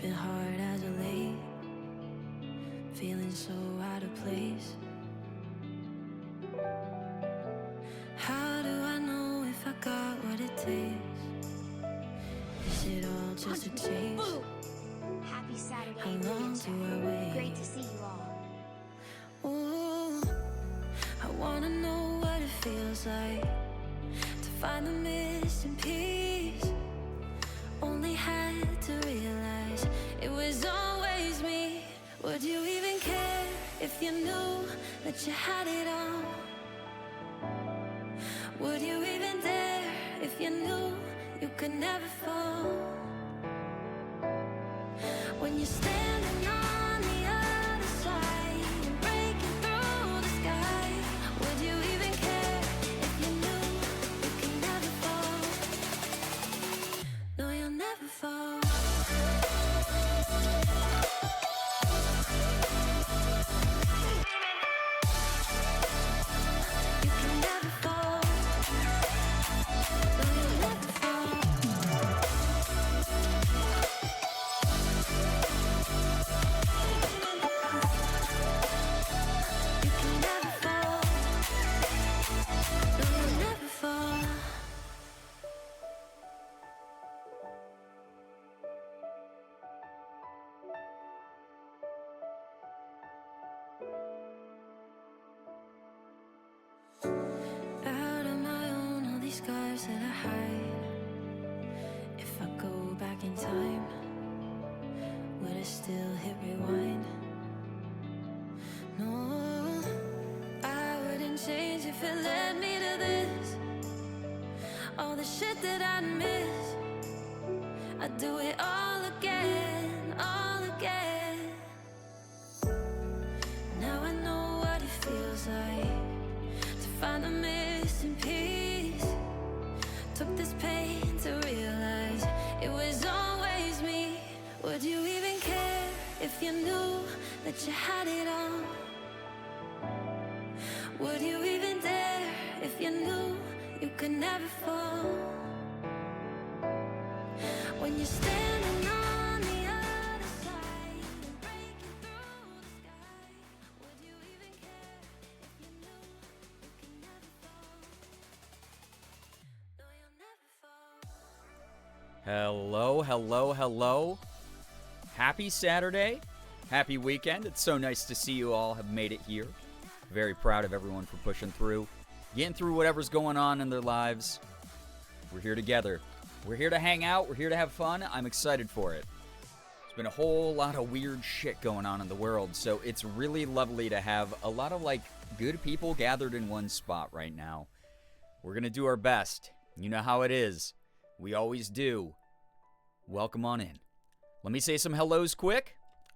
been hard as of late, feeling so out of place. How do I know if I got what it takes? Is it all just a chase? Happy Saturday, How long do I wait? Great to see you all. Ooh, I wanna know what it feels like to find the missing piece. Only had to realize it was always me. Would you even care if you knew that you had it all? Would you even dare if you knew you could never fall? When you're standing on the other side and breaking through the sky, would you even care if you knew you could never fall? No, you'll never fall. You can never fall. No, you'll never fall. You can never fall. No, you'll never fall. Out on my own, all these scars that I hide. If I go back in time, would I still hit rewind? No, I wouldn't change if it led me to this. All the shit that I miss, I'd do it all again, all again. Now I know what it feels like to find the missing piece. Took this pain to realize it was always me. Would you even care if you knew that you had it all? Would you even dare if you knew you could never fall? When you're standing on the other side and breaking through the sky, would you even care if you knew you could never fall? No, you'll never fall. Hello, hello, hello. Happy Saturday. Happy weekend. It's so nice to see you all have made it here. Very proud of everyone for pushing through, getting through whatever's going on in their lives. We're here together. We're here to hang out. We're here to have fun. I'm excited for it. There's been a whole lot of weird shit going on in the world, so it's really lovely to have a lot of, good people gathered in one spot right now. We're going to do our best. You know how it is. We always do. Welcome on in. Let me say some hellos quick.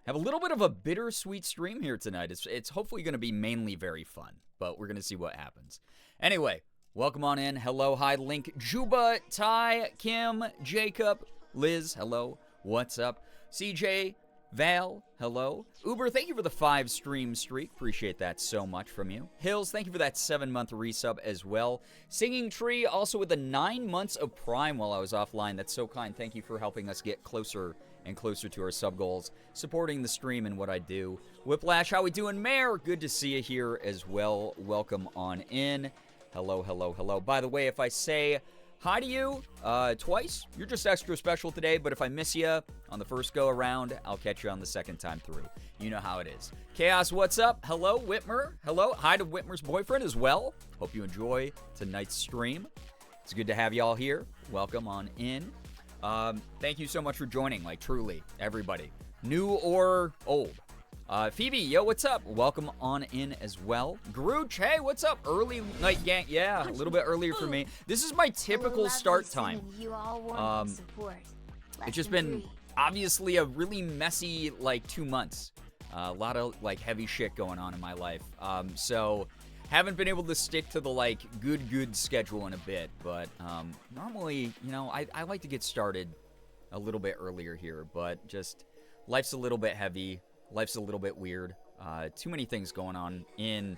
Have a little bit of a bittersweet stream here tonight. It's hopefully going to be mainly very fun, but we're going to see what happens. Anyway, welcome on in. Hello, hi, Link, Juba, Ty, Kim, Jacob, Liz, hello, what's up? CJ, Val, hello. Uber, thank you for the 5-stream streak. Appreciate that so much from you. Hills, thank you for that 7-month resub as well. Singing Tree, also with the 9 months of Prime while I was offline. That's so kind. Thank you for helping us get closer and closer to our sub goals, supporting the stream and what I do. Whiplash, how we doing? Mayor, good to see you here as well. Welcome on in. Hello, hello, hello. By the way, if I say hi to you twice, you're just extra special today, but if I miss you on the first go around, I'll catch you on the second time through. You know how it is. Chaos, what's up? Hello, Whitmer. Hello. Hi to Whitmer's boyfriend as well. Hope you enjoy tonight's stream. It's good to have y'all here. Welcome on in. Thank you so much for joining, like truly, everybody. New or old. Phoebe, yo, what's up? Welcome on in as well. Grooch, hey, what's up? Early night gang. Yeah, a little bit earlier for me. This is my typical start time. It's just been obviously a really messy, like, 2 months. A lot of, like, heavy shit going on in my life. So haven't been able to stick to the, like, good schedule in a bit. But normally, you know, I like to get started a little bit earlier here. But just life's a little bit heavy. Life's a little bit weird. Too many things going on in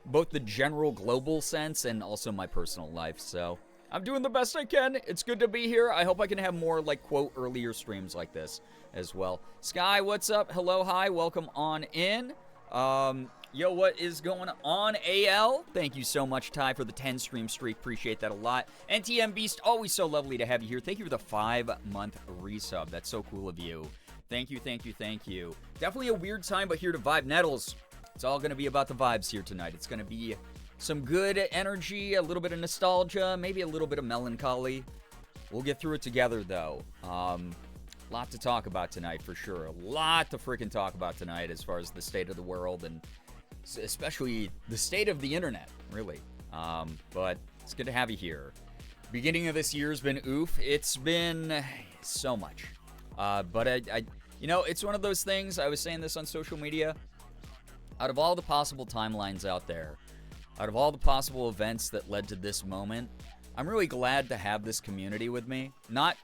both the general global sense and also my personal life. So I'm doing the best I can. It's good to be here. I hope I can have more, like, quote, earlier streams like this as well. Sky, what's up? Hello, hi. Welcome on in. Yo, what is going on, AL? Thank you so much, Ty, for the 10 stream streak. Appreciate that a lot. NTM Beast, always so lovely to have you here. Thank you for the 5-month resub. That's so cool of you. Thank you, thank you, thank you. Definitely a weird time, but here to vibe. Nettles, it's all going to be about the vibes here tonight. It's going to be some good energy, a little bit of nostalgia, maybe a little bit of melancholy. We'll get through it together, though. Lot to talk about tonight, for sure. A lot to freaking talk about tonight as far as the state of the world and especially the state of the internet, really. But it's good to have you here. Beginning of this year's been oof. It's been so much. But I you know, it's one of those things, I was saying this on social media, out of all the possible timelines out there, out of all the possible events that led to this moment, I'm really glad to have this community with me. Not,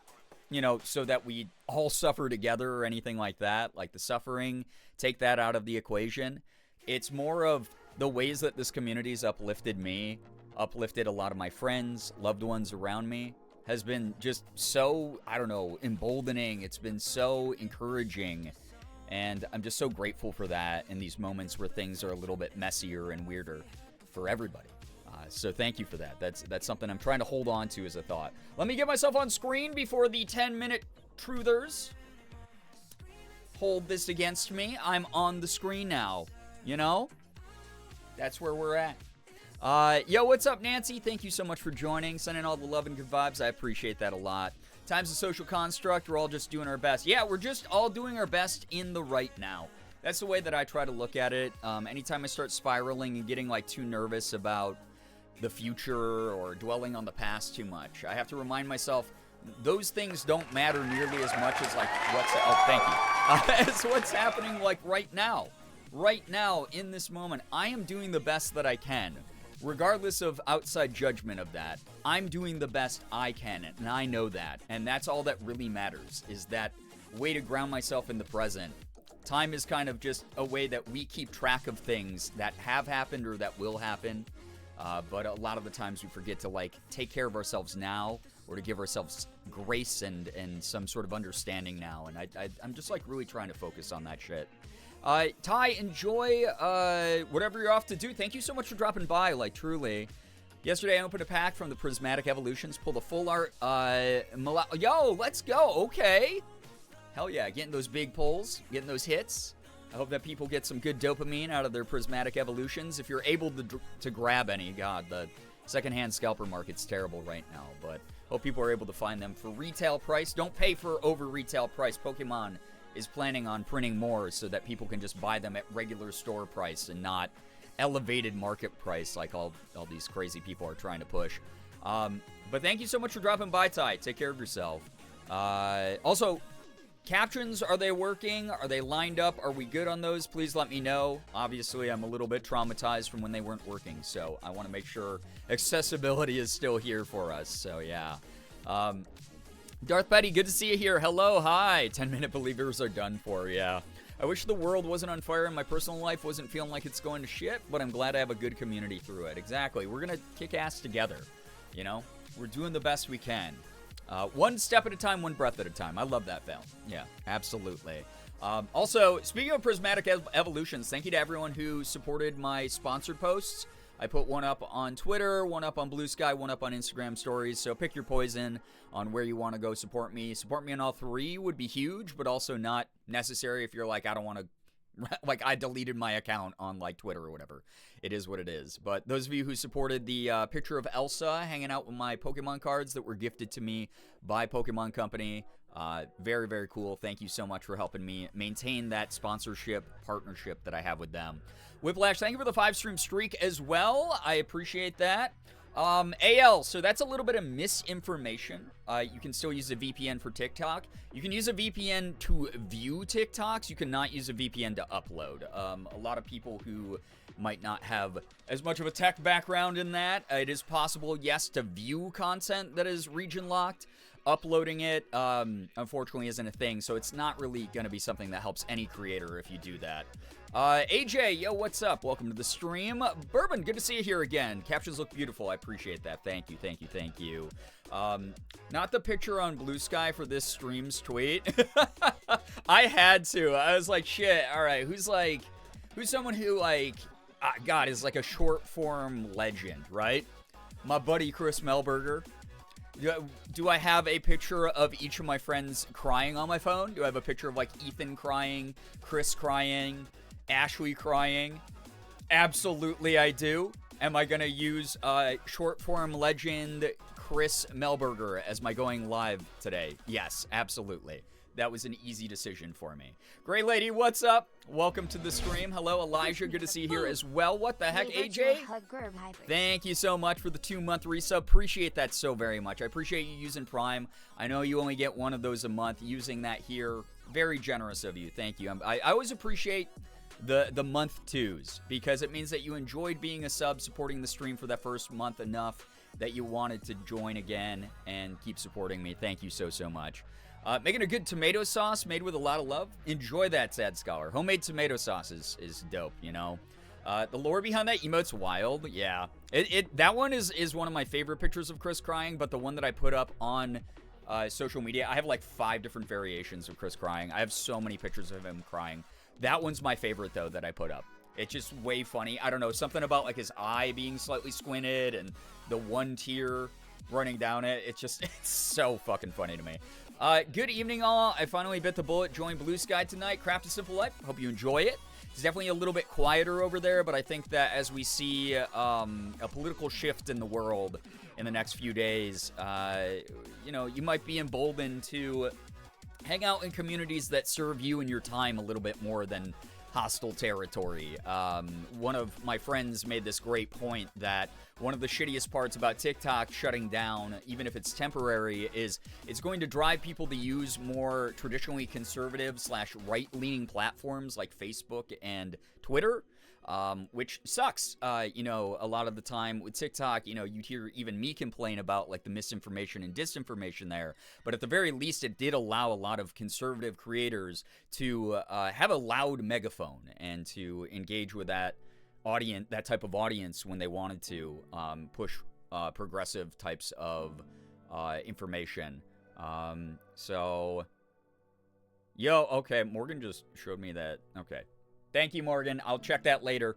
you know, so that we all suffer together or anything like that, like the suffering, take that out of the equation. It's more of the ways that this community's uplifted me, uplifted a lot of my friends, loved ones around me, has been just so, I don't know, emboldening. It's been so encouraging. And I'm just so grateful for that in these moments where things are a little bit messier and weirder for everybody. So thank you for that. That's something I'm trying to hold on to as a thought. Let me get myself on screen before the 10-minute truthers hold this against me. I'm on the screen now. You know? That's where we're at. Yo, what's up, Nancy? Thank you so much for joining. Sending all the love and good vibes. I appreciate that a lot. Time's a social construct. We're all just doing our best. Yeah, we're just all doing our best in the right now. That's the way that I try to look at it. Anytime I start spiraling and getting, like, too nervous about the future or dwelling on the past too much, I have to remind myself those things don't matter nearly as much as, like, as what's happening, like, right now. Right now, in this moment, I am doing the best that I can. Regardless of outside judgment of that, I'm doing the best I can, and I know that. And that's all that really matters, is that way to ground myself in the present. Time is kind of just a way that we keep track of things that have happened or that will happen. But a lot of the times we forget to, like, take care of ourselves now, or to give ourselves grace and some sort of understanding now. And I'm just, like, really trying to focus on that shit. Ty, enjoy whatever you're off to do. Thank you so much for dropping by, like, truly. Yesterday I opened a pack from the Prismatic Evolutions, pulled a full art, yo, let's go, okay. Hell yeah, getting those big pulls, getting those hits. I hope that people get some good dopamine out of their Prismatic Evolutions. If you're able to grab any, God, the secondhand scalper market's terrible right now, but hope people are able to find them for retail price. Don't pay for over retail price. Pokemon is planning on printing more so that people can just buy them at regular store price and not elevated market price like all these crazy people are trying to push. But thank you so much for dropping by, Ty. Take care of yourself. Also, captions, are they working? Are they lined up? Are we good on those? Please let me know. Obviously, I'm a little bit traumatized from when they weren't working, so I want to make sure accessibility is still here for us. So, yeah. Darth Betty, good to see you here. Hello, hi. 10-minute believers are done for, yeah. I wish the world wasn't on fire and my personal life wasn't feeling like it's going to shit, but I'm glad I have a good community through it. Exactly. We're going to kick ass together, you know? We're doing the best we can. One step at a time, one breath at a time. I love that, Val. Yeah, absolutely. Also, speaking of Prismatic Evolutions, thank you to everyone who supported my sponsored posts. I put one up on Twitter, one up on Blue Sky, one up on Instagram stories. So pick your poison on where you want to go support me. Support me on all three would be huge, but also not necessary if you're like, I don't want to, like, I deleted my account on, like, Twitter or whatever. It is what it is. But those of you who supported the picture of Elsa hanging out with my Pokemon cards that were gifted to me by Pokemon Company, very, very cool. Thank you so much for helping me maintain that sponsorship partnership that I have with them. Whiplash, thank you for the 5-stream streak as well. I appreciate that. AL, so that's a little bit of misinformation. You can still use a VPN for TikTok. You can use a VPN to view TikToks. You cannot use a VPN to upload. A lot of people who might not have as much of a tech background in that, it is possible, yes, to view content that is region locked. Uploading it, unfortunately, isn't a thing, so it's not really going to be something that helps any creator if you do that. AJ, yo, what's up? Welcome to the stream. Bourbon, good to see you here again. Captions look beautiful. I appreciate that. Thank you, thank you, thank you. Not the picture on Blue Sky for this stream's tweet. I had to. I was like, shit, all right, who's someone who, like, God, is like a short-form legend, right? My buddy Chris Melberger. Do I have a picture of each of my friends crying on my phone? Do I have a picture of, like, Ethan crying, Chris crying, Ashley crying? Absolutely I do. Am I going to use short-form legend Chris Melberger as my going live today? Yes, absolutely. That was an easy decision for me. Gray Lady, what's up? Welcome to the stream. Hello, Elijah. Good to see you here as well. What the heck, AJ? Thank you so much for the 2-month resub. Appreciate that so very much. I appreciate you using Prime. I know you only get one of those a month. Using that here, very generous of you. Thank you. I always appreciate the month twos because it means that you enjoyed being a sub, supporting the stream for that first month enough that you wanted to join again and keep supporting me. Thank you so, so much. Making a good tomato sauce made with a lot of love. Enjoy that, Sad Scholar. Homemade tomato sauce is dope, you know? The lore behind that emote's wild. Yeah. That one is one of my favorite pictures of Chris crying, but the one that I put up on social media, I have like 5 different variations of Chris crying. I have so many pictures of him crying. That one's my favorite, though, that I put up. It's just way funny. I don't know, something about like his eye being slightly squinted and the one tear running down it. It's so fucking funny to me. Good evening, all. I finally bit the bullet, joined Blue Sky tonight. Craft a Simple Life. Hope you enjoy it. It's definitely a little bit quieter over there, but I think that as we see a political shift in the world in the next few days, you know, you might be emboldened to hang out in communities that serve you and your time a little bit more than hostile territory. One of my friends made this great point that one of the shittiest parts about TikTok shutting down, even if it's temporary, is it's going to drive people to use more traditionally conservative / right-leaning platforms like Facebook and Twitter, which sucks. You know, a lot of the time with TikTok, you know, you'd hear even me complain about like the misinformation and disinformation there. But at the very least, it did allow a lot of conservative creators to have a loud megaphone and to engage with that audience, that type of audience when they wanted to push progressive types of information. So, okay, Morgan just showed me that. Okay. Thank you, Morgan. I'll check that later.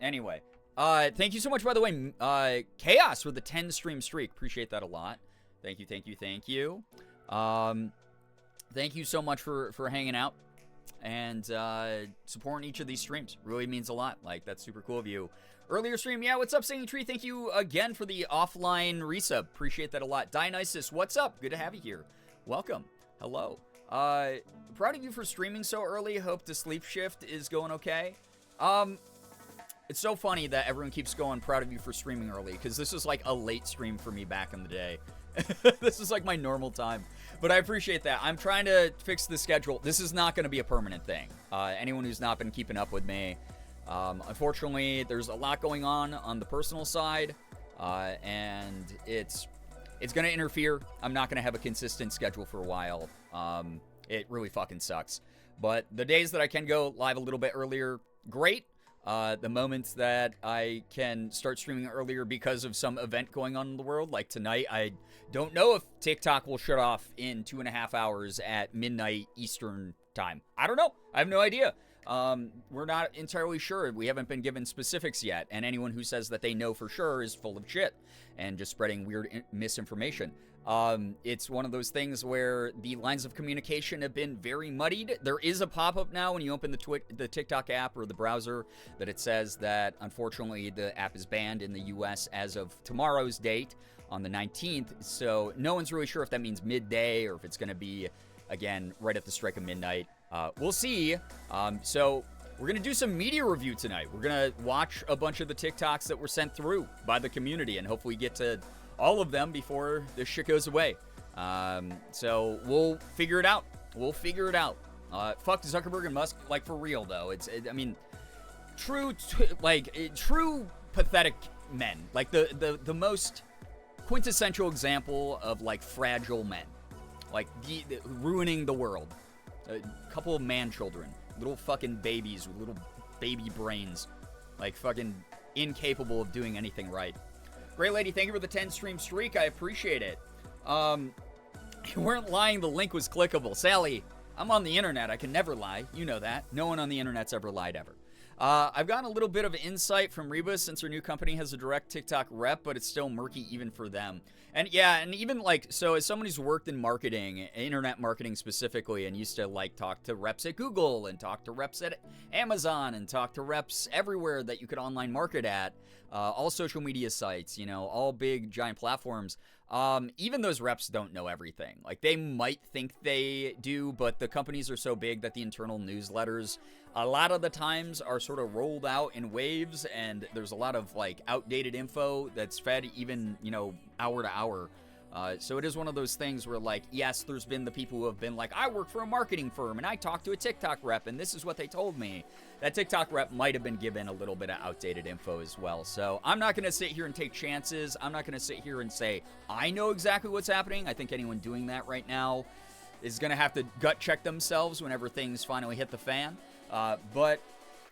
Anyway. Thank you so much, by the way, Chaos with the 10-stream streak. Appreciate that a lot. Thank you, thank you, thank you. Thank you so much for hanging out and supporting each of these streams. Really means a lot. Like, that's super cool of you. Earlier stream, yeah, what's up, Singing Tree? Thank you again for the offline resub. Appreciate that a lot. Dionysus, what's up? Good to have you here. Welcome. Hello. Proud of you for streaming so early. Hope the sleep shift is going okay. It's so funny that everyone keeps going proud of you for streaming early, because this is like a late stream for me back in the day. This is like my normal time. But I appreciate that. I'm trying to fix the schedule. This is not going to be a permanent thing. Anyone who's not been keeping up with me, unfortunately, there's a lot going on the personal side, and it's going to interfere. I'm not going to have a consistent schedule for a while. It really fucking sucks. But the days that I can go live a little bit earlier, great. The moments that I can start streaming earlier because of some event going on in the world, like tonight, I don't know if TikTok will shut off in 2.5 hours at midnight Eastern time. I don't know. I have no idea. We're not entirely sure. We haven't been given specifics yet, and anyone who says that they know for sure is full of shit and just spreading weird misinformation. It's one of those things where the lines of communication have been very muddied. There is a pop-up now when you open the TikTok app or the browser that it says that, unfortunately, the app is banned in the US as of tomorrow's date on the 19th. So no one's really sure if that means midday or if it's going to be, again, right at the strike of midnight. We'll see. So we're going to do some media review tonight. We're going to watch a bunch of the TikToks that were sent through by the community and hopefully get to all of them before this shit goes away. So we'll figure it out. Fuck Zuckerberg and Musk, like, for real, though. I mean, true pathetic men. Like, the most quintessential example of, like, fragile men. Like, ruining the world. A couple of man-children. Little fucking babies with little baby brains. Like, fucking incapable of doing anything right. Great Lady, thank you for the 10-stream streak. I appreciate it. You weren't lying. The link was clickable. Sally, I'm on the internet. I can never lie. You know that. No one on the internet's ever lied ever. I've gotten a little bit of insight from Reba since her new company has a direct TikTok rep, but it's still murky even for them. And yeah, and even like, so as someone who's worked in marketing, internet marketing specifically, and used to like talk to reps at Google and talk to reps at Amazon and talk to reps everywhere that you could online market at, all social media sites, you know, all big giant platforms. Even those reps don't know everything. Like, they might think they do, but the companies are so big that the internal newsletters a lot of the times are sort of rolled out in waves, and there's a lot of like outdated info that's fed even, you know, hour to hour. So it is one of those things where, like, yes, there's been the people who have been like, I work for a marketing firm and I talked to a TikTok rep and this is what they told me. That TikTok rep might have been given a little bit of outdated info as well. So I'm not going to sit here and take chances. I'm not going to sit here and say, I know exactly what's happening. I think anyone doing that right now is going to have to gut check themselves whenever things finally hit the fan. But,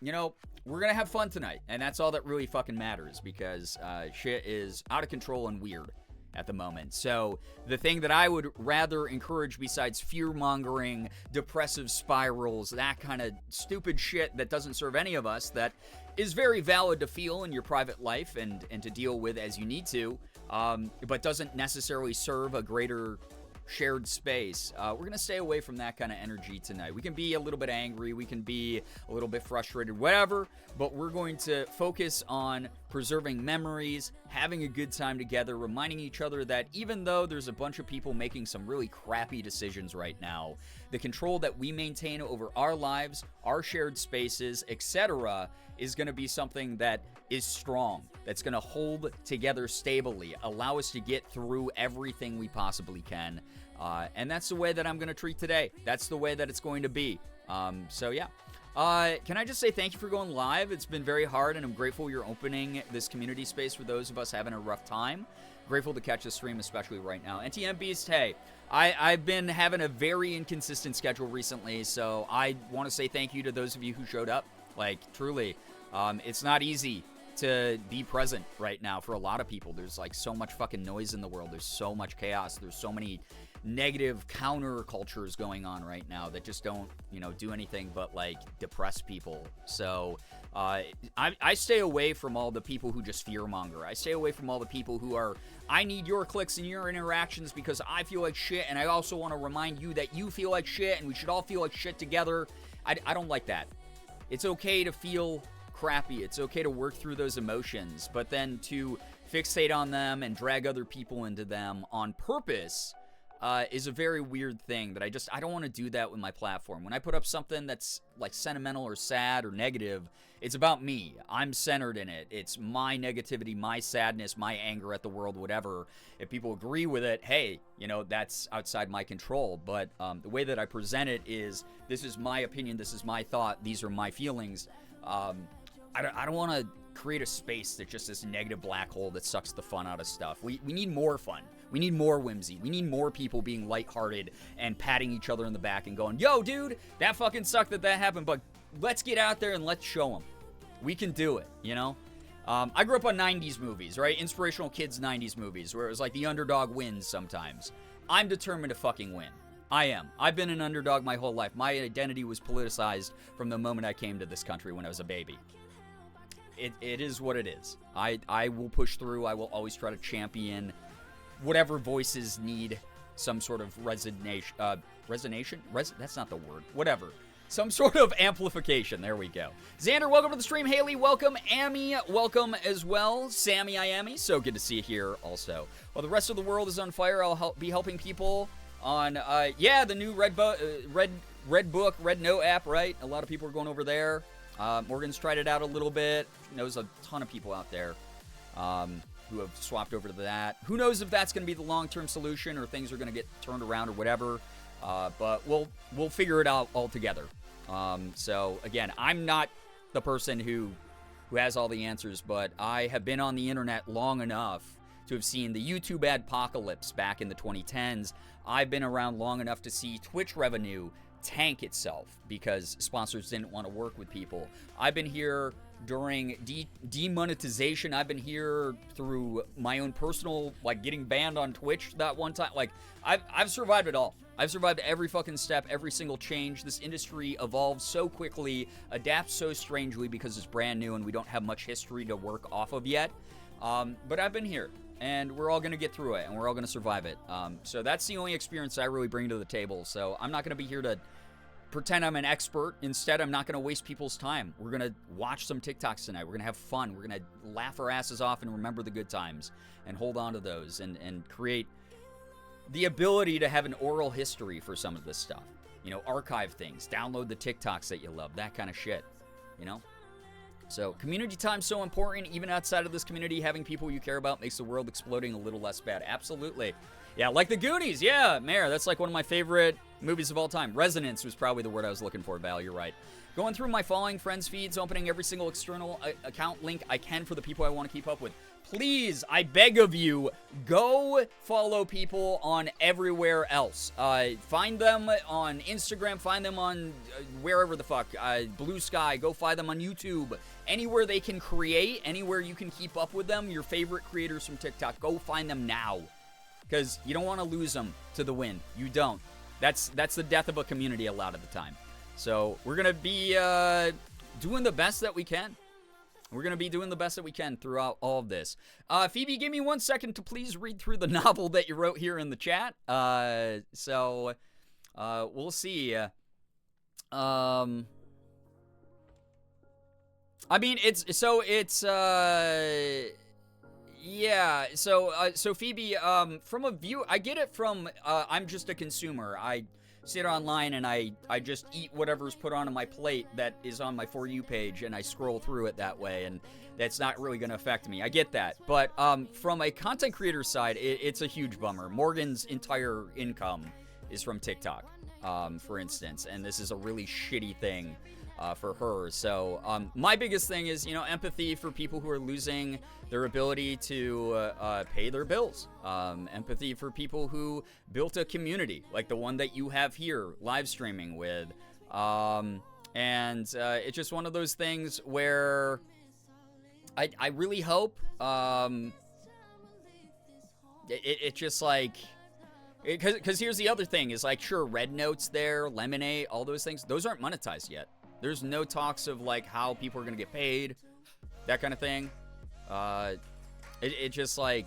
you know, we're going to have fun tonight. And that's all that really fucking matters, because shit is out of control and weird at the moment. So the thing that I would rather encourage, besides fear-mongering, depressive spirals, that kind of stupid shit that doesn't serve any of us, that is very valid to feel in your private life and to deal with as you need to, but doesn't necessarily serve a greater shared space. We're going to stay away from that kind of energy tonight. We can be a little bit angry, we can be a little bit frustrated, whatever, but we're going to focus on preserving memories, having a good time together, reminding each other that even though there's a bunch of people making some really crappy decisions right now, the control that we maintain over our lives, our shared spaces, etc., is going to be something that is strong, that's going to hold together stably, allow us to get through everything we possibly can. And that's the way that I'm going to treat today. That's the way that it's going to be. So yeah. Can I just say thank you for going live? It's been very hard, and I'm grateful you're opening this community space for those of us having a rough time. Grateful to catch the stream, especially right now. NTM Beast, hey, I've been having a very inconsistent schedule recently, so I want to say thank you to those of you who showed up. Like, truly, it's not easy to be present right now for a lot of people. There's like so much fucking noise in the world. There's so much chaos. There's so many negative counter cultures going on right now that just don't, you know, do anything but like depress people. So I stay away from all the people who just fearmonger. I stay away from all the people who are, I need your clicks and your interactions because I feel like shit, and I also want to remind you that you feel like shit and we should all feel like shit together. I don't like that. It's okay to feel crappy. It's okay to work through those emotions, but then to fixate on them and drag other people into them on purpose is a very weird thing that I don't want to do that with my platform. When I put up something that's like sentimental or sad or negative, it's about me. I'm centered in it. It's my negativity, my sadness, my anger at the world, whatever. If people agree with it, hey, you know, that's outside my control. But the way that I present it is, this is my opinion, this is my thought, these are my feelings. I don't want to create a space that's just this negative black hole that sucks the fun out of stuff. We need more fun. We need more whimsy. We need more people being lighthearted and patting each other in the back and going, yo, dude, that fucking sucked that happened, but let's get out there and let's show them. We can do it, you know? I grew up on 90s movies, right? Inspirational kids 90s movies, where it was like the underdog wins sometimes. I'm determined to fucking win. I am. I've been an underdog my whole life. My identity was politicized from the moment I came to this country when I was a baby. It is what it is. I will push through. I will always try to champion whatever voices need some sort of resignation. That's not the word. Whatever. Some sort of amplification. There we go. Xander, welcome to the stream. Haley, welcome. Amy, welcome as well. Sammy, Iami, so good to see you here also. While the rest of the world is on fire, I'll be helping people on, the new Red Book, Red Note app, right? A lot of people are going over there. Morgan's tried it out a little bit. Knows a ton of people out there who have swapped over to that. Who knows if that's going to be the long-term solution or things are going to get turned around or whatever. But we'll figure it out all together. So again, I'm not the person who has all the answers, but I have been on the internet long enough to have seen the YouTube adpocalypse back in the 2010s. I've been around long enough to see Twitch revenue tank itself because sponsors didn't want to work with people. I've been here during demonetization. I've been here through my own personal, like, getting banned on Twitch that one time. Like, I've survived it all. I've survived every fucking step, every single change. This industry evolves so quickly, adapts so strangely because it's brand new and we don't have much history to work off of yet. But I've been here, and we're all going to get through it, and we're all going to survive it. So that's the only experience I really bring to the table. So I'm not going to be here to pretend I'm an expert. Instead, I'm not going to waste people's time. We're going to watch some TikToks tonight. We're going to have fun. We're going to laugh our asses off and remember the good times and hold on to those and create the ability to have an oral history for some of this stuff. You know, archive things, download the TikToks that you love, that kind of shit, you know? So community time's so important. Even outside of this community, having people you care about makes the world exploding a little less bad. Absolutely. Yeah, like the Goonies. Yeah, Mayor, that's like one of my favorite movies of all time. Resonance was probably the word I was looking for, Val. You're right. Going through my following friends feeds, opening every single external account link I can for the people I want to keep up with. Please, I beg of you, go follow people on everywhere else. Find them on Instagram, find them on wherever the fuck, Blue Sky, go find them on YouTube. Anywhere they can create, anywhere you can keep up with them, your favorite creators from TikTok, go find them now. Because you don't want to lose them to the wind. You don't. That's the death of a community a lot of the time. So we're going to be doing the best that we can. We're going to be doing the best that we can throughout all of this. Phoebe, give me 1 second to please read through the novel that you wrote here in the chat. We'll see. I mean, yeah, so Phoebe, from a view, I get it from, I'm just a consumer. I sit online and I just eat whatever's put on my plate that is on my For You page, and I scroll through it that way, and that's not really going to affect me. I get that. But from a content creator side, it's a huge bummer. Morgan's entire income is from TikTok, for instance, and this is a really shitty thing for her. So my biggest thing is, you know, empathy for people who are losing their ability to pay their bills. Empathy for people who built a community like the one that you have here live streaming with. It's just one of those things where I really hope it just like, because here's the other thing is, like, sure, Red Note's there, Lemonade, all those things, those aren't monetized yet. There's no talks of, like, how people are going to get paid, that kind of thing. It just, like,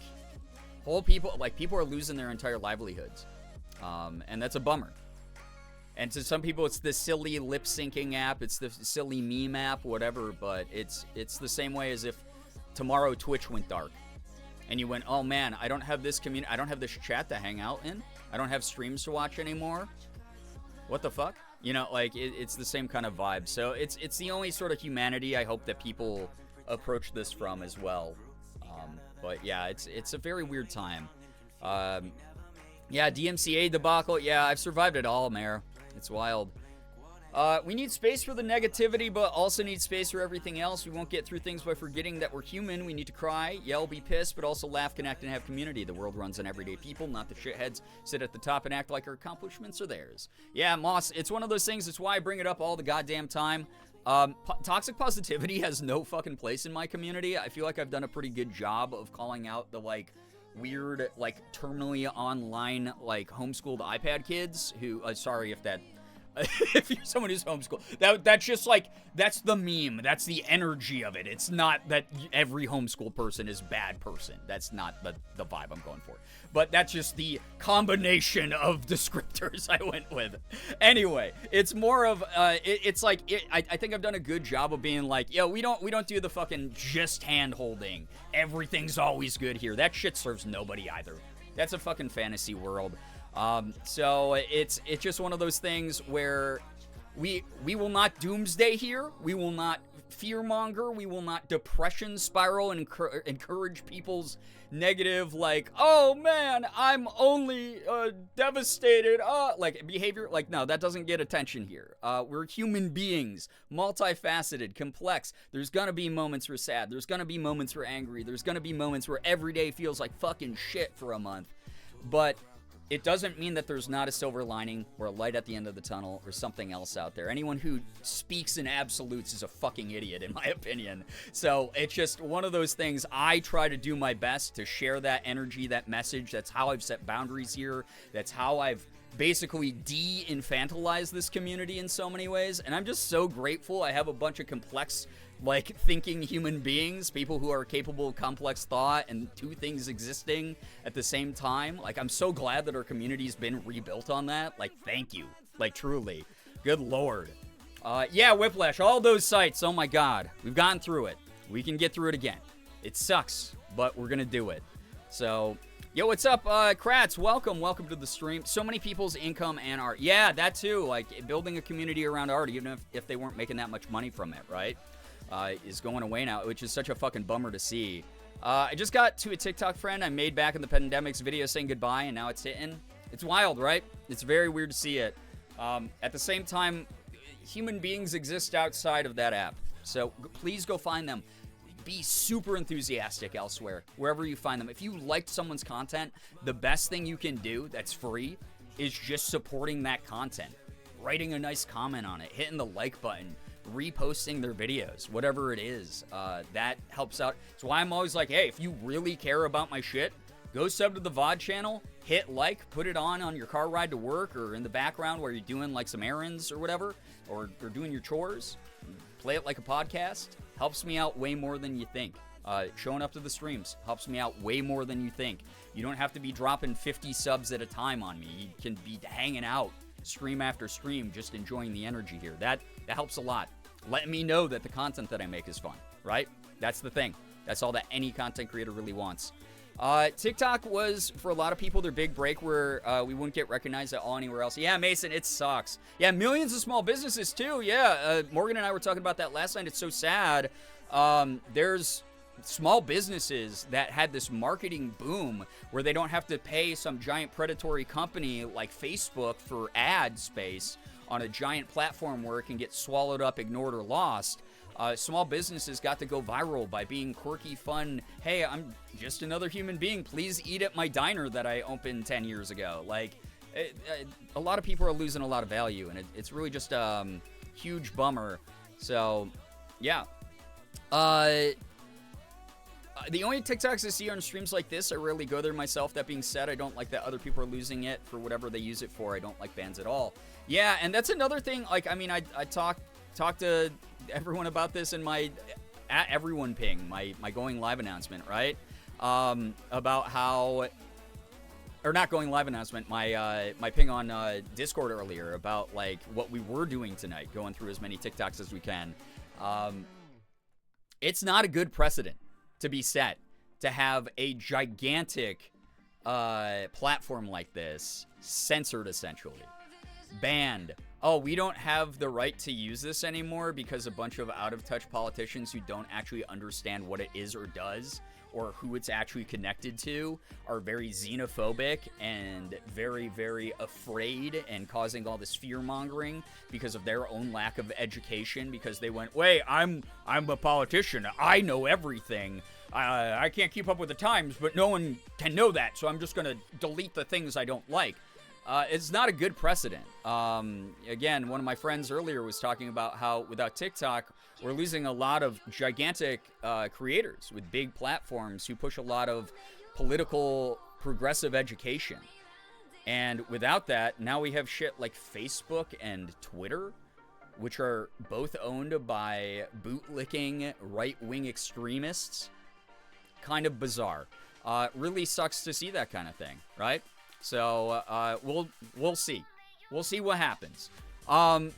people are losing their entire livelihoods. And that's a bummer. And to some people, it's the silly lip-syncing app, it's the silly meme app, whatever, but it's the same way as if tomorrow Twitch went dark. And you went, oh man, I don't have this community, I don't have this chat to hang out in, I don't have streams to watch anymore. What the fuck? You know, like, it's the same kind of vibe. So it's the only sort of humanity I hope that people approach this from as well. But yeah, it's a very weird time. Yeah, DMCA debacle. Yeah, I've survived it all, Mayor. It's wild. We need space for the negativity, but also need space for everything else. We won't get through things by forgetting that we're human. We need to cry, yell, be pissed, but also laugh, connect, and have community. The world runs on everyday people, not the shitheads sit at the top and act like our accomplishments are theirs. Yeah, Moss, it's one of those things. It's why I bring it up all the goddamn time. Toxic positivity has no fucking place in my community. I feel like I've done a pretty good job of calling out the, like, weird, like, terminally online, like, homeschooled iPad kids who, sorry if that, if you're someone who's homeschooled, that's just, like, that's the meme. That's the energy of it. It's not that every homeschool person is bad person. That's not the vibe I'm going for. But that's just the combination of descriptors I went with. Anyway, it's more of, it's like, I think I've done a good job of being like, yo, we don't do the fucking just hand-holding. Everything's always good here. That shit serves nobody either. That's a fucking fantasy world. So it's just one of those things where we will not doomsday here. We will not fearmonger. We will not depression spiral and encourage people's negative, like, oh man, I'm only devastated, like, behavior. Like, no, that doesn't get attention here. We're human beings, multifaceted, complex. There's gonna be moments we're sad. There's gonna be moments we're angry. There's gonna be moments where every day feels like fucking shit for a month. But it doesn't mean that there's not a silver lining or a light at the end of the tunnel or something else out there. Anyone who speaks in absolutes is a fucking idiot, in my opinion. So it's just one of those things. I try to do my best to share that energy, that message. That's how I've set boundaries here. That's how I've basically de-infantilized this community in so many ways. And I'm just so grateful I have a bunch of complex, like, thinking human beings, people who are capable of complex thought and two things existing at the same time. Like, I'm so glad that our community's been rebuilt on that. Like, thank you. Like, truly. Good Lord. Yeah, Whiplash, all those sites, oh my God. We've gotten through it. We can get through it again. It sucks, but we're gonna do it. So, yo, what's up, Kratz? Welcome to the stream. So many people's income and art. Yeah, that too. Like, building a community around art, even if they weren't making that much money from it, right? Is going away now, which is such a fucking bummer to see. I just got to a TikTok friend I made back in the pandemic's video saying goodbye, and now it's hitting. It's wild, right? It's very weird to see it. At the same time, human beings exist outside of that app. So please go find them. Be super enthusiastic elsewhere, wherever you find them. If you liked someone's content, the best thing you can do that's free is just supporting that content. Writing a nice comment on it, hitting the like button, reposting their videos, whatever it is, that helps out. That's why I'm always like, hey, if you really care about my shit, go sub to the VOD channel, hit like, put it on your car ride to work or in the background where you're doing like some errands or whatever, or doing your chores. Play it like a podcast. Helps me out way more than you think. Showing up to the streams helps me out way more than you think. You don't have to be dropping 50 subs at a time on me. You can be hanging out stream after stream, just enjoying the energy here. That helps a lot. Letting me know that the content that I make is fun, right? That's the thing. That's all that any content creator really wants. TikTok was, for a lot of people, their big break where we wouldn't get recognized at all anywhere else. Yeah, Mason, it sucks. Yeah, millions of small businesses, too. Yeah, Morgan and I were talking about that last night. It's so sad. There's small businesses that had this marketing boom where they don't have to pay some giant predatory company like Facebook for ad space on a giant platform where it can get swallowed up, ignored, or lost. Small businesses got to go viral by being quirky, fun. Hey, I'm just another human being. Please eat at my diner that I opened 10 years ago. Like, a lot of people are losing a lot of value, and it's really just a huge bummer. So, yeah. The only TikToks I see on streams like this, I rarely go there myself. That being said, I don't like that other people are losing it for whatever they use it for. I don't like bans at all. Yeah, and that's another thing. Like, I mean, I talk to everyone about this in my at everyone ping, my going live announcement, right? About how, or not going live announcement, my ping on Discord earlier about like what we were doing tonight, going through as many TikToks as we can. It's not a good precedent to be set to have a gigantic platform like this censored, essentially banned. Oh, we don't have the right to use this anymore because a bunch of out-of-touch politicians who don't actually understand what it is or does or who it's actually connected to are very xenophobic and very, very afraid and causing all this fear-mongering because of their own lack of education, because they went, wait, I'm a politician. I know everything. I can't keep up with the times, but no one can know that, so I'm just going to delete the things I don't like. It's not a good precedent. Again, one of my friends earlier was talking about how without TikTok, we're losing a lot of gigantic creators with big platforms who push a lot of political progressive education. And without that, now we have shit like Facebook and Twitter, which are both owned by bootlicking right-wing extremists. Kind of bizarre. Really sucks to see that kind of thing, right? So we'll see. We'll see what happens. Yeah.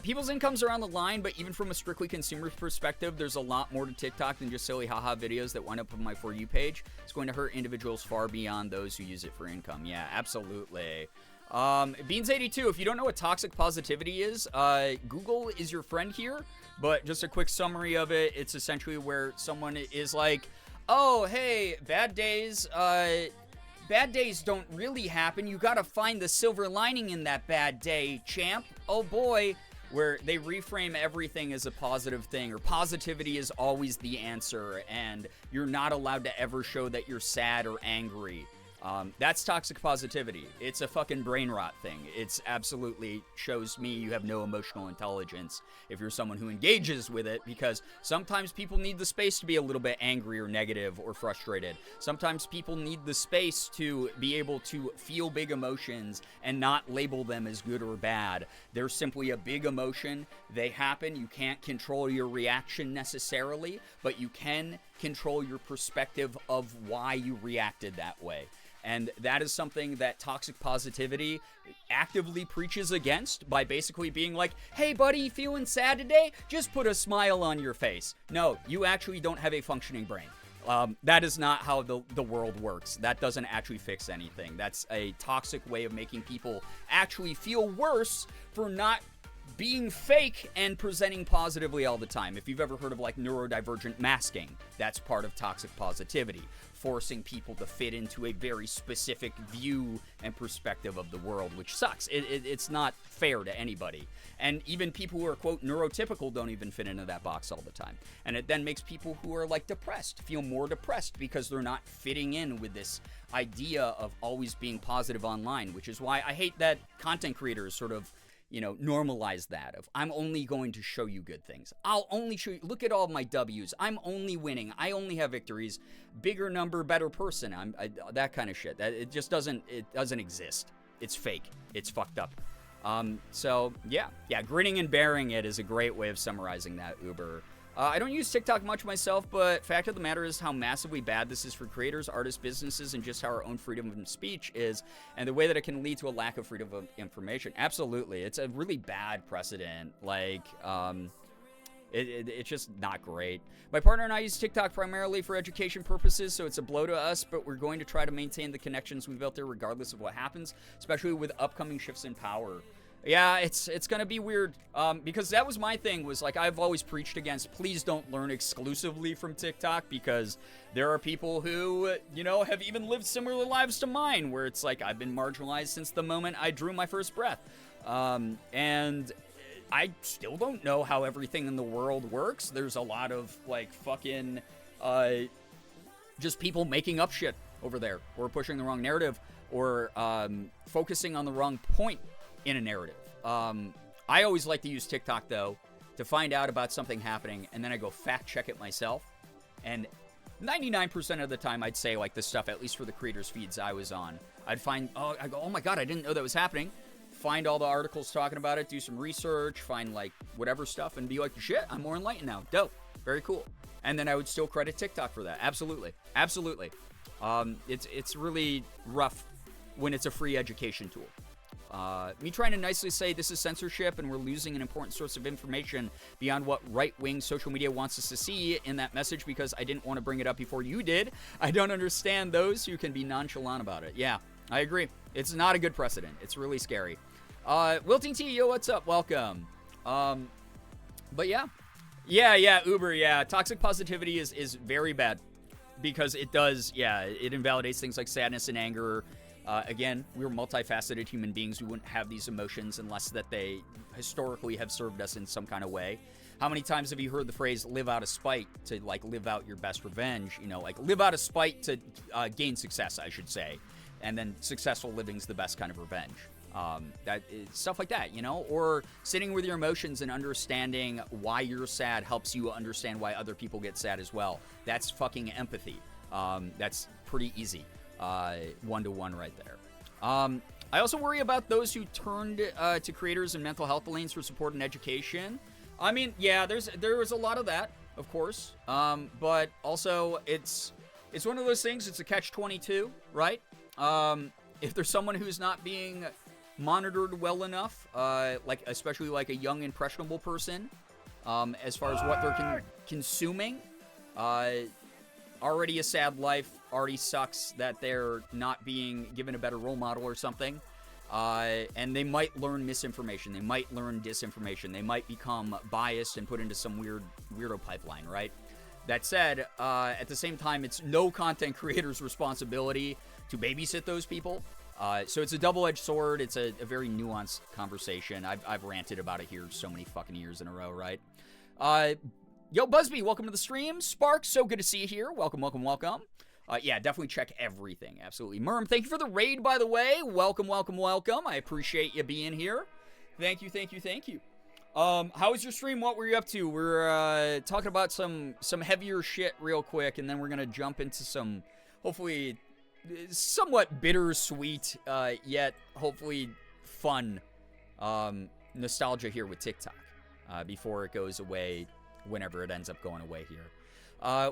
People's incomes are on the line, but even from a strictly consumer perspective, there's a lot more to TikTok than just silly haha videos that wind up on my For You page. It's going to hurt individuals far beyond those who use it for income. Yeah, absolutely. Beans82, if you don't know what toxic positivity is, Google is your friend here, but just a quick summary of it, it's essentially where someone is like, oh, hey, bad days don't really happen. You gotta find the silver lining in that bad day, champ. Oh boy. Where they reframe everything as a positive thing, or positivity is always the answer, and you're not allowed to ever show that you're sad or angry. That's toxic positivity. It's a fucking brain rot thing. It's absolutely shows me you have no emotional intelligence if you're someone who engages with it, because sometimes people need the space to be a little bit angry or negative or frustrated. Sometimes people need the space to be able to feel big emotions and not label them as good or bad. They're simply a big emotion. They happen. You can't control your reaction necessarily, but you can control your perspective of why you reacted that way. And that is something that toxic positivity actively preaches against by basically being like, hey buddy, feeling sad today? Just put a smile on your face. No, you actually don't have a functioning brain. That is not how the world works. That doesn't actually fix anything. That's a toxic way of making people actually feel worse for not being fake and presenting positively all the time. If you've ever heard of like neurodivergent masking, that's part of toxic positivity. Forcing people to fit into a very specific view and perspective of the world, which sucks. It's not fair to anybody. And even people who are, quote, neurotypical don't even fit into that box all the time. And it then makes people who are, like, depressed feel more depressed because they're not fitting in with this idea of always being positive online, which is why I hate that content creators sort of, normalize that of, I'm only going to show you good things. I'll only show you, look at all my W's. I'm only winning. I only have victories. Bigger number, better person. That kind of shit. It just doesn't exist. It's fake. It's fucked up. So yeah, grinning and bearing it is a great way of summarizing that, Uber. I don't use TikTok much myself, but fact of the matter is how massively bad this is for creators, artists, businesses, and just how our own freedom of speech is, and the way that it can lead to a lack of freedom of information. Absolutely. It's a really bad precedent. Like, it's just not great. My partner and I use TikTok primarily for education purposes, so it's a blow to us, but we're going to try to maintain the connections we've built there regardless of what happens, especially with upcoming shifts in power. Yeah, it's gonna be weird, because that was my thing, was like, I've always preached against, please don't learn exclusively from TikTok, because there are people who, have even lived similar lives to mine, where it's like, I've been marginalized since the moment I drew my first breath, and I still don't know how everything in the world works. There's a lot of, like, fucking, just people making up shit over there, or pushing the wrong narrative, or, focusing on the wrong point in a narrative. I always like to use TikTok, though, to find out about something happening, and then I go fact check it myself. And 99% of the time, I'd say, like, the stuff, at least for the creators' feeds I was on, I go, oh my god, I didn't know that was happening. Find all the articles talking about it, do some research, find, like, whatever stuff, and be like, shit, I'm more enlightened now. Dope. Very cool. And then I would still credit TikTok for that. Absolutely. Absolutely. It's really rough when it's a free education tool. Me trying to nicely say this is censorship and we're losing an important source of information beyond what right-wing social media wants us to see in that message because I didn't want to bring it up before you did. I don't understand those who can be nonchalant about it. Yeah, I agree. It's not a good precedent. It's really scary. Wilting T, yo, what's up? Welcome. But yeah. Yeah, Uber, yeah. Toxic positivity is very bad because it does, it invalidates things like sadness and anger. Again, we're multifaceted human beings. We wouldn't have these emotions unless that they historically have served us in some kind of way. How many times have you heard the phrase live out of spite to, like, live out your best revenge? Like, live out of spite to gain success, I should say. and then successful living's the best kind of revenge. Stuff like that, you know, or sitting with your emotions and understanding why you're sad helps you understand why other people get sad as well. That's fucking empathy. That's pretty easy. 1-to-1 right there. I also worry about those who turned to creators and mental health lanes for support and education. I mean, yeah, there was a lot of that, of course. But also, it's one of those things. It's a catch-22, right? If there's someone who's not being monitored well enough, especially like a young impressionable person, as far as what they're consuming, already a sad life, already sucks that they're not being given a better role model or something. And they might learn misinformation. They might learn disinformation. They might become biased and put into some weirdo pipeline, right? That said, at the same time, it's no content creator's responsibility to babysit those people. So it's a double-edged sword. It's a very nuanced conversation. I've ranted about it here so many fucking years in a row, right? Yo, Busby, welcome to the stream. Sparks, so good to see you here. Welcome, welcome, welcome. Yeah, definitely check everything. Absolutely. Merm, thank you for the raid, by the way. Welcome, welcome, welcome. I appreciate you being here. Thank you, thank you, thank you. How was your stream? What were you up to? We're talking about some heavier shit real quick, and then we're gonna jump into some, hopefully, somewhat bittersweet, yet hopefully fun nostalgia here with TikTok before it goes away, whenever it ends up going away here.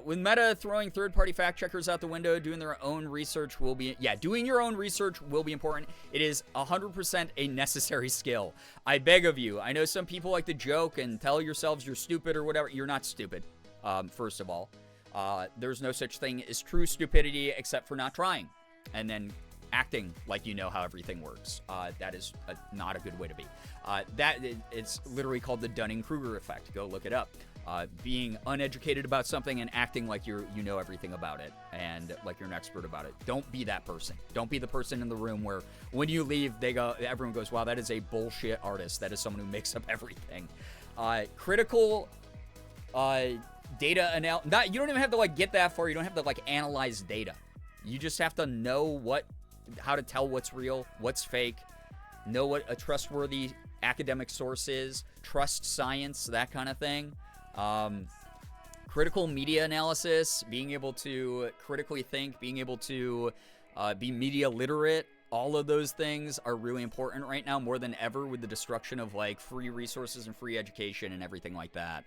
With Meta throwing third-party fact-checkers out the window, doing their own research will be... Yeah, doing your own research will be important. It is 100% a necessary skill. I beg of you. I know some people like to joke and tell yourselves you're stupid or whatever. You're not stupid, first of all. There's no such thing as true stupidity except for not trying. And then acting like you know how everything works. That is not a good way to be. It's literally called the Dunning-Kruger effect. Go look it up. Being uneducated about something and acting like you know everything about it and like you're an expert about it. Don't be that person. Don't be the person in the room where when you leave, everyone goes, wow, that is a bullshit artist. That is someone who makes up everything. Critical data analysis. You don't even have to get that far. You don't have to analyze data. You just have to know how to tell what's real, what's fake, know what a trustworthy academic source is, trust science, that kind of thing. Critical media analysis, being able to critically think, being able to be media literate, all of those things are really important right now more than ever with the destruction of free resources and free education and everything like that.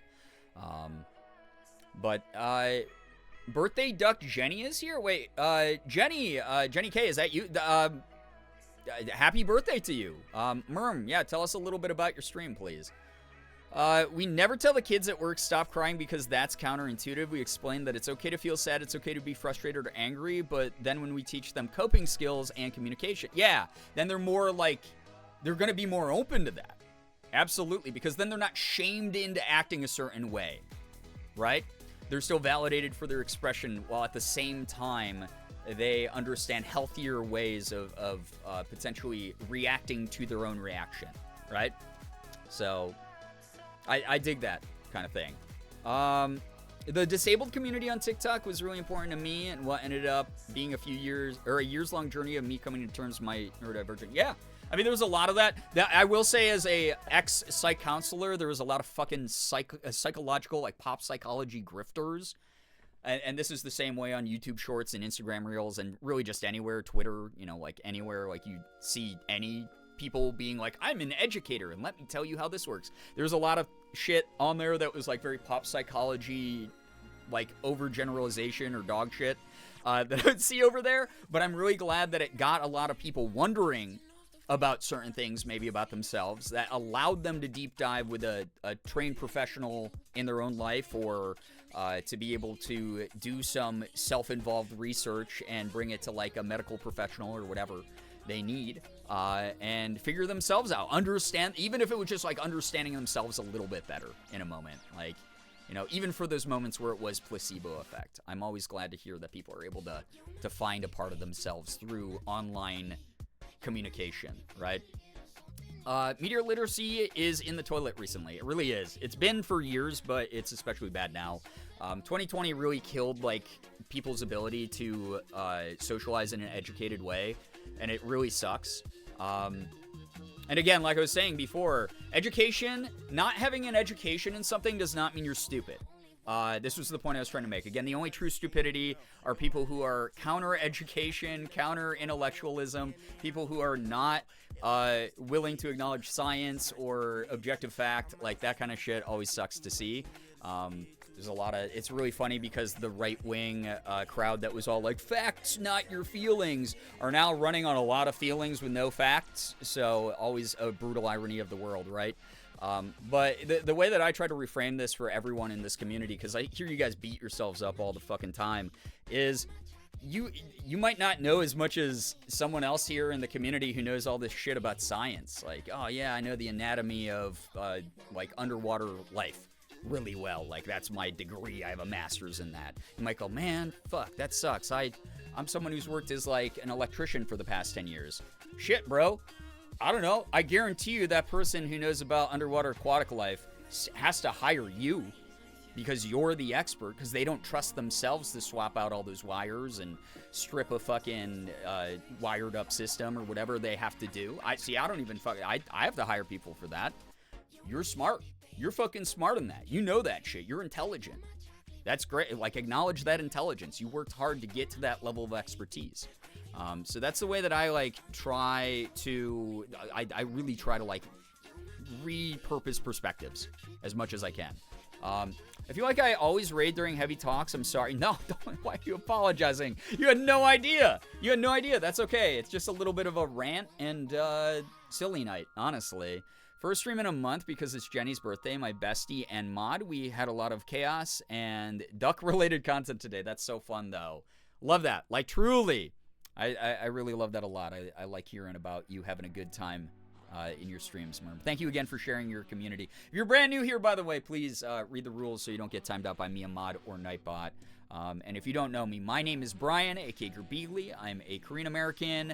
Birthday Duck Jenny is here? Wait, Jenny K, is that you? Happy birthday to you. Merm, yeah, tell us a little bit about your stream, please. We never tell the kids at work stop crying because that's counterintuitive. We explain that it's okay to feel sad, it's okay to be frustrated or angry, but then when we teach them coping skills and communication, yeah, then they're going to be more open to that. Absolutely, because then they're not shamed into acting a certain way, right? They're still validated for their expression while at the same time they understand healthier ways of potentially reacting to their own reaction, right? So I dig that kind of thing. The disabled community on TikTok was really important to me and what ended up being a years-long journey of me coming to terms with my neurodivergent. Yeah. I mean, there was a lot of that. I will say, as a ex-psych counselor, there was a lot of fucking psychological, pop psychology grifters. And this is the same way on YouTube Shorts and Instagram Reels and really just anywhere, Twitter, anywhere, you see any people being I'm an educator and let me tell you how this works. There's a lot of shit on there that was very pop psychology, overgeneralization or dog shit that I would see over there. But I'm really glad that it got a lot of people wondering about certain things, maybe about themselves, that allowed them to deep dive with a trained professional in their own life or to be able to do some self-involved research and bring it to a medical professional or whatever they need and figure themselves out. Understand, even if it was just understanding themselves a little bit better in a moment. Even for those moments where it was placebo effect. I'm always glad to hear that people are able to find a part of themselves through online communication, right? Media literacy is in the toilet recently. It really is. It's been for years, but it's especially bad now. 2020 really killed people's ability to socialize in an educated way. and it really sucks. And again, like I was saying before, education, not having an education in something does not mean you're stupid. This was the point I was trying to make. Again, the only true stupidity are people who are counter-education, counter-intellectualism, people who are not willing to acknowledge science or objective fact. Like, that kind of shit always sucks to see. There's a lot of, it's really funny because the right-wing crowd that was all like, facts, not your feelings, are now running on a lot of feelings with no facts. So always a brutal irony of the world, right? But the way that I try to reframe this for everyone in this community, because I hear you guys beat yourselves up all the fucking time, is you might not know as much as someone else here in the community who knows all this shit about science. Like, oh yeah, I know the anatomy of like underwater life really well. Like, that's my degree. I have a master's in that. You might go, man, fuck, that sucks. I'm someone who's worked as like an electrician for the past 10 years. Shit, bro. I don't know. I guarantee you that person who knows about underwater aquatic life has to hire you because you're the expert, because they don't trust themselves to swap out all those wires and strip a fucking wired up system or whatever they have to do. I don't even I have to hire people for that. You're smart. You're fucking smart in that. You know that shit. You're intelligent. That's great. Like, acknowledge that intelligence. You worked hard to get to that level of expertise. So that's the way that I like try to, I really try to like repurpose perspectives as much as I can. I feel like I always raid during heavy talks. I'm sorry. No, why are you apologizing? You had no idea. You had no idea. That's okay. It's just a little bit of a rant and silly night, honestly. First stream in a month because it's Jenny's birthday, my bestie and mod. We had a lot of chaos and duck-related content today. That's so fun, though. Love that. Like, truly. I really love that a lot. I like hearing about you having a good time in your streams, Merm. Thank you again for sharing your community. If you're brand new here, by the way, please read the rules so you don't get timed out by me, a mod, or Nightbot. And if you don't know me, my name is Brian, aka Girbeagly. I'm a Korean-American,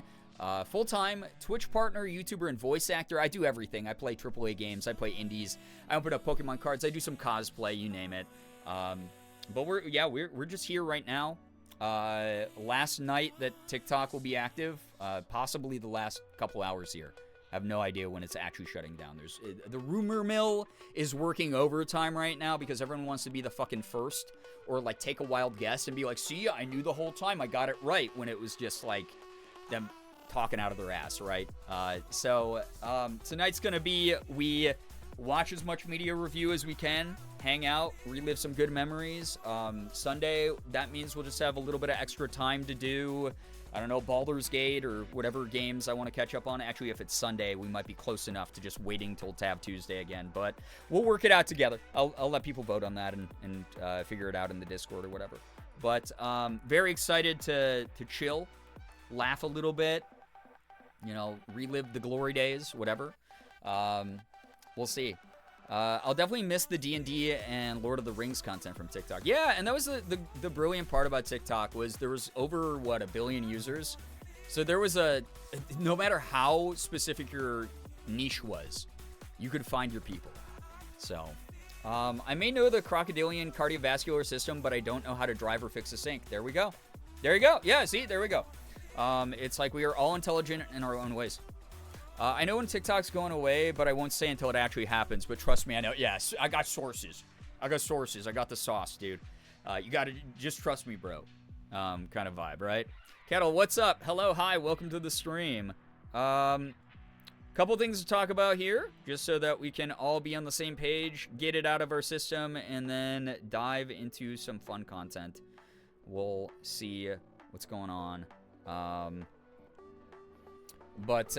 full-time Twitch partner, YouTuber, and voice actor. I do everything. I play AAA games. I play indies. I open up Pokemon cards. I do some cosplay, you name it. But we're just here right now. Last night that TikTok will be active, possibly the last couple hours here. I have no idea when it's actually shutting down. The rumor mill is working overtime right now because everyone wants to be the fucking first, or like take a wild guess and be like, see, I knew the whole time, I got it right, when it was just like them talking out of their ass, right? So tonight's gonna be, we watch as much media review as we can, hang out, relive some good memories. Sunday, that means we'll just have a little bit of extra time to do, I don't know, Baldur's Gate or whatever games I want to catch up on. Actually, if it's Sunday, we might be close enough to just waiting till Tab Tuesday again, but we'll work it out together. I'll let people vote on that and figure it out in the Discord or whatever. But very excited to chill, laugh a little bit, you know, relive the glory days, whatever. We'll see. I'll definitely miss the D&D and Lord of the Rings content from TikTok. Yeah, and that was the brilliant part about TikTok was there was over, 1 billion users. So there was no matter how specific your niche was, you could find your people. So, I may know the crocodilian cardiovascular system, but I don't know how to drive or fix a sink. There we go. There you go. Yeah, see, there we go. It's like we are all intelligent in our own ways. I know when TikTok's going away, but I won't say until it actually happens. But trust me, I know. Yes, I got sources. I got the sauce, dude. You got to just trust me, bro. Kind of vibe, right? Kettle, what's up? Hello, hi, welcome to the stream. Couple things to talk about here, just so that we can all be on the same page, get it out of our system, and then dive into some fun content. We'll see what's going on. But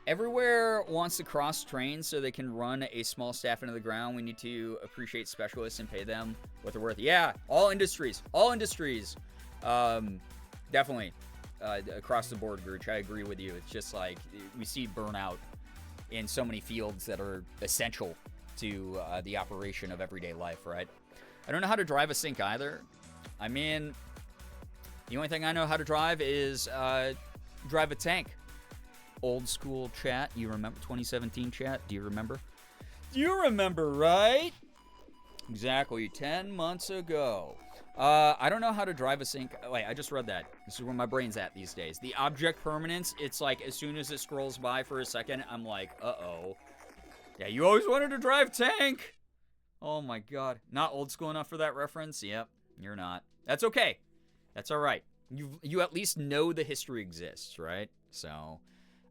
everywhere wants to cross train so they can run a small staff into the ground. We need to appreciate specialists and pay them what they're worth. Yeah, all industries. Definitely across the board, Gurch. I agree with you. It's just like we see burnout in so many fields that are essential to the operation of everyday life, right? I don't know how to drive a sink either. I mean, the only thing I know how to drive is drive a tank. Old school chat. You remember 2017 chat? Do you remember? You remember, right? Exactly 10 months ago. I don't know how to drive a sync. Wait, I just read that. This is where my brain's at these days. The object permanence, it's like as soon as it scrolls by for a second, I'm like, uh-oh. Yeah, you always wanted to drive tank. Oh my god. Not old school enough for that reference? Yep, you're not. That's okay. That's all right. You at least know the history exists, right? So,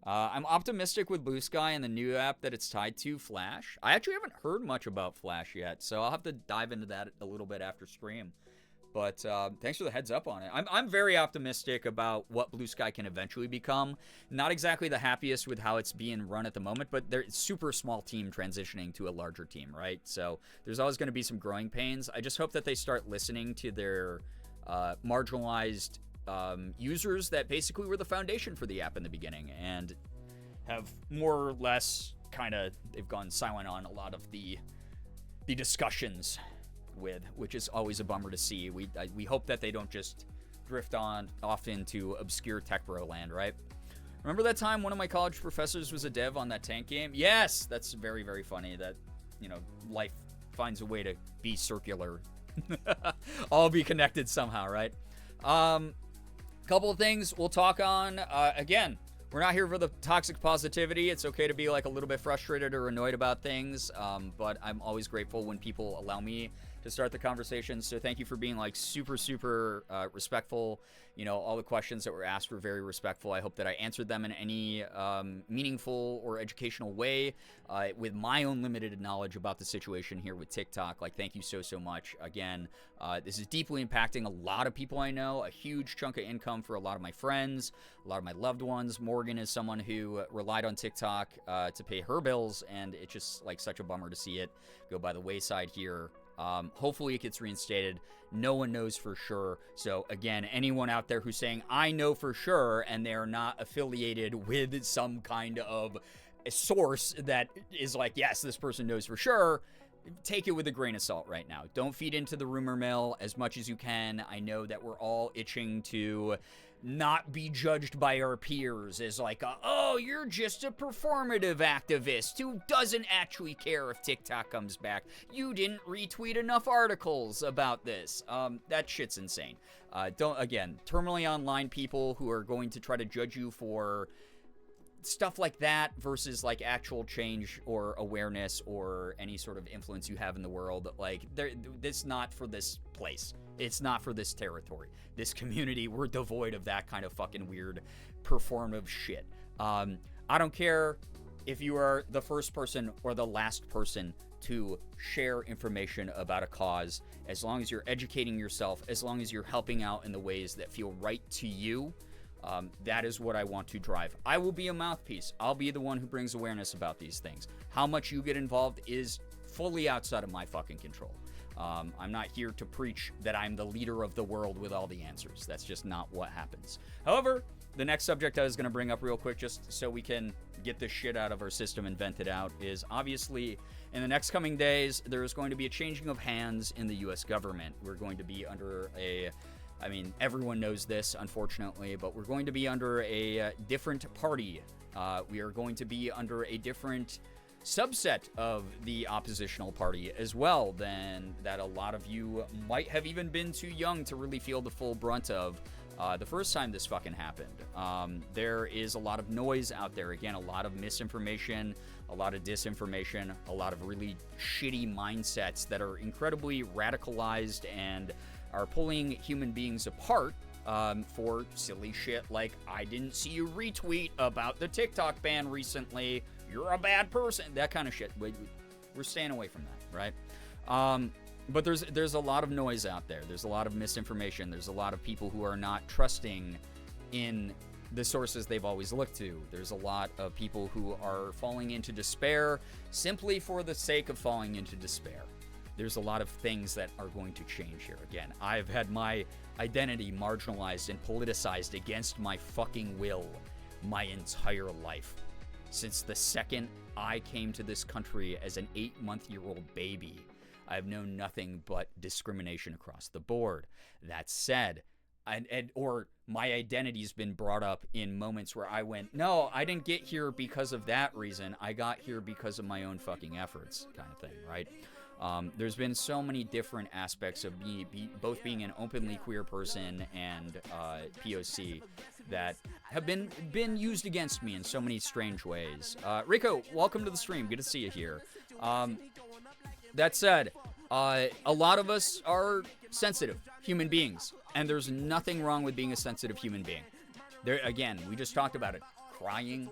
I'm optimistic with Blue Sky and the new app that it's tied to, Flash. I actually haven't heard much about Flash yet, so I'll have to dive into that a little bit after stream. But thanks for the heads up on it. I'm very optimistic about what Blue Sky can eventually become. Not exactly the happiest with how it's being run at the moment, but they're a super small team transitioning to a larger team, right? So there's always going to be some growing pains. I just hope that they start listening to their marginalized users that basically were the foundation for the app in the beginning and have more or less they've gone silent on a lot of the discussions with, which is always a bummer to see. We hope that they don't just drift off into obscure tech bro land, right? Remember that time one of my college professors was a dev on that tank game? Yes, that's very, very funny that, life finds a way to be circular. All be connected somehow, right? Couple of things we'll talk on. Again, we're not here for the toxic positivity. It's okay to be like a little bit frustrated or annoyed about things, but I'm always grateful when people allow me to start the conversation. So thank you for being like super, super respectful. All the questions that were asked were very respectful. I hope that I answered them in any meaningful or educational way with my own limited knowledge about the situation here with TikTok. Like, thank you so, so much. Again, this is deeply impacting a lot of people I know, a huge chunk of income for a lot of my friends, a lot of my loved ones. Morgan is someone who relied on TikTok to pay her bills, and it's just like such a bummer to see it go by the wayside here. Hopefully it gets reinstated. No one knows for sure. So again, anyone out there who's saying, I know for sure, and they're not affiliated with some kind of a source that is like, yes, this person knows for sure, take it with a grain of salt right now. Don't feed into the rumor mill as much as you can. I know that we're all itching to not be judged by our peers as like, oh, you're just a performative activist who doesn't actually care if TikTok comes back. You didn't retweet enough articles about this. That shit's insane. Terminally online people who are going to try to judge you for stuff like that versus like actual change or awareness or any sort of influence you have in the world, like this not for this place. It's not for this territory. This community, we're devoid of that kind of fucking weird performative shit. I don't care if you are the first person or the last person to share information about a cause, as long as you're educating yourself, as long as you're helping out in the ways that feel right to you. That is what I want to drive. I will be a mouthpiece. I'll be the one who brings awareness about these things. How much you get involved is fully outside of my fucking control. I'm not here to preach that I'm the leader of the world with all the answers. That's just not what happens. However, the next subject I was going to bring up real quick, just so we can get this shit out of our system and vent it out, is obviously in the next coming days, there is going to be a changing of hands in the U.S. government. We're going to be under everyone knows this, unfortunately, but we're going to be under a different party. We are going to be under a different subset of the oppositional party as well than that a lot of you might have even been too young to really feel the full brunt of the first time this fucking happened. There is a lot of noise out there. Again, a lot of misinformation, a lot of disinformation, a lot of really shitty mindsets that are incredibly radicalized and are pulling human beings apart for silly shit like, I didn't see you retweet about the TikTok ban recently, you're a bad person, that kind of shit. We're staying away from that, right? But there's a lot of noise out there. There's a lot of misinformation. There's a lot of people who are not trusting in the sources they've always looked to. There's a lot of people who are falling into despair simply for the sake of falling into despair. There's a lot of things that are going to change here. Again, I've had my identity marginalized and politicized against my fucking will my entire life. Since the second I came to this country as an 8-month-old baby, I've known nothing but discrimination across the board. That said, or my identity's been brought up in moments where I went, no, I didn't get here because of that reason. I got here because of my own fucking efforts, kind of thing, right? There's been so many different aspects of both being an openly queer person and POC that have been used against me in so many strange ways. Rico, welcome to the stream. Good to see you here. That said, a lot of us are sensitive human beings, and there's nothing wrong with being a sensitive human being. There, again, we just talked about it. Crying,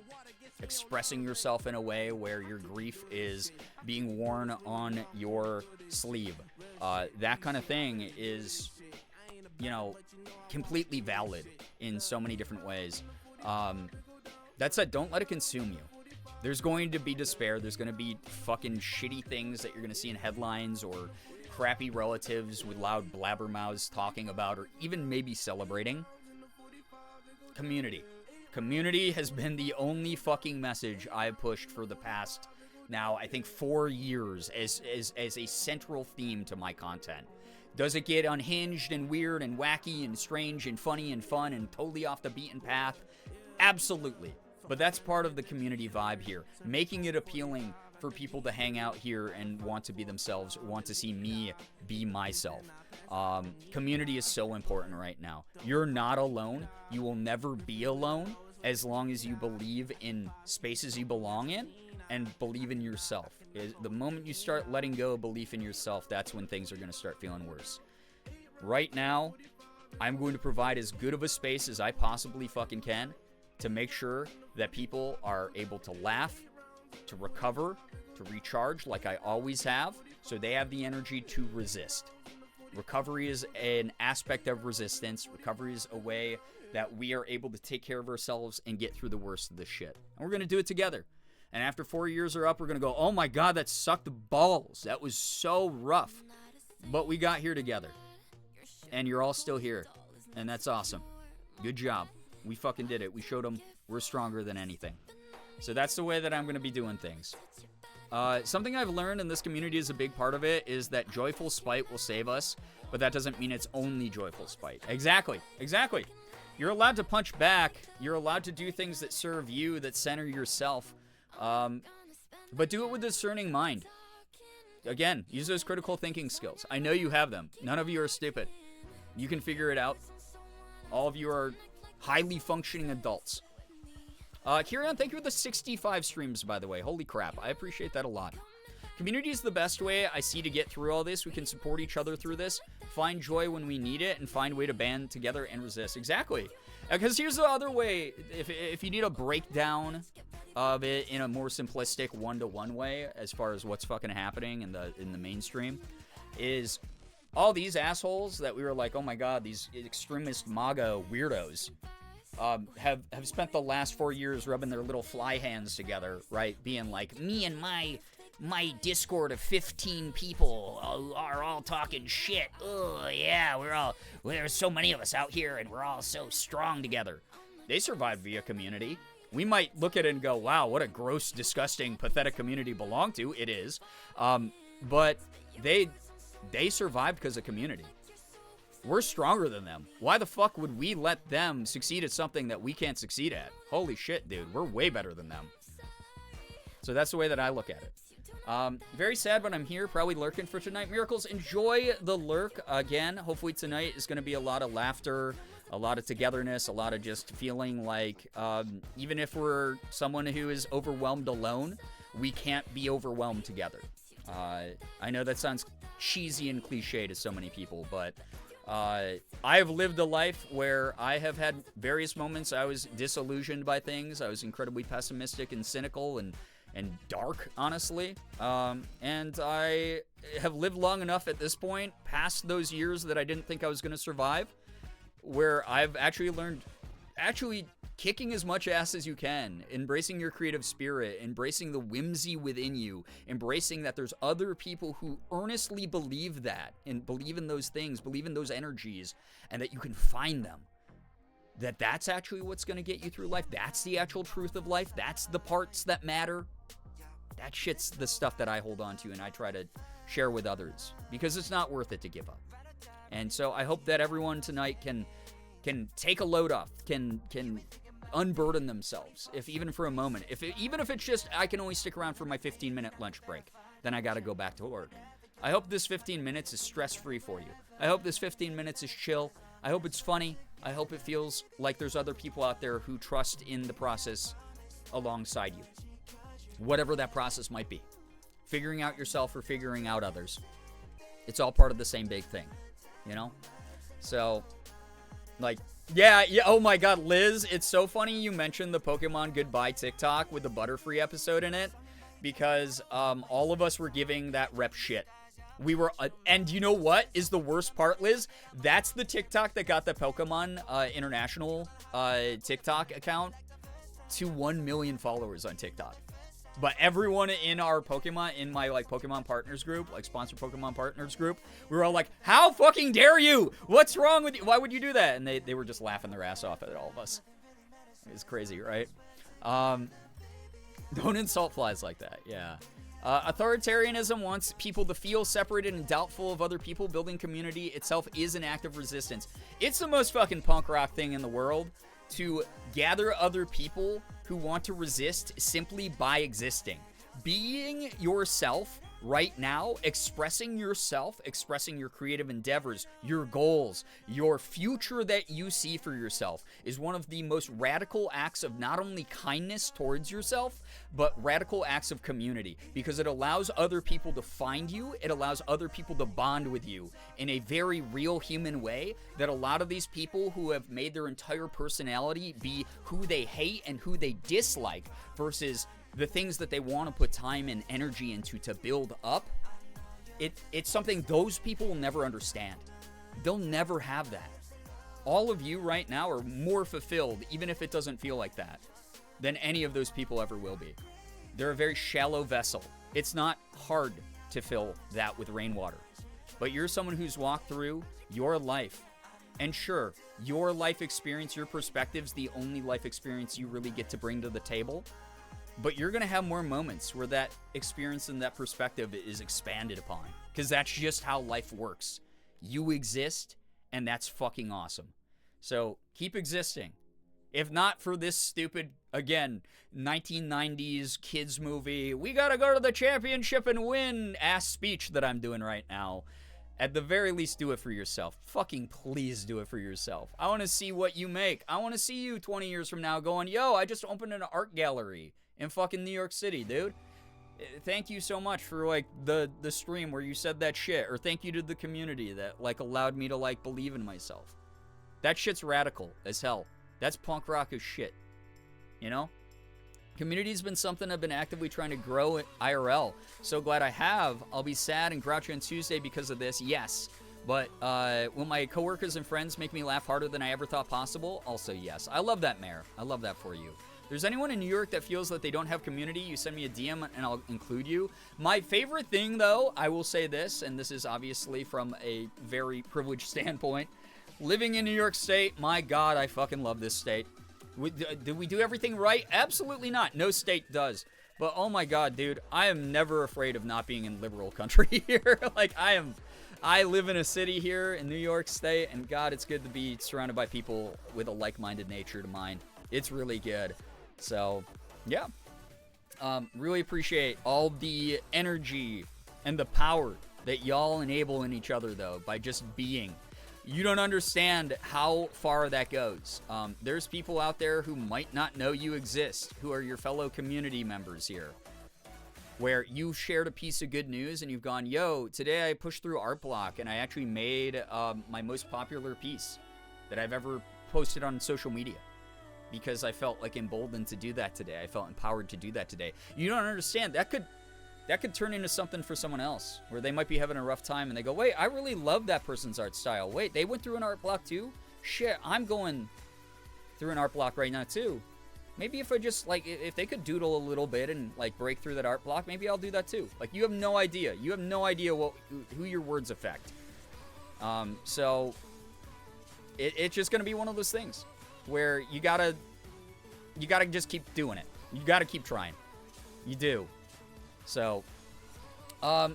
expressing yourself in a way where your grief is being worn on your sleeve. That kind of thing is, completely valid in so many different ways. That said, don't let it consume you. There's going to be despair. There's going to be fucking shitty things that you're going to see in headlines, or crappy relatives with loud blabbermouths talking about, or even maybe celebrating. Community. Community has been the only fucking message I've pushed for the past, now, I think 4 years as a central theme to my content. Does it get unhinged and weird and wacky and strange and funny and fun and totally off the beaten path? Absolutely. But that's part of the community vibe here. Making it appealing for people to hang out here and want to be themselves, want to see me be myself. Community is so important right now. You're not alone. You will never be alone as long as you believe in spaces you belong in and believe in yourself. The moment you start letting go of belief in yourself, that's when things are going to start feeling worse. Right now, I'm going to provide as good of a space as I possibly fucking can to make sure that people are able to laugh, to recover, to recharge like I always have, so they have the energy to resist. Recovery is an aspect of resistance. Recovery is a way that we are able to take care of ourselves and get through the worst of the shit. And we're going to do it together. And after 4 years are up, we're going to go, oh my God, that sucked balls. That was so rough. But we got here together. And you're all still here. And that's awesome. Good job. We fucking did it. We showed them we're stronger than anything. So that's the way that I'm going to be doing things. Something I've learned, and this community is a big part of it, is that joyful spite will save us, but that doesn't mean it's only joyful spite. Exactly. You're allowed to punch back. You're allowed to do things that serve you, that center yourself, but do it with a discerning mind. Again, use those critical thinking skills. I know you have them. None of you are stupid. You can figure it out. All of you are highly functioning adults. Kieran, thank you for the 65 streams, by the way. Holy crap. I appreciate that a lot. Community is the best way I see to get through all this. We can support each other through this, find joy when we need it, and find a way to band together and resist. Exactly. Because here's the other way. If you need a breakdown of it in a more simplistic one-to-one way, as far as what's fucking happening in the mainstream, is all these assholes that we were like, oh my God, these extremist MAGA weirdos, have spent the last 4 years rubbing their little fly hands together, right? Being like, me and my Discord of 15 people are all talking shit. Oh, yeah, there's so many of us out here, and we're all so strong together. They survived via community. We might look at it and go, wow, what a gross, disgusting, pathetic community to belong to. It is. But they survived because of community. We're stronger than them. Why the fuck would we let them succeed at something that we can't succeed at? Holy shit, dude. We're way better than them. So that's the way that I look at it. Very sad, but I'm here, probably lurking for tonight. Miracles, enjoy the lurk. Again, hopefully tonight is going to be a lot of laughter, a lot of togetherness, a lot of just feeling like even if we're someone who is overwhelmed alone, we can't be overwhelmed together. I know that sounds cheesy and cliche to so many people, but I have lived a life where I have had various moments I was disillusioned by things. I was incredibly pessimistic and cynical and dark, honestly. And I have lived long enough at this point, past those years that I didn't think I was going to survive, where I've actually learned, kicking as much ass as you can, embracing your creative spirit, embracing the whimsy within you, embracing that there's other people who earnestly believe that, and believe in those things, believe in those energies, and that you can find them. That's actually what's going to get you through life. That's the actual truth of life. That's the parts that matter. That shit's the stuff that I hold on to and I try to share with others, because it's not worth it to give up. And so I hope that everyone tonight can take a load off, can unburden themselves, even for a moment. Even if it's just, I can only stick around for my 15-minute lunch break, then I got to go back to work. I hope this 15 minutes is stress-free for you. I hope this 15 minutes is chill. I hope it's funny. I hope it feels like there's other people out there who trust in the process alongside you. Whatever that process might be. Figuring out yourself or figuring out others. It's all part of the same big thing, you know? So, like, yeah, oh my god, Liz, it's so funny you mentioned the Pokemon Goodbye TikTok with the Butterfree episode in it, because all of us were giving that rep shit. We were, and you know what is the worst part, Liz? That's the TikTok that got the Pokemon International TikTok account to 1 million followers on TikTok. But everyone in our Pokemon, in my like Pokemon Partners group, like sponsored Pokemon Partners group, we were all like, how fucking dare you? What's wrong with you? Why would you do that? And they were just laughing their ass off at all of us. It's crazy, right? Don't insult flies like that, yeah. Authoritarianism wants people to feel separated and doubtful of other people. Building community itself is an act of resistance. It's the most fucking punk rock thing in the world to gather other people who want to resist simply by existing. Being yourself right now, expressing yourself, expressing your creative endeavors, your goals, your future that you see for yourself is one of the most radical acts of not only kindness towards yourself, but radical acts of community, because it allows other people to find you, it allows other people to bond with you in a very real human way that a lot of these people who have made their entire personality be who they hate and who they dislike versus the things that they want to put time and energy into to build up, it's something those people will never understand. They'll never have that. All of you right now are more fulfilled, even if it doesn't feel like that, than any of those people ever will be. They're a very shallow vessel. It's not hard to fill that with rainwater. But you're someone who's walked through your life. And sure, your life experience, your perspective's the only life experience you really get to bring to the table. But you're going to have more moments where that experience and that perspective is expanded upon. Because that's just how life works. You exist, and that's fucking awesome. So, keep existing. If not for this stupid, again, 1990s kids movie, we gotta go to the championship and win ass speech that I'm doing right now. At the very least, do it for yourself. Fucking please do it for yourself. I want to see what you make. I want to see you 20 years from now going, yo, I just opened an art gallery in fucking New York City, dude. Thank you so much for like the stream where you said that shit, or thank you to the community that like allowed me to like believe in myself. That shit's radical as hell. That's punk rock as shit. You know? Community's been something I've been actively trying to grow at IRL. So glad I have. I'll be sad and grouchy on Tuesday because of this. Yes. But will my coworkers and friends make me laugh harder than I ever thought possible? Also, yes. I love that, Mayor. I love that for you. If there's anyone in New York that feels that they don't have community, you send me a DM and I'll include you. My favorite thing, though, I will say this, and this is obviously from a very privileged standpoint. Living in New York State, my God, I fucking love this state. Do we do everything right? Absolutely not. No state does. But oh my God, dude, I am never afraid of not being in liberal country here. Like, I live in a city here in New York State, and God, it's good to be surrounded by people with a like-minded nature to mine. It's really good. So, yeah. Really appreciate all the energy and the power that y'all enable in each other, though, by just being. You don't understand how far that goes. There's people out there who might not know you exist, who are your fellow community members here, where you shared a piece of good news and you've gone, yo, today I pushed through Art Block and I actually made my most popular piece that I've ever posted on social media because I felt like emboldened to do that today. I felt empowered to do that today. You don't understand. That could turn into something for someone else where they might be having a rough time and they go, wait, I really love that person's art style. Wait, they went through an art block too? Shit, I'm going through an art block right now too. Maybe if I just, like, if they could doodle a little bit and, like, break through that art block, maybe I'll do that too. Like, you have no idea. You have no idea who your words affect. So, it's just going to be one of those things where you gotta just keep doing it. You gotta keep trying. You do. So, hi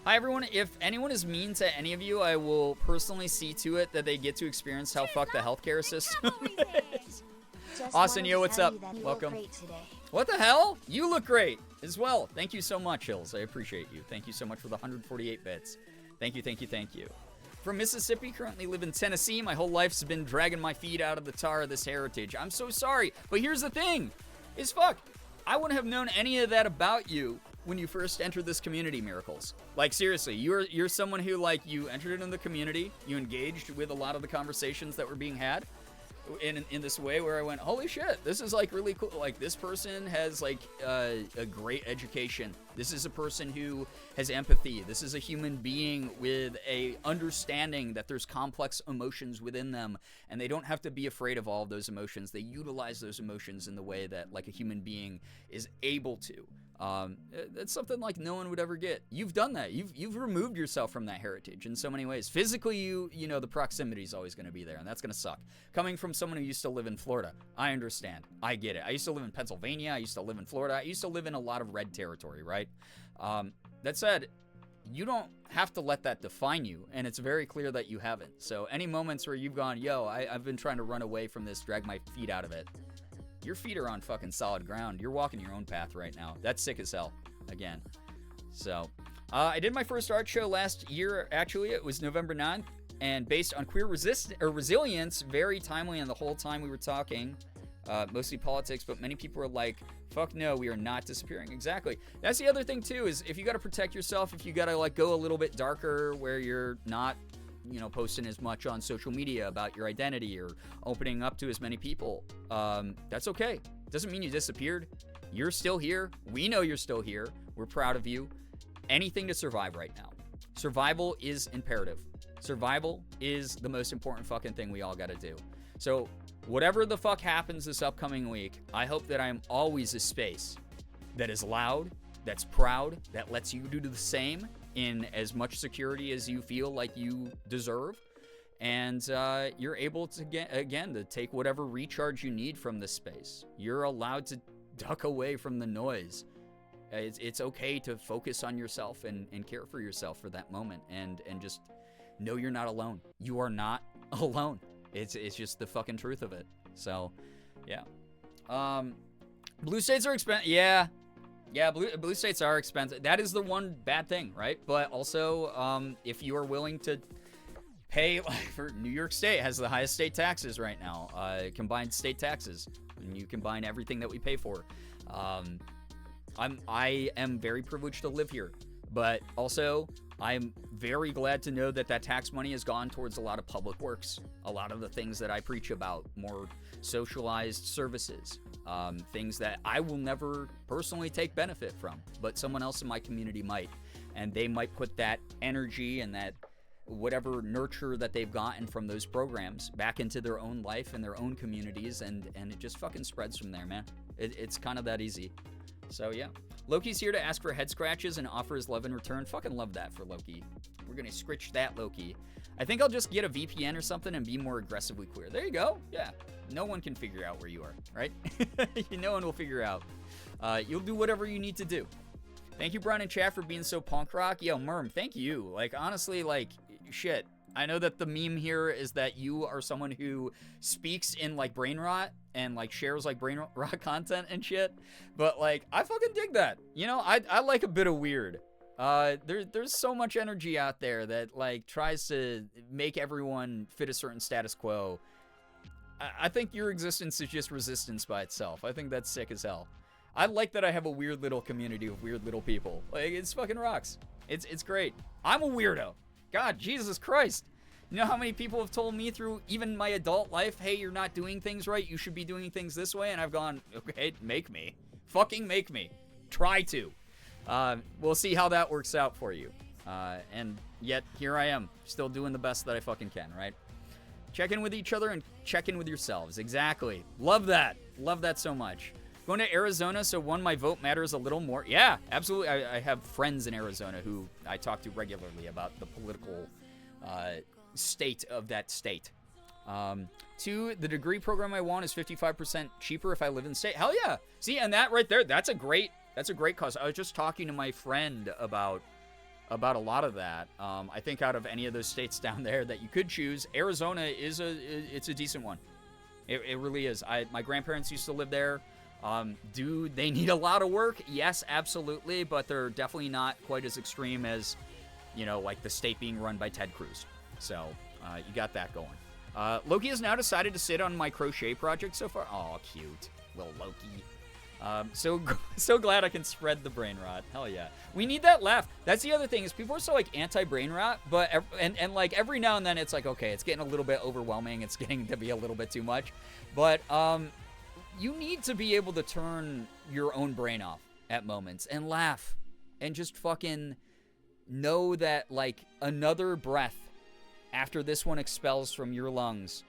everyone. If anyone is mean to any of you, I will personally see to it that they get to experience how fucked the healthcare system is. Just Austin, wanted yo, to what's tell up? you that you Welcome. look great today. What the hell? You look great as well. Thank you so much, Hills. I appreciate you. Thank you so much for the 148 bits. Thank you, thank you, thank you. From Mississippi, currently live in Tennessee. My whole life's been dragging my feet out of the tar of this heritage. I'm so sorry. But here's the thing. Is fuck. I wouldn't have known any of that about you when you first entered this community, Miracles. Like, seriously, you're someone who, like, you entered into the community. You engaged with a lot of the conversations that were being had. In this way where I went, holy shit, this is like really cool. Like, this person has like a great education. This is a person who has empathy. This is a human being with a understanding that there's complex emotions within them, and they don't have to be afraid of all of those emotions. They utilize those emotions in the way that like a human being is able to. That's something like no one would ever get. You've done that. You've removed yourself from that heritage in so many ways. Physically, you know, the proximity is always going to be there, and that's going to suck. Coming from someone who used to live in Florida, I understand. I get it. I used to live in Pennsylvania. I used to live in Florida. I used to live in a lot of red territory, right? That said, you don't have to let that define you, and it's very clear that you haven't. So any moments where you've gone, yo, I've been trying to run away from this, drag my feet out of it, your feet are on fucking solid ground. You're walking your own path right now. That's sick as hell, again. So, I did my first art show last year, actually. It was November 9th, and based on queer resilience, very timely, and the whole time we were talking, mostly politics, but many people were like, fuck no, we are not disappearing. Exactly. That's the other thing, too, is if you gotta protect yourself, if you gotta, like, go a little bit darker where you're not, you know, posting as much on social media about your identity or opening up to as many people, that's okay. Doesn't mean you disappeared. You're still here. We know you're still here. We're proud of you. Anything to survive right now. Survival is imperative. Survival is the most important fucking thing we all gotta do. So whatever the fuck happens this upcoming week, I hope that I'm always a space that is loud, that's proud, that lets you do the same in as much security as you feel like you deserve, and you're able to get, again, to take whatever recharge you need from this space. You're allowed to duck away from the noise. It's okay to focus on yourself and care for yourself for that moment, and just know you're not alone. You are not alone. It's just the fucking truth of it. So, yeah. Blue states are expensive. Yeah, blue states are expensive. That is the one bad thing, right? But also, if you are willing to pay, like, for New York State has the highest state taxes right now, combined state taxes, and you combine everything that we pay for. I am very privileged to live here, but also I'm very glad to know that tax money has gone towards a lot of public works, a lot of the things that I preach about, more socialized services, things that I will never personally take benefit from, but someone else in my community might, and they might put that energy and that whatever nurture that they've gotten from those programs back into their own life and their own communities, and it just fucking spreads from there, man. It's kind of that easy. So yeah, Loki's here to ask for head scratches and offer his love in return. Fucking love that for Loki. We're gonna scritch that, Loki. I think I'll just get a VPN or something and be more aggressively queer. There you go. Yeah, no one can figure out where you are, right? No one will figure out. You'll do whatever you need to do. Thank you, Brian and Chat, for being so punk rock. Yo, Merm, thank you. Like, honestly, like, shit. I know that the meme here is that you are someone who speaks in, like, brain rot and, like, shares, like, brain rot content and shit. But, like, I fucking dig that. You know, I like a bit of weird. There's so much energy out there that, like, tries to make everyone fit a certain status quo. I think your existence is just resistance by itself. I think that's sick as hell. I like that I have a weird little community of weird little people. Like, it's fucking rocks. It's great. I'm a weirdo. God, Jesus Christ. You know how many people have told me through even my adult life, hey, you're not doing things right, you should be doing things this way, and I've gone, okay, make me. Fucking make me. Try to. We'll see how that works out for you. And yet, here I am, still doing the best that I fucking can, right? Check in with each other and check in with yourselves. Exactly. Love that. Love that so much. Going to Arizona, so one, my vote matters a little more. Yeah, absolutely. I have friends in Arizona who I talk to regularly about the political state of that state. 2, the degree program I want is 55% cheaper if I live in the state. Hell yeah. See, and that right there, that's a great cause. I was just talking to my friend about a lot of that. I think out of any of those states down there that you could choose, Arizona is it's a decent one. It really is. My grandparents used to live there. Do they need a lot of work? Yes, absolutely, but they're definitely not quite as extreme as, you know, like the state being run by Ted Cruz. So, you got that going. Loki has now decided to sit on my crochet project so far. Oh, cute. Little Loki. So glad I can spread the brain rot. Hell yeah. We need that laugh. That's the other thing is people are so like anti-brain rot, but and like every now and then it's like, okay, it's getting a little bit overwhelming. It's getting to be a little bit too much. But you need to be able to turn your own brain off at moments and laugh and just fucking know that like another breath after this one expels from your lungs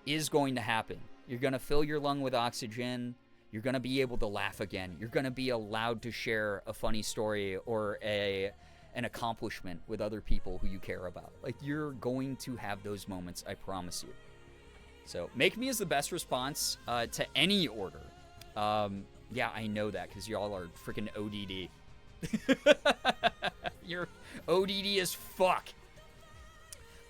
is going to happen. You're going to fill your lung with oxygen. You're going to be able to laugh again. You're going to be allowed to share a funny story or an accomplishment with other people who you care about. Like, you're going to have those moments, I promise you. So, make me is the best response to any order. Yeah, I know that because y'all are freaking ODD. You're ODD as fuck.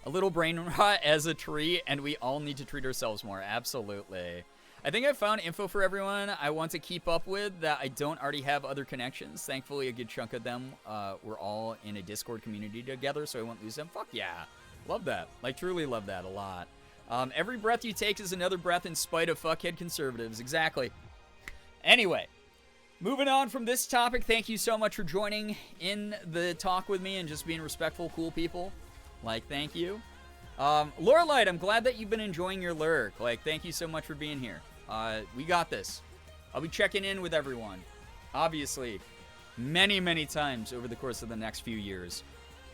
A little brain rot as a tree, and we all need to treat ourselves more. Absolutely. I think I found info for everyone I want to keep up with that I don't already have other connections. Thankfully, a good chunk of them we're all in a Discord community together, so I won't lose them. Fuck yeah. Love that. Like, truly love that a lot. Every breath you take is another breath in spite of fuckhead conservatives. Exactly. Anyway, moving on from this topic, thank you so much for joining in the talk with me and just being respectful, cool people. Like, thank you. Lorelight, I'm glad that you've been enjoying your lurk. Like, thank you so much for being here. We got this. I'll be checking in with everyone, obviously, many, many times over the course of the next few years.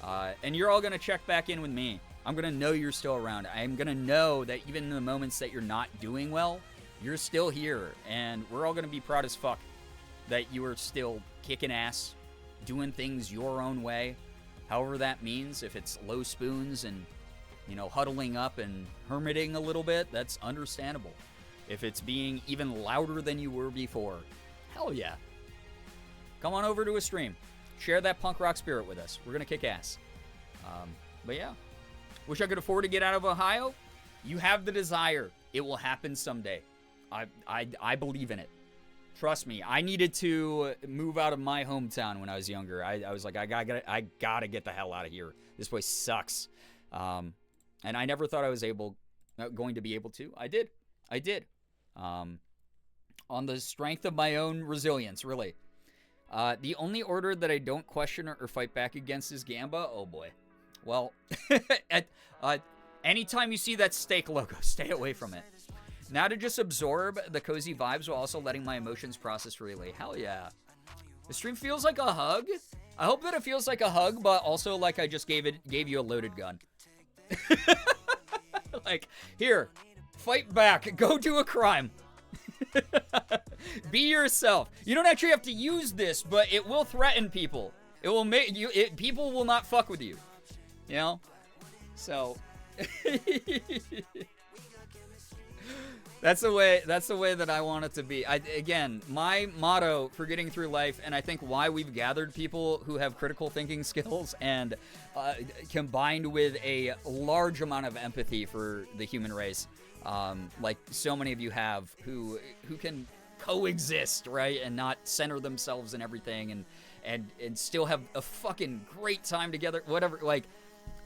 And you're all going to check back in with me. I'm going to know you're still around. I'm going to know that even in the moments that you're not doing well, you're still here. And we're all going to be proud as fuck that you are still kicking ass, doing things your own way, however that means. If it's low spoons and, you know, huddling up and hermiting a little bit, that's understandable. If it's being even louder than you were before, hell yeah. Come on over to a stream. Share that punk rock spirit with us. We're going to kick ass. But yeah. Wish I could afford to get out of Ohio? You have the desire. It will happen someday. I believe in it. Trust me. I needed to move out of my hometown when I was younger. I was like, I gotta get the hell out of here. This place sucks. And I never thought I was going to be able to. I did. On the strength of my own resilience, really. The only order that I don't question or fight back against is Gamba. Oh boy. Well, anytime you see that steak logo, stay away from it. Now to just absorb the cozy vibes while also letting my emotions process freely. Hell yeah. The stream feels like a hug. I hope that it feels like a hug, but also like I just gave you a loaded gun. Like, here, fight back. Go do a crime. Be yourself. You don't actually have to use this, but it will threaten people. It will make you. People will not fuck with you. You know. So. That's the way that I want it to be. Again, my motto for getting through life, and I think why we've gathered people who have critical thinking skills and combined with a large amount of empathy for the human race, like so many of you have, who can coexist, right, and not center themselves in everything, and still have a fucking great time together, whatever, like.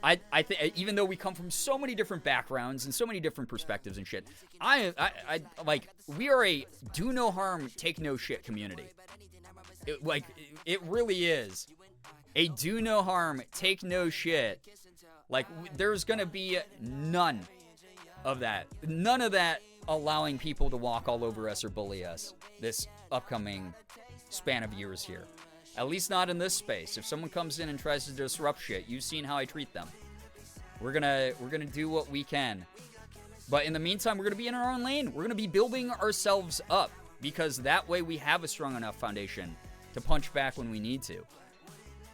I think even though we come from so many different backgrounds and so many different perspectives and shit, I like, we are a do no harm, take no shit community. It really is a do no harm, take no shit. Like, there's gonna be none of that allowing people to walk all over us or bully us this upcoming span of years here. At least not in this space. If someone comes in and tries to disrupt shit, you've seen how I treat them. We're gonna do what we can. But in the meantime, we're gonna be in our own lane. We're gonna be building ourselves up, because that way we have a strong enough foundation to punch back when we need to.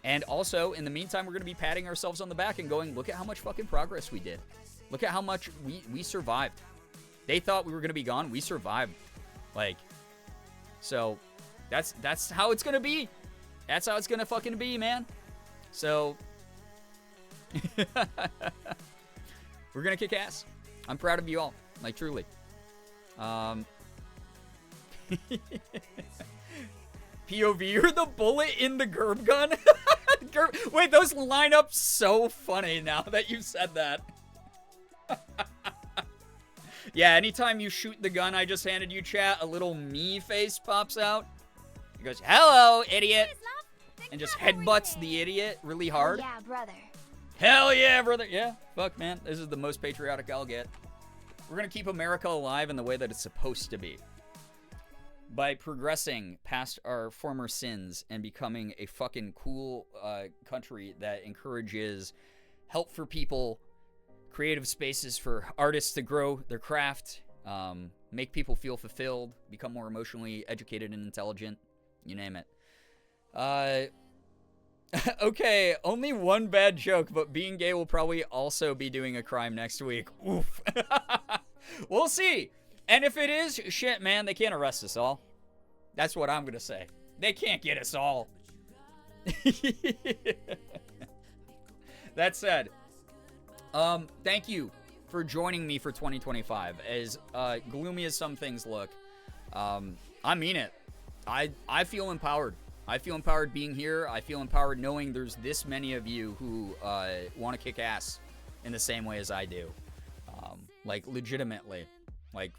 And also, in the meantime, we're gonna be patting ourselves on the back and going, look at how much fucking progress we did. Look at how much we survived. They thought we were gonna be gone. We survived. Like, so that's how it's gonna be. That's how it's gonna fucking be, man. So, we're gonna kick ass. I'm proud of you all. Like, truly. POV, you're the bullet in the Gerb gun? Wait, those line up so funny now that you said that. Yeah, anytime you shoot the gun I just handed you, chat, a little me face pops out. He goes, hello, idiot. And just headbutts the idiot really hard. Yeah, brother. Hell yeah, brother. Yeah, fuck, man. This is the most patriotic I'll get. We're going to keep America alive in the way that it's supposed to be. By progressing past our former sins and becoming a fucking cool country that encourages help for people, creative spaces for artists to grow their craft, make people feel fulfilled, become more emotionally educated and intelligent, you name it. Okay, only one bad joke, but being gay will probably also be doing a crime next week. Oof. We'll see. And if it is, shit, man, they can't arrest us all. That's what I'm gonna say. They can't get us all. That said, thank you for joining me for 2025. As gloomy as some things look, I mean it. I feel empowered. I feel empowered being here. I feel empowered knowing there's this many of you who want to kick ass in the same way as I do. Like, legitimately. Like,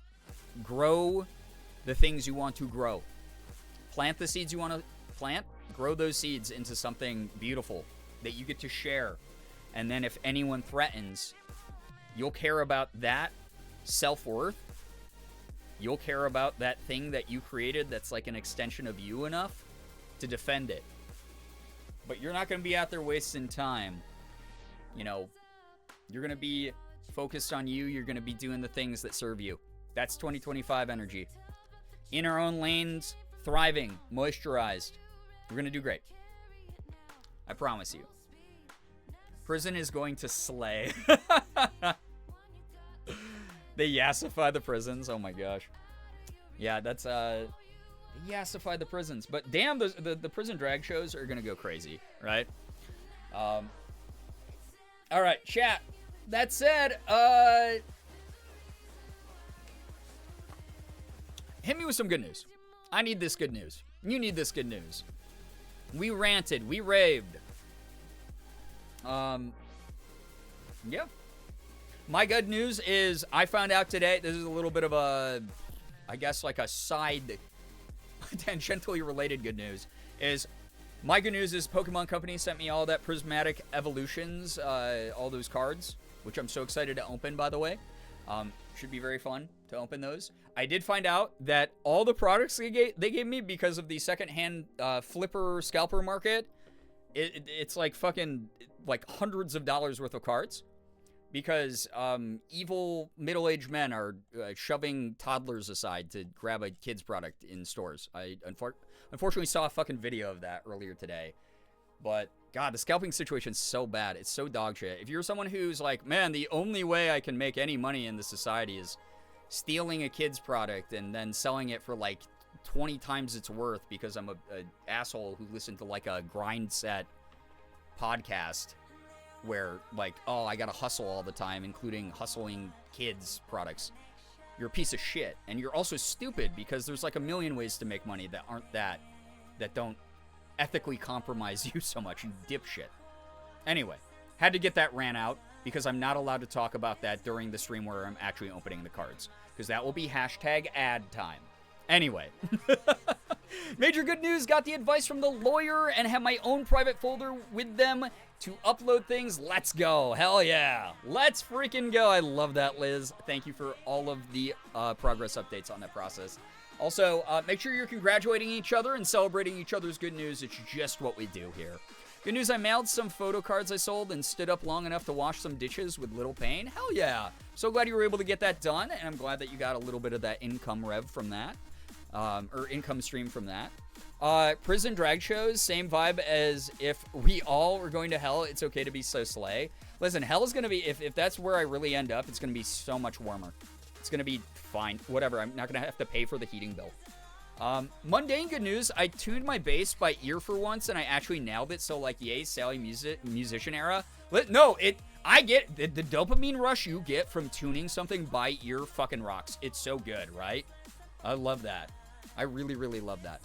grow the things you want to grow. Plant the seeds you want to plant. Grow those seeds into something beautiful that you get to share. And then if anyone threatens, you'll care about that self-worth. You'll care about that thing that you created that's like an extension of you enough to defend it. But you're not going to be out there wasting time. You know, you're going to be focused on you. You're going to be doing the things that serve you. That's 2025 energy. In our own lanes, thriving, moisturized. We're going to do great. I promise you. Prison is going to slay. They yassify the prisons. Oh my gosh. Yeah, that's they yassify the prisons. But damn, the prison drag shows are gonna go crazy, right? All right, chat. That said, hit me with some good news. I need this good news. You need this good news. We ranted. We raved. Yeah. My good news is I found out today, this is a little bit of a, I guess like a side, tangentially related good news, is my good news is Pokemon Company sent me all that Prismatic Evolutions, all those cards, which I'm so excited to open, by the way. Should be very fun to open those. I did find out that all the products they gave me because of the secondhand flipper scalper market, it's like fucking like hundreds of dollars worth of cards. Because evil middle-aged men are shoving toddlers aside to grab a kid's product in stores. I unfortunately saw a fucking video of that earlier today. But, God, the scalping situation's so bad. It's so dog shit. If you're someone who's like, man, the only way I can make any money in this society is stealing a kid's product and then selling it for, like, 20 times its worth because I'm a asshole who listened to, like, a grind set podcast where, like, oh, I gotta hustle all the time, including hustling kids' products. You're a piece of shit. And you're also stupid because there's, like, a million ways to make money that aren't that don't ethically compromise you so much, you dipshit. Anyway, had to get that rant out because I'm not allowed to talk about that during the stream where I'm actually opening the cards. Because that will be hashtag ad time. Anyway. Major good news, got the advice from the lawyer and have my own private folder with them to upload things. Let's go. Hell yeah. Let's freaking go. I love that, Liz. Thank you for all of the progress updates on that process. Also, make sure you're congratulating each other and celebrating each other's good news. It's just what we do here. Good news, I mailed some photo cards I sold and stood up long enough to wash some dishes with little pain. Hell yeah. So glad you were able to get that done, and I'm glad that you got a little bit of that income rev from that. Or income stream from that. Prison drag shows, same vibe as if we all were going to hell, it's okay to be so slay. Listen, hell is going to be, if that's where I really end up, it's going to be so much warmer. It's going to be fine. Whatever, I'm not going to have to pay for the heating bill. Mundane good news, I tuned my bass by ear for once, and I actually nailed it, so, like, yay, Sally musician era. I get, the dopamine rush you get from tuning something by ear fucking rocks. It's so good, right? I love that. I really, really love that.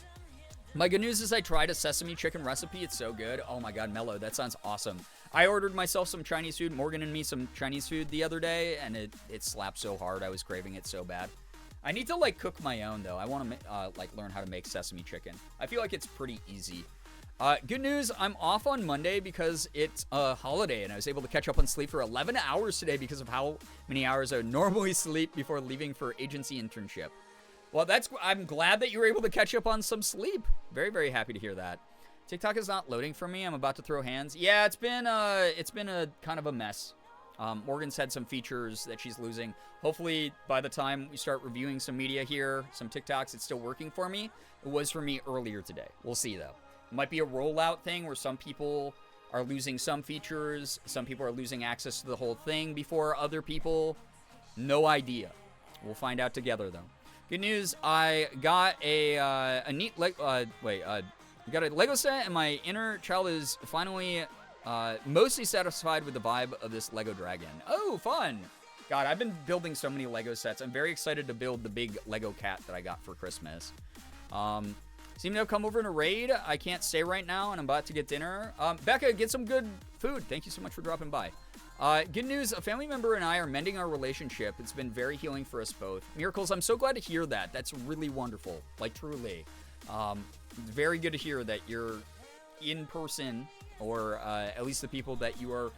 My good news is I tried a sesame chicken recipe. It's so good. Oh my god, Mello, that sounds awesome. I ordered myself some Chinese food, Morgan and me some Chinese food the other day, and it slapped so hard. I was craving it so bad. I need to, like, cook my own, though. I want to, like, learn how to make sesame chicken. I feel like it's pretty easy. Good news, I'm off on Monday because it's a holiday, and I was able to catch up on sleep for 11 hours today because of how many hours I would normally sleep before leaving for agency internship. Well, I'm glad that you were able to catch up on some sleep. Very, very happy to hear that. TikTok is not loading for me. I'm about to throw hands. Yeah, it's been a kind of a mess. Morgan's had some features that she's losing. Hopefully, by the time we start reviewing some media here, some TikToks, it's still working for me. It was for me earlier today. We'll see, though. It might be a rollout thing where some people are losing some features. Some people are losing access to the whole thing before other people. No idea. We'll find out together, though. Good news, I got a neat got a Lego set, and my inner child is finally mostly satisfied with the vibe of this Lego dragon. Oh, fun! God, I've been building so many Lego sets. I'm very excited to build the big Lego cat that I got for Christmas. Seem to have come over in a raid. I can't stay right now, and I'm about to get dinner. Becca, get some good food. Thank you so much for dropping by. Good news, a family member and I are mending our relationship. It's been very healing for us both. Miracles, I'm so glad to hear that. That's really wonderful. Like, truly. Very good to hear that you're in person, or at least the people that you are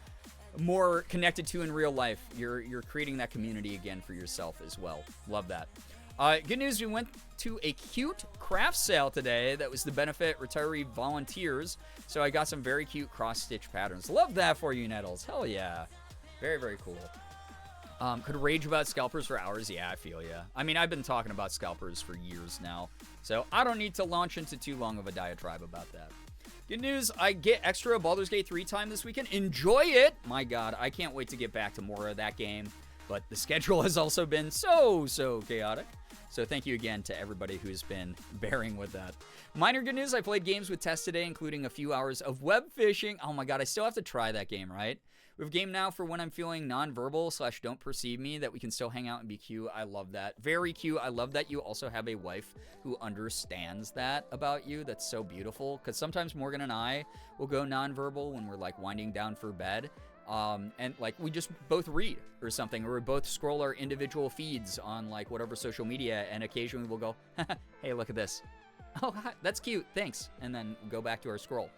more connected to in real life. You're creating that community again for yourself as well. Love that. Good news, we went to a cute craft sale today that was to benefit retiree volunteers, so I got some very cute cross-stitch patterns. Love that for you, Nettles. Hell yeah. Very, very cool. Could rage about scalpers for hours. Yeah, I feel ya. I mean, I've been talking about scalpers for years now, so I don't need to launch into too long of a diatribe about that. Good news, I get extra Baldur's Gate 3 time this weekend. Enjoy it! My god, I can't wait to get back to more of that game, but the schedule has also been so chaotic. So thank you again to everybody who's been bearing with that. Minor good news, I played games with Tess today, including a few hours of web fishing. Oh my god, I still have to try that game, right? We have a game now for when I'm feeling nonverbal / don't perceive me, that we can still hang out and be cute. I love that. Very cute. I love that you also have a wife who understands that about you. That's so beautiful. Because sometimes Morgan and I will go nonverbal when we're, like, winding down for bed. And, like, we just both read or something, or we both scroll our individual feeds on, like, whatever social media, and occasionally we'll go, hey, look at this. Oh, hi, that's cute, thanks. And then go back to our scroll.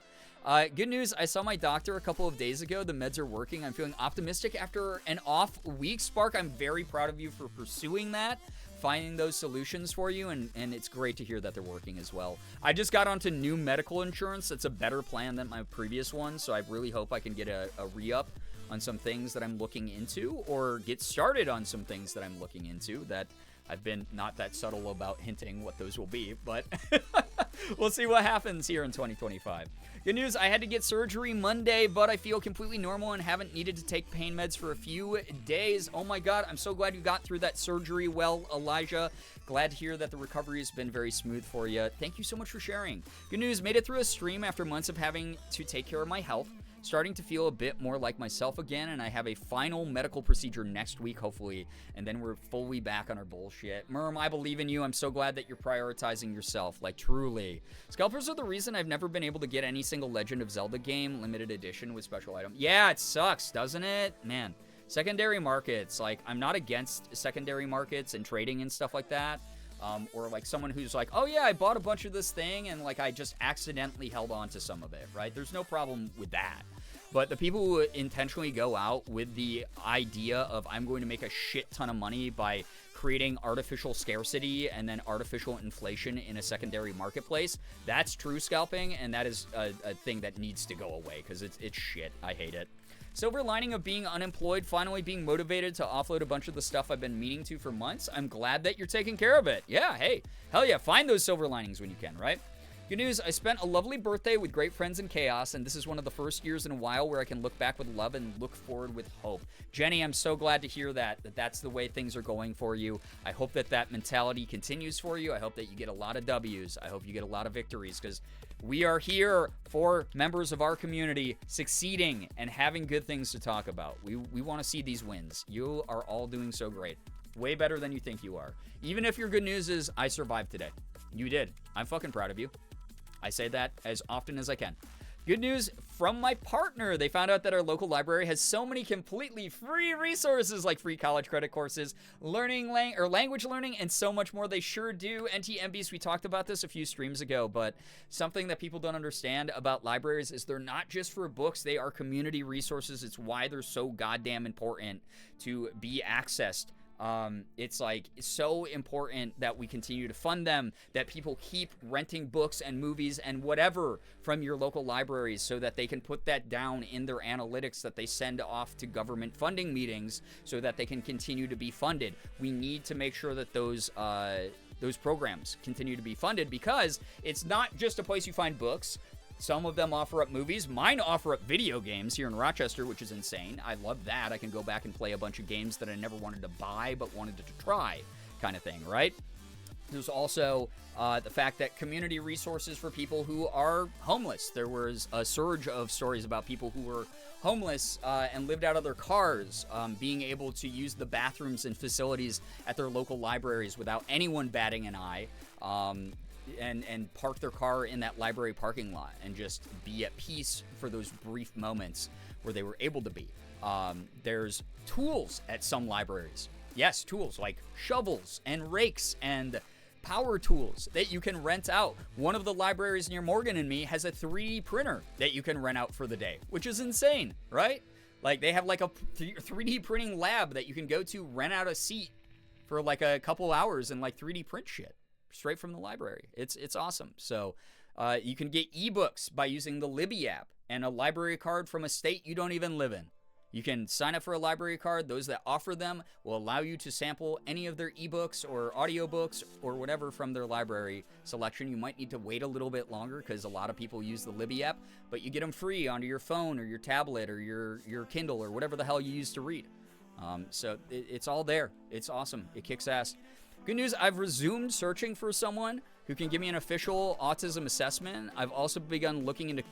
Good news, I saw my doctor a couple of days ago. The meds are working. I'm feeling optimistic after an off week. Spark, I'm very proud of you for pursuing that, finding those solutions for you, and it's great to hear that they're working as well. I just got onto new medical insurance. That's a better plan than my previous one, so I really hope I can get a re-up on some things that I'm looking into, or get started on some things that I'm looking into that I've been not that subtle about hinting what those will be, but we'll see what happens here in 2025. Good news, I had to get surgery Monday, but I feel completely normal and haven't needed to take pain meds for a few days. Oh my god, I'm so glad you got through that surgery well, Elijah. Glad to hear that the recovery has been very smooth for you. Thank you so much for sharing. Good news, made it through a stream after months of having to take care of my health. Starting to feel a bit more like myself again, and I have a final medical procedure next week, hopefully, and then we're fully back on our bullshit. Merm, I believe in you. I'm so glad that you're prioritizing yourself, like, truly. Scalpers are the reason I've never been able to get any single Legend of Zelda game, limited edition with special item. Yeah, it sucks, doesn't it? Man, secondary markets, like, I'm not against secondary markets and trading and stuff like that. Or like someone who's like, oh yeah, I bought a bunch of this thing and like I just accidentally held on to some of it, right? There's no problem with that. But the people who intentionally go out with the idea of I'm going to make a shit ton of money by creating artificial scarcity and then artificial inflation in a secondary marketplace, that's true scalping, and that is a thing that needs to go away because it's shit. I hate it. Silver lining of being unemployed, finally being motivated to offload a bunch of the stuff I've been meaning to for months. I'm glad that you're taking care of it. Yeah, hey, hell yeah, find those silver linings when you can, right? Good news, I spent a lovely birthday with great friends in chaos, and this is one of the first years in a while where I can look back with love and look forward with hope. Jenny, I'm so glad to hear that's the way things are going for you. I hope that mentality continues for you. I hope that you get a lot of W's. I hope you get a lot of victories, because we are here for members of our community succeeding and having good things to talk about. We want to see these wins. You are all doing so great. Way better than you think you are. Even if your good news is, I survived today. You did. I'm fucking proud of you. I say that as often as I can. Good news from my partner. They found out that our local library has so many completely free resources like free college credit courses, language learning, and so much more. They sure do. NTMBs, we talked about this a few streams ago, but something that people don't understand about libraries is they're not just for books. They are community resources. It's why they're so goddamn important to be accessed. It's so important that we continue to fund them, that people keep renting books and movies and whatever from your local libraries so that they can put that down in their analytics that they send off to government funding meetings so that they can continue to be funded. We need to make sure that those programs continue to be funded, because it's not just a place you find books. Some of them offer up movies. Mine offer up video games here in Rochester, which is insane. I love that. I can go back and play a bunch of games that I never wanted to buy but wanted to try, kind of thing, right? There's also the fact that community resources for people who are homeless. There was a surge of stories about people who were homeless and lived out of their cars, being able to use the bathrooms and facilities at their local libraries without anyone batting an eye. And park their car in that library parking lot and just be at peace for those brief moments where they were able to be. There's tools at some libraries. Yes, tools like shovels and rakes and power tools that you can rent out. One of the libraries near Morgan and me has a 3D printer that you can rent out for the day, which is insane, right? Like, they have like a 3D printing lab that you can go to, rent out a seat for like a couple hours and like 3D print shit straight from the library. It's awesome. So you can get ebooks by using the Libby app and a library card from a state you don't even live in. You can sign up for a library card. Those that offer them will allow you to sample any of their ebooks or audiobooks or whatever from their library selection. You might need to wait a little bit longer because a lot of people use the Libby app, but you get them free onto your phone or your tablet or your Kindle or whatever the hell you use to read. So it's all there. It's awesome. It kicks ass. Good news, I've resumed searching for someone who can give me an official autism assessment. I've also begun looking into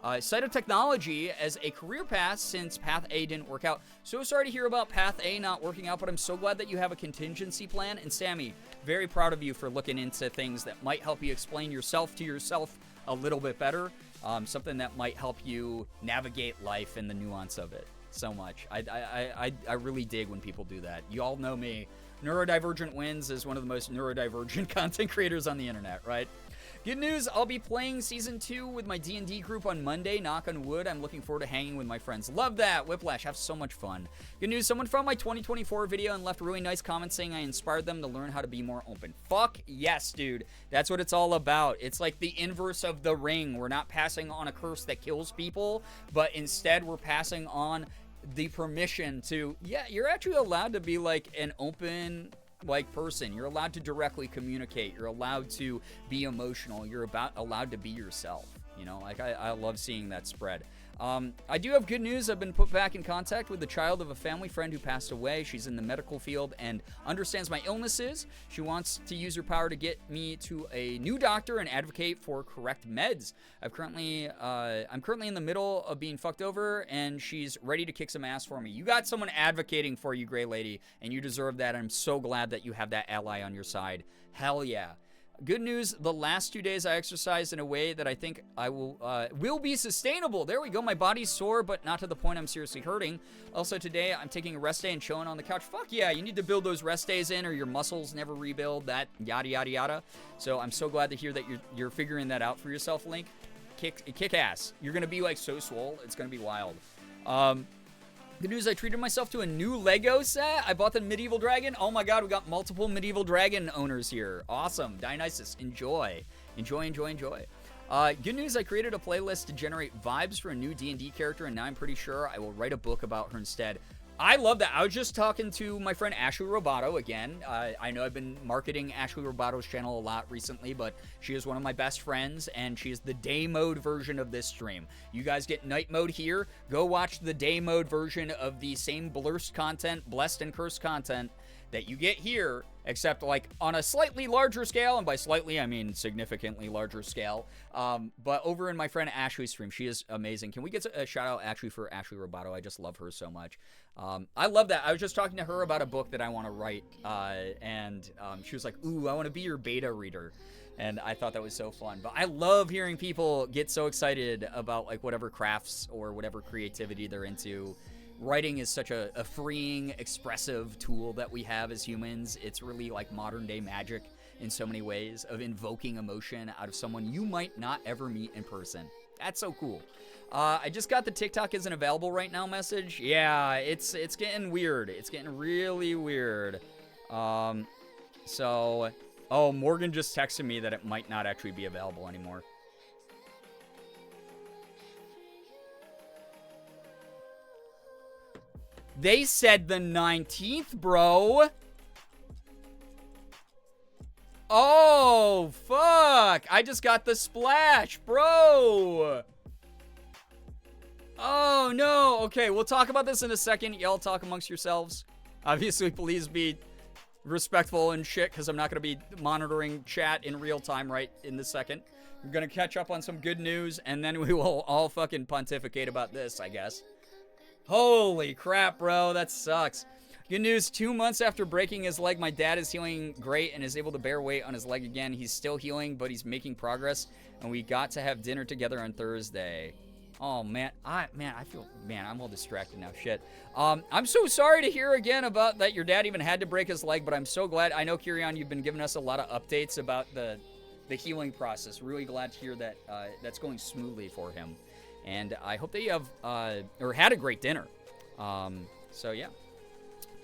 cytotechnology as a career path since Path A didn't work out. So sorry to hear about Path A not working out, but I'm so glad that you have a contingency plan. And Sammy, very proud of you for looking into things that might help you explain yourself to yourself a little bit better. Something that might help you navigate life and the nuance of it so much. I really dig when people do that. You all know me. Neurodivergent wins is one of the most neurodivergent content creators on the internet, right? Good news, I'll be playing Season 2 with my D&D group on Monday, knock on wood. I'm looking forward to hanging with my friends. Love that, Whiplash, have so much fun. Good news, someone found my 2024 video and left a really nice comment saying I inspired them to learn how to be more open. Fuck yes, dude. That's what it's all about. It's like the inverse of The Ring. We're not passing on a curse that kills people, but instead we're passing on the permission to, yeah, you're actually allowed to be like an open person. You're allowed to directly communicate. You're allowed to be emotional. You're allowed to be yourself. You know, like I love seeing that spread. I do have good news. I've been put back in contact with the child of a family friend who passed away. She's in the medical field and understands my illnesses. She wants to use her power to get me to a new doctor and advocate for correct meds. I'm currently in the middle of being fucked over, and she's ready to kick some ass for me. You got someone advocating for you, Gray Lady, and you deserve that. I'm so glad that you have that ally on your side. Hell yeah. Good news, the last 2 days I exercised in a way that I think I will be sustainable. There we go. My body's sore, but not to the point I'm seriously hurting. Also today, I'm taking a rest day and chilling on the couch. Fuck yeah, you need to build those rest days in or your muscles never rebuild, that yada, yada, yada. So I'm so glad to hear that you're figuring that out for yourself, Link. Kick ass. You're going to be like so swole. It's going to be wild. Good news, I treated myself to a new Lego set. I bought the Medieval Dragon. Oh my god, we got multiple Medieval Dragon owners here. Awesome. Dionysus, enjoy. Enjoy. Good news, I created a playlist to generate vibes for a new D&D character, and now I'm pretty sure I will write a book about her instead. I love that. I was just talking to my friend Ashley Roboto again. I know I've been marketing Ashley Roboto's channel a lot recently, but she is one of my best friends, and she is the day mode version of this stream. You guys get night mode here. Go watch the day mode version of the same blessed and cursed content that you get here, except like on a slightly larger scale, and by slightly I mean significantly larger scale. But over in my friend Ashley's stream, she is amazing. Can we get a shout out actually for Ashley Roboto? I just love her so much. I love that. I was just talking to her about a book that I want to write, and she was like, "Ooh, I want to be your beta reader." And I thought that was so fun. But I love hearing people get so excited about like whatever crafts or whatever creativity they're into. Writing is such a freeing, expressive tool that we have as humans. It's really like modern day magic in so many ways of invoking emotion out of someone you might not ever meet in person. That's so cool. I just got the TikTok isn't available right now message. Yeah, it's getting weird. It's getting really weird. Oh, Morgan just texted me that it might not actually be available anymore. They said the 19th, bro. Oh, fuck. I just got the splash, bro. Oh, no. Okay, we'll talk about this in a second. Y'all talk amongst yourselves. Obviously, please be respectful and shit, because I'm not going to be monitoring chat in real time right in this second. I'm going to catch up on some good news, and then we will all fucking pontificate about this, I guess. Holy crap, bro. That sucks. Good news, 2 months after breaking his leg, my dad is healing great and is able to bear weight on his leg again. He's still healing, but he's making progress, and we got to have dinner together on Thursday. Oh, man. I'm all distracted now. Shit. I'm so sorry to hear again about that your dad even had to break his leg, but I'm so glad. I know, Kirion, you've been giving us a lot of updates about the healing process. Really glad to hear that that's going smoothly for him. And I hope that you have, or had a great dinner. So, yeah.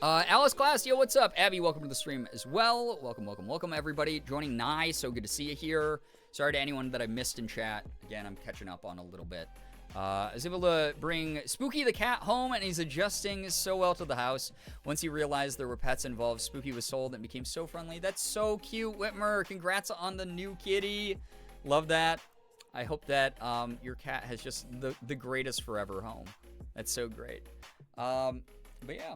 Alice Class, yo, what's up? Abby, welcome to the stream as well. Welcome, everybody. Joining Nye, so good to see you here. Sorry to anyone that I missed in chat. Again, I'm catching up on a little bit. I was able to bring Spooky the cat home, and he's adjusting so well to the house. Once he realized there were pets involved, Spooky was sold and became so friendly. That's so cute, Whitmer. Congrats on the new kitty. Love that. I hope that your cat has just the greatest forever home. That's so great. But yeah.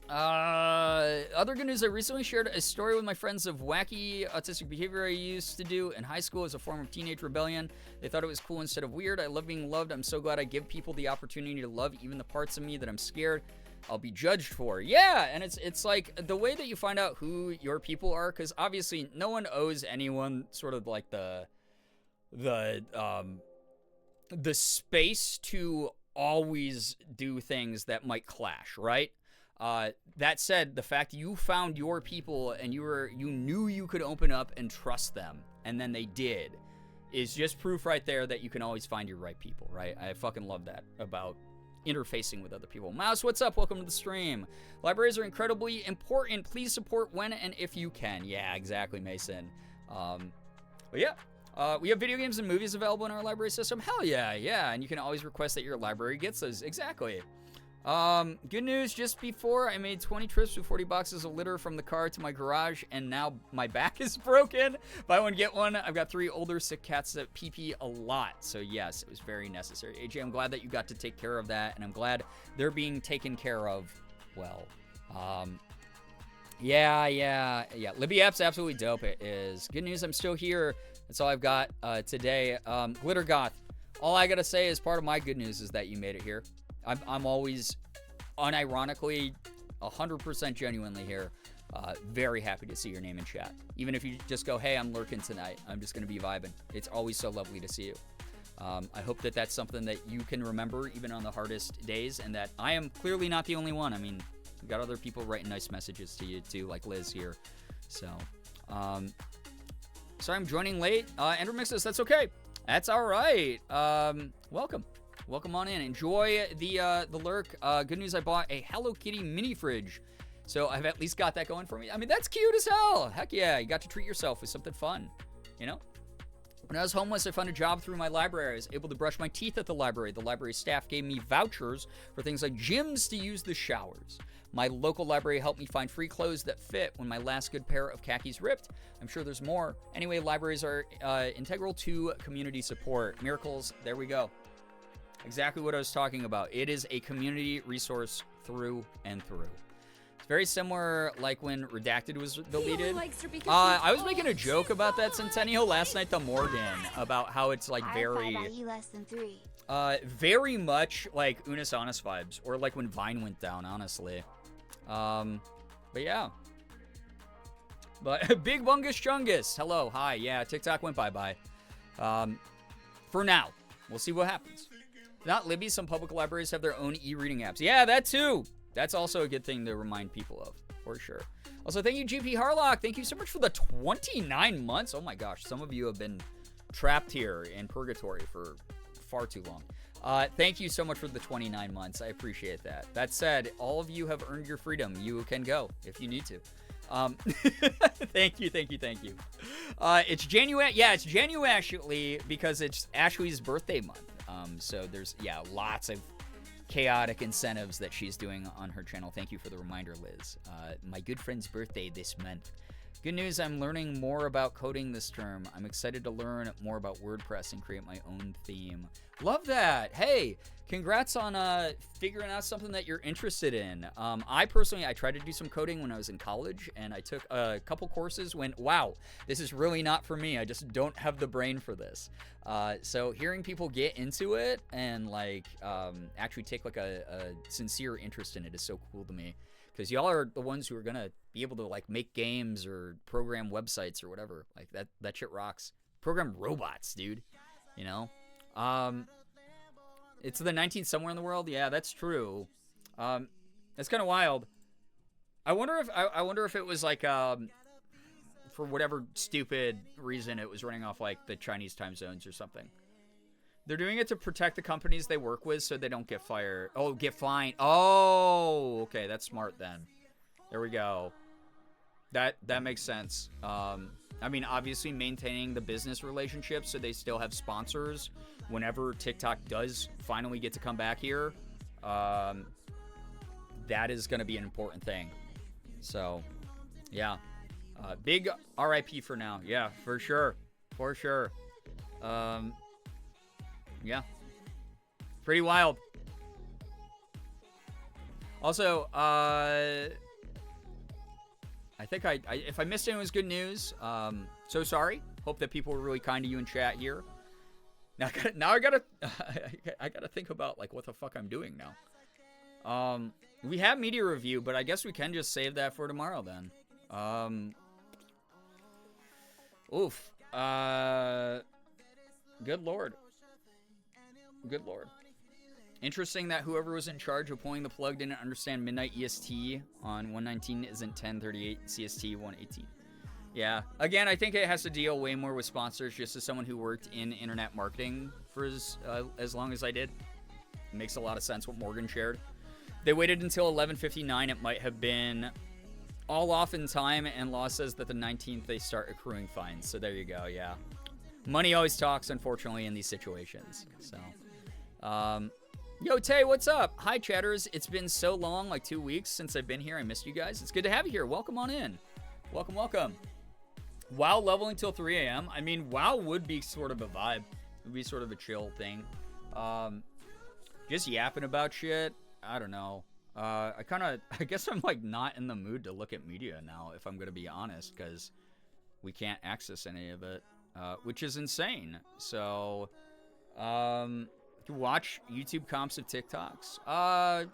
Other good news, I recently shared a story with my friends of wacky autistic behavior I used to do in high school as a form of teenage rebellion. They thought it was cool instead of weird. I love being loved. I'm so glad I give people the opportunity to love even the parts of me that I'm scared I'll be judged for. Yeah, and it's like the way that you find out who your people are, because obviously no one owes anyone sort of like the space to always do things that might clash, right? That said, the fact you found your people and you knew you could open up and trust them, and then they did, is just proof right there that you can always find your right people, right? I fucking love that about interfacing with other people. Mouse, what's up? Welcome to the stream. Libraries are incredibly important. Please support when and if you can. Yeah, exactly, Mason. But yeah. We have video games and movies available in our library system. Hell yeah, yeah. And you can always request that your library gets those. Exactly. Good news, just before I made 20 trips with 40 boxes of litter from the car to my garage, and now my back is broken. Buy one, get one. I've got 3 older sick cats that pee a lot. So yes, it was very necessary. AJ, I'm glad that you got to take care of that, and I'm glad they're being taken care of well. Yeah. Libby app's absolutely dope. It is. Good news, I'm still here. That's all I've got today. Glitter Goth, all I gotta say is part of my good news is that you made it here. I'm always, unironically, 100% genuinely here. Very happy to see your name in chat. Even if you just go, hey, I'm lurking tonight. I'm just gonna be vibing. It's always so lovely to see you. I hope that that's something that you can remember even on the hardest days, and that I am clearly not the only one. I mean, we've got other people writing nice messages to you too, like Liz here. So, sorry I'm joining late. Andrew Mixes, that's okay. That's all right. Welcome on in. Enjoy the lurk. Good news, I bought a Hello Kitty mini fridge. So I've at least got that going for me. I mean, that's cute as hell. Heck yeah, you got to treat yourself with something fun, you know? When I was homeless, I found a job through my library. I was able to brush my teeth at the library. The library staff gave me vouchers for things like gyms to use the showers. My local library helped me find free clothes that fit when my last good pair of khakis ripped. I'm sure there's more. Anyway, libraries are integral to community support. Miracles, there we go. Exactly what I was talking about. It is a community resource through and through. It's very similar like when Redacted was deleted. I was making a joke about that Centennial last night to Morgan about how it's like very very much like Unis Honest vibes, or like when Vine went down, honestly. But yeah. But Big Bungus Chungus, hello, hi, yeah, TikTok went bye-bye. For now, we'll see what happens. If not, Libby, some public libraries have their own e-reading apps. Yeah, that too. That's also a good thing to remind people of, for sure. Also, thank you, GP Harlock. Thank you so much for the 29 months. Oh my gosh, some of you have been trapped here in purgatory for far too long. Thank you so much for the 29 months. I appreciate that. That said, all of you have earned your freedom. You can go if you need to. Thank you. It's January. Yeah, it's January actually because it's Ashley's birthday month. So there's, yeah, lots of chaotic incentives that she's doing on her channel. Thank you for the reminder, Liz. My good friend's birthday this month. Good news, I'm learning more about coding this term. I'm excited to learn more about WordPress and create my own theme. Love that. Hey, congrats on figuring out something that you're interested in. I personally tried to do some coding when I was in college, and I took a couple courses when, wow, this is really not for me. I just don't have the brain for this. So hearing people get into it and like actually take like a sincere interest in it is so cool to me. Because y'all are the ones who are going to be able to, like, make games or program websites or whatever. Like, that shit rocks. Program robots, dude. You know? It's the 19th somewhere in the world? Yeah, that's true. It's kind of wild. I wonder if it was, like, for whatever stupid reason, it was running off, like, the Chinese time zones or something. They're doing it to protect the companies they work with so they don't get fired. Oh, get fined. Oh, okay. That's smart then. There we go. That makes sense. I mean, obviously maintaining the business relationship so they still have sponsors whenever TikTok does finally get to come back here. That is going to be an important thing. So, yeah. Big RIP for now. Yeah, for sure. For sure. Yeah. Pretty wild. Also, I think if I missed anyone's good news, so sorry. Hope that people were really kind to you in chat here. Now I gotta think about like what the fuck I'm doing now. We have media review, but I guess we can just save that for tomorrow then. Oof. Good lord. Good lord. Interesting that whoever was in charge of pulling the plug didn't understand midnight EST on 119 isn't 10:38 CST 118. Yeah. Again, I think it has to deal way more with sponsors. Just as someone who worked in internet marketing for as long as I did, it makes a lot of sense what Morgan shared. They waited until 11:59. It might have been all off in time, and law says that the 19th they start accruing fines. So there you go. Yeah. Money always talks, unfortunately, in these situations. So. Yo, Tay, what's up? Hi, chatters. It's been so long, like 2 weeks since I've been here. I missed you guys. It's good to have you here. Welcome on in. Welcome, welcome. WoW leveling till 3 a.m. I mean, WoW would be sort of a vibe. It would be sort of a chill thing. Just yapping about shit. I don't know. I guess I'm like not in the mood to look at media now, if I'm going to be honest, because we can't access any of it, which is insane. So, to watch YouTube comps of TikToks? I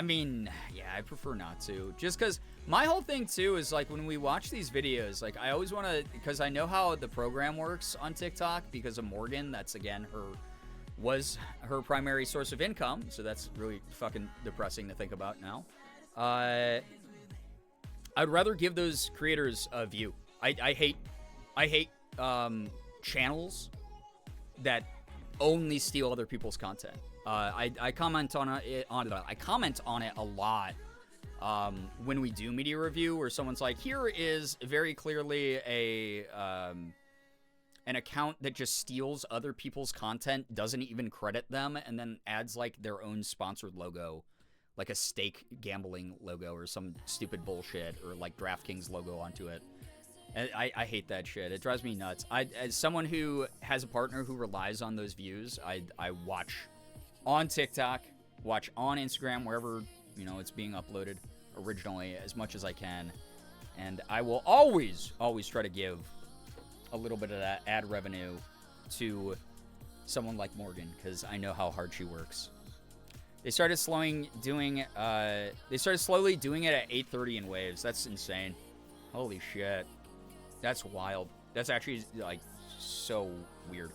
mean, yeah, I prefer not to. Just because my whole thing, too, is, like, when we watch these videos, like, I always want to, because I know how the program works on TikTok because of Morgan. That's, again, was her primary source of income. So that's really fucking depressing to think about now. I'd rather give those creators a view. I hate channels that only steal other people's content. I comment on it a lot when we do media review, where someone's like, here is very clearly a an account that just steals other people's content, doesn't even credit them, and then adds like their own sponsored logo, like a stake gambling logo or some stupid bullshit, or like DraftKings logo onto it. And I hate that shit. It drives me nuts. As someone who has a partner who relies on those views, I watch on TikTok, watch on Instagram, wherever, you know, it's being uploaded originally, as much as I can. And I will always try to give a little bit of that ad revenue to someone like Morgan, because I know how hard she works. They started slowly doing it at 8:30 in waves. That's insane. Holy shit. That's wild. That's actually, like, so weird.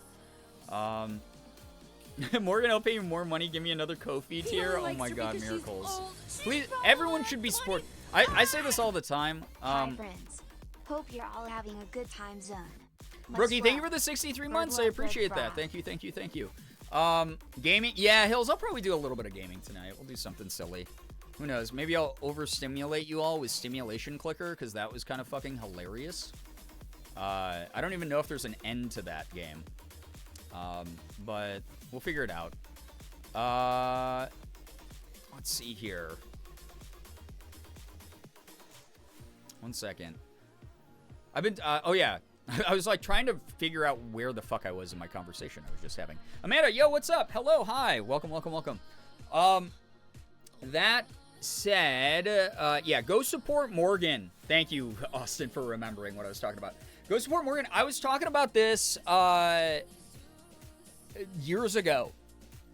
Morgan, I'll pay you more money. Give me another Ko-fi tier. Oh my god, miracles. Please, everyone should be sport. I say this all the time. Hi, friends. Hope you're all having a good time zone. Brookie, thank you for the 63 months. I appreciate that. Thank you. Gaming? Yeah, Hills, I'll probably do a little bit of gaming tonight. We'll do something silly. Who knows? Maybe I'll overstimulate you all with Stimulation Clicker, because that was kind of fucking hilarious. I don't even know if there's an end to that game. But we'll figure it out. Let's see here. One second. I've been, oh yeah. I was like trying to figure out where the fuck I was in my conversation I was just having. Amanda, yo, what's up? Hello, hi. Welcome. That said, yeah, go support Morgan. Thank you, Austin, for remembering what I was talking about. Go support Morgan. I was talking about this, years ago.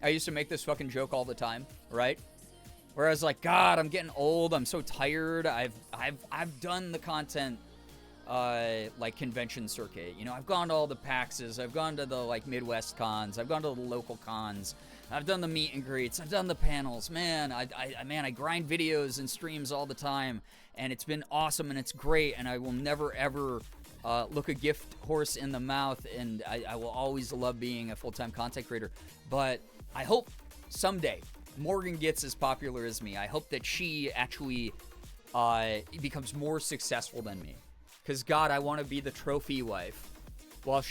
I used to make this fucking joke all the time, right? Where I was like, God, I'm getting old. I'm so tired. I've done the content, like convention circuit. You know, I've gone to all the PAXs. I've gone to the like Midwest cons. I've gone to the local cons. I've done the meet and greets. I've done the panels. Man, I grind videos and streams all the time, and it's been awesome and it's great. And I will never ever look a gift horse in the mouth, and I will always love being a full-time content creator. But I hope someday Morgan gets as popular as me. I hope that she actually becomes more successful than me. Because, God, I want to be the trophy wife while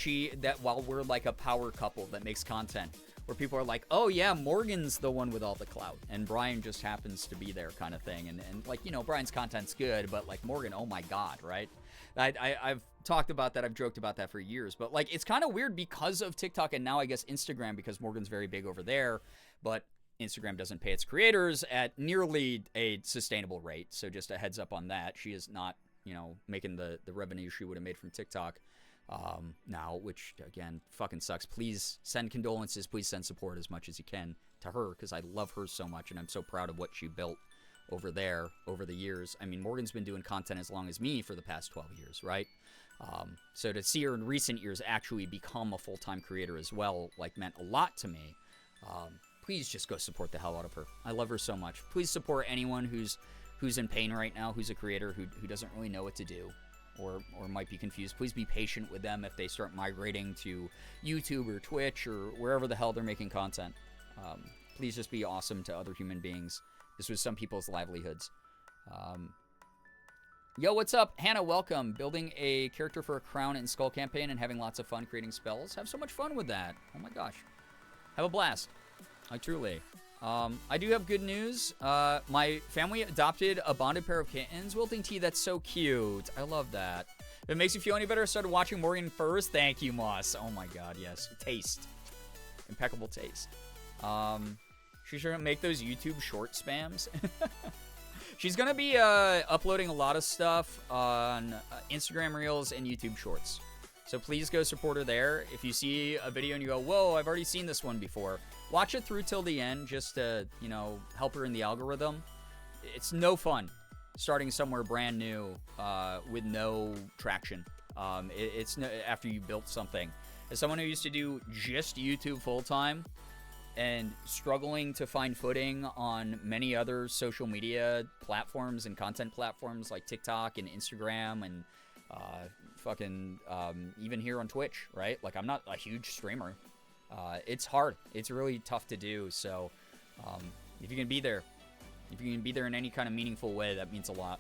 we're like a power couple that makes content. Where people are like, oh, yeah, Morgan's the one with all the clout. And Brian just happens to be there kind of thing. And like, you know, Brian's content's good, but like Morgan, oh my God, right? I've talked about that. I've joked about that for years. But like, it's kind of weird because of TikTok and now I guess Instagram, because Morgan's very big over there. But Instagram doesn't pay its creators at nearly a sustainable rate. So just a heads up on that. She is not, you know, making the revenue she would have made from TikTok now, which again fucking sucks. Please send condolences. Please send support as much as you can to her, because I love her so much and I'm so proud of what she built over there over the years. I mean, Morgan's been doing content as long as me for the past 12 years, right? So to see her in recent years actually become a full-time creator as well, like, meant a lot to me. Please just go support the hell out of her. I love her so much. Please support anyone who's in pain right now, who's a creator who doesn't really know what to do or might be confused. Please be patient with them if they start migrating to YouTube or Twitch or wherever the hell they're making content. Please just be awesome to other human beings. This was some people's livelihoods. Yo, what's up? Hannah, welcome. Building a character for a Crown and Skull campaign and having lots of fun creating spells. Have so much fun with that. Oh my gosh. Have a blast. Like, truly. I do have good news. My family adopted a bonded pair of kittens. Wilting tea, that's so cute. I love that. If it makes you feel any better, I started watching Morgan first. Thank you, Moss. Oh my god, yes. Taste. Impeccable taste. She shouldn't make those YouTube short spams. She's gonna be uploading a lot of stuff on Instagram Reels and YouTube Shorts. So please go support her there. If you see a video and you go, whoa, I've already seen this one before, watch it through till the end just to, you know, help her in the algorithm. It's no fun starting somewhere brand new with no traction. It's no, after you built something. As someone who used to do just YouTube full-time and struggling to find footing on many other social media platforms and content platforms like TikTok and Instagram and even here on Twitch, right? Like, I'm not a huge streamer. It's hard. It's really tough to do. So if you can be there in any kind of meaningful way, that means a lot.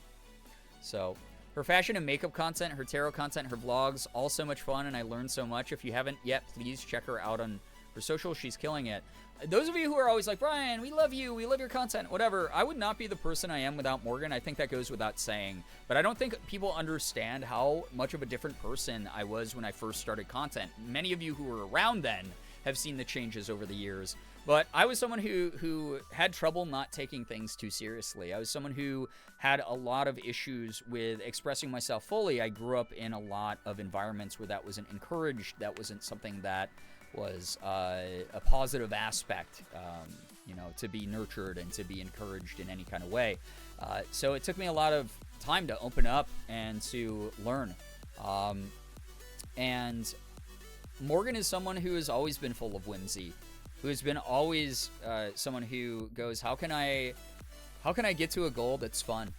So Her fashion and makeup content, her tarot content, her vlogs, all so much fun, and I learned so much. If you haven't yet, please check her out on her social. She's killing it. Those of you who are always like, Brian, we love you, we love your content, whatever, I would not be the person I am without Morgan. I think that goes without saying. But I don't think people understand how much of a different person I was when I first started content. Many of you who were around then have seen the changes over the years. But I was someone who had trouble not taking things too seriously. I was someone who had a lot of issues with expressing myself fully. I grew up in a lot of environments where that wasn't encouraged. That wasn't something that was a positive aspect, you know, to be nurtured and to be encouraged in any kind of way. So it took me a lot of time to open up and to learn. And Morgan is someone who has always been full of whimsy, who has been always someone who goes, how can I get to a goal that's fun?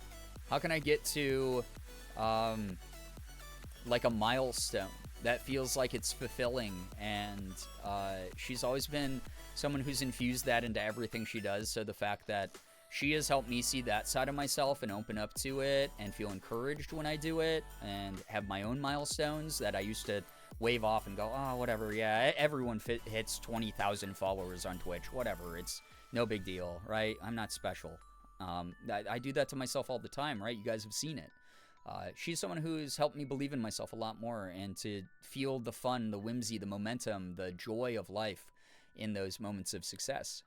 How can I get to like a milestone that feels like it's fulfilling? And she's always been someone who's infused that into everything she does. So the fact that she has helped me see that side of myself and open up to it and feel encouraged when I do it and have my own milestones that I used to wave off and go, oh, whatever, yeah, everyone hits 20,000 followers on Twitch, whatever, it's no big deal, right? I'm not special. I do that to myself all the time, right? You guys have seen it. She's someone who's helped me believe in myself a lot more and to feel the fun, the whimsy, the momentum, the joy of life in those moments of success.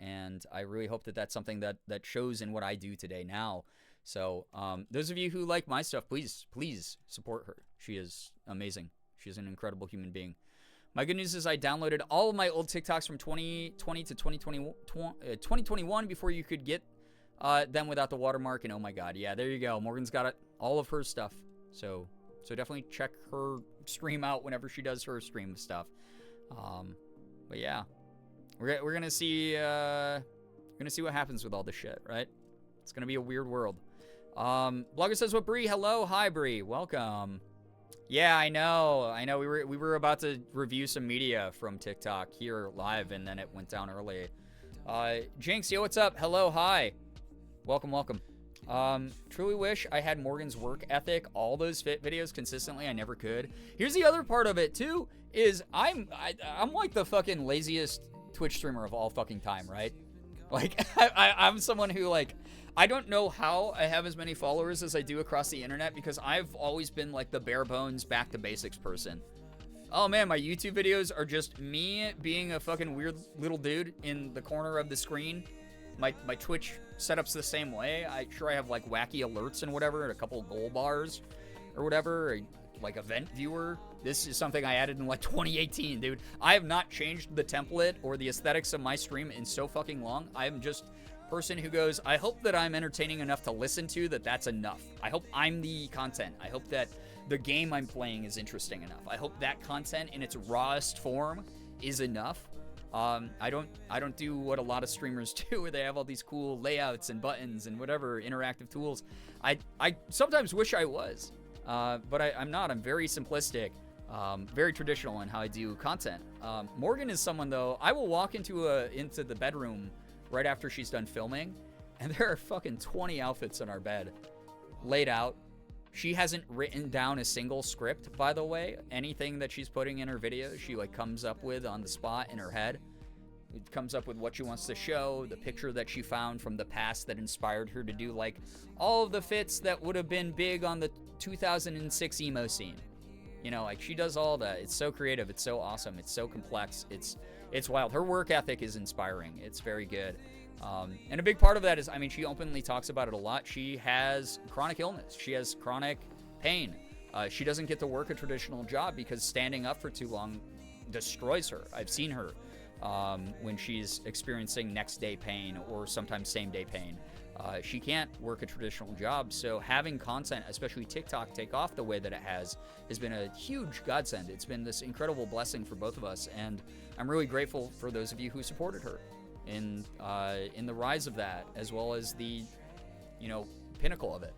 And I really hope that that's something that shows in what I do today now. So those of you who like my stuff, please support her. She is amazing. She's an incredible human being. My good news is I downloaded all of my old TikToks from 2020 to 2021 before you could get them without the watermark. And oh my God, yeah, there you go. Morgan's got it, all of her stuff. So definitely check her stream out whenever she does her stream stuff. But yeah, we're gonna see what happens with all this shit, right? It's gonna be a weird world. Blogger says, what, Bree? Hello, hi, Bree, welcome. Yeah, I know. We were about to review some media from TikTok here live, and then it went down early. Jinx, yo, what's up? Hello, hi. Welcome. Truly wish I had Morgan's work ethic. All those fit videos consistently. I never could. Here's the other part of it too. Is I'm like the fucking laziest Twitch streamer of all fucking time, right? Like I'm someone who, like, I don't know how I have as many followers as I do across the internet, because I've always been like the bare bones, back to basics person. Oh man, my YouTube videos are just me being a fucking weird little dude in the corner of the screen. My Twitch setup's the same way. I have like wacky alerts and whatever, and a couple gold bars or whatever, or like event viewer. This is something I added in like 2018, dude. I have not changed the template or the aesthetics of my stream in so fucking long. I'm just person who goes, I hope that I'm entertaining enough to listen to, that's enough. I hope I'm the content. I hope that the game I'm playing is interesting enough. I hope that content in its rawest form is enough. I don't do what a lot of streamers do, where they have all these cool layouts and buttons and whatever interactive tools. I sometimes wish I was, but I'm not. I'm very simplistic, very traditional in how I do content. Morgan is someone, though, I will walk into the bedroom right after she's done filming, and there are fucking 20 outfits on our bed laid out. She hasn't written down a single script, by the way. Anything that she's putting in her videos, she like comes up with on the spot in her head. It comes up with what she wants to show, the picture that she found from the past that inspired her to do like all of the fits that would have been big on the 2006 emo scene. You know, like, she does all that. It's so creative. It's so awesome. It's so complex. It's wild. Her work ethic is inspiring. It's very good. And a big part of that is, I mean, she openly talks about it a lot. She has chronic illness. She has chronic pain. She doesn't get to work a traditional job because standing up for too long destroys her. I've seen her when she's experiencing next day pain or sometimes same day pain. She can't work a traditional job, so having content, especially TikTok, take off the way that it has been a huge godsend. It's been this incredible blessing for both of us, and I'm really grateful for those of you who supported her in the rise of that, as well as the, pinnacle of it.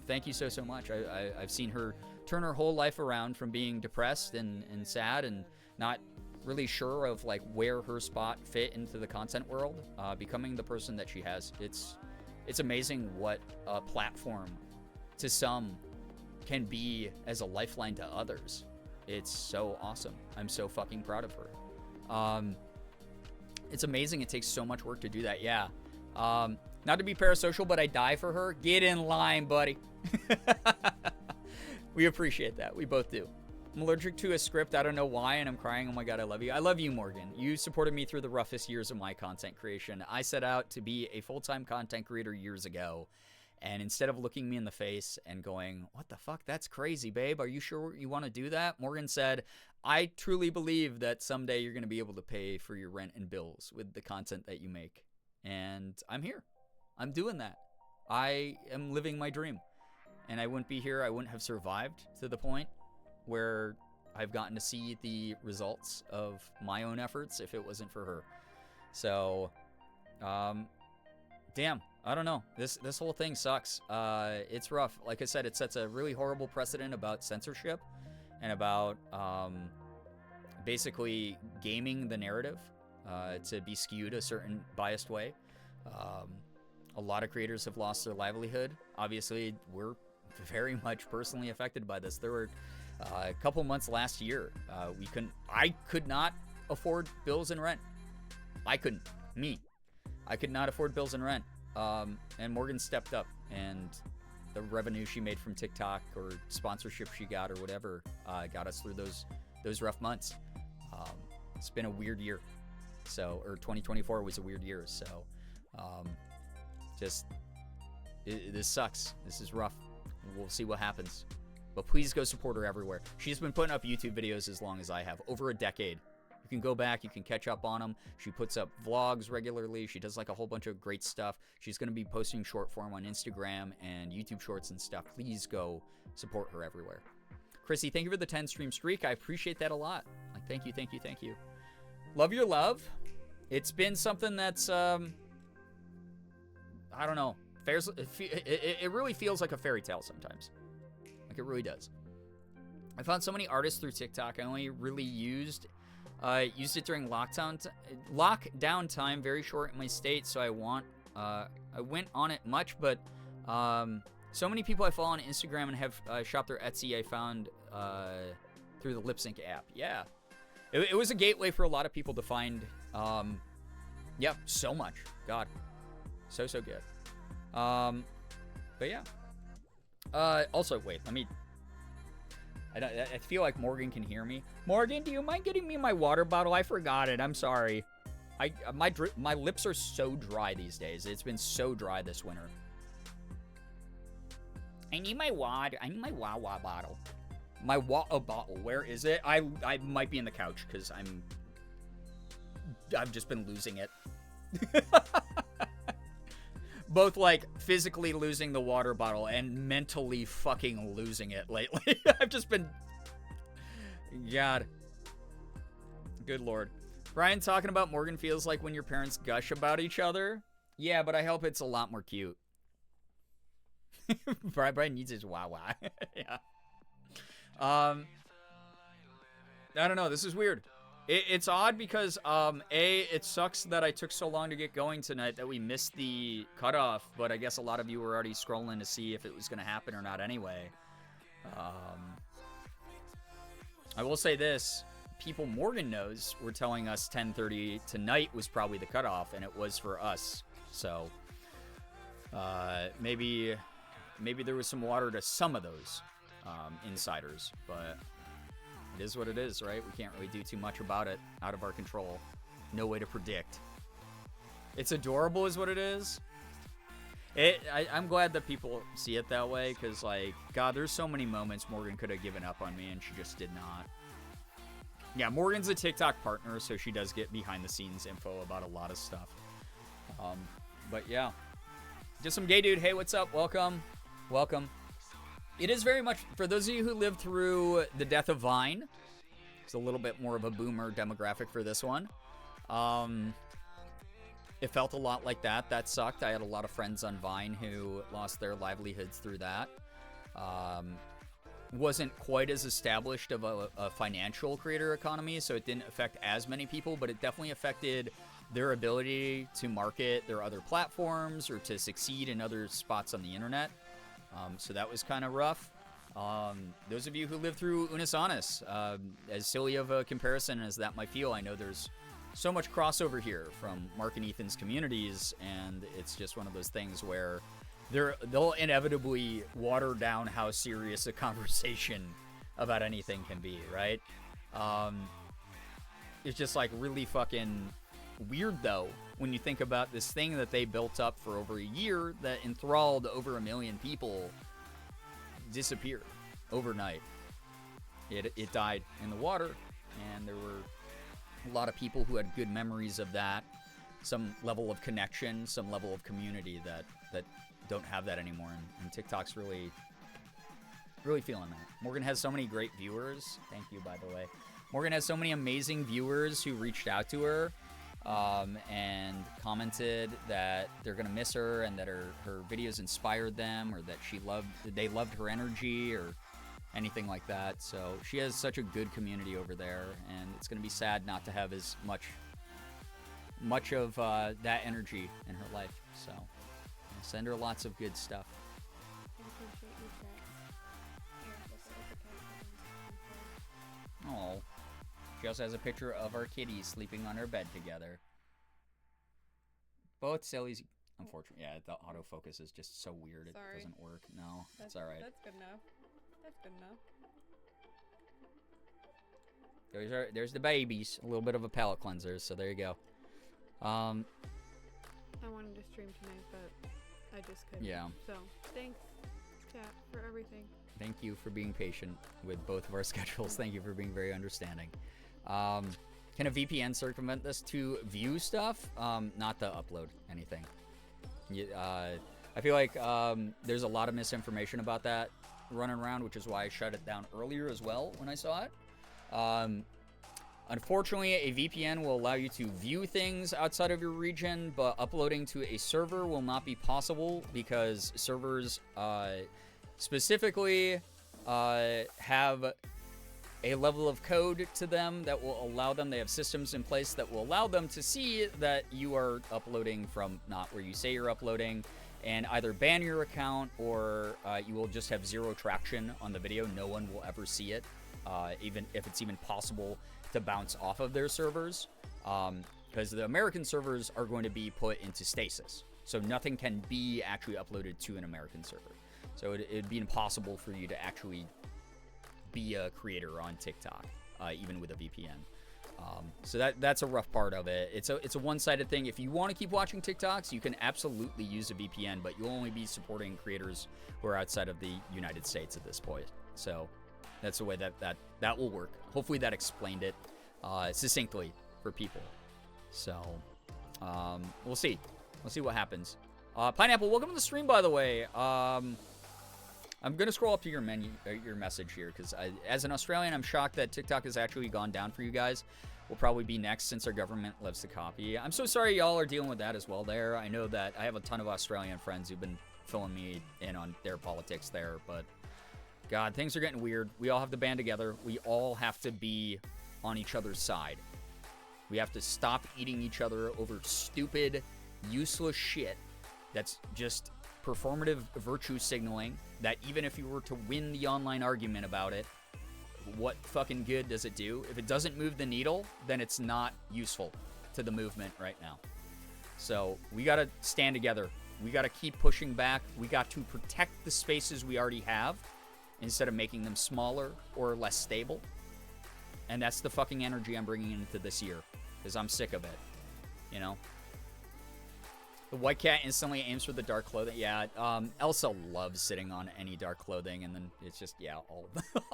Thank you so much. I've seen her turn her whole life around from being depressed and sad and not really sure of like where her spot fit into the content world, becoming the person that she has. It's amazing what a platform to some can be as a lifeline to others. It's so awesome. I'm so fucking proud of her. It's amazing. It takes so much work to do that. Yeah. Not to be parasocial, but I die for her. Get in line, buddy. We appreciate that. We both do. I'm allergic to a script. I don't know why, and I'm crying. Oh my God, I love you. I love you, Morgan. You supported me through the roughest years of my content creation. I set out to be a full-time content creator years ago, and instead of looking me in the face and going, what the fuck, that's crazy, babe, are you sure you want to do that? Morgan said, I truly believe that someday you're going to be able to pay for your rent and bills with the content that you make. And I'm here. I'm doing that. I am living my dream. And I wouldn't be here. I wouldn't have survived to the point where I've gotten to see the results of my own efforts if it wasn't for her. So, damn, I don't know. This whole thing sucks. It's rough. Like I said, it sets a really horrible precedent about censorship and about basically gaming the narrative to be skewed a certain biased way. A lot of creators have lost their livelihood. Obviously, we're very much personally affected by this. There were a couple months last year, I could not afford bills and rent. I couldn't. I could not afford bills and rent. And Morgan stepped up, and the revenue she made from TikTok or sponsorship she got or whatever got us through those rough months. It's been a weird year. So, or 2024 was a weird year. So, this sucks. This is rough. We'll see what happens. But please go support her everywhere. She's been putting up YouTube videos as long as I have, over a decade. You can go back, you can catch up on them. She puts up vlogs regularly. She does like a whole bunch of great stuff. She's going to be posting short form on Instagram and YouTube shorts and stuff. Please go support her everywhere. Chrissy, thank you for the 10 stream streak. I appreciate that a lot. Like, thank you, thank you, thank you. Love your love. It's been something that's, I don't know. It really feels like a fairy tale sometimes. Like, it really does. I found so many artists through TikTok. I only really used it during lockdown time, very short in my state, so I went on it much, but so many people I follow on Instagram and have shopped their Etsy I found through the Lip Sync app. Yeah. It was a gateway for a lot of people to find, so much. God. So good. But yeah. Also, wait, I feel like Morgan can hear me. Morgan, do you mind getting me my water bottle? I forgot it. I'm sorry. My lips are so dry these days. It's been so dry this winter. I need my water. I need my Wawa bottle. My Wawa bottle. Where is it? I might be in the couch because I've just been losing it. Both, like, physically losing the water bottle and mentally fucking losing it lately. I've just been... God. Good Lord. Brian talking about Morgan feels like when your parents gush about each other. Yeah, but I hope it's a lot more cute. Brian needs his Wawa. Yeah. I don't know. This is weird. It's odd because, it sucks that I took so long to get going tonight that we missed the cutoff, but I guess a lot of you were already scrolling to see if it was going to happen or not anyway. I will say this. People Morgan knows were telling us 10:30 tonight was probably the cutoff, and it was for us. So, maybe there was some water to some of those insiders, but... It is what it is, right? We can't really do too much about it. Out of our control. No way to predict. It's adorable is what it is. I'm glad that people see it that way, because, like, God, there's so many moments Morgan could have given up on me, and she just did not. Yeah, Morgan's a TikTok partner, so she does get behind-the-scenes info about a lot of stuff. But, yeah. Just some gay dude. Hey, what's up? Welcome. Welcome. It is very much, for those of you who lived through the death of Vine, it's a little bit more of a boomer demographic for this one. It felt a lot like that. That sucked. I had a lot of friends on Vine who lost their livelihoods through that. Wasn't quite as established of a financial creator economy, so it didn't affect as many people, but it definitely affected their ability to market their other platforms or to succeed in other spots on the internet. So that was kind of rough. Those of you who live through Unis Annus, as silly of a comparison as that might feel, I know there's so much crossover here from Mark and Ethan's communities, and it's just one of those things where they'll inevitably water down how serious a conversation about anything can be, right? It's just like really fucking weird though when you think about this thing that they built up for over a year that enthralled over 1 million people disappeared overnight. It died in the water, and there were a lot of people who had good memories of that, some level of connection, some level of community that don't have that anymore, and TikTok's really feeling that. Morgan has so many great viewers. Thank you, by the way. Morgan has so many amazing viewers who reached out to her and commented that they're gonna miss her, and that her videos inspired them, or that they loved her energy, or anything like that. So she has such a good community over there, and it's gonna be sad not to have as much of that energy in her life. So I'll send her lots of good stuff. Oh, she also has a picture of our kitties sleeping on her bed together. Both sillies. Unfortunately, yeah, the autofocus is just so weird. It doesn't work. No, that's all right. That's good enough. That's good enough. There's the babies. A little bit of a palate cleanser, so there you go. I wanted to stream tonight, but I just couldn't. Yeah. So, thanks, chat, for everything. Thank you for being patient with both of our schedules. Thank you for being very understanding. Can a VPN circumvent this to view stuff? Not to upload anything. I feel like there's a lot of misinformation about that running around, which is why I shut it down earlier as well when I saw it. Unfortunately, a VPN will allow you to view things outside of your region, but uploading to a server will not be possible because servers specifically have a level of code to them that will allow them, they have systems in place that will allow them to see that you are uploading from not where you say you're uploading, and either ban your account, or you will just have zero traction on the video. No one will ever see it, even if it's even possible to bounce off of their servers, because the American servers are going to be put into stasis, so nothing can be actually uploaded to an American server. So it'd be impossible for you to actually be a creator on TikTok, even with a VPN. So that's a rough part of it. It's a one-sided thing. If you want to keep watching TikToks, you can absolutely use a VPN, but you'll only be supporting creators who are outside of the United States at this point. So that's the way that will work. Hopefully that explained it succinctly for people. So we'll see. We'll see what happens. Pineapple, welcome to the stream, by the way. I'm going to scroll up to your message here, because as an Australian, I'm shocked that TikTok has actually gone down for you guys. Will probably be next since our government loves to copy. I'm so sorry y'all are dealing with that as well there. I know that I have a ton of Australian friends who've been filling me in on their politics there, but God, things are getting weird. We all have to band together. We all have to be on each other's side. We have to stop eating each other over stupid, useless shit that's just performative virtue signaling, that even if you were to win the online argument about it, what fucking good does it do? If it doesn't move the needle, then it's not useful to the movement right now. So we got to stand together. We got to keep pushing back. We got to protect the spaces we already have instead of making them smaller or less stable. And that's the fucking energy I'm bringing into this year, because I'm sick of it, you know? The white cat instantly aims for the dark clothing. Yeah, Elsa loves sitting on any dark clothing, and then it's just, yeah,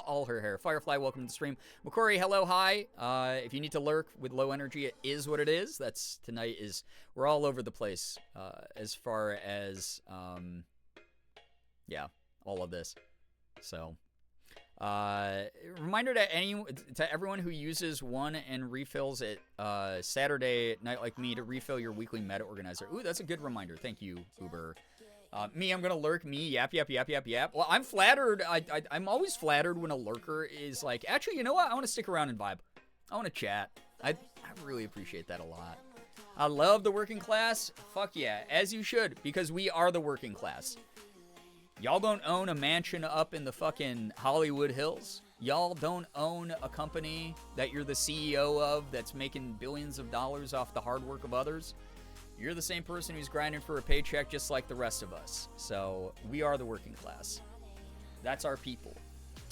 all her hair. Firefly, welcome to the stream. McCory, hello, hi. If you need to lurk with low energy, it is what it is. That's, tonight is, we're all over the place as far as, yeah, all of this. So, reminder to everyone who uses one and refills it Saturday night like me to refill your weekly meta organizer. Ooh, that's a good reminder. Thank you, Uber. Me, I'm gonna lurk. Me, yap. Well, I'm flattered. I'm always flattered when a lurker is like, actually, you know what? I want to stick around and vibe. I want to chat. I really appreciate that a lot. I love the working class. Fuck yeah, as you should, because we are the working class. Y'all don't own a mansion up in the fucking Hollywood Hills. Y'all don't own a company that you're the CEO of that's making billions of dollars off the hard work of others. You're the same person who's grinding for a paycheck just like the rest of us. So we are the working class. That's our people.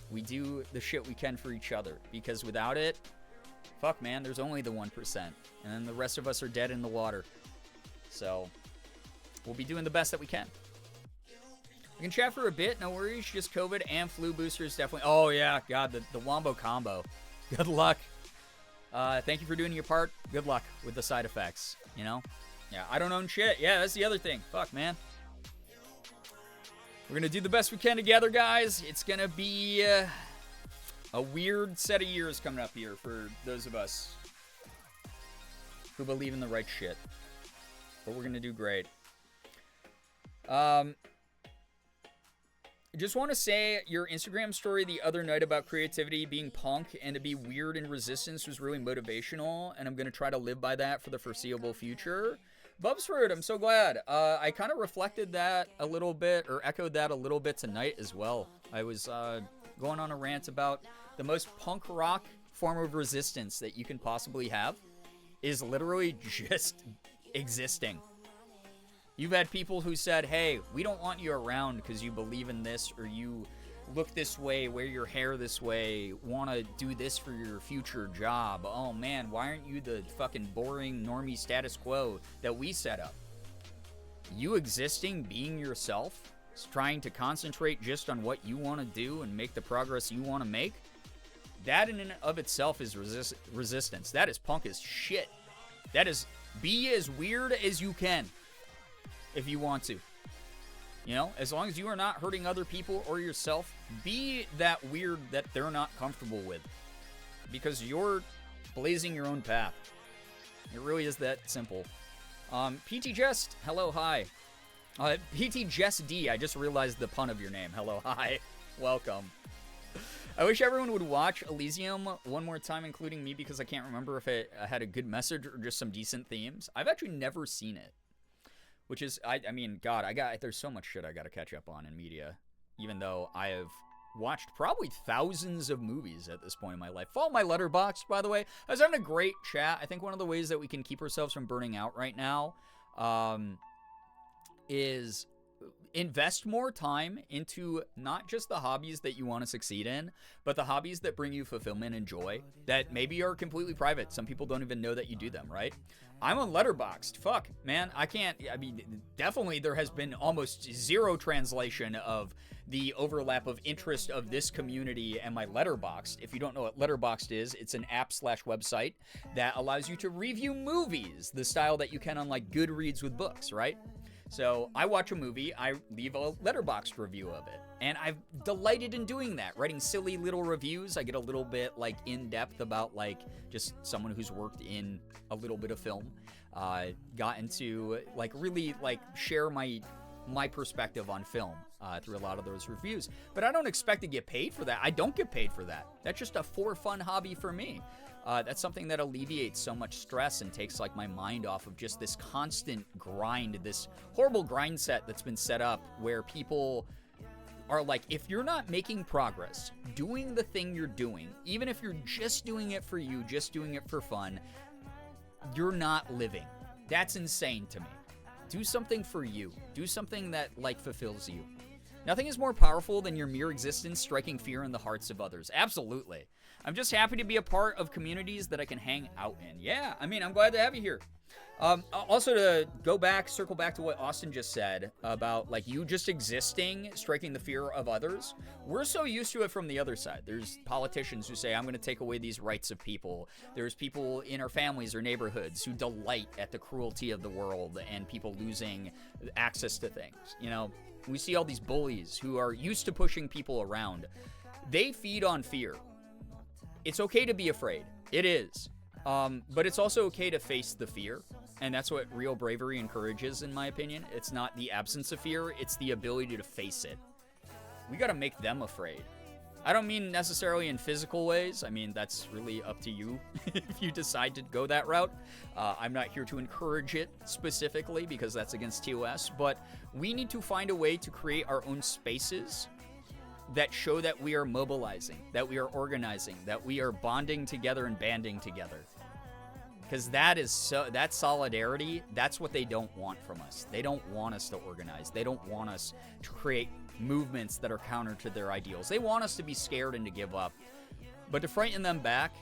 We do the shit we can for each other, because without it, fuck man, there's only the 1%. And then the rest of us are dead in the water. So we'll be doing the best that we can. We can chat for a bit, no worries. Just COVID and flu boosters definitely. Oh yeah, God, the Wombo combo. Good luck. Thank you for doing your part. Good luck with the side effects, you know? Yeah, I don't own shit. Yeah, that's the other thing. Fuck, man. We're going to do the best we can together, guys. It's going to be a weird set of years coming up here for those of us who believe in the right shit. But we're going to do great. Just want to say your Instagram story the other night about creativity being punk and to be weird and resistance was really motivational, and I'm going to try to live by that for the foreseeable future. Bubsford, I'm so glad. I kind of reflected that a little bit, or echoed that a little bit tonight as well. I was going on a rant about the most punk rock form of resistance that you can possibly have is literally just existing. You've had people who said, hey, we don't want you around because you believe in this, or you look this way, wear your hair this way, want to do this for your future job. Oh man, why aren't you the fucking boring normie status quo that we set up? You existing, being yourself, trying to concentrate just on what you want to do and make the progress you want to make, that in and of itself is resistance. That is punk as shit. That is be as weird as you can. If you want to. You know, as long as you are not hurting other people or yourself, be that weird that they're not comfortable with. Because you're blazing your own path. It really is that simple. PT Jest, hello, hi. PT Jest D, I just realized the pun of your name. Hello, hi. Welcome. I wish everyone would watch Elysium one more time, including me, because I can't remember if it had a good message or just some decent themes. I've actually never seen it. Which is, I mean, God, there's so much shit I gotta catch up on in media. Even though I have watched probably thousands of movies at this point in my life. Follow my letterbox, by the way. I was having a great chat. I think one of the ways that we can keep ourselves from burning out right now is invest more time into not just the hobbies that you want to succeed in, but the hobbies that bring you fulfillment and joy that maybe are completely private. Some people don't even know that you do them, right? I'm on Letterboxd. Fuck, man, I mean, definitely there has been almost zero translation of the overlap of interest of this community and my Letterboxd. If you don't know what Letterboxd is, it's an app/website that allows you to review movies, the style that you can on like Goodreads with books, right? So I watch a movie, I leave a Letterboxd review of it. And I've delighted in doing that, writing silly little reviews. I get a little bit like in depth about like just someone who's worked in a little bit of film. Gotten to like really like share my perspective on film through a lot of those reviews. But I don't expect to get paid for that. I don't get paid for that. That's just a for fun hobby for me. That's something that alleviates so much stress and takes like my mind off of just this constant grind, this horrible grind set that's been set up where people are like, if you're not making progress, doing the thing you're doing, even if you're just doing it for you, just doing it for fun, you're not living. That's insane to me. Do something for you. Do something that like fulfills you. Nothing is more powerful than your mere existence striking fear in the hearts of others. Absolutely. I'm just happy to be a part of communities that I can hang out in. Yeah, I mean, I'm glad to have you here. Also to circle back to what Austin just said about like you just existing, striking the fear of others. We're so used to it from the other side. There's politicians who say, I'm going to take away these rights of people. There's people in our families or neighborhoods who delight at the cruelty of the world and people losing access to things. You know, we see all these bullies who are used to pushing people around. They feed on fear. It's okay to be afraid. It is. But it's also okay to face the fear. And that's what real bravery encourages, in my opinion. It's not the absence of fear. It's the ability to face it. We got to make them afraid. I don't mean necessarily in physical ways. I mean, that's really up to you if you decide to go that route. I'm not here to encourage it specifically because that's against TOS, but we need to find a way to create our own spaces that show that we are mobilizing, that we are organizing, that we are bonding together and banding together. Because that solidarity, that's what they don't want from us. They don't want us to organize. They don't want us to create movements that are counter to their ideals. They want us to be scared and to give up. But to frighten them back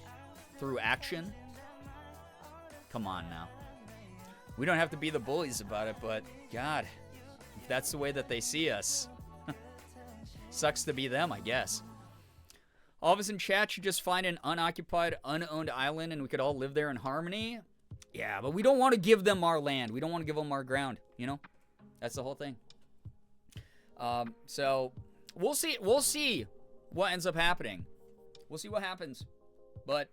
through action, come on now. We don't have to be the bullies about it, but God, if that's the way that they see us, sucks to be them, I guess. All of us in chat should just find an unoccupied, unowned island and we could all live there in harmony. Yeah, but we don't want to give them our land. We don't want to give them our ground, you know? That's the whole thing. So we'll see what ends up happening. We'll see what happens. But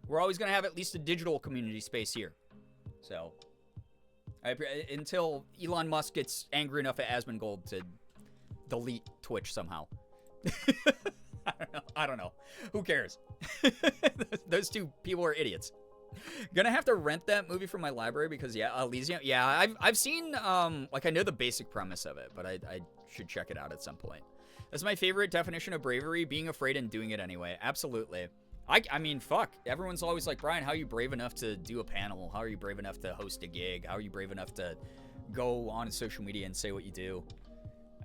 we're always going to have at least a digital community space here. So until Elon Musk gets angry enough at Asmongold to delete Twitch somehow. I don't know. Who cares? Those two people are idiots. Gonna have to rent that movie from my library because Elysium. Yeah, I've seen like I know the basic premise of it, but I should check it out at some point. That's my favorite definition of bravery: being afraid and doing it anyway. Absolutely. I mean, fuck. Everyone's always like, Brian, how are you brave enough to do a panel? How are you brave enough to host a gig? How are you brave enough to go on social media and say what you do?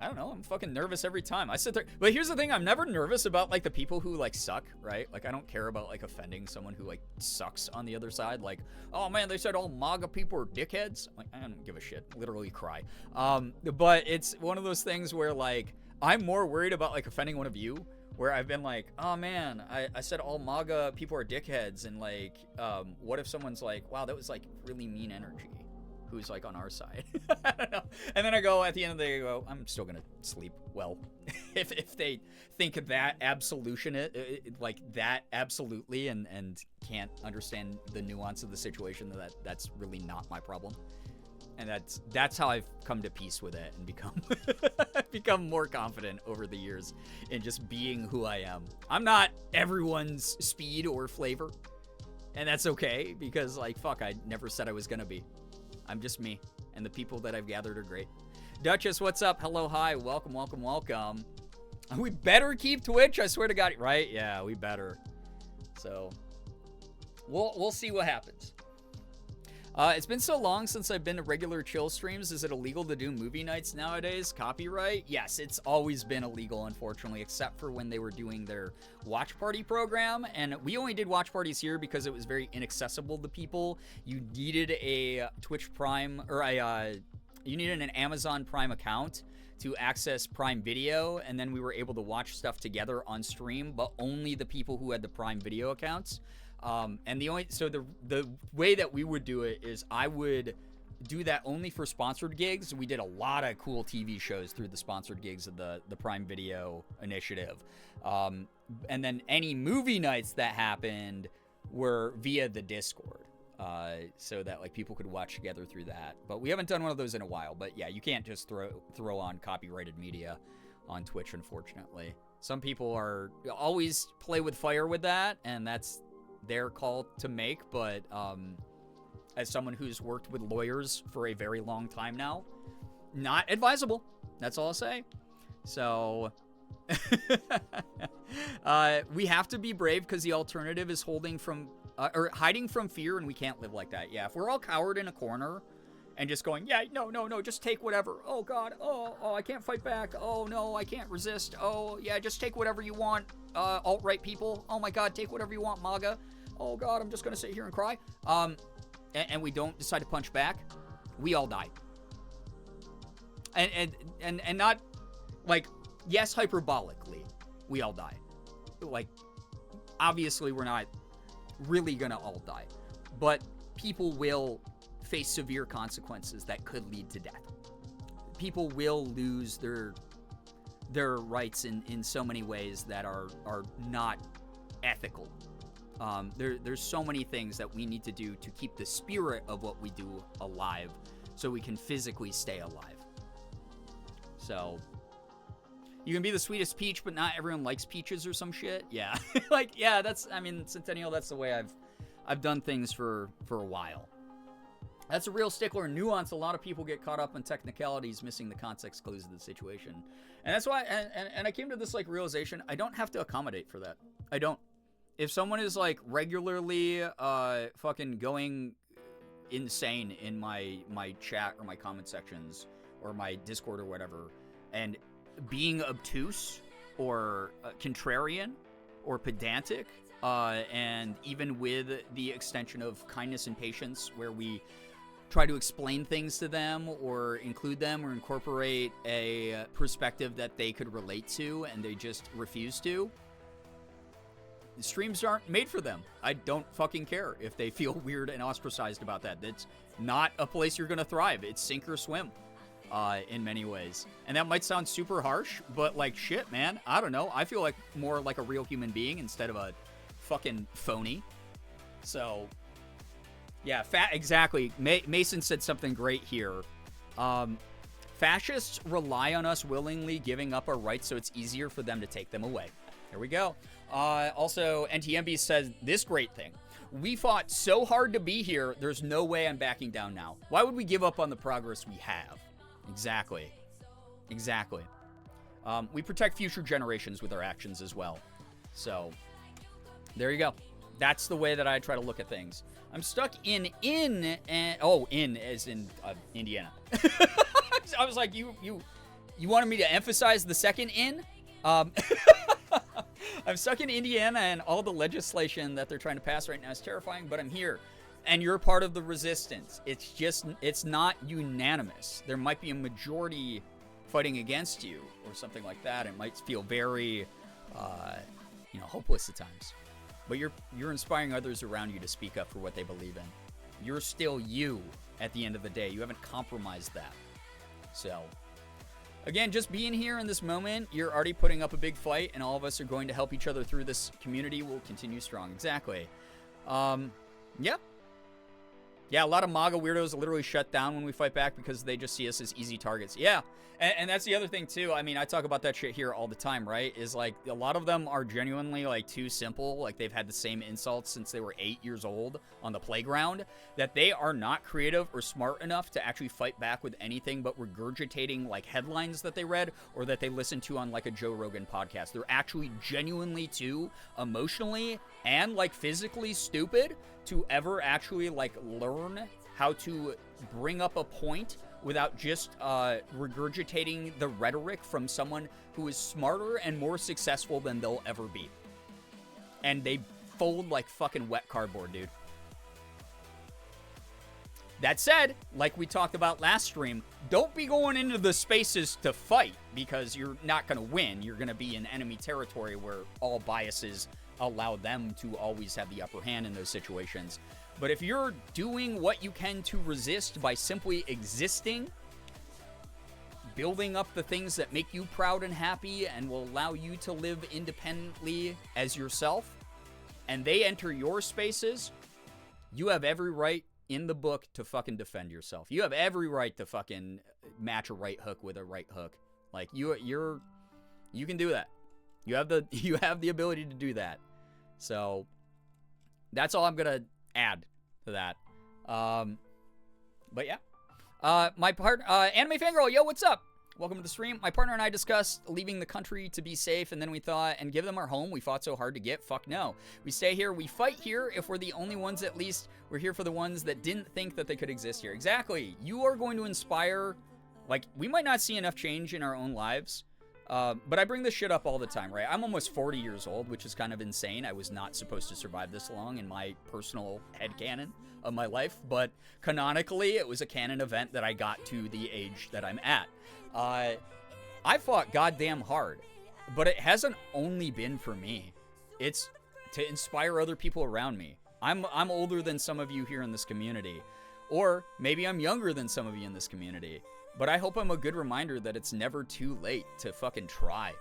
I don't know. I'm fucking nervous every time. I sit there. But here's the thing. I'm never nervous about, like, the people who, like, suck, right? Like, I don't care about, like, offending someone who, like, sucks on the other side. Like, oh, man, they said all MAGA people are dickheads. Like, I don't give a shit. Literally cry. But it's one of those things where, like, I'm more worried about, like, offending one of you. Where I've been like, oh, man, I said all MAGA people are dickheads. And, like, what if someone's like, wow, that was, like, really mean energy. Who's like on our side. I don't know. And then I go at the end of the day, I go, I'm still gonna sleep well. if they think that absolution like that absolutely and can't understand the nuance of the situation, that's really not my problem. And that's how I've come to peace with it and become more confident over the years in just being who I am. I'm not everyone's speed or flavor. And that's okay because, like, fuck, I never said I was gonna be. I'm just me, and the people that I've gathered are great. Duchess, what's up? Hello, hi, welcome, welcome, welcome. We better keep Twitch, I swear to God, right? Yeah, we better. So, we'll see what happens. It's been so long since I've been to regular chill streams. Is it illegal to do movie nights nowadays? Copyright? Yes, it's always been illegal, unfortunately, except for when they were doing their watch party program. And we only did watch parties here because it was very inaccessible to people. You needed a Twitch Prime, or you needed an Amazon Prime account to access Prime Video, and then we were able to watch stuff together on stream, but only the people who had the Prime Video accounts. And the way that we would do it is I would do that only for sponsored gigs. We did a lot of cool TV shows through the sponsored gigs of the Prime Video initiative. And then any movie nights that happened were via the Discord. So that, like, people could watch together through that. But we haven't done one of those in a while. But yeah, you can't just throw on copyrighted media on Twitch, unfortunately. Some people are always play with fire with that, and that's their call to make, but as someone who's worked with lawyers for a very long time now, not advisable. That's all I'll say. So we have to be brave because the alternative is hiding from fear, and we can't live like that. Yeah, if we're all cowered in a corner and just going, yeah, no, just take whatever. Oh God, oh, I can't fight back. Oh no, I can't resist. Oh yeah, just take whatever you want. Alt-right people. Oh my God, take whatever you want, MAGA. Oh God, I'm just gonna sit here and cry. And we don't decide to punch back. We all die. And not, like, yes, hyperbolically, we all die. Like, obviously we're not really gonna all die, but people will face severe consequences that could lead to death. People will lose their rights in so many ways that are not ethical. There's so many things that we need to do to keep the spirit of what we do alive so we can physically stay alive. So, You can be the sweetest peach, but not everyone likes peaches or some shit. Yeah. Like, yeah, Centennial, that's the way I've done things for a while. That's a real stickler and nuance. A lot of people get caught up in technicalities, missing the context clues of the situation. And that's why, and I came to this, like, realization, I don't have to accommodate for that. I don't. If someone is, like, regularly fucking going insane in my chat or my comment sections or my Discord or whatever, and being obtuse or contrarian or pedantic, and even with the extension of kindness and patience, where we try to explain things to them or include them or incorporate a perspective that they could relate to and they just refuse to, the streams aren't made for them. I don't fucking care if they feel weird and ostracized about that. That's not a place you're going to thrive. It's sink or swim in many ways. And that might sound super harsh, but like, shit, man, I don't know. I feel like more like a real human being instead of a fucking phony. So, yeah, exactly. Mason said something great here. Fascists rely on us willingly giving up our rights so it's easier for them to take them away. There we go. Also, NTMB says this great thing. We fought so hard to be here, there's no way I'm backing down now. Why would we give up on the progress we have? Exactly. Exactly. We protect future generations with our actions as well. So, there you go. That's the way that I try to look at things. I'm stuck in as in Indiana. I was like, you wanted me to emphasize the second in? I'm stuck in Indiana, and all the legislation that they're trying to pass right now is terrifying, but I'm here. And you're part of the resistance. It's not unanimous. There might be a majority fighting against you or something like that. It might feel very, hopeless at times. But you're inspiring others around you to speak up for what they believe in. You're still you at the end of the day. You haven't compromised that. So, again, just being here in this moment, you're already putting up a big fight, and all of us are going to help each other through this. Community will continue strong. Exactly. Yep. Yeah, a lot of MAGA weirdos literally shut down when we fight back because they just see us as easy targets. Yeah, and that's the other thing, too. I mean, I talk about that shit here all the time, right? Is, like, a lot of them are genuinely, like, too simple. Like, they've had the same insults since they were 8 years old on the playground, that they are not creative or smart enough to actually fight back with anything but regurgitating, like, headlines that they read or that they listened to on, like, a Joe Rogan podcast. They're actually genuinely too emotionally and, like, physically stupid to ever actually, like, learn how to bring up a point without just regurgitating the rhetoric from someone who is smarter and more successful than they'll ever be. And they fold like fucking wet cardboard, dude. That said, like we talked about last stream, don't be going into the spaces to fight because you're not going to win. You're going to be in enemy territory where all biases allow them to always have the upper hand in those situations. But if you're doing what you can to resist by simply existing, building up the things that make you proud and happy and will allow you to live independently as yourself, and they enter your spaces, you have every right in the book to fucking defend yourself. You have every right to fucking match a right hook with a right hook. Like, you can do that. You have the ability to do that. So that's all I'm gonna add to that. But yeah, my partner, Anime Fangirl, yo, what's up? Welcome to the stream. My partner and I discussed leaving the country to be safe, and then we thought, and give them our home we fought so hard to get. Fuck no. We stay here, we fight here. If we're the only ones, at least we're here for the ones that didn't think that they could exist here. Exactly. You are going to inspire, like, we might not see enough change in our own lives, but I bring this shit up all the time, right? I'm almost 40 years old, which is kind of insane. I was not supposed to survive this long in my personal headcanon of my life, but canonically, it was a canon event that I got to the age that I'm at. I fought goddamn hard, but it hasn't only been for me. It's to inspire other people around me. I'm older than some of you here in this community, or maybe I'm younger than some of you in this community. But I hope I'm a good reminder that it's never too late to fucking try,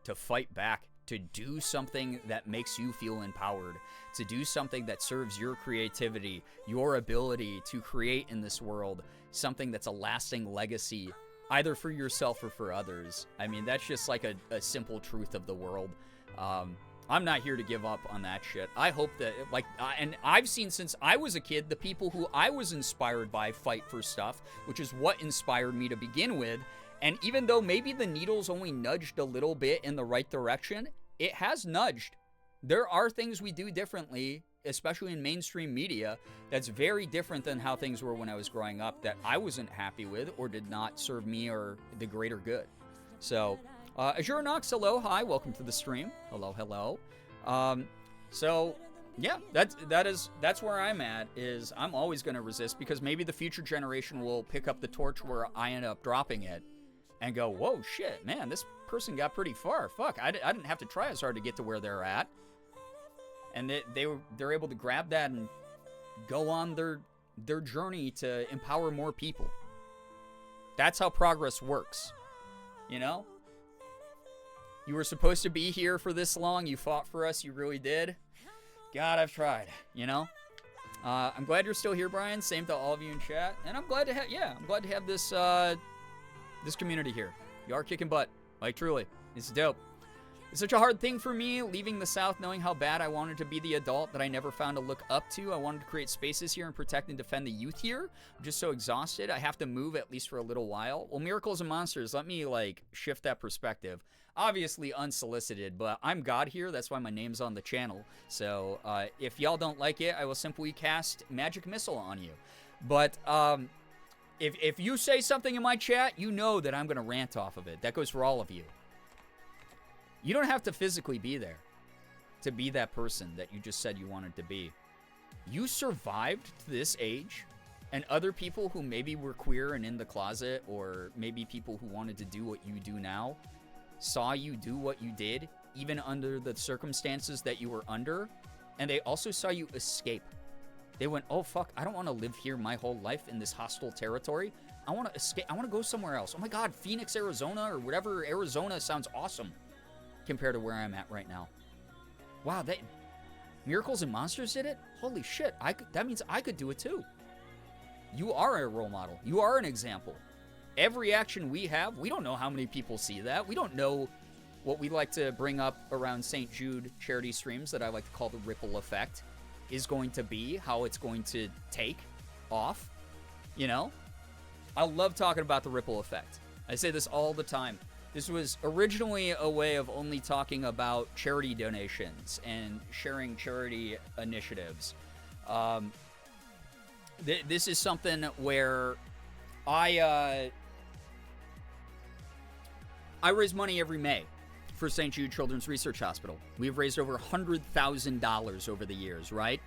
to fight back, to do something that makes you feel empowered, to do something that serves your creativity, your ability to create in this world, something that's a lasting legacy either for yourself or for others. I mean, that's just like a simple truth of the world. I'm not here to give up on that shit. I hope that, like, and I've seen since I was a kid, the people who I was inspired by fight for stuff, which is what inspired me to begin with. And even though maybe the needle's only nudged a little bit in the right direction, it has nudged. There are things we do differently, especially in mainstream media, that's very different than how things were when I was growing up that I wasn't happy with or did not serve me or the greater good. So, Azure Knox, hello, hi, welcome to the stream. Hello, hello. So, yeah, that's where I'm at, is I'm always going to resist, because maybe the future generation will pick up the torch where I end up dropping it and go, whoa, shit, man, this person got pretty far. Fuck, I didn't have to try as hard to get to where they're at. And they're able to grab that and go on their journey to empower more people. That's how progress works, you know? You were supposed to be here for this long. You fought for us. You really did. God, I've tried, you know? I'm glad you're still here, Brian. Same to all of you in chat. And I'm glad to have this, this community here. You are kicking butt. Like, truly. It's dope. It's such a hard thing for me, leaving the South, knowing how bad I wanted to be the adult that I never found to look up to. I wanted to create spaces here and protect and defend the youth here. I'm just so exhausted. I have to move at least for a little while. Well, Miracles and Monsters, let me, like, shift that perspective. Obviously unsolicited, but I'm God here. That's why my name's on the channel. So, if y'all don't like it, I will simply cast Magic Missile on you. But, if you say something in my chat, you know that I'm going to rant off of it. That goes for all of you. You don't have to physically be there to be that person that you just said you wanted to be. You survived to this age, and other people who maybe were queer and in the closet, or maybe people who wanted to do what you do now, saw you do what you did, even under the circumstances that you were under, and they also saw you escape. They went, oh, fuck, I don't want to live here my whole life in this hostile territory. I want to escape. I want to go somewhere else. Oh, my God, Phoenix, Arizona, or whatever. Arizona sounds awesome compared to where I'm at right now. Wow, Miracles and Monsters did it? Holy shit, that means I could do it too. You are a role model. You are an example. Every action we have, we don't know how many people see that. We don't know what we like to bring up around St. Jude charity streams that I like to call the ripple effect is going to be, how it's going to take off, you know? I love talking about the ripple effect. I say this all the time. This was originally a way of only talking about charity donations and sharing charity initiatives. This is something where I raise money every May for St. Jude Children's Research Hospital. We've raised over $100,000 over the years, right?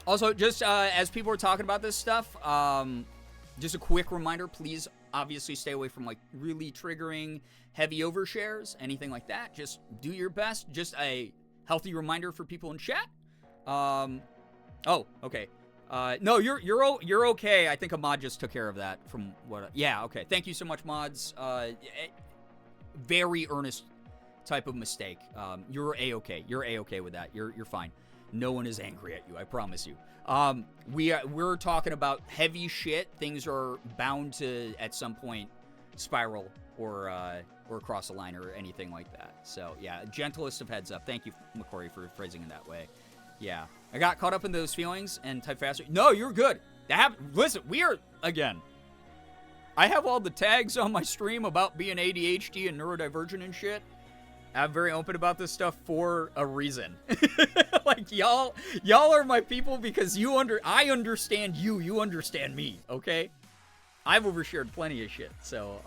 Also, just as people are talking about this stuff, just a quick reminder, please obviously stay away from like really triggering heavy overshares, anything like that. Just do your best. Just a healthy reminder for people in chat. Oh, okay. No, you're okay. I think a mod just took care of that from what. Yeah, okay. Thank you so much, mods. Very earnest type of mistake. You're a-okay. You're a-okay with that. You're fine. No one is angry at you, I promise you. We're talking about heavy shit. Things are bound to at some point spiral or cross a line or anything like that. So yeah, gentlest of heads up. Thank you, McCory, for phrasing it that way. Yeah, I got caught up in those feelings and typed faster. No, you're good. That happened. Listen, we are again. I have all the tags on my stream about being ADHD and neurodivergent and shit. I'm very open about this stuff for a reason. Like y'all are my people because I understand you. You understand me. Okay. I've overshared plenty of shit, so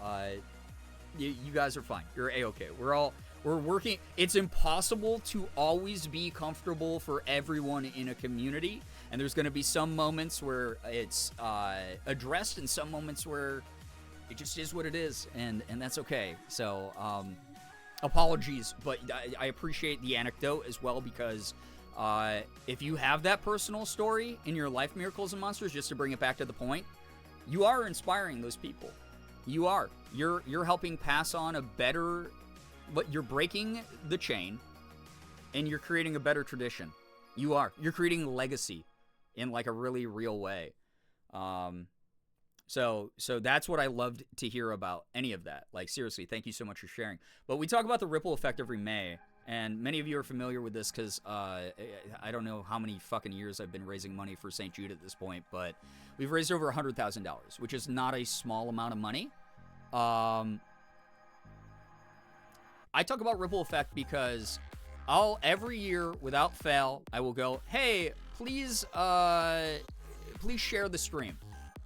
you guys are fine. You're a-okay. We're working. It's impossible to always be comfortable for everyone in a community, and there's going to be some moments where it's addressed, and some moments where it just is what it is, and that's okay. So apologies, but I appreciate the anecdote as well, because if you have that personal story in your life, Miracles and Monsters, just to bring it back to the point, you are inspiring those people. You are. You're helping pass on a better. But you're breaking the chain, and you're creating a better tradition. You are. You're creating legacy in like a really real way. So that's what I loved to hear about any of that. Like, seriously, thank you so much for sharing. But we talk about the ripple effect every May, and many of you are familiar with this because I don't know how many fucking years I've been raising money for St. Jude at this point, but we've raised over $100,000, which is not a small amount of money. I talk about ripple effect because every year, without fail, I will go, hey, please share the stream.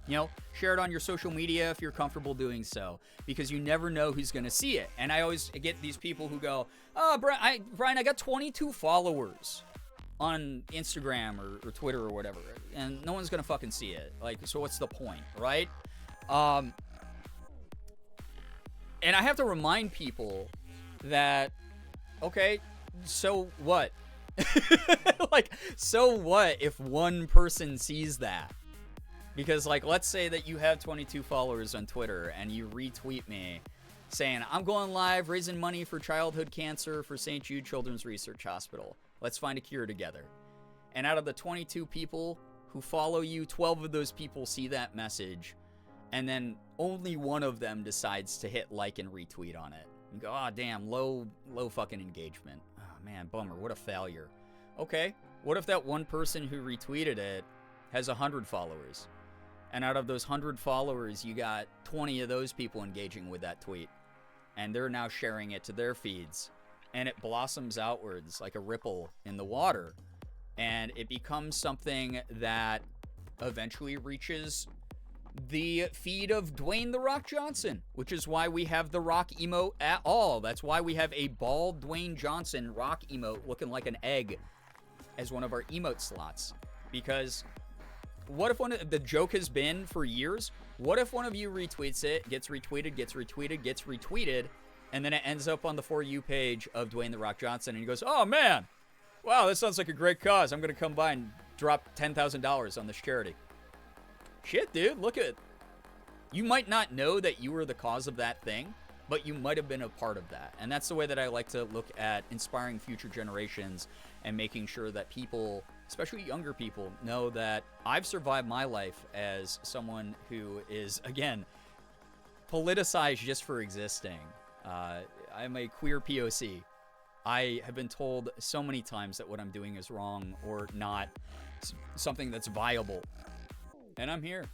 You know, share it on your social media if you're comfortable doing so, because you never know who's going to see it. And I always get these people who go, oh, Brian, I got 22 followers on Instagram or Twitter or whatever, and no one's going to fucking see it. Like, so what's the point, right? And I have to remind people that, okay, so what? Like, so what if one person sees that? Because, like, let's say that you have 22 followers on Twitter and you retweet me saying, I'm going live raising money for childhood cancer for St. Jude Children's Research Hospital. Let's find a cure together. And out of the 22 people who follow you, 12 of those people see that message, and then only one of them decides to hit like and retweet on it. You go, oh, damn, low fucking engagement. Oh, man, bummer. What a failure. Okay, what if that one person who retweeted it has 100 followers? And out of those 100 followers, you got 20 of those people engaging with that tweet. And they're now sharing it to their feeds. And it blossoms outwards like a ripple in the water. And it becomes something that eventually reaches the feed of Dwayne "The Rock" Johnson, which is why we have the Rock emote at all. That's why we have a bald Dwayne Johnson Rock emote looking like an egg as one of our emote slots. Because what if the joke has been for years, what if one of you retweets it, gets retweeted, and then it ends up on the For You page of Dwayne "The Rock" Johnson, and he goes, oh man, wow, this sounds like a great cause. I'm going to come by and drop $10,000 on this charity. Shit, dude, look at, you might not know that you were the cause of that thing, but you might have been a part of that. And that's the way that I like to look at inspiring future generations and making sure that people, especially younger people, know that I've survived my life as someone who is, again, politicized just for existing. I'm a queer POC. I have been told so many times that what I'm doing is wrong or not something that's viable. And I'm here.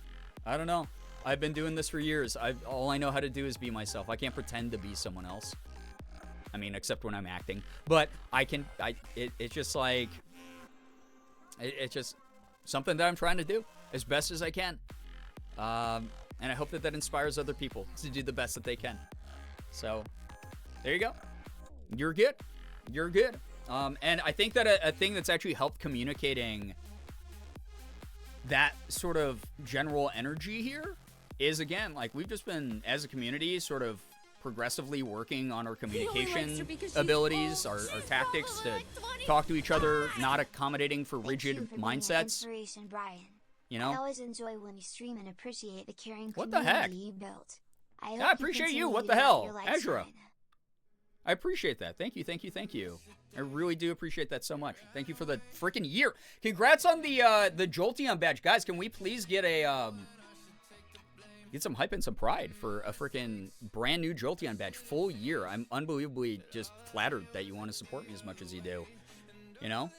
I don't know. I've been doing this for years. All I know how to do is be myself. I can't pretend to be someone else. I mean, except when I'm acting. But it's just like, it's just something that I'm trying to do as best as I can. And I hope that inspires other people to do the best that they can. So, there you go. You're good. You're good. And I think that a thing that's actually helped communicating that sort of general energy here is, again, like, we've just been, as a community, sort of progressively working on our communication abilities, our tactics to talk to each other, not accommodating for rigid mindsets. Brian. You know? I always enjoy when you stream and appreciate the caring What the heck? community you built. I Yeah, I appreciate you. What the hell? Ezra. I appreciate that. Thank you, thank you, thank you. I really do appreciate that so much. Thank you for the freaking year. Congrats on the Jolteon badge. Guys, can we please get some hype and some pride for a freaking brand new Jolteon badge, full year. I'm unbelievably just flattered that you want to support me as much as you do. You know?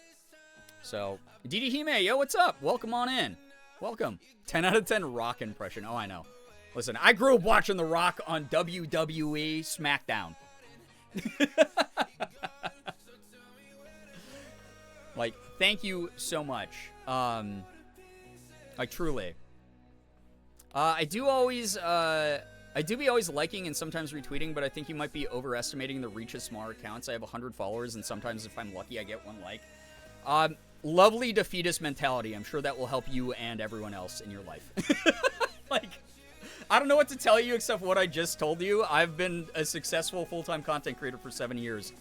So, Didi Hime, yo, what's up? Welcome on in. Welcome. 10 out of 10 Rock impression. Oh, I know. Listen, I grew up watching The Rock on WWE SmackDown. Like, thank you so much. Like, truly. I do be always liking and sometimes retweeting, but I think you might be overestimating the reach of smaller accounts. I have 100 followers, and sometimes if I'm lucky, I get one like. Lovely defeatist mentality. I'm sure that will help you and everyone else in your life. Like, I don't know what to tell you except what I just told you. I've been a successful full-time content creator for 7 years.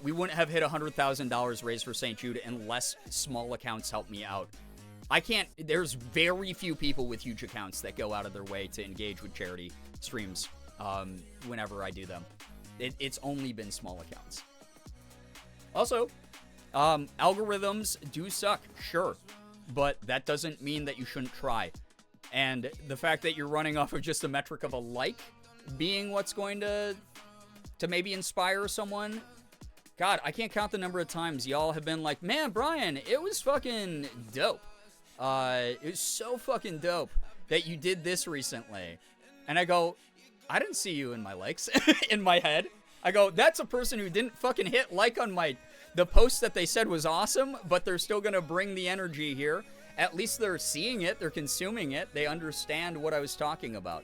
We wouldn't have hit $100,000 raised for St. Jude unless small accounts helped me out. There's very few people with huge accounts that go out of their way to engage with charity streams whenever I do them. It's only been small accounts. Also, algorithms do suck, sure, but that doesn't mean that you shouldn't try. And the fact that you're running off of just a metric of a like being what's going to maybe inspire someone. God, I can't count the number of times y'all have been like, man, Brian, it was fucking dope. It was so fucking dope that you did this recently. And I go, I didn't see you in my likes, in my head. I go, that's a person who didn't fucking hit like on the post that they said was awesome, but they're still gonna bring the energy here. At least they're seeing it, they're consuming it, they understand what I was talking about.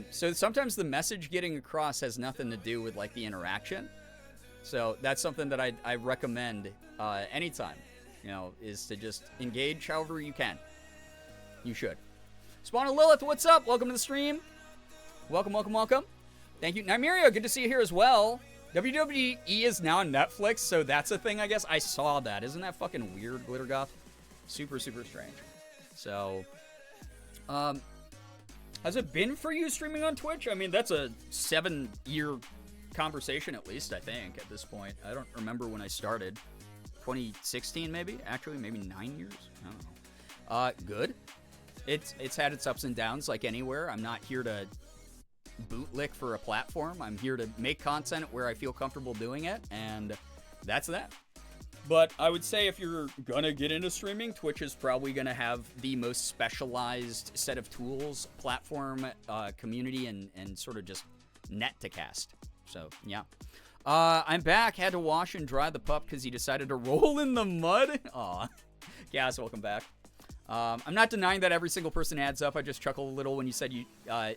So sometimes the message getting across has nothing to do with like the interaction. So that's something that I recommend anytime, is to just engage however you can. You should. Spawn Lilith, what's up? Welcome to the stream. Welcome, welcome, welcome. Thank you. Nymeria, good to see you here as well. WWE is now on Netflix, so that's a thing, I guess. I saw that. Isn't that fucking weird, Glittergoth? Super, super strange. So, has it been for you streaming on Twitch? I mean, that's a 7-year conversation at least, I think, at this point. I don't remember when I started. 2016, maybe? Actually, maybe 9 years? I don't know. Good. It's had its ups and downs like anywhere. I'm not here to bootlick for a platform. I'm here to make content where I feel comfortable doing it, and that's that. But I would say if you're gonna get into streaming, Twitch is probably gonna have the most specialized set of tools, platform, community, and sort of just net to cast. So, yeah. I'm back. Had to wash and dry the pup because he decided to roll in the mud. Aw. Gas, welcome back. I'm not denying that every single person adds up. I just chuckled a little when you said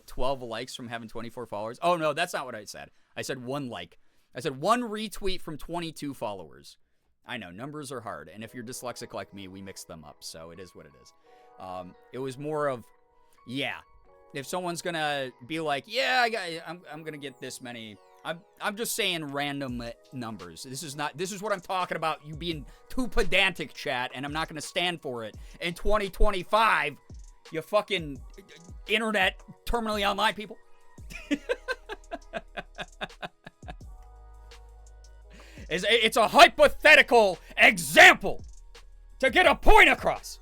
12 likes from having 24 followers. Oh, no, that's not what I said. I said 1 like. I said 1 retweet from 22 followers. I know, numbers are hard. And if you're dyslexic like me, we mix them up. So it is what it is. It was more of, yeah. If someone's going to be like, yeah, I'm going to get this many. I'm just saying random numbers. This is what I'm talking about. You being too pedantic, chat, and I'm not going to stand for it. In 2025, you fucking internet terminally online people. It's a hypothetical example to get a point across.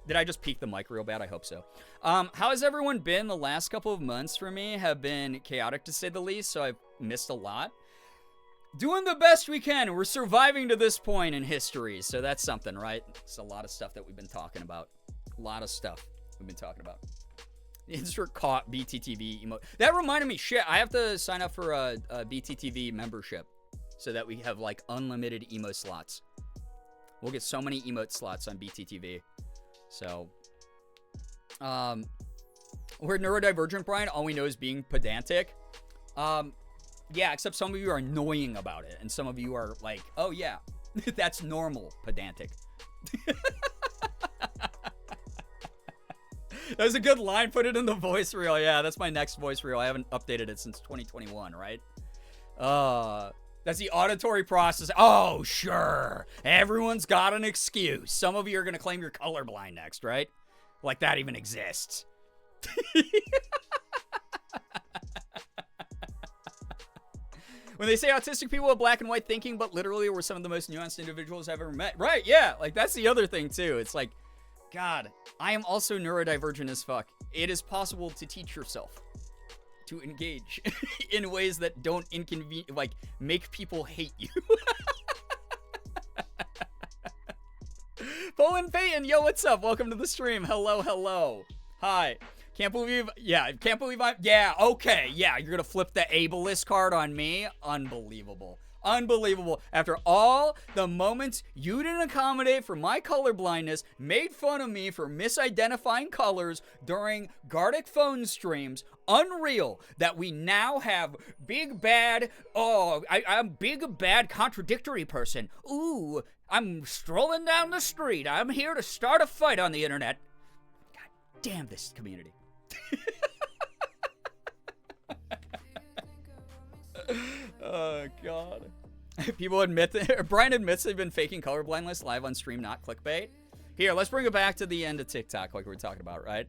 Did I just peek the mic real bad? I hope so. How has everyone been? The last couple of months for me have been chaotic, to say the least, so I've missed a lot. Doing the best we can. We're surviving to this point in history, so that's something, right? It's a lot of stuff that we've been talking about. A lot of stuff we've been talking about. Insert caught BTTV emote. That reminded me, shit, I have to sign up for a BTTV membership so that we have, like, unlimited emo slots. We'll get so many emote slots on BTTV. So, we're neurodivergent, Brian. All we know is being pedantic. Yeah, except some of you are annoying about it, and some of you are like, oh yeah, that's normal, pedantic. That was a good line. Put it in the voice reel. Yeah, that's my next voice reel. I haven't updated it since 2021, right? That's the auditory process. Oh, sure. Everyone's got an excuse. Some of you are going to claim you're colorblind next, right? Like that even exists. When they say autistic people have black and white thinking, but literally we're some of the most nuanced individuals I've ever met. Right, yeah. Like, that's the other thing, too. It's like, God, I am also neurodivergent as fuck. It is possible to teach yourself to engage in ways that don't make people hate you. Poland Peyton, yo, what's up? Welcome to the stream. Hello, hello. Hi. Can't believe okay, yeah, you're gonna flip the ableist card on me? Unbelievable. Unbelievable. After all the moments you didn't accommodate for my colorblindness, made fun of me for misidentifying colors during Gardic phone streams, unreal that we now have big bad, I'm big bad contradictory person. Ooh, I'm strolling down the street. I'm here to start a fight on the internet. God damn this community. Oh, God. People admit that, Brian admits they've been faking colorblindness live on stream, not clickbait. Here, let's bring it back to the end of TikTok like we were talking about, right?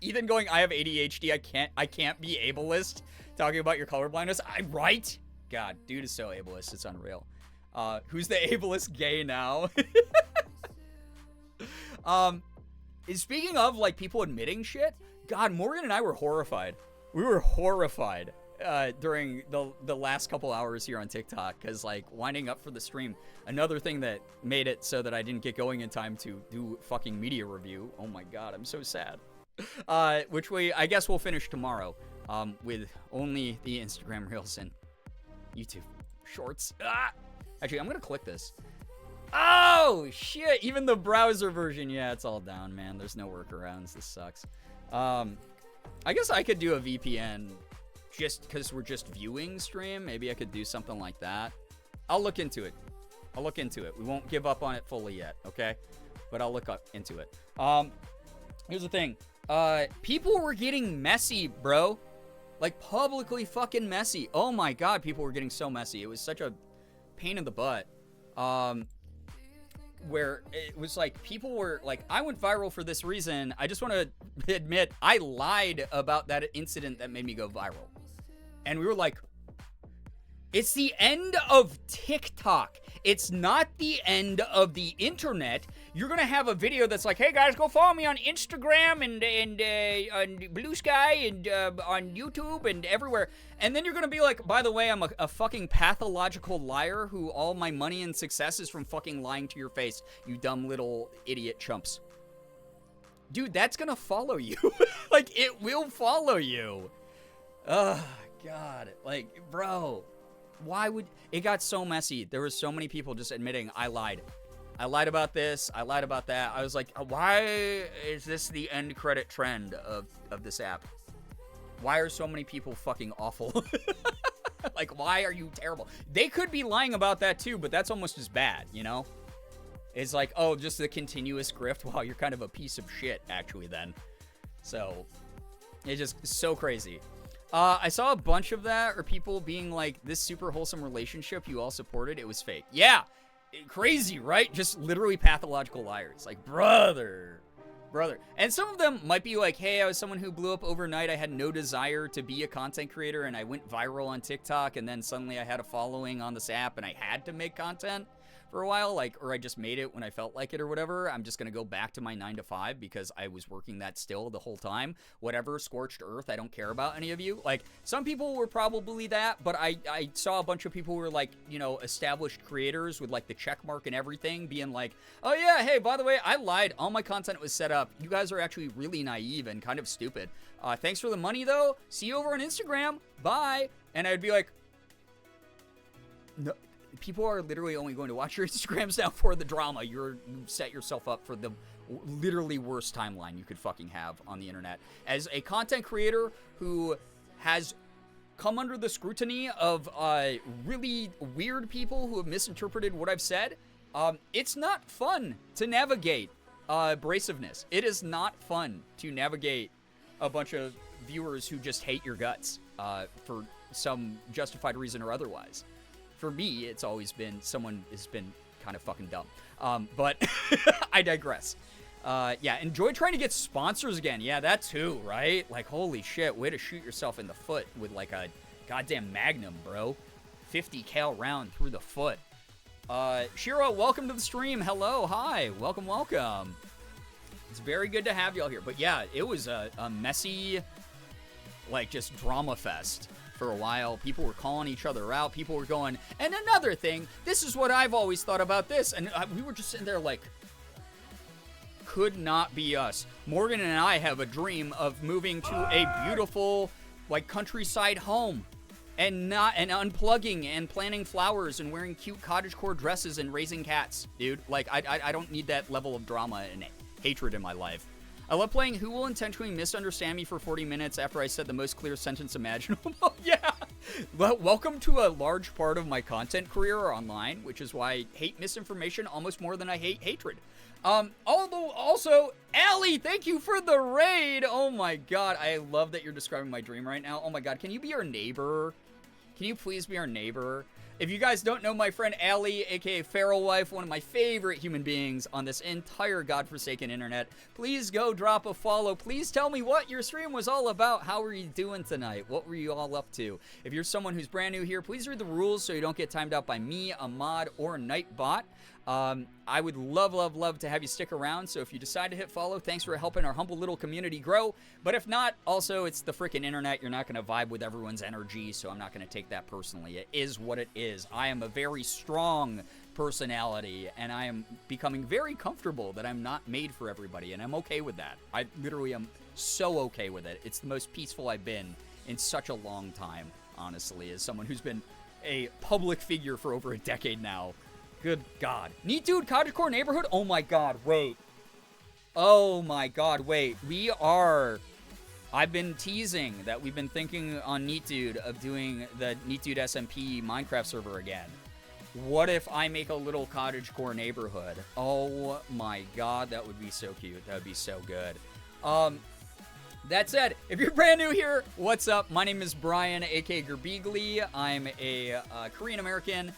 Ethan going, I have ADHD, I can't be ableist, talking about your colorblindness. Right? God, dude is so ableist, it's unreal. Who's the ableist gay now? speaking of, like, people admitting shit, God, Morgan and I were horrified. We were horrified during the last couple hours here on TikTok, because, like, winding up for the stream, another thing that made it so that I didn't get going in time to do fucking media review. Oh my God, I'm so sad. Which I guess we'll finish tomorrow with only the Instagram Reels and YouTube Shorts. Actually, I'm going to click this. Oh, shit. Even the browser version. Yeah, it's all down, man. There's no workarounds. This sucks. I guess I could do a VPN just because we're just viewing stream. Maybe I could do something like that. I'll look into it. We won't give up on it fully yet, okay? But I'll look into it. Here's the thing. People were getting messy, bro. Like, publicly fucking messy. Oh my God, people were getting so messy. It was such a pain in the butt. Where it was like, people were like, I went viral for this reason. I just want to admit, I lied about that incident that made me go viral. And we were like, it's the end of TikTok. It's not the end of the internet. You're going to have a video that's like, hey guys, go follow me on Instagram and on Blue Sky and on YouTube and everywhere. And then you're going to be like, by the way, I'm a fucking pathological liar who all my money and success is from fucking lying to your face, you dumb little idiot chumps. Dude, that's going to follow you. Like, it will follow you. Oh, God. Like, bro. Why would it got so messy? There were so many people just admitting, I lied about this, I lied about that. I was like, why is this the end credit trend of this app? Why are so many people fucking awful? Like, why are you terrible? They could be lying about that too, but that's almost as bad, you know? It's like, oh, just the continuous grift. Wow, you're kind of a piece of shit, actually, then. So, it's just so crazy. I saw a bunch of that, or people being like, this super wholesome relationship you all supported, it was fake. Yeah, crazy, right? Just literally pathological liars. Like, brother. And some of them might be like, hey, I was someone who blew up overnight. I had no desire to be a content creator, and I went viral on TikTok, and then suddenly I had a following on this app, and I had to make content for a while, like, or I just made it when I felt like it or whatever. I'm just gonna go back to my 9 to 5 because I was working that still the whole time. Whatever, scorched earth, I don't care about any of you. Like, some people were probably that, but I saw a bunch of people who were like, you know, established creators with like the check mark and everything being like, oh yeah, hey, by the way, I lied. All my content was set up. You guys are actually really naive and kind of stupid. Thanks for the money though. See you over on Instagram. Bye. And I'd be like, no. People are literally only going to watch your Instagrams now for the drama. You set yourself up for the literally worst timeline you could fucking have on the internet. As a content creator who has come under the scrutiny of really weird people who have misinterpreted what I've said, it's not fun to navigate abrasiveness. It is not fun to navigate a bunch of viewers who just hate your guts for some justified reason or otherwise. For me, it's always been someone has been kind of fucking dumb. But I digress. Yeah, enjoy trying to get sponsors again. Yeah, that too, right? Like, holy shit, way to shoot yourself in the foot with like a goddamn Magnum, bro. 50 cal round through the foot. Shiro, welcome to the stream. Hello, hi, welcome. It's very good to have y'all here. But yeah, it was a messy, like, just drama fest. For a while, people were calling each other out. People were going, and another thing, this is what I've always thought about this. And we were just sitting there like, could not be us. Morgan and I have a dream of moving to a beautiful, like, countryside home and unplugging and planting flowers and wearing cute cottagecore dresses and raising cats, dude. Like, I don't need that level of drama and hatred in my life. I love playing Who Will Intentionally Misunderstand Me for 40 minutes after I said the most clear sentence imaginable. Yeah. Well, welcome to a large part of my content career online, which is why I hate misinformation almost more than I hate hatred. Although also, Allie, thank you for the raid. Oh my God. I love that you're describing my dream right now. Oh my God. Can you be our neighbor? Can you please be our neighbor? If you guys don't know my friend Allie, aka Feral Wife, one of my favorite human beings on this entire godforsaken internet, please go drop a follow. Please tell me what your stream was all about. How were you doing tonight? What were you all up to? If you're someone who's brand new here, please read the rules so you don't get timed out by me, a mod, or Nightbot. I would love to have you stick around. So if you decide to hit follow, thanks for helping our humble little community grow. But if not, also, it's the freaking internet. You're not going to vibe with everyone's energy, so I'm not going to take that personally. It is what it is. I am a very strong personality, and I am becoming very comfortable that I'm not made for everybody, and I'm okay with that. I literally am so okay with it. It's the most peaceful I've been in such a long time, honestly, as someone who's been a public figure for over a decade now. Good God. Neat Dude, Cottagecore Neighborhood? Oh my God, wait. Oh my God, wait. I've been teasing that we've been thinking on Neat Dude of doing the Neat Dude SMP Minecraft server again. What if I make a little cottagecore neighborhood? Oh my God, that would be so cute. That would be so good. That said, if you're brand new here, what's up? My name is Brian, aka Girbeagly. I'm a Korean-American,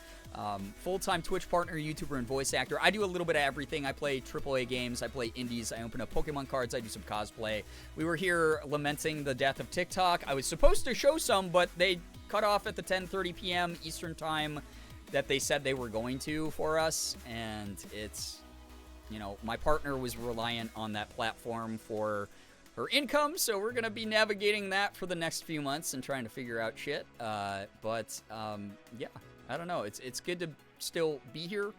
full-time Twitch partner, YouTuber, and voice actor. I do a little bit of everything. I play AAA games, I play indies, I open up Pokemon cards, I do some cosplay. We were here lamenting the death of TikTok. I was supposed to show some, but they cut off at the 10:30 p.m. Eastern time that they said they were going to for us, and it's, you know, my partner was reliant on that platform for her income, so we're gonna be navigating that for the next few months and trying to figure out shit. Yeah, I don't know. It's good to still be here,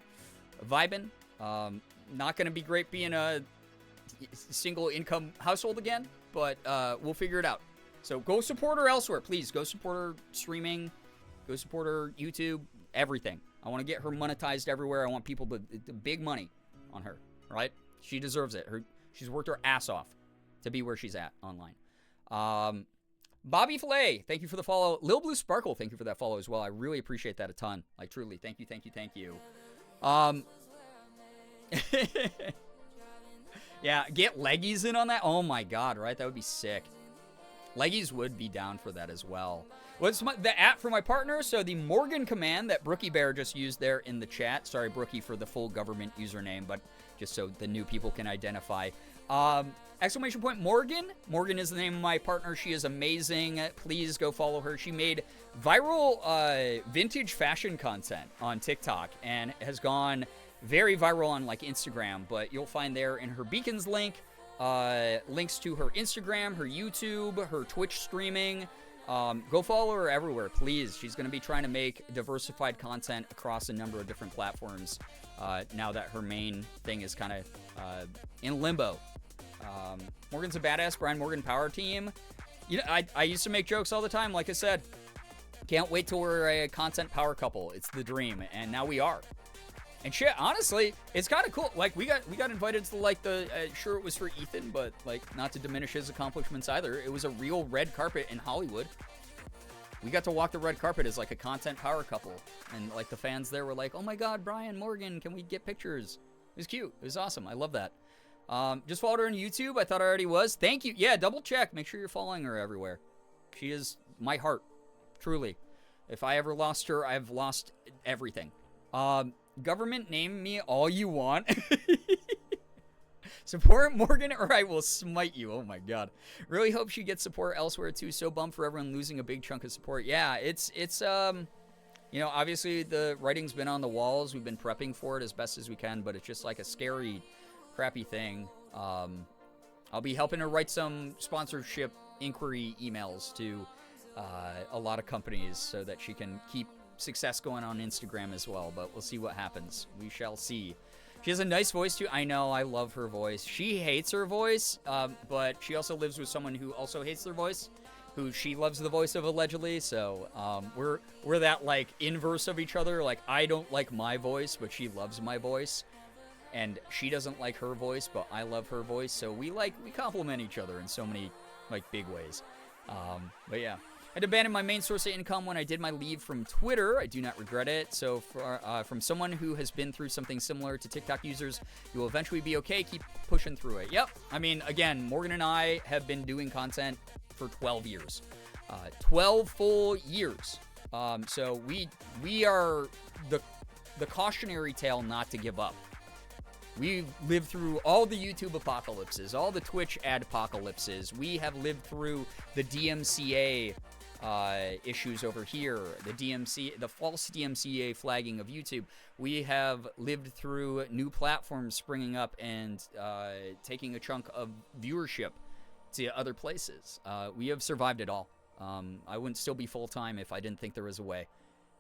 vibing. Not gonna be great being a single income household again, but we'll figure it out. So go support her elsewhere, please. Go support her streaming. Go support her YouTube. Everything. I want to get her monetized everywhere. I want people to big money on her, right? She deserves it. She's worked her ass off to be where she's at online. Bobby Flay, thank you for the follow. Lil Blue Sparkle, thank you for that follow as well. I really appreciate that a ton. Like, truly. Thank you. Yeah, get Leggies in on that. Oh my God, right? That would be sick. Leggies would be down for that as well. What's the app for my partner? So the Morgan command that Brookie Bear just used there in the chat. Sorry, Brookie, for the full government username, but just so the new people can identify. Exclamation point Morgan. Morgan is the name of my partner. She is amazing. Please go follow her. She made viral vintage fashion content on TikTok and has gone very viral on like Instagram, but you'll find there in her beacons link links to her Instagram, her YouTube, her Twitch streaming. Go follow her everywhere, please. She's going to be trying to make diversified content across a number of different platforms now that her main thing is kind of in limbo. Morgan's a badass. Brian Morgan power team. You know, I used to make jokes all the time. Like I said, can't wait till we're a content power couple. It's the dream, and now we are. And shit, honestly, it's kind of cool. Like we got invited to like the sure it was for Ethan, but like not to diminish his accomplishments either. It was a real red carpet in Hollywood. We got to walk the red carpet as like a content power couple, and like the fans there were like, "Oh my God, Brian Morgan, can we get pictures?" It was cute. It was awesome. I love that. Just followed her on YouTube. I thought I already was. Thank you. Yeah, double check. Make sure you're following her everywhere. She is my heart, truly. If I ever lost her, I've lost everything. Government, name me all you want. Support Morgan or I will smite you. Oh my God. Really hope she gets support elsewhere too. So bummed for everyone losing a big chunk of support. Yeah, it's you know, obviously the writing's been on the walls. We've been prepping for it as best as we can, but it's just like a scary, crappy thing. I'll be helping her write some sponsorship inquiry emails to a lot of companies so that she can keep success going on Instagram as well, but we'll see what happens. We shall see. She has a nice voice too. I know, I love her voice. She hates her voice, but she also lives with someone who also hates their voice, who she loves the voice of allegedly. So we're that like inverse of each other. Like I don't like my voice, but she loves my voice, and she doesn't like her voice, but I love her voice. So we complement each other in so many like big ways. But yeah. I had to abandon my main source of income when I did my leave from Twitter. I do not regret it. So from someone who has been through something similar to TikTok users, you will eventually be okay. Keep pushing through it. Yep. I mean, again, Morgan and I have been doing content for 12 years. 12 full years. So we are the cautionary tale not to give up. We've lived through all the YouTube apocalypses, all the Twitch ad apocalypses. We have lived through the DMCA issues over here, the false DMCA flagging of YouTube. We have lived through new platforms springing up and taking a chunk of viewership to other places. We have survived it all. I wouldn't still be full-time if I didn't think there was a way.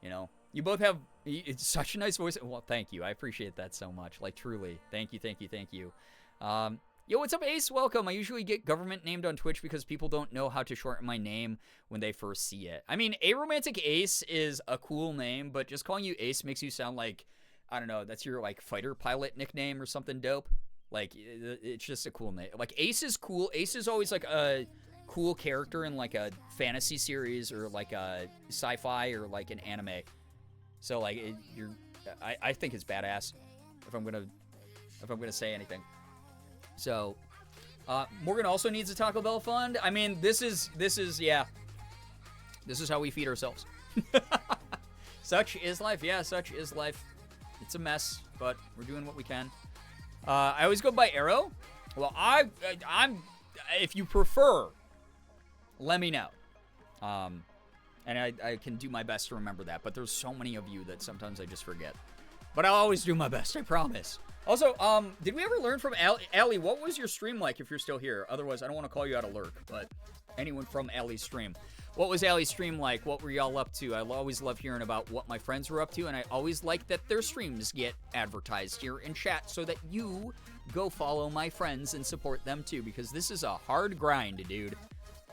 You know, you both have it's such a nice voice. Well, thank you. I appreciate that so much. Like, truly. Thank you, thank you, thank you. Yo, what's up, Ace? Welcome. I usually get government named on Twitch because people don't know how to shorten my name when they first see it. I mean, Aromantic Ace is a cool name, but just calling you Ace makes you sound like, I don't know, that's your, like, fighter pilot nickname or something dope. Like, it's just a cool name. Like, Ace is cool. Ace is always, like, a cool character in, like, a fantasy series or, like, a sci-fi or, like, an anime. So, like, I think it's badass if I'm gonna say anything. So, Morgan also needs a Taco Bell fund. I mean, this is yeah. This is how we feed ourselves. Such is life. Yeah, such is life. It's a mess, but we're doing what we can. I always go by Arrow. Well, I'm if you prefer, let me know. And I can do my best to remember that, but there's so many of you that sometimes I just forget. But I'll always do my best, I promise. Also, did we ever learn from Allie, what was your stream like if you're still here? Otherwise, I don't want to call you out of lurk, but anyone from Allie's stream. What was Allie's stream like? What were y'all up to? I always love hearing about what my friends were up to, and I always like that their streams get advertised here in chat so that you go follow my friends and support them too, because this is a hard grind, dude.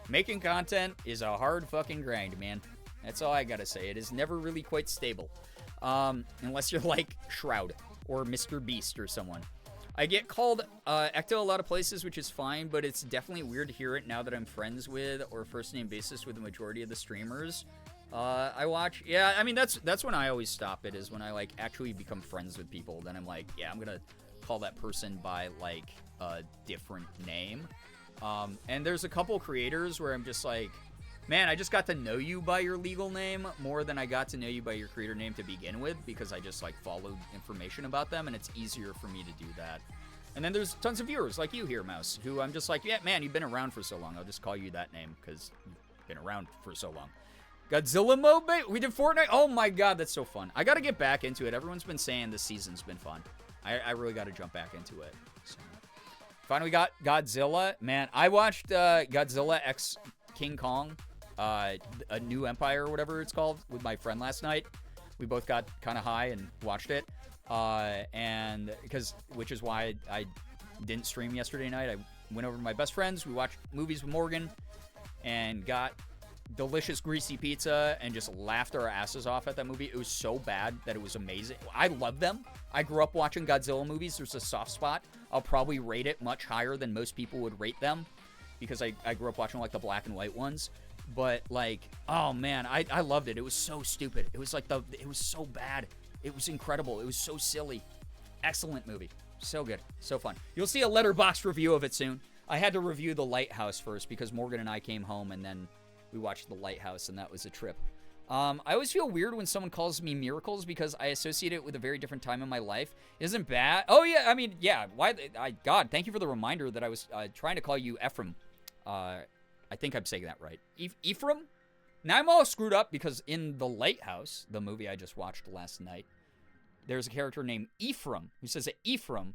Making content is a hard fucking grind, man. That's all I gotta say. It is never really quite stable. Unless you're like Shroud or Mr. Beast or someone. I get called Ecto a lot of places, which is fine, but it's definitely weird to hear it now that I'm friends with or first name basis with the majority of the streamers I watch. Yeah, I mean, that's when I always stop it, is when I like actually become friends with people. Then I'm like, yeah, I'm gonna call that person by like a different name. And there's a couple creators where I'm just like, man, I just got to know you by your legal name more than I got to know you by your creator name to begin with, because I just like followed information about them, and it's easier for me to do that. And then there's tons of viewers like you here, Mouse, who I'm just like, yeah, man, you've been around for so long. I'll just call you that name because you've been around for so long. Godzilla mode, babe. We did Fortnite. Oh my god, that's so fun. I got to get back into it. Everyone's been saying this season's been fun. I really got to jump back into it. So. Finally got Godzilla. Man, I watched Godzilla x King Kong. A New Empire or whatever it's called with my friend last night. We both got kind of high and watched it, and which is why I didn't stream yesterday night. I went over to my best friend's. We watched movies with Morgan and got delicious greasy pizza and just laughed our asses off at that movie. It was so bad that it was amazing. I love them. I grew up watching Godzilla movies. There's a soft spot. I'll probably rate it much higher than most people would rate them because I grew up watching like the black and white ones. But, like, oh, man, I loved it. It was so stupid. It was, like, it was so bad. It was incredible. It was so silly. Excellent movie. So good. So fun. You'll see a letterboxd review of it soon. I had to review The Lighthouse first because Morgan and I came home, and then we watched The Lighthouse, and that was a trip. I always feel weird when someone calls me Miracles because I associate it with a very different time in my life. Isn't bad. Oh, yeah, I mean, yeah. God, thank you for the reminder that I was trying to call you Ephraim. I think I'm saying that right. Ephraim? Now I'm all screwed up because in The Lighthouse, the movie I just watched last night, there's a character named Ephraim who says it Ephraim.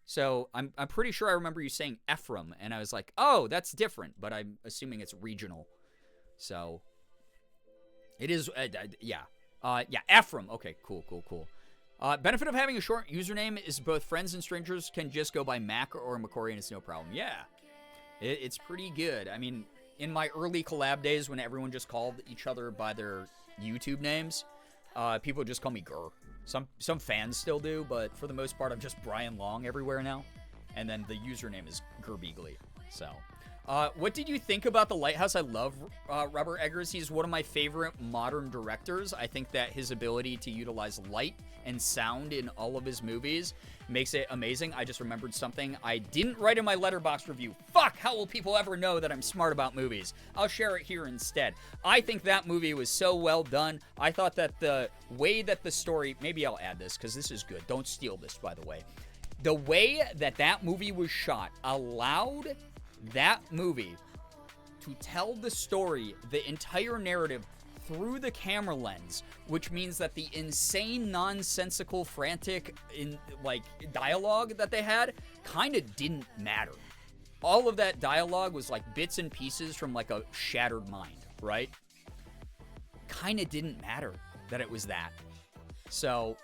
So I'm pretty sure I remember you saying Ephraim, and I was like, oh, that's different, but I'm assuming it's regional. So it is, yeah. Yeah, Ephraim. Okay, cool. Benefit of having a short username is both friends and strangers can just go by Mac or McCory, and it's no problem. Yeah. It's pretty good. I mean, in my early collab days when everyone just called each other by their YouTube names, people just call me Gur. Some fans still do, but for the most part, I'm just Brian Long everywhere now. And then the username is Girbeagly. So, what did you think about The Lighthouse? I love Robert Eggers. He's one of my favorite modern directors. I think that his ability to utilize light and sound in all of his movies makes it amazing. I just remembered something I didn't write in my letterboxd review. Fuck, how will people ever know that I'm smart about movies? I'll share it here instead. I think that movie was so well done. I thought that the way that the story, maybe I'll add this because this is good. Don't steal this, by the way. The way that movie was shot allowed that movie to tell the story, the entire narrative, through the camera lens, which means that the insane, nonsensical, frantic, dialogue that they had kind of didn't matter. All of that dialogue was like bits and pieces from like a shattered mind, right? Kind of didn't matter that it was that. So,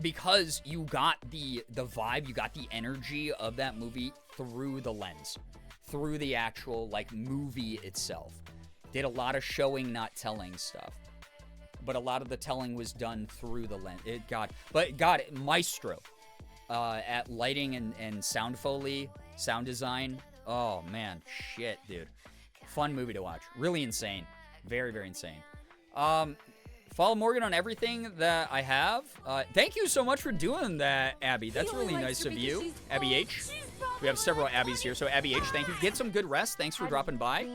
because you got the vibe, you got the energy of that movie through the lens, through the actual like movie itself. Did a lot of showing, not telling stuff. But a lot of the telling was done through the lens. Maestro at lighting and sound foley, sound design. Oh, man. Shit, dude. Fun movie to watch. Really insane. Very, very insane. Follow Morgan on everything that I have. Thank you so much for doing that, Abby. That's really nice of you. Abby H. We have several Abbies here. So, Abby H, thank you. Get some good rest. Thanks for dropping by.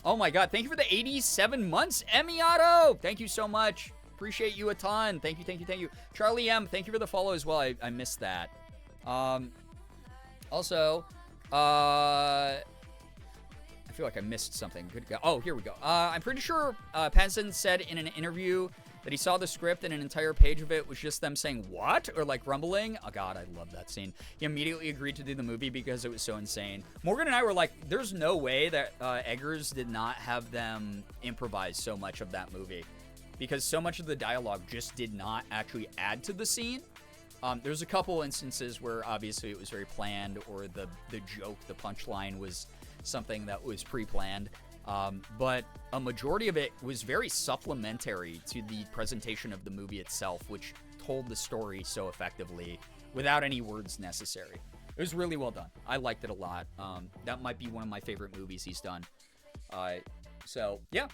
Oh my god, thank you for the 87 months, Emiato! Thank you so much. Appreciate you a ton. Thank you. Charlie M, thank you for the follow as well. I missed that. Also, I feel like I missed something. Good go. Oh, here we go. I'm pretty sure Pattinson said in an interview that he saw the script and an entire page of it was just them saying, what? Or like grumbling. Oh god, I love that scene. He immediately agreed to do the movie because it was so insane. Morgan and I were like, there's no way that Eggers did not have them improvise so much of that movie. Because so much of the dialogue just did not actually add to the scene. There's a couple instances where obviously it was very planned, or the joke, the punchline was something that was pre-planned. But a majority of it was very supplementary to the presentation of the movie itself, which told the story so effectively without any words necessary. It was really well done. I liked it a lot. That might be one of my favorite movies he's done. So, yeah.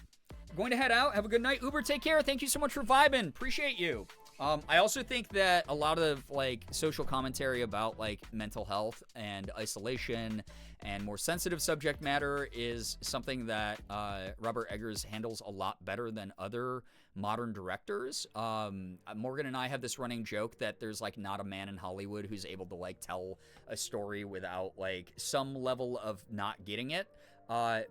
Going to head out. Have a good night. Uber, take care. Thank you so much for vibing. Appreciate you. I also think that a lot of like social commentary about like mental health and isolation and more sensitive subject matter is something that Robert Eggers handles a lot better than other modern directors. Morgan and I have this running joke that there's like not a man in Hollywood who's able to like tell a story without like some level of not getting it. Because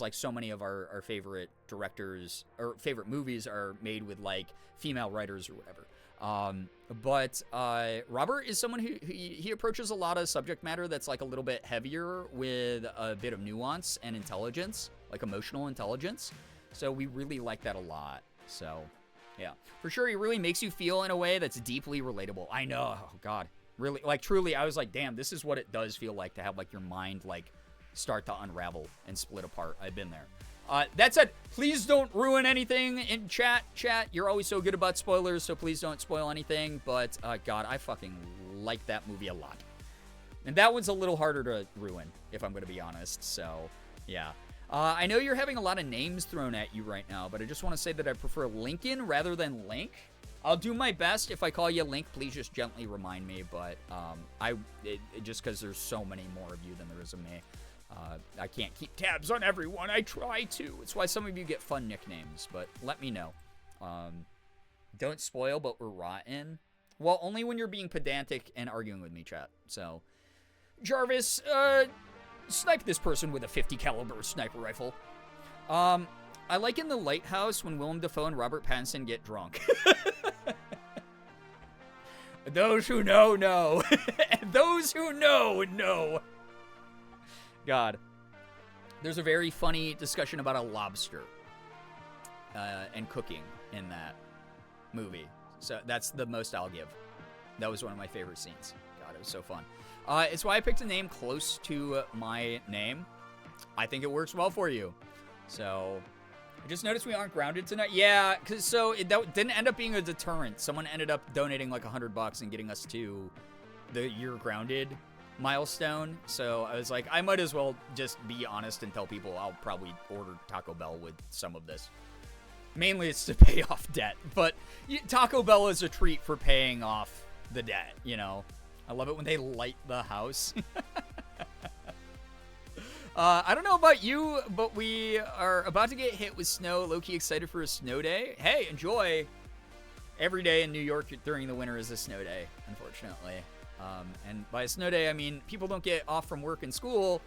like so many of our favorite directors or favorite movies are made with like female writers or whatever. Robert is someone who he approaches a lot of subject matter that's like a little bit heavier with a bit of nuance and intelligence, like emotional intelligence. So we really like that a lot. So yeah, for sure. He really makes you feel in a way that's deeply relatable. I know. Oh God. Really, like truly, I was like, damn, this is what it does feel like to have like your mind like start to unravel and split apart. I've been there. That said, please don't ruin anything in chat. You're always so good about spoilers, so please don't spoil anything. But God, I fucking like that movie a lot. And that one's a little harder to ruin, if I'm going to be honest. So, yeah. I know you're having a lot of names thrown at you right now, but I just want to say that I prefer Lincoln rather than Link. I'll do my best. If I call you Link, please just gently remind me. But just because there's so many more of you than there is of me. I can't keep tabs on everyone. I try to. It's why some of you get fun nicknames, but let me know. Don't spoil, but we're rotten. Well, only when you're being pedantic and arguing with me, chat. So, Jarvis, snipe this person with a 50 caliber sniper rifle. I like in The Lighthouse when Willem Dafoe and Robert Pattinson get drunk. Those who know, know. And those who know, know. God. There's a very funny discussion about a lobster and cooking in that movie. So that's the most I'll give. That was one of my favorite scenes. God, it was so fun. It's why I picked a name close to my name. I think it works well for you. So, I just noticed we aren't grounded tonight. Yeah, because that didn't end up being a deterrent. Someone ended up donating like $100 and getting us to the You're Grounded milestone. So I was like, I might as well just be honest and tell people I'll probably order Taco Bell with some of this. Mainly it's to pay off debt, but Taco Bell is a treat for paying off the debt, you know. I love it when they light the house. I don't know about you, but we are about to get hit with snow. Low-key excited for a snow day. Hey, enjoy. Every day in New York during the winter is a snow day, unfortunately. And by a snow day, I mean people don't get off from work and school.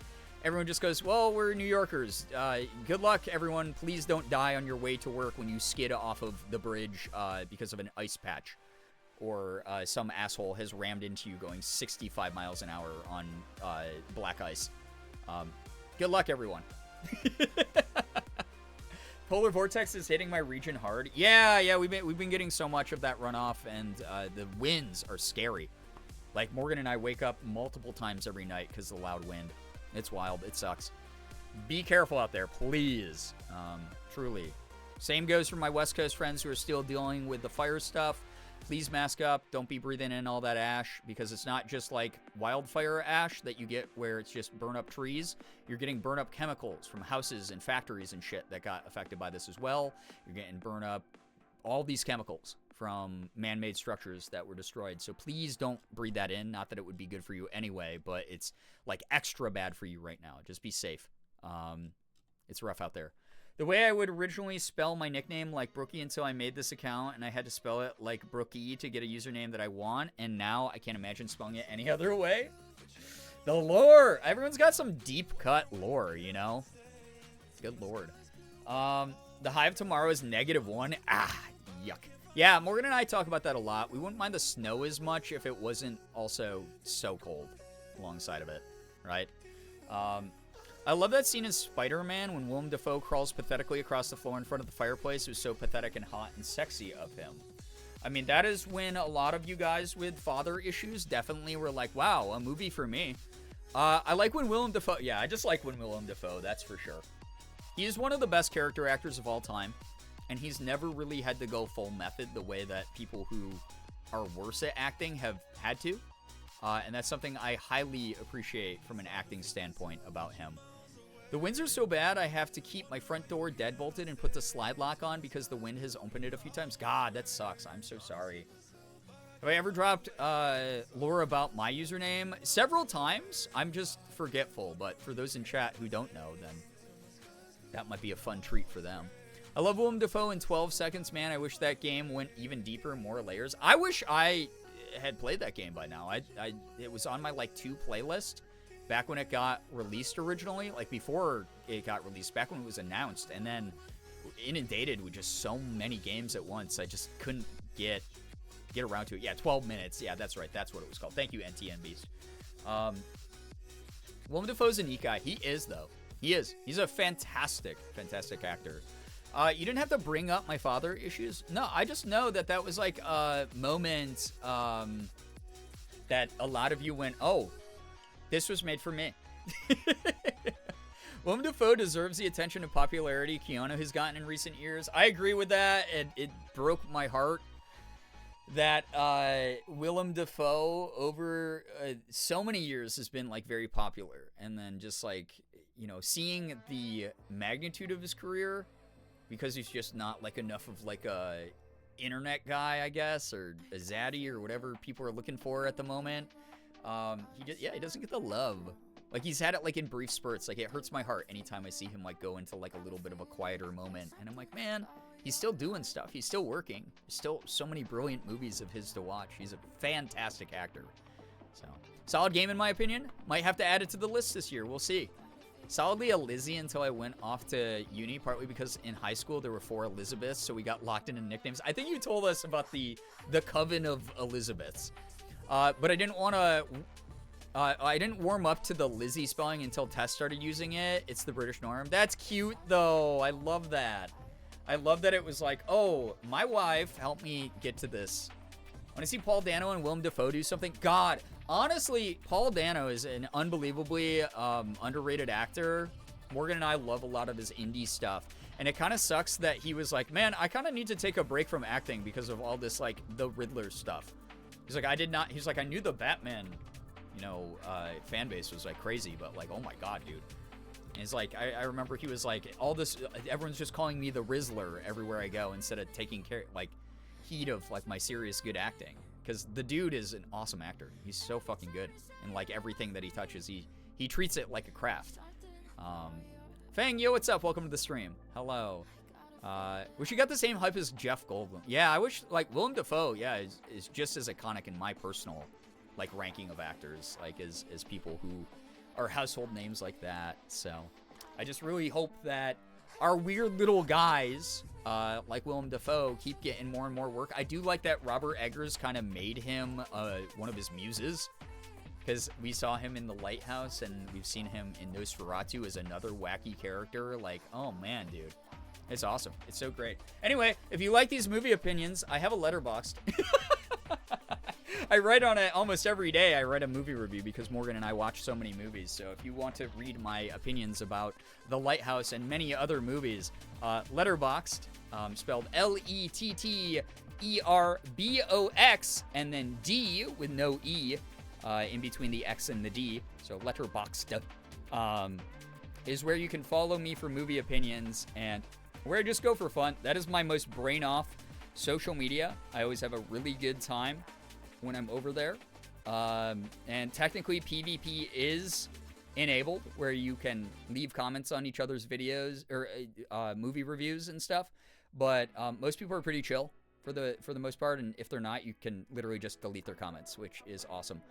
Everyone just goes, well, we're New Yorkers. Good luck, everyone. Please don't die on your way to work when you skid off of the bridge because of an ice patch. Or some asshole has rammed into you going 65 miles an hour on black ice. Good luck, everyone. Polar vortex is hitting my region hard. Yeah, we've been getting so much of that runoff, and the winds are scary. Like, Morgan and I wake up multiple times every night because of the loud wind. It's wild. It sucks. Be careful out there, please. Truly. Same goes for my West Coast friends who are still dealing with the fire stuff. Please mask up. Don't be breathing in all that ash, because it's not just like wildfire ash that you get where it's just burn up trees. You're getting burn up chemicals from houses and factories and shit that got affected by this as well. You're getting burn up all these chemicals from man-made structures that were destroyed. So please don't breathe that in. Not that it would be good for you anyway, but it's like extra bad for you right now. Just be safe. It's rough out there. The way I would originally spell my nickname like Brookie until I made this account, and I had to spell it like Brookie to get a username that I want, and now I can't imagine spelling it any other way. The lore! Everyone's got some deep-cut lore, you know? Good lord. The high of tomorrow is -1. Ah, yuck. Yeah, Morgan and I talk about that a lot. We wouldn't mind the snow as much if it wasn't also so cold alongside of it, right? I love that scene in Spider-Man when Willem Dafoe crawls pathetically across the floor in front of the fireplace. It was so pathetic and hot and sexy of him. I mean, that is when a lot of you guys with father issues definitely were like, wow, a movie for me. I like when Willem Dafoe... Yeah, I just like when Willem Dafoe, that's for sure. He is one of the best character actors of all time, and he's never really had to go full method the way that people who are worse at acting have had to. And that's something I highly appreciate from an acting standpoint about him. The winds are so bad, I have to keep my front door deadbolted and put the slide lock on because the wind has opened it a few times. God, that sucks. I'm so sorry. Have I ever dropped lore about my username? Several times. I'm just forgetful, but for those in chat who don't know, then that might be a fun treat for them. I love Willem Dafoe in 12 seconds, man. I wish that game went even deeper, more layers. I wish I had played that game by now. It was on my, like, 2 playlist. Back when it got released originally, like before it got released, back when it was announced, and then inundated with just so many games at once, I just couldn't get around to it. Yeah, 12 minutes. Yeah, that's right. That's what it was called. Thank you, NTN Beast. Willem Dafoe's a neat guy. He is, though. He is. He's a fantastic, fantastic actor. You didn't have to bring up my father issues. No, I just know that that was like a moment that a lot of you went, oh, this was made for me. Willem Dafoe deserves the attention and popularity Keanu has gotten in recent years. I agree with that, and it broke my heart that Willem Dafoe over so many years has been like very popular, and then just like, you know, seeing the magnitude of his career, because he's just not like enough of like a internet guy, I guess, or a zaddy or whatever people are looking for at the moment. He doesn't get the love. Like, he's had it like in brief spurts. Like, it hurts my heart anytime I see him like go into like a little bit of a quieter moment, and I'm like, man, he's still doing stuff. He's still working. There's still so many brilliant movies of his to watch. He's a fantastic actor. So, solid game in my opinion. Might have to add it to the list this year. We'll see. Solidly a Lizzie until I went off to uni, partly because in high school there were 4 Elizabeths, so we got locked into nicknames. I think you told us about the coven of Elizabeths. But I didn't want to... I didn't warm up to the Lizzie spelling until Tess started using it. It's the British norm. That's cute, though. I love that. I love that it was like, oh, my wife helped me get to this. Want to see Paul Dano and Willem Dafoe do something? God, honestly, Paul Dano is an unbelievably underrated actor. Morgan and I love a lot of his indie stuff. And it kind of sucks that he was like, man, I kind of need to take a break from acting because of all this, like, the Riddler stuff. He's like, he's like, I knew the Batman, you know, fan base was like crazy, but like, oh my God, dude. And it's like, I remember he was like, all this, everyone's just calling me the Rizzler everywhere I go instead of taking care, like, heed of like my serious good acting. Because the dude is an awesome actor. He's so fucking good. And like everything that he touches, he treats it like a craft. Fang, yo, what's up? Welcome to the stream. Hello. Wish you got the same hype as Jeff Goldblum. Yeah, I wish, like, Willem Dafoe, yeah, is just as iconic in my personal like ranking of actors, like as people who are household names like that. So I just really hope that our weird little guys, like Willem Dafoe, keep getting more and more work. I do like that Robert Eggers kind of made him one of his muses, because we saw him in The Lighthouse, and we've seen him in Nosferatu as another wacky character. Like, oh man, dude. It's awesome. It's so great. Anyway, if you like these movie opinions, I have a Letterboxd. I write on it almost every day. I write a movie review because Morgan and I watch so many movies. So if you want to read my opinions about The Lighthouse and many other movies, Letterboxd, spelled Letterbox, and then D with no E in between the X and the D. So Letterboxd is where you can follow me for movie opinions and where I just go for fun. That is my most brain off social media. I always have a really good time when I'm over there. And technically PvP is enabled, where you can leave comments on each other's videos or movie reviews and stuff. But most people are pretty chill for the most part, and if they're not, you can literally just delete their comments, which is awesome.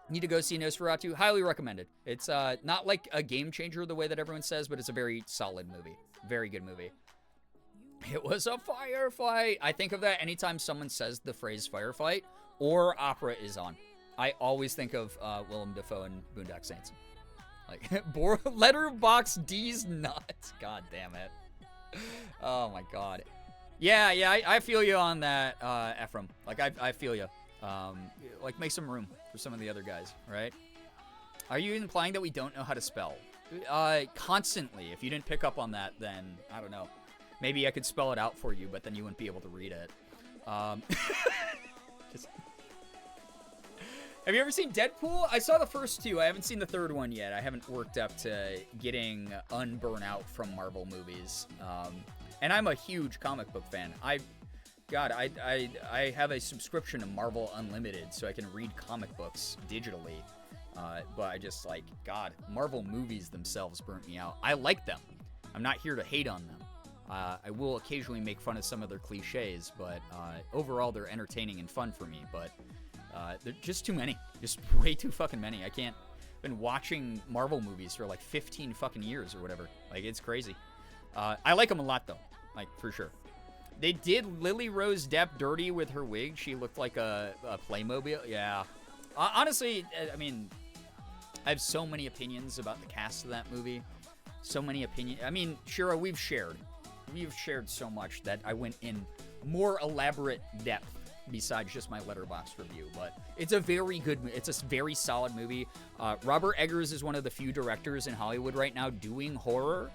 Need to go see Nosferatu. Highly recommended. It's not like a game changer the way that everyone says, but it's a very solid movie. Very good movie. It was a firefight. I think of that anytime someone says the phrase firefight or opera is on. I always think of Willem Dafoe and Boondock Saints. Like, Letterboxd D's nuts. God damn it. Oh my god. Yeah, I feel you on that, Ephraim. Like, I feel you. Like, make some room for some of the other guys, right? Are you implying that we don't know how to spell? Constantly. If you didn't pick up on that, then I don't know. Maybe I could spell it out for you, but then you wouldn't be able to read it. Just... Have you ever seen Deadpool? I saw the first two. I haven't seen the third one yet. I haven't worked up to getting unburnt out from Marvel movies. And I'm a huge comic book fan. I have a subscription to Marvel Unlimited, so I can read comic books digitally. But I just, like, God, Marvel movies themselves burnt me out. I like them. I'm not here to hate on them. I will occasionally make fun of some of their cliches, but overall they're entertaining and fun for me. But they're just too many. Just way too fucking many. I can't... been watching Marvel movies for like 15 fucking years or whatever. Like, it's crazy. I like them a lot, though. Like, for sure. They did Lily Rose Depp dirty with her wig. She looked like a Playmobil. Yeah. Honestly, I mean, I have so many opinions about the cast of that movie. So many opinions. I mean, Shira, we've shared so much that I went in more elaborate depth besides just my Letterboxd review. But it's a very good, it's a very solid movie. Robert Eggers is one of the few directors in Hollywood right now doing horror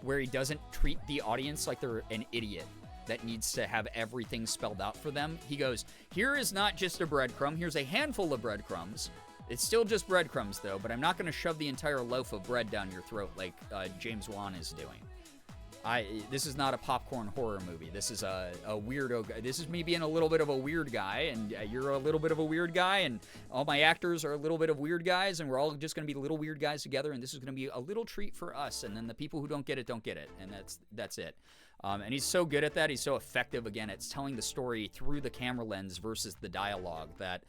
where he doesn't treat the audience like they're an idiot that needs to have everything spelled out for them. He goes, here is not just a breadcrumb, here's a handful of breadcrumbs. It's still just breadcrumbs, though, but I'm not going to shove the entire loaf of bread down your throat like James Wan is doing. This is not a popcorn horror movie. This is a weirdo. This is me being a little bit of a weird guy, and you're a little bit of a weird guy, and all my actors are a little bit of weird guys, and we're all just going to be little weird guys together, and this is going to be a little treat for us, and then the people who don't get it, and that's it. And he's so good at that. He's so effective, again, at telling the story through the camera lens versus the dialogue that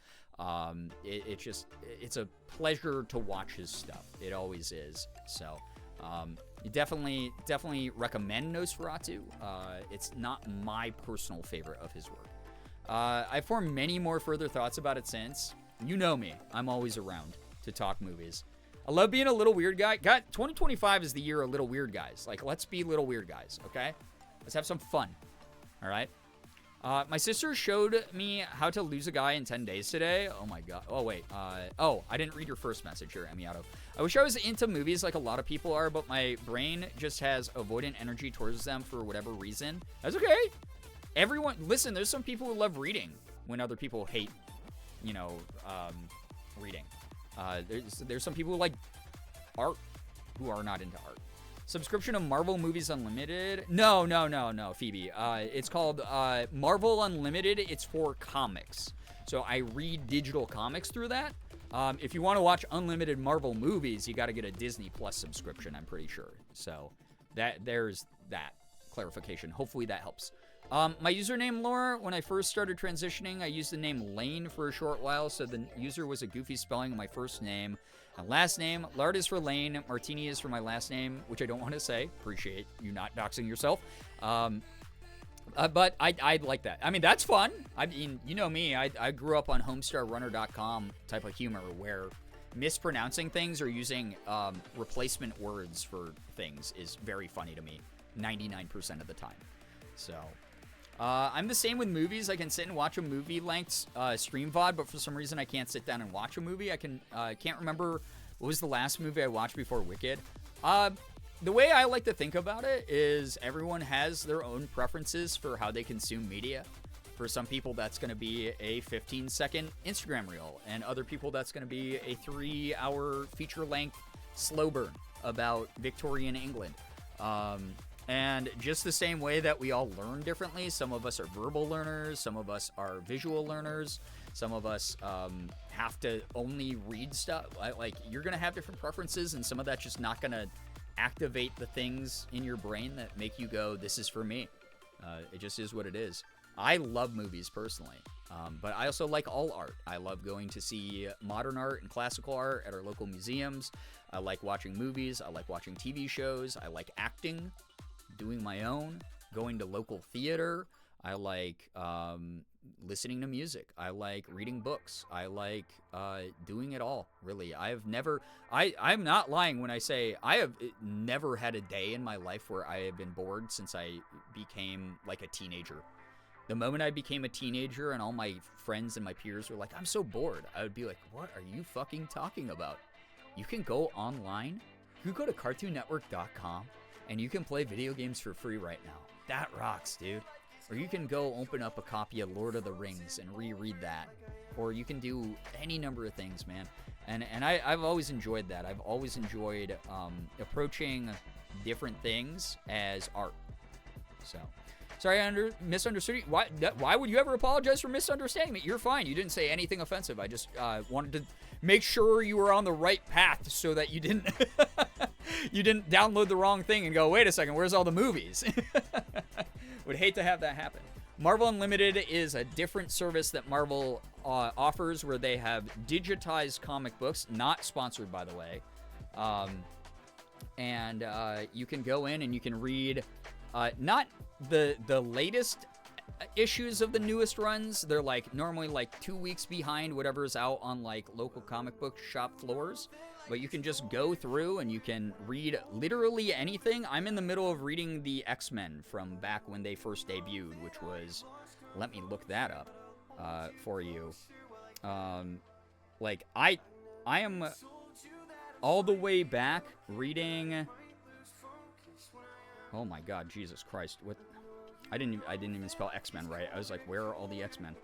it's a pleasure to watch his stuff. It always is. So, you definitely recommend Nosferatu. It's not my personal favorite of his work. I've formed many more further thoughts about it since. You know me. I'm always around to talk movies. I love being a little weird guy. God, 2025 is the year of little weird guys. Like, let's be little weird guys, okay? Let's have some fun, all right? My sister showed me how to lose a guy in 10 days today. Oh, my God. Oh, wait. I didn't read your first message here, Emiato. I wish I was into movies like a lot of people are, but my brain just has avoidant energy towards them for whatever reason. That's okay. Everyone, listen, there's some people who love reading when other people hate, reading. There's some people who like art who are not into art. Subscription to Marvel Movies Unlimited? No, Phoebe. It's called Marvel Unlimited. It's for comics. So I read digital comics through that. If you want to watch unlimited Marvel movies, you got to get a Disney Plus subscription, I'm pretty sure. So there's that clarification. Hopefully that helps. My username lore, when I first started transitioning, I used the name Lane for a short while, so the user was a goofy spelling of my first name. And last name, Lard is for Lane, Martini is for my last name, which I don't want to say. Appreciate you not doxing yourself. But I like that. I mean, that's fun. I mean, you know me. I grew up on homestarrunner.com type of humor where mispronouncing things or using replacement words for things is very funny to me 99% of the time. So, I'm the same with movies. I can sit and watch a movie length stream VOD, but for some reason I can't sit down and watch a movie. I can't remember what was the last movie I watched before Wicked. The way I like to think about it is everyone has their own preferences for how they consume media. For some people, that's going to be a 15-second Instagram reel, and other people, that's going to be a 3-hour feature-length slow burn about Victorian England. And just the same way that we all learn differently, some of us are verbal learners, some of us are visual learners, some of us have to only read stuff. Like, you're going to have different preferences, and some of that's just not going to activate the things in your brain that make you go, this is for me. It just is what it is. I love movies personally, but I also like all art. I love going to see modern art and classical art at our local museums. I like watching movies. I like watching TV shows. I like acting, doing my own, going to local theater. I like listening to music. I like reading books. I like doing it all, really. I'm not lying when I say I have never had a day in my life where I have been bored since I became like a teenager. The moment I became a teenager and all my friends and my peers were like, I'm so bored, I would be like, what are you fucking talking about? You can go online. You go to CartoonNetwork.com and you can play video games for free right now. That rocks, dude. Or you can go open up a copy of Lord of the Rings and reread that. Or you can do any number of things, man. And I've always enjoyed that. I've always enjoyed approaching different things as art. So, sorry, I misunderstood you. Why would you ever apologize for misunderstanding me? You're fine. You didn't say anything offensive. I just wanted to make sure you were on the right path so that you didn't you didn't download the wrong thing and go, wait a second, where's all the movies? Would hate to have that happen. Marvel Unlimited is a different service that Marvel offers where they have digitized comic books, not sponsored, by the way. And you can go in and you can read not the latest issues of the newest runs. They're like normally like 2 weeks behind whatever's out on like local comic book shop floors. But you can just go through and you can read literally anything. I'm in the middle of reading the X-Men from back when they first debuted, which was, let me look that up for you. Like I am all the way back reading. Oh my God, Jesus Christ! What? I didn't even spell X-Men right. I was like, where are all the X-Men?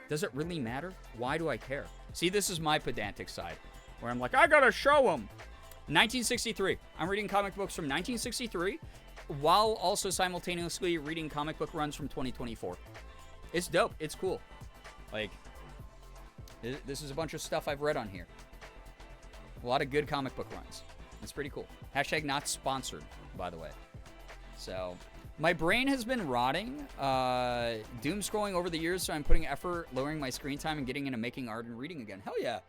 Does it really matter? Why do I care? See, this is my pedantic side, where I'm like, I gotta show them. 1963. I'm reading comic books from 1963, while also simultaneously reading comic book runs from 2024. It's dope. It's cool. Like, this is a bunch of stuff I've read on here. A lot of good comic book runs. It's pretty cool. Hashtag not sponsored, by the way. So, my brain has been rotting, doom scrolling over the years, so I'm putting effort, lowering my screen time, and getting into making art and reading again. Hell yeah.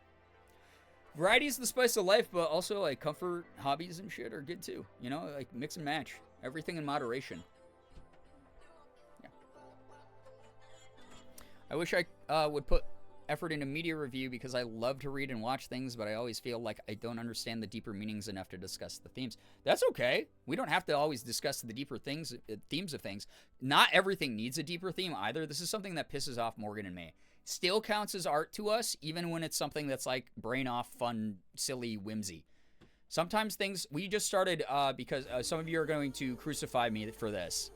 Variety is the spice of life, but also, like, comfort, hobbies, and shit are good, too. You know, like, mix and match. Everything in moderation. Yeah. I wish I would put effort into media review because I love to read and watch things, but I always feel like I don't understand the deeper meanings enough to discuss the themes. That's okay. We don't have to always discuss the deeper themes of things. Not everything needs a deeper theme either. This is something that pisses off Morgan and me. Still counts as art to us, even when it's something that's like brain off, fun, silly, whimsy. Sometimes things, we just started because some of you are going to crucify me for this,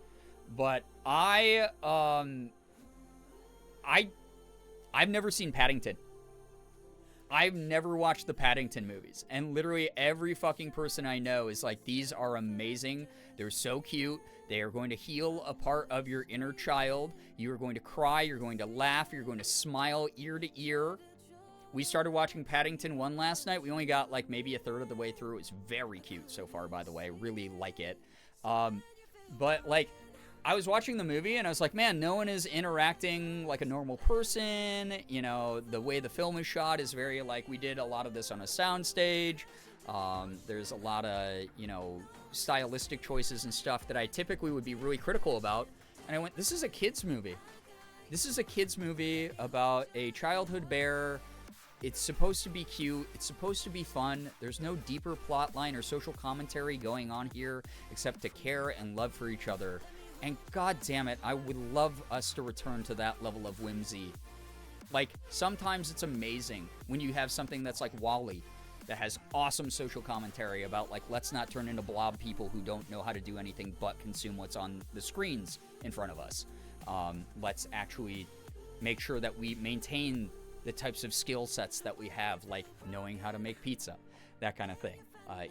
but I've never seen Paddington. I've never watched the Paddington movies. And literally every fucking person I know is like, these are amazing. They're so cute. They are going to heal a part of your inner child. You are going to cry. You're going to laugh. You're going to smile ear to ear. We started watching Paddington 1 last night. We only got like maybe a third of the way through. It's very cute so far, by the way. I really like it. But like, I was watching the movie and I was like, man, no one is interacting like a normal person. You know, the way the film is shot is very like, we did a lot of this on a soundstage. There's a lot of, you know, stylistic choices and stuff that I typically would be really critical about. And I went, this is a kid's movie. This is a kid's movie about a childhood bear. It's supposed to be cute. It's supposed to be fun. There's no deeper plot line or social commentary going on here except to care and love for each other. And god damn it, I would love us to return to that level of whimsy. Like, sometimes it's amazing when you have something that's like WALL-E that has awesome social commentary about, like, let's not turn into blob people who don't know how to do anything but consume what's on the screens in front of us. Let's actually make sure that we maintain the types of skill sets that we have, like knowing how to make pizza, that kind of thing.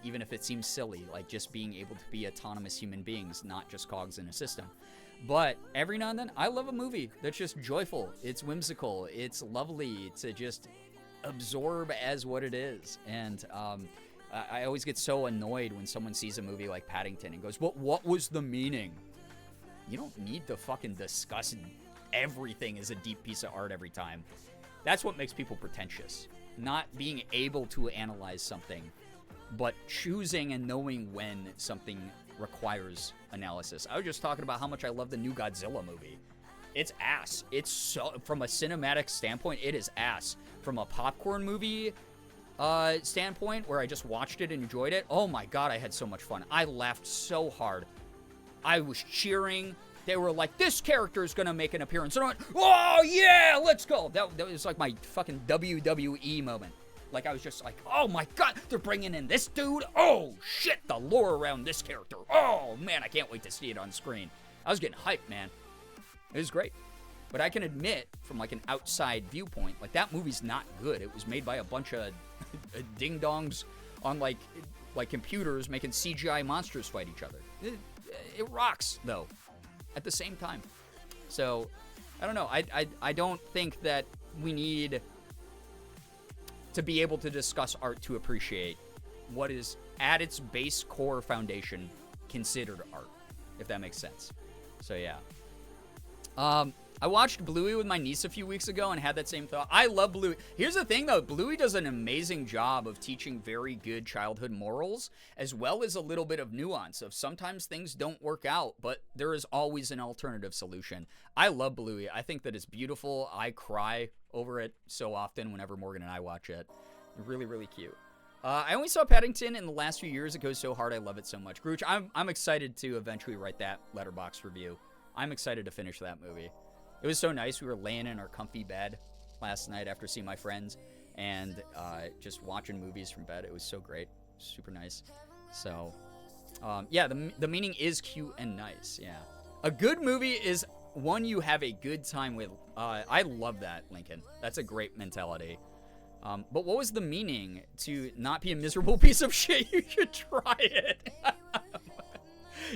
Even if it seems silly, like just being able to be autonomous human beings, not just cogs in a system. But every now and then, I love a movie that's just joyful. It's whimsical. It's lovely to just absorb as what it is. And I always get so annoyed when someone sees a movie like Paddington and goes, what was the meaning? You don't need to fucking discuss everything as a deep piece of art every time. That's what makes people pretentious. Not being able to analyze something, but choosing and knowing when something requires analysis. I was just talking about how much I love the new Godzilla movie. It's ass. It's so, from a cinematic standpoint, it is ass. From a popcorn movie standpoint, where I just watched it and enjoyed it, oh my god, I had so much fun. I laughed so hard. I was cheering. They were like, this character is going to make an appearance. And I went, oh, yeah, let's go. That was like my fucking WWE moment. Like, I was just like, oh, my God, they're bringing in this dude. Oh, shit, the lore around this character. Oh, man, I can't wait to see it on screen. I was getting hyped, man. It was great. But I can admit, from, like, an outside viewpoint, like, that movie's not good. It was made by a bunch of ding-dongs on, like computers making CGI monsters fight each other. It rocks, though, at the same time. So, I don't know. I don't think that we need to be able to discuss art to appreciate what is, at its base core foundation, considered art, if that makes sense. So, yeah. I watched Bluey with my niece a few weeks ago and had that same thought. I love Bluey. Here's the thing, though. Bluey does an amazing job of teaching very good childhood morals, as well as a little bit of nuance of sometimes things don't work out, but there is always an alternative solution. I love Bluey. I think that it's beautiful. I cry over it so often whenever Morgan and I watch it. Really, really cute. I only saw Paddington in the last few years. It goes so hard. I love it so much. Grooch, I'm excited to eventually write that Letterboxd review. I'm excited to finish that movie. It was so nice. We were laying in our comfy bed last night after seeing my friends and just watching movies from bed. It was so great. Super nice. So, yeah, the meaning is cute and nice. Yeah. A good movie is one you have a good time with. I love that, Lincoln. That's a great mentality. But what was the meaning to not be a miserable piece of shit? You should try it.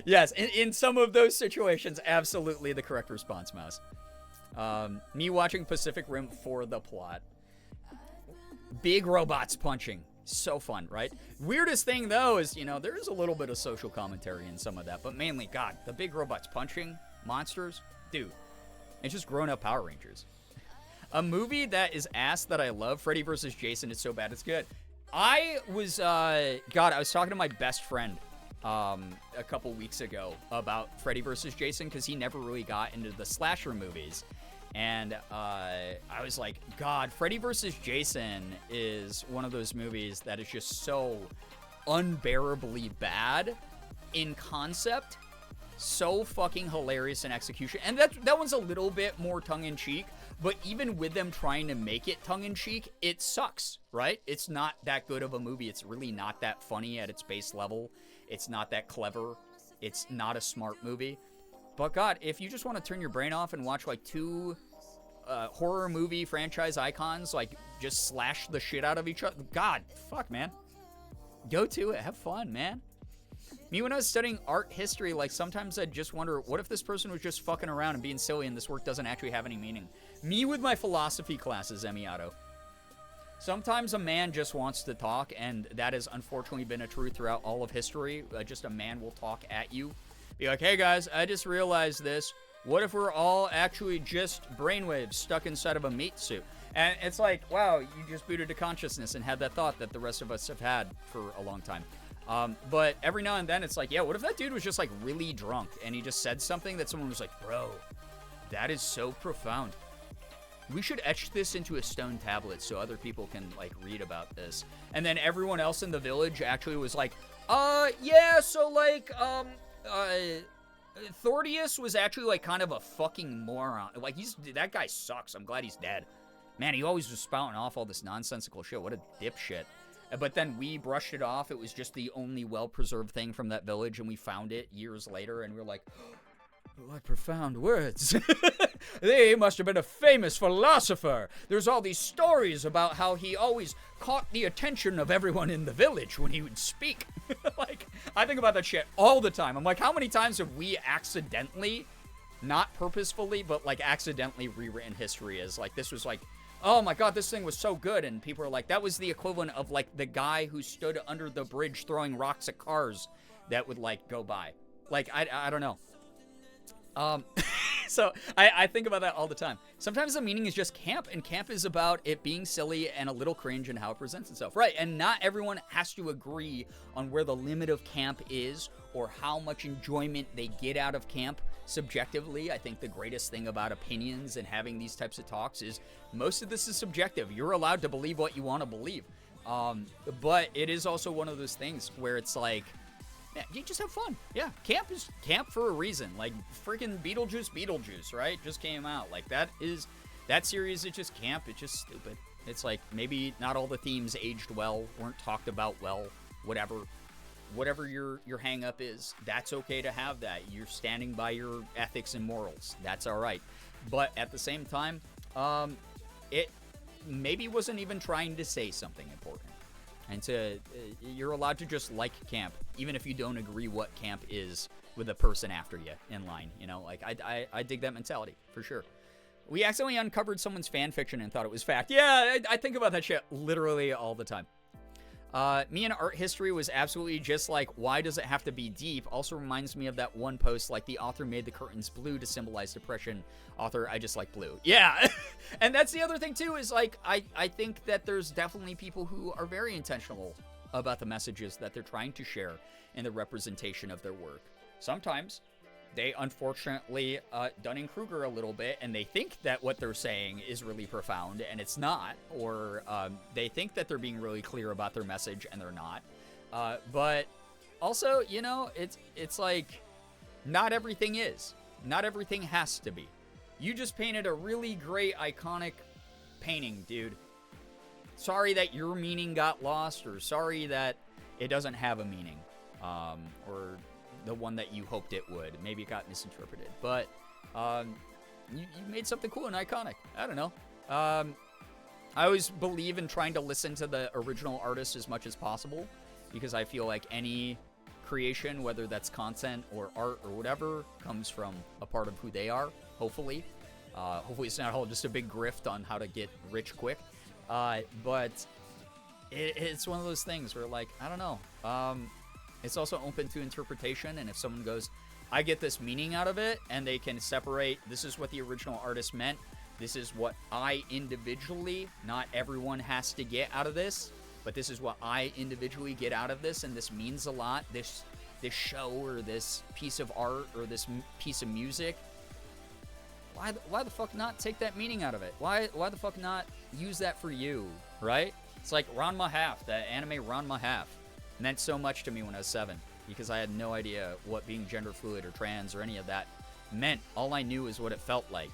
Yes, in some of those situations, absolutely the correct response, Mouse. Me watching Pacific Rim for the plot. Big robots punching. So fun, right? Weirdest thing, though, is, you know, there is a little bit of social commentary in some of that, but mainly, God, the big robots punching monsters? Dude, it's just grown-up Power Rangers. A movie that is ass that I love, Freddy vs. Jason, is so bad it's good. I was talking to my best friend a couple weeks ago about Freddy vs. Jason because he never really got into the slasher movies. And I was like, God, Freddy vs. Jason is one of those movies that is just so unbearably bad in concept, so fucking hilarious in execution. And that one's a little bit more tongue-in-cheek, but even with them trying to make it tongue-in-cheek, it sucks, right? It's not that good of a movie. It's really not that funny at its base level. It's not that clever. It's not a smart movie. But God, if you just want to turn your brain off and watch like two horror movie franchise icons like just slash the shit out of each other, God, fuck, man. Go to it. Have fun, man. Me, when I was studying art history, like sometimes I'd just wonder, what if this person was just fucking around and being silly and this work doesn't actually have any meaning? Me with my philosophy classes, Emiato. Sometimes a man just wants to talk, and that has unfortunately been a truth throughout all of history. Just a man will talk at you Be like, hey guys, I just realized this. What if we're all actually just brainwaves stuck inside of a meat suit? And it's like, wow, you just booted to consciousness and had that thought that the rest of us have had for a long time. But every now and then it's like, yeah, what if that dude was just like really drunk and he just said something that someone was like, bro, that is so profound. We should etch this into a stone tablet so other people can like read about this. And then everyone else in the village actually was like, yeah, so like, Thordius was actually like kind of a fucking moron. Like that guy sucks. I'm glad he's dead. Man, he always was spouting off all this nonsensical shit. What a dipshit. But then we brushed it off. It was just the only well-preserved thing from that village, and we found it years later, and we were like, what profound words. They must have been a famous philosopher. There's all these stories about how he always caught the attention of everyone in the village when he would speak. Like, I think about that shit all the time. I'm like, how many times have we accidentally, not purposefully, but like accidentally rewritten history as like, this was like, oh my god, this thing was so good, and people are like, that was the equivalent of like the guy who stood under the bridge throwing rocks at cars that would like go by. Like, I don't know. So I think about that all the time. Sometimes the meaning is just camp, and camp is about it being silly and a little cringe and how it presents itself. Right, and not everyone has to agree on where the limit of camp is or how much enjoyment they get out of camp subjectively. I think the greatest thing about opinions and having these types of talks is most of this is subjective. You're allowed to believe what you want to believe. But it is also one of those things where it's like, man, you just have fun. Yeah, camp is camp for a reason. Like, freaking Beetlejuice, right? Just came out. Like, that series is just camp. It's just stupid. It's like, maybe not all the themes aged well, weren't talked about well, whatever your hang up is, that's okay to have that. You're standing by your ethics and morals. That's all right. But at the same time, it maybe wasn't even trying to say something important. And you're allowed to just like camp, even if you don't agree what camp is with the person after you in line. You know, like, I dig that mentality, for sure. We accidentally uncovered someone's fan fiction and thought it was fact. Yeah, I think about that shit literally all the time. Me and art history was absolutely just like, why does it have to be deep? Also reminds me of that one post, like, the author made the curtains blue to symbolize depression. Author, I just like blue. Yeah. And that's the other thing too, is like, I think that there's definitely people who are very intentional about the messages that they're trying to share in the representation of their work. Sometimes they unfortunately Dunning-Kruger a little bit, and they think that what they're saying is really profound, and it's not, or they think that they're being really clear about their message, and they're not. But also, you know, it's like, not everything is. Not everything has to be. You just painted a really great, iconic painting, dude. Sorry that your meaning got lost, or sorry that it doesn't have a meaning, or the one that you hoped it would. Maybe it got misinterpreted, but you made something cool and iconic. I don't know. I always believe in trying to listen to the original artist as much as possible, because I feel like any creation, whether that's content or art or whatever, comes from a part of who they are, hopefully. Hopefully it's not all just a big grift on how to get rich quick. But it's one of those things where, like, I don't know. It's also open to interpretation, and if someone goes, I get this meaning out of it, and they can separate, this is what the original artist meant, this is what I individually, not everyone has to get out of this, but this is what I individually get out of this, and this means a lot, this show, or this piece of art, or this piece of music, why the fuck not take that meaning out of it? Why the fuck not use that for you, right? It's like Ranma Half, that anime Ranma Half. Meant so much to me when I was 7, because I had no idea what being gender fluid or trans or any of that meant. All I knew is what it felt like.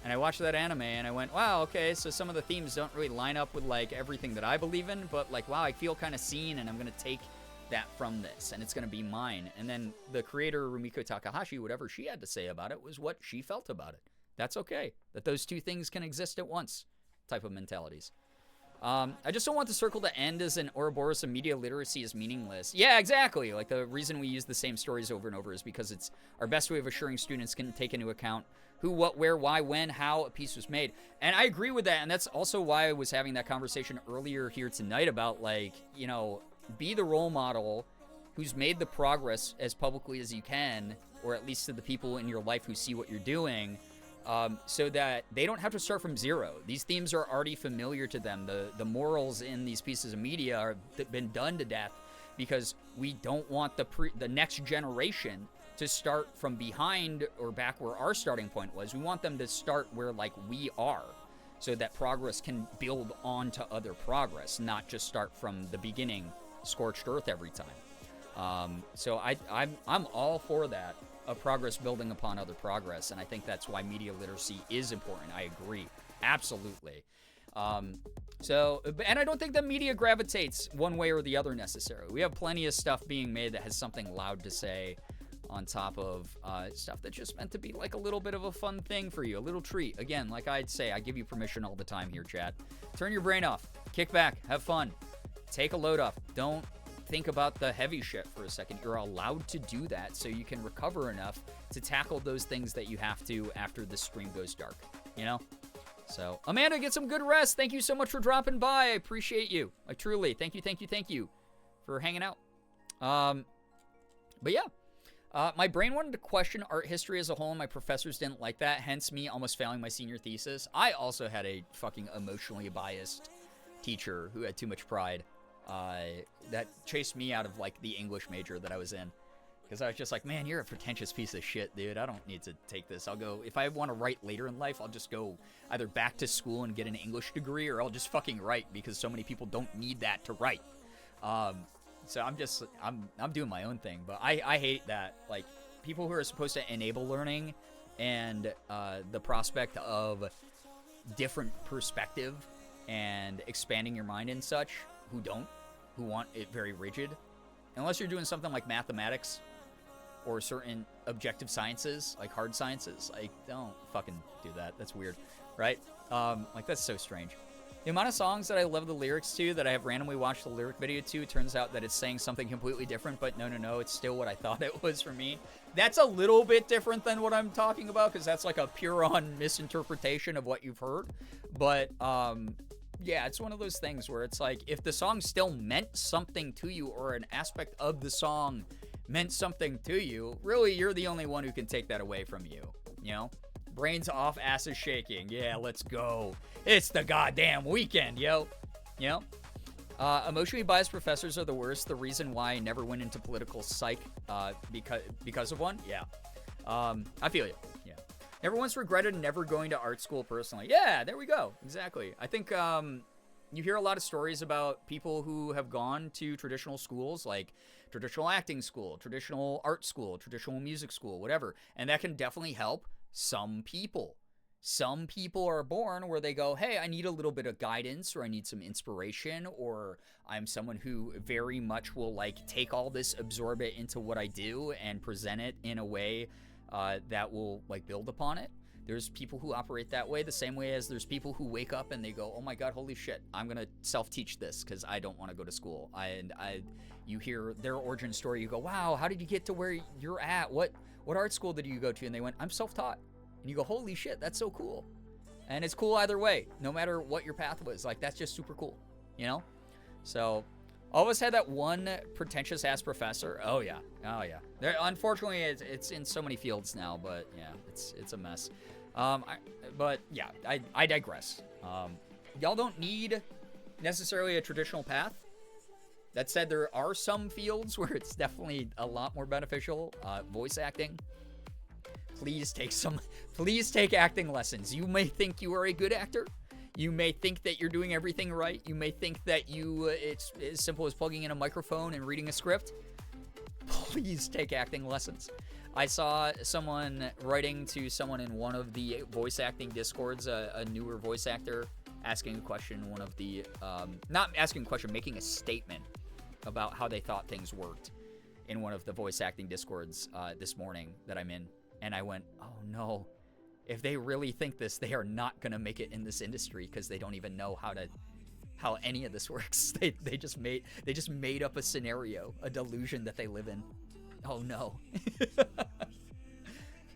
And I watched that anime and I went, wow, okay, so some of the themes don't really line up with like everything that I believe in, but like, wow, I feel kind of seen, and I'm going to take that from this and it's going to be mine. And then the creator, Rumiko Takahashi, whatever she had to say about it was what she felt about it. That's okay. That those two things can exist at once type of mentalities. I just don't want the circle to end as an Ouroboros of media literacy is meaningless. Yeah, exactly. Like, the reason we use the same stories over and over is because it's our best way of assuring students can take into account who, what, where, why, when, how a piece was made. And I agree with that, and that's also why I was having that conversation earlier here tonight about, like, you know, be the role model who's made the progress as publicly as you can or at least to the people in your life who see what you're doing, so that they don't have to start from zero. These themes are already familiar to them. The morals in these pieces of media have been done to death because we don't want the next generation to start from behind or back where our starting point was. We want them to start where, like, we are, so that progress can build on to other progress, not just start from the beginning, scorched earth every time. So I'm all for that, of progress building upon other progress, and I think that's why media literacy is important. I agree, absolutely. And I don't think the media gravitates one way or the other necessarily. We have plenty of stuff being made that has something loud to say, on top of stuff that's just meant to be like a little bit of a fun thing for you, a little treat. Again, like I'd say, I give you permission all the time here, chat. Turn your brain off, kick back, have fun, take a load off. Don't think about the heavy shit for a second. You're allowed to do that so you can recover enough to tackle those things that you have to after the stream goes dark, you know? So, Amanda, get some good rest. Thank you so much for dropping by. I appreciate you. Like, truly. Thank you for hanging out. But yeah. My brain wanted to question art history as a whole, and my professors didn't like that, hence me almost failing my senior thesis. I also had a fucking emotionally biased teacher who had too much pride that chased me out of, like, the English major that I was in. Because I was just like, man, you're a pretentious piece of shit, dude. I don't need to take this. I'll go, if I want to write later in life, I'll just go either back to school and get an English degree, or I'll just fucking write, because so many people don't need that to write. So I'm doing my own thing, but I hate that, like, people who are supposed to enable learning and the prospect of different perspective and expanding your mind and such, who want it very rigid. Unless you're doing something like mathematics or certain objective sciences, like hard sciences, like, don't fucking do that. That's weird, right? Like, that's so strange. The amount of songs that I love the lyrics to, that I have randomly watched the lyric video to, turns out that it's saying something completely different, but no, it's still what I thought it was for me. That's a little bit different than what I'm talking about, because that's like a pure-on misinterpretation of what you've heard. But, yeah, it's one of those things where it's like, if the song still meant something to you, or an aspect of the song meant something to you, really, you're the only one who can take that away from you, you know? Brains off, asses shaking. Yeah, let's go. It's the goddamn weekend, yo. You know? Emotionally biased professors are the worst. The reason why I never went into political psych, because of one? Yeah. I feel you. Yeah. Never once regretted never going to art school personally. Yeah, there we go. Exactly. I think you hear a lot of stories about people who have gone to traditional schools, like traditional acting school, traditional art school, traditional music school, whatever. And that can definitely help some people. Some people are born where they go, hey, I need a little bit of guidance, or I need some inspiration, or I'm someone who very much will, like, take all this, absorb it into what I do, and present it in a way that will, like, build upon it. There's people who operate that way, the same way as there's people who wake up and they go, oh my god, holy shit, I'm gonna self-teach this because I don't want to go to school. You hear their origin story, you go, wow, how did you get to where you're at? What art school did you go to? And they went, I'm self-taught. And you go, holy shit, that's so cool. And it's cool either way, no matter what your path was. Like, that's just super cool, you know? So, all of us had that one pretentious-ass professor. Oh, yeah. Oh, yeah. Unfortunately, it's in so many fields now, but, yeah, it's a mess. But, yeah, I digress. Y'all don't need necessarily a traditional path. That said, there are some fields where it's definitely a lot more beneficial. Voice acting. Please take acting lessons. You may think you are a good actor. You may think that you're doing everything right. You may think that it's as simple as plugging in a microphone and reading a script. Please take acting lessons. I saw someone writing to someone in one of the voice acting discords, a newer voice actor, asking a question, one of the, not asking a question, making a statement about how they thought things worked in one of the voice acting discords this morning that I'm in. And I went, oh no, if they really think this, they are not going to make it in this industry because they don't even know how any of this works. They just made up a scenario, a delusion that they live in. Oh no.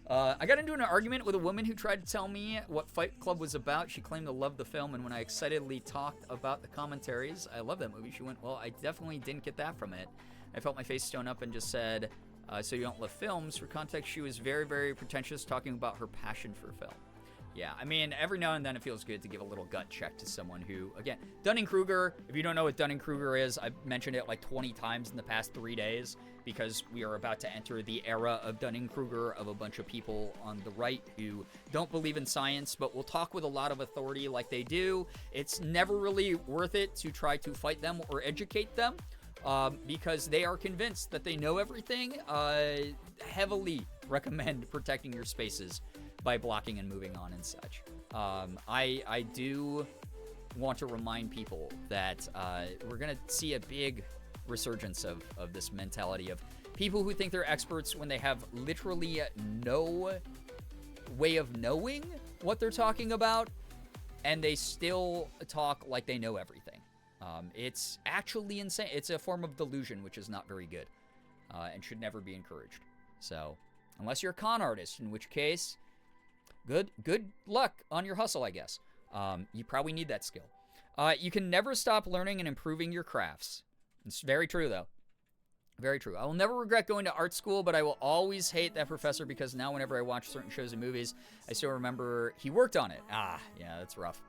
I got into an argument with a woman who tried to tell me what Fight Club was about. She claimed to love the film, and when I excitedly talked about the commentaries, I love that movie, she went, well, I definitely didn't get that from it. I felt my face stone up and just said, So You Don't Love Films. For context, she was very, very pretentious, talking about her passion for film. Yeah, I mean, every now and then it feels good to give a little gut check to someone who, again, Dunning-Kruger, if you don't know what Dunning-Kruger is, I've mentioned it like 20 times in the past 3 days because we are about to enter the era of Dunning-Kruger, of a bunch of people on the right who don't believe in science, but will talk with a lot of authority like they do. It's never really worth it to try to fight them or educate them. Because they are convinced that they know everything. Heavily recommend protecting your spaces by blocking and moving on and such. I do want to remind people that we're going to see a big resurgence of this mentality of people who think they're experts when they have literally no way of knowing what they're talking about, and they still talk like they know everything. It's actually insane. It's a form of delusion, which is not very good and should never be encouraged. So, unless you're a con artist, in which case, good luck on your hustle, I guess. You probably need that skill. You can never stop learning and improving your crafts. It's very true, though. Very true. I will never regret going to art school, but I will always hate that professor because now whenever I watch certain shows and movies, I still remember he worked on it. Yeah, that's rough.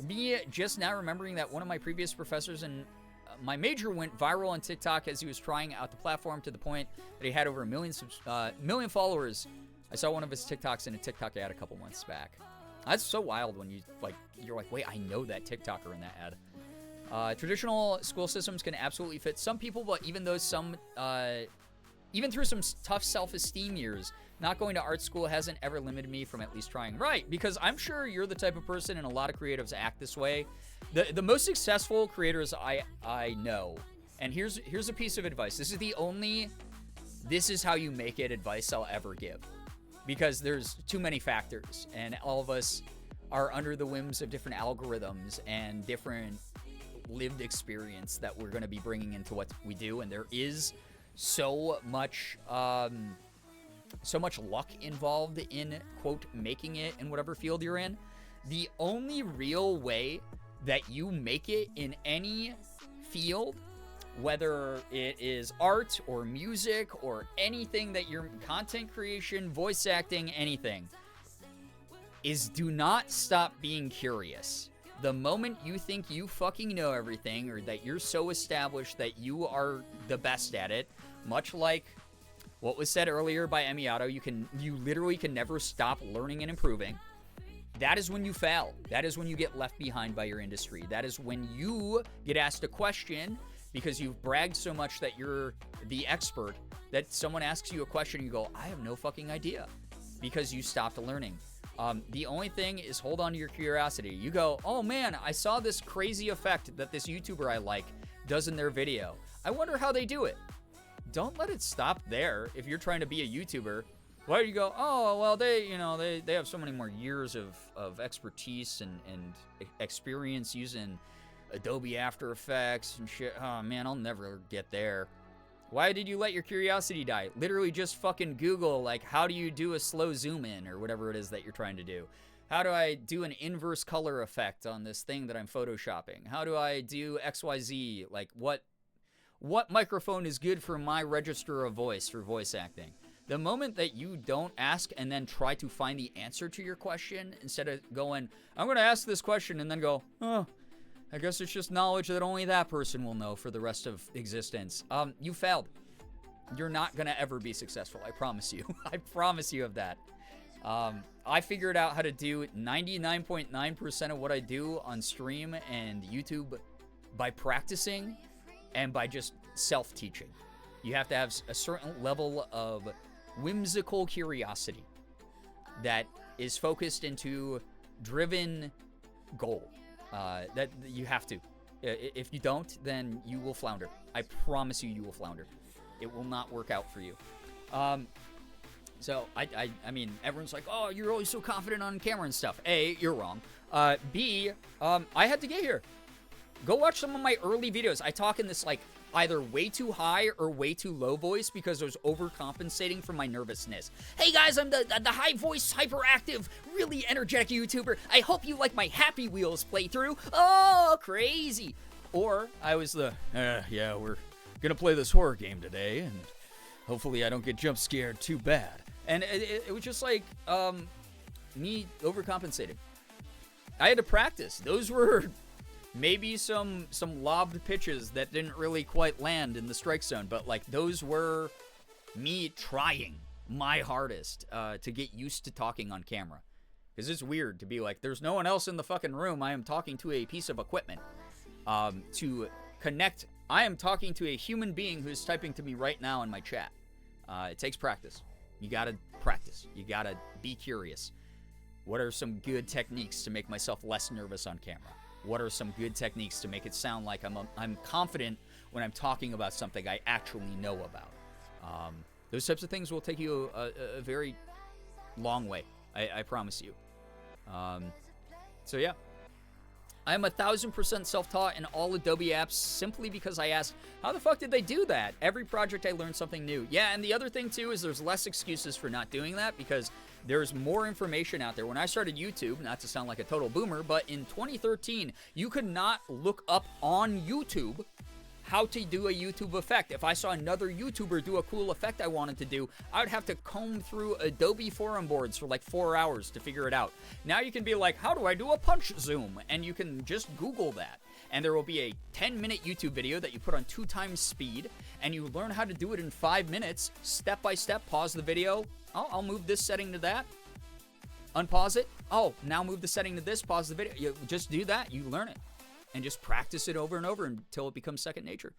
Me just now remembering that one of my previous professors in my major went viral on TikTok as he was trying out the platform to the point that he had over a million followers. I saw one of his TikToks in a TikTok ad a couple months back. That's so wild when you're like, wait, I know that TikToker in that ad. Traditional school systems can absolutely fit some people, but even through some tough self-esteem years, not going to art school hasn't ever limited me from at least trying. Right, because I'm sure you're the type of person, and a lot of creatives act this way. The most successful creators I know, and here's a piece of advice. This is how you make it advice I'll ever give. Because there's too many factors, and all of us are under the whims of different algorithms and different lived experience that we're going to be bringing into what we do, and there is so much luck involved in, quote, making it in whatever field you're in. The only real way that you make it in any field, whether it is art or music or anything that you're content creation, voice acting, anything, is do not stop being curious. The moment you think you fucking know everything, or that you're so established that you are the best at it, much like what was said earlier by Emiyato, you literally can never stop learning and improving. That is when you fail. That is when you get left behind by your industry. That is when you get asked a question because you've bragged so much that you're the expert, that someone asks you a question and you go, I have no fucking idea, because you stopped learning. The only thing is hold on to your curiosity. You go, oh man, I saw this crazy effect that this YouTuber I like does in their video. I wonder how they do it. Don't let it stop there. If you're trying to be a YouTuber, why do you go, oh, well, they have so many more years of expertise and experience using Adobe After Effects and shit. Oh man, I'll never get there. Why did you let your curiosity die? Literally just fucking Google, like, how do you do a slow zoom in or whatever it is that you're trying to do? How do I do an inverse color effect on this thing that I'm photoshopping? How do I do XYZ? Like, what microphone is good for my register of voice for voice acting? The moment that you don't ask and then try to find the answer to your question, instead of going, I'm going to ask this question and then go, oh, I guess it's just knowledge that only that person will know for the rest of existence. You failed. You're not going to ever be successful. I promise you. I promise you of that. I figured out how to do 99.9% of what I do on stream and YouTube by practicing and by just self-teaching. You have to have a certain level of whimsical curiosity that is focused into driven goal. That you have to. If you don't, then you will flounder. I promise you will flounder. It will not work out for you. So I mean, everyone's like, oh, you're always so confident on camera and stuff. A, you're wrong. B, I had to get here. Go watch some of my early videos. I talk in this, like, either way too high or way too low voice because I was overcompensating for my nervousness. Hey guys, I'm the high voice, hyperactive, really energetic YouTuber. I hope you like my Happy Wheels playthrough. Oh, crazy. Or I was the, yeah, we're gonna play this horror game today, and hopefully I don't get jump scared too bad. And it was just like me overcompensating. I had to practice. Those were maybe some lobbed pitches that didn't really quite land in the strike zone, but like those were me trying my hardest to get used to talking on camera. Because it's weird to be like, there's no one else in the fucking room. I am talking to a piece of equipment. To connect, I am talking to a human being who's typing to me right now in my chat. It takes practice. You gotta practice. You gotta be curious. What are some good techniques to make myself less nervous on camera? What are some good techniques to make it sound like I'm confident when I'm talking about something I actually know about? Those types of things will take you a very long way. I promise you. So yeah. I am 1,000% self-taught in all Adobe apps simply because I asked, how the fuck did they do that? Every project I learned something new. Yeah, and the other thing too is there's less excuses for not doing that because there's more information out there. When I started YouTube, not to sound like a total boomer, but in 2013, you could not look up on YouTube how to do a YouTube effect. If I saw another YouTuber do a cool effect I wanted to do, I would have to comb through Adobe forum boards for like 4 hours to figure it out. Now you can be like, how do I do a punch zoom? And you can just Google that. And there will be a 10-minute YouTube video that you put on 2 times speed, and you learn how to do it in 5 minutes, step by step. Pause the video. Oh, I'll move this setting to that. Unpause it. Oh, now move the setting to this. Pause the video. You just do that. You learn it. And just practice it over and over until it becomes second nature.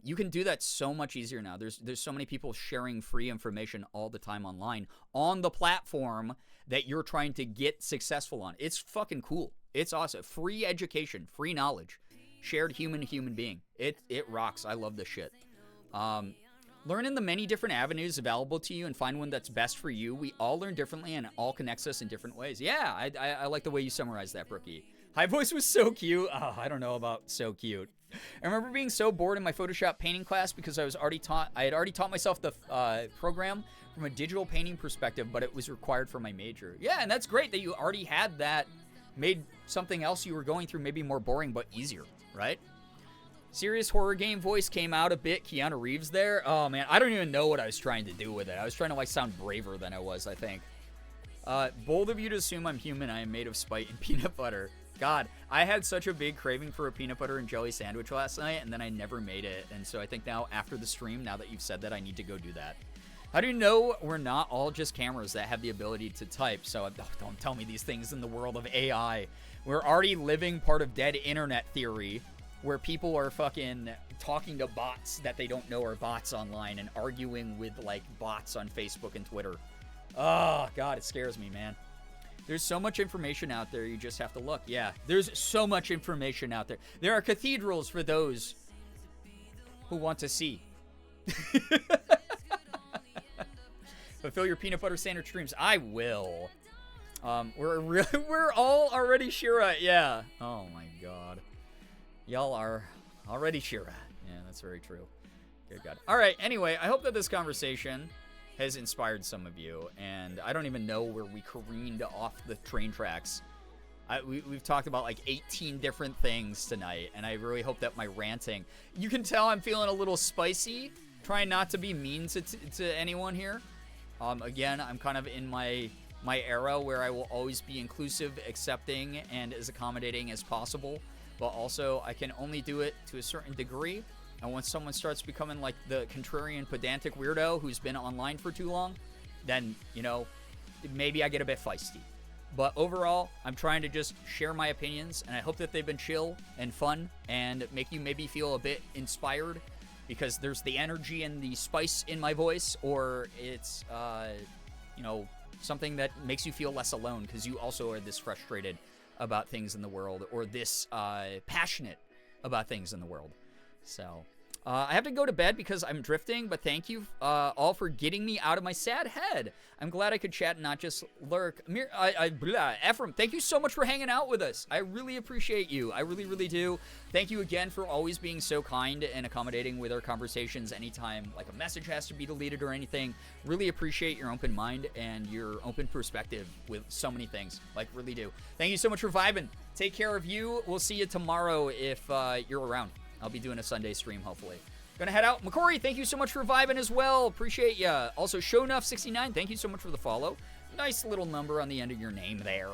You can do that so much easier now. There's so many people sharing free information all the time online on the platform that you're trying to get successful on. It's fucking cool. It's awesome. Free education, free knowledge, shared human to human being. It rocks. I love this shit. Learn in the many different avenues available to you and find one that's best for you. We all learn differently and it all connects us in different ways. Yeah, I like the way you summarized that, Brookie. High voice was so cute. Oh, I don't know about so cute. I remember being so bored in my Photoshop painting class because I had already taught myself the program from a digital painting perspective, but it was required for my major. Yeah, and that's great that you already had that, made something else you were going through maybe more boring but easier, right? Serious horror game voice came out a bit. Keanu Reeves there. Oh man, I don't even know what I was trying to do with it. I was trying to like sound braver than I was, I think. Bold of you to assume I'm human. I am made of spite and peanut butter. God, I had such a big craving for a peanut butter and jelly sandwich last night, and then I never made it. And so I think now, after the stream, now that you've said that, I need to go do that. How do you know we're not all just cameras that have the ability to type? So don't tell me these things in the world of AI. We're already living part of dead internet theory, where people are fucking talking to bots that they don't know are bots online and arguing with, like, bots on Facebook and Twitter. Oh, God, it scares me, man. There's so much information out there, you just have to look. Yeah, there's so much information out there. There are cathedrals for those who want to see. Fulfill your peanut butter sandwich dreams. I will. We're all already Shira. Yeah. Oh my God. Y'all are already Shira. Yeah, that's very true. Good God. All right. Anyway, I hope that this conversation has inspired some of you, and I don't even know where we careened off the train tracks. We've talked about like 18 different things tonight, and I really hope that my ranting, you can tell I'm feeling a little spicy, trying not to be mean to anyone here. Again, I'm kind of in my era where I will always be inclusive, accepting, and as accommodating as possible, but also I can only do it to a certain degree. And once someone starts becoming like the contrarian, pedantic weirdo who's been online for too long, then, you know, maybe I get a bit feisty. But overall, I'm trying to just share my opinions, and I hope that they've been chill and fun and make you maybe feel a bit inspired, because there's the energy and the spice in my voice, or it's, you know, something that makes you feel less alone because you also are this frustrated about things in the world, or this passionate about things in the world. So I have to go to bed because I'm drifting, but thank you all for getting me out of my sad head. I'm glad I could chat and not just lurk. Ephraim, thank you so much for hanging out with us. I really appreciate you. I really, really do. Thank you again for always being so kind and accommodating with our conversations anytime like a message has to be deleted or anything. Really appreciate your open mind and your open perspective with so many things. Like, really do. Thank you so much for vibing. Take care of you. We'll see you tomorrow if you're around. I'll be doing a Sunday stream, hopefully. Gonna head out. McCory, thank you so much for vibing as well. Appreciate ya. Also, Shownuff69, thank you so much for the follow. Nice little number on the end of your name there.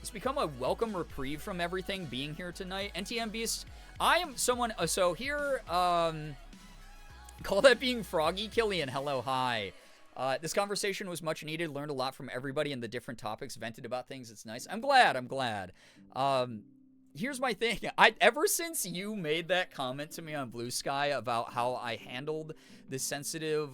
It's become a welcome reprieve from everything being here tonight. NTM Beast, I am someone, so here, call that being Froggy. Killian, hello, hi. This conversation was much needed. Learned a lot from everybody and the different topics. Vented about things. It's nice. I'm glad. Here's my thing. Ever since you made that comment to me on Blue Sky about how I handled the sensitive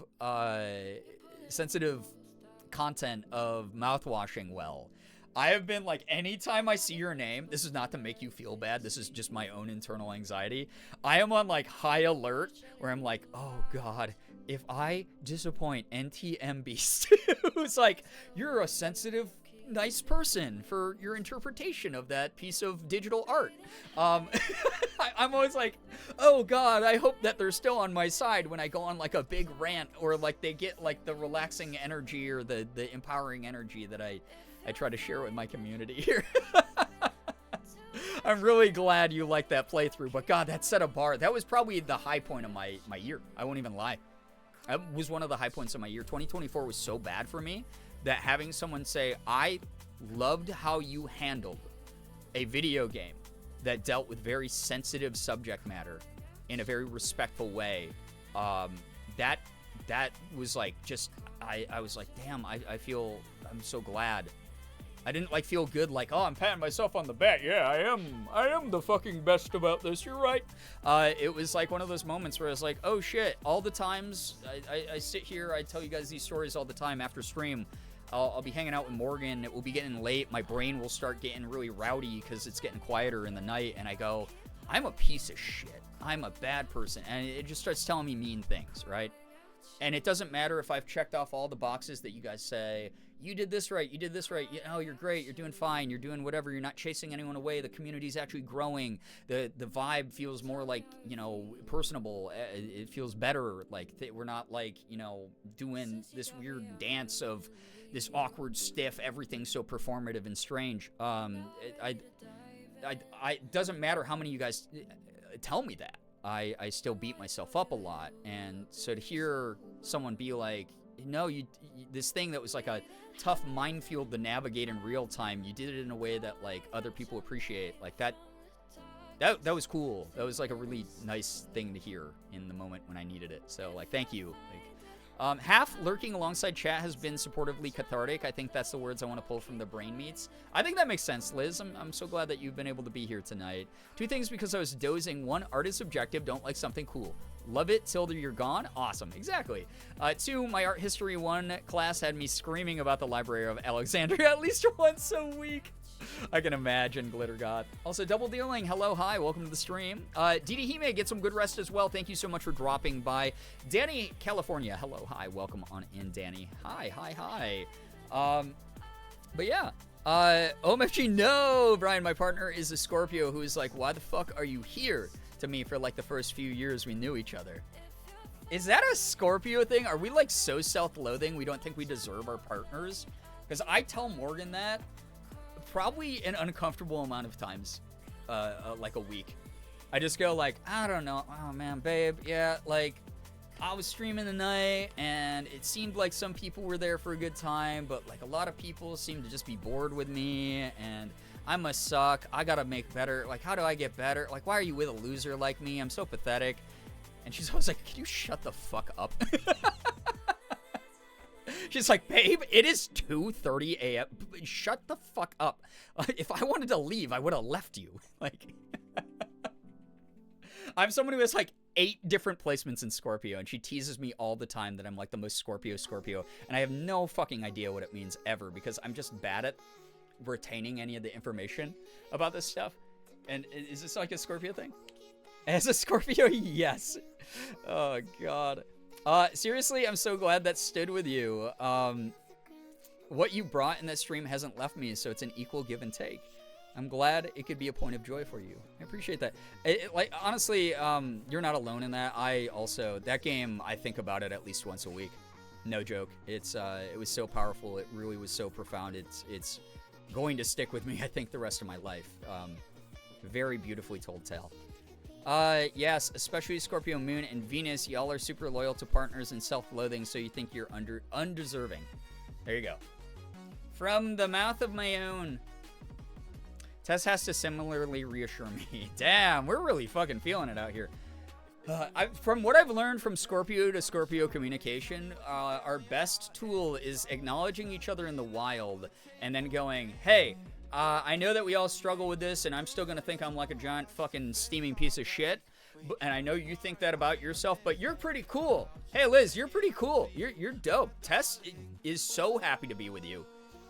content of mouthwashing well, I have been like, anytime I see your name, this is not to make you feel bad, this is just my own internal anxiety. I am on like high alert where I'm like, oh God, if I disappoint NTM Beast, who's like, you're a sensitive, nice person for your interpretation of that piece of digital art. I'm always like, oh God, I hope that they're still on my side when I go on like a big rant, or like they get like the relaxing energy or the empowering energy that I try to share with my community here. I'm really glad you liked that playthrough, but God, that set a bar. That was probably the high point of my year. I won't even lie. That was one of the high points of my year. 2024 was so bad for me that having someone say, I loved how you handled a video game that dealt with very sensitive subject matter in a very respectful way, that was like, just, I was like, damn, I'm so glad. I didn't like feel good like, oh, I'm patting myself on the back. Yeah, I am the fucking best about this. You're right. It was like one of those moments where I was like, oh shit, all the times I sit here, I tell you guys these stories all the time after stream. I'll be hanging out with Morgan. It will be getting late. My brain will start getting really rowdy because it's getting quieter in the night. And I go, I'm a piece of shit. I'm a bad person. And it just starts telling me mean things, right? And it doesn't matter if I've checked off all the boxes that you guys say, you did this right, you're great, you're doing fine, you're doing whatever, you're not chasing anyone away, the community's actually growing, the vibe feels more like, personable, it feels better, like we're not like, doing this weird dance of this awkward, stiff, everything's so performative and strange. It doesn't matter how many of you guys tell me that. I still beat myself up a lot, and so to hear someone be like, no, you this thing that was like a tough minefield to navigate in real time, you did it in a way that like other people appreciate, like that was cool. That was like a really nice thing to hear in the moment when I needed it. So like, thank you. Half lurking alongside chat has been supportively cathartic. I think that's the words I want to pull from the brain meats. I think that makes sense, Liz. I'm so glad that you've been able to be here tonight. 2 things because I was dozing. 1, art is subjective. Don't like something cool. Love it till you're gone. Awesome. Exactly. 2, my art history 1 class had me screaming about the Library of Alexandria at least once a week. I can imagine, Glitter God. Also, Double Dealing, hello, hi, welcome to the stream. Didi Hime, get some good rest as well. Thank you so much for dropping by. Danny, California, hello, hi, welcome on in, Danny. Hi. But yeah, OMFG, no, Brian, my partner is a Scorpio who is like, why the fuck are you here to me for like the first few years we knew each other? Is that a Scorpio thing? Are we like so self-loathing we don't think we deserve our partners? Because I tell Morgan that probably an uncomfortable amount of times, like a week. I just go like, I don't know, oh man, babe, yeah, like, I was streaming tonight, and it seemed like some people were there for a good time, but like a lot of people seem to just be bored with me, and I must suck, I gotta make better, like, how do I get better? Like, why are you with a loser like me? I'm so pathetic. And she's always like, can you shut the fuck up? She's like, babe, it is 2:30 a.m. Shut the fuck up. If I wanted to leave, I would have left you. Like, I'm someone who has like 8 different placements in Scorpio, and she teases me all the time that I'm like the most Scorpio, and I have no fucking idea what it means ever, because I'm just bad at retaining any of the information about this stuff. And is this like a Scorpio thing? As a Scorpio, yes. Oh, God. Seriously, I'm so glad that stood with you. What you brought in that stream hasn't left me, so it's an equal give and take. I'm glad it could be a point of joy for you. I appreciate that. Like, honestly, you're not alone in that. That game, I think about it at least once a week. No joke. It was so powerful. It really was so profound. It's going to stick with me, I think, the rest of my life. Very beautifully told tale. Yes, especially Scorpio Moon and Venus. Y'all are super loyal to partners and self-loathing, so you think you're undeserving. There you go. From the mouth of my own. Tess has to similarly reassure me. Damn, we're really fucking feeling it out here. From what I've learned from Scorpio to Scorpio communication, our best tool is acknowledging each other in the wild and then going, hey, I know that we all struggle with this and I'm still going to think I'm like a giant fucking steaming piece of shit. And I know you think that about yourself, but you're pretty cool. Hey, Liz, you're pretty cool. You're dope. Tess is so happy to be with you.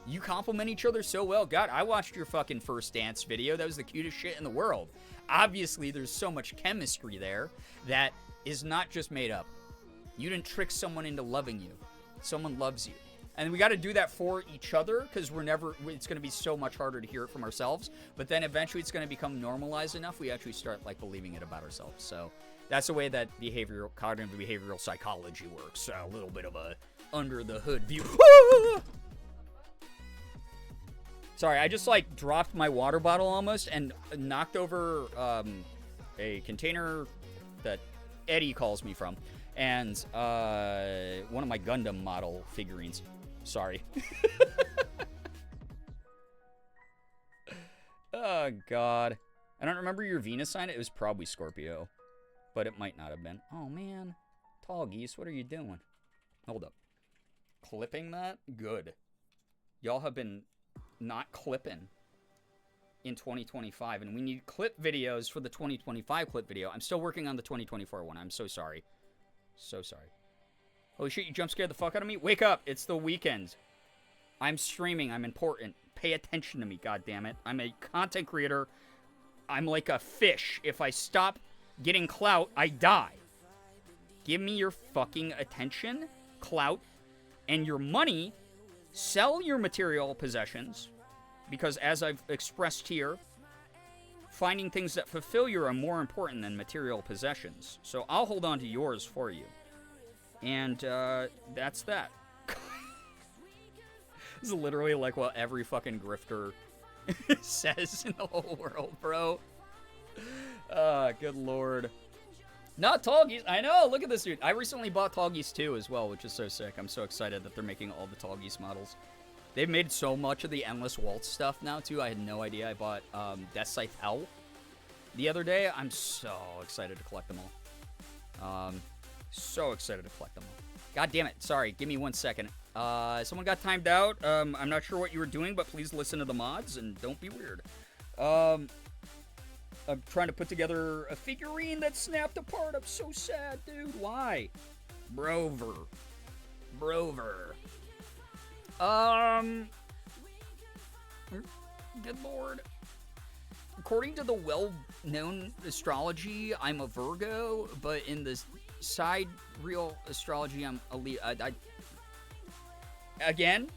You compliment each other so well. God, I watched your fucking first dance video. That was the cutest shit in the world. Obviously, there's so much chemistry there that is not just made up. You didn't trick someone into loving you. Someone loves you. And we got to do that for each other because it's going to be so much harder to hear it from ourselves. But then eventually it's going to become normalized enough we actually start like believing it about ourselves. So that's the way that cognitive behavioral psychology works. A little bit of a under the hood view. Sorry, I just like dropped my water bottle almost and knocked over a container that Eddie calls me from and one of my Gundam model figurines. Sorry. Oh, God. I don't remember your Venus sign. It was probably Scorpio, but it might not have been. Oh, man. Tall Geese, what are you doing? Hold up. Clipping that? Good. Y'all have been not clipping in 2025, and we need clip videos for the 2025 clip video. I'm still working on the 2024 one. I'm so sorry. So sorry. Holy shit, you jump scared the fuck out of me? Wake up. It's the weekend. I'm streaming. I'm important. Pay attention to me, goddammit. I'm a content creator. I'm like a fish. If I stop getting clout, I die. Give me your fucking attention, clout, and your money. Sell your material possessions, because as I've expressed here, finding things that fulfill you are more important than material possessions. So I'll hold on to yours for you. And that's that. This is literally like what every fucking grifter says in the whole world, bro. Good lord. Not Tall Geese. I know, look at this dude. I recently bought Tall Geese 2 as well, which is so sick. I'm so excited that they're making all the Tall Geese models. They've made so much of the Endless Waltz stuff now, too. I had no idea. I bought Death Scythe Hell the other day. I'm so excited to collect them all. So excited to collect them all. God damn it. Sorry, give me 1 second. Someone got timed out. I'm not sure what you were doing, but please listen to the mods and don't be weird. I'm trying to put together a figurine that snapped apart. I'm so sad, dude. Why? Brover. Good lord. According to the well-known astrology, I'm a Virgo, but in the side real astrology, I'm a Leo. Again,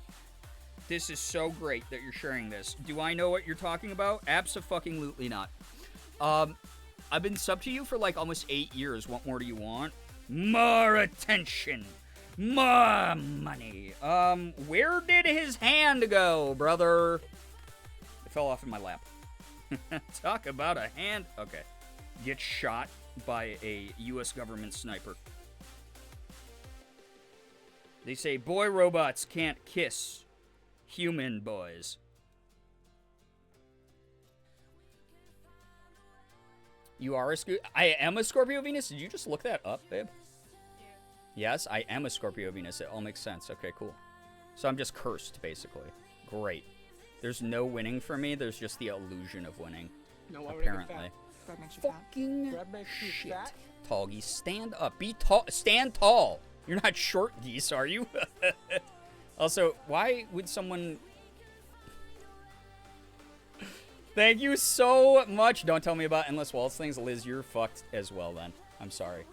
this is so great that you're sharing this. Do I know what you're talking about? Abso-fucking-lutely not. I've been sub to you for like almost 8 years. What more do you want? More attention. More money. Where did his hand go, brother? It fell off in my lap. Talk about a hand. Okay. Get shot by a U.S. government sniper. They say boy robots can't kiss human boys. You are I am a Scorpio Venus? Did you just look that up, babe? Yes, I am a Scorpio Venus. It all makes sense. Okay, cool. So I'm just cursed, basically. Great. There's no winning for me. There's just the illusion of winning. No, apparently. Bread makes you fat. Fucking Bread makes you shit. fat. Tall geese, stand up. Be tall. Stand tall. You're not short geese, are you? Also, why would someone... Thank you so much. Don't tell me about Endless Waltz things. Liz, you're fucked as well then. I'm sorry.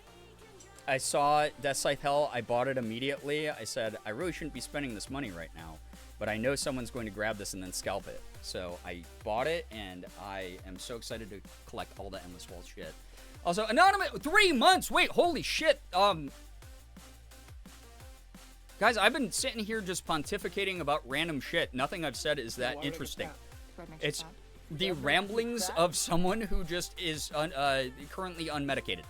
I saw Death Scythe Hell. I bought it immediately. I said, I really shouldn't be spending this money right now, but I know someone's going to grab this and then scalp it. So I bought it, and I am so excited to collect all the Endless Waltz shit. Also, Anonymous, 3 months! Wait, holy shit! Guys, I've been sitting here just pontificating about random shit. Nothing I've said is that interesting. Bread makes you It's... fat. the ramblings of someone who just is currently unmedicated.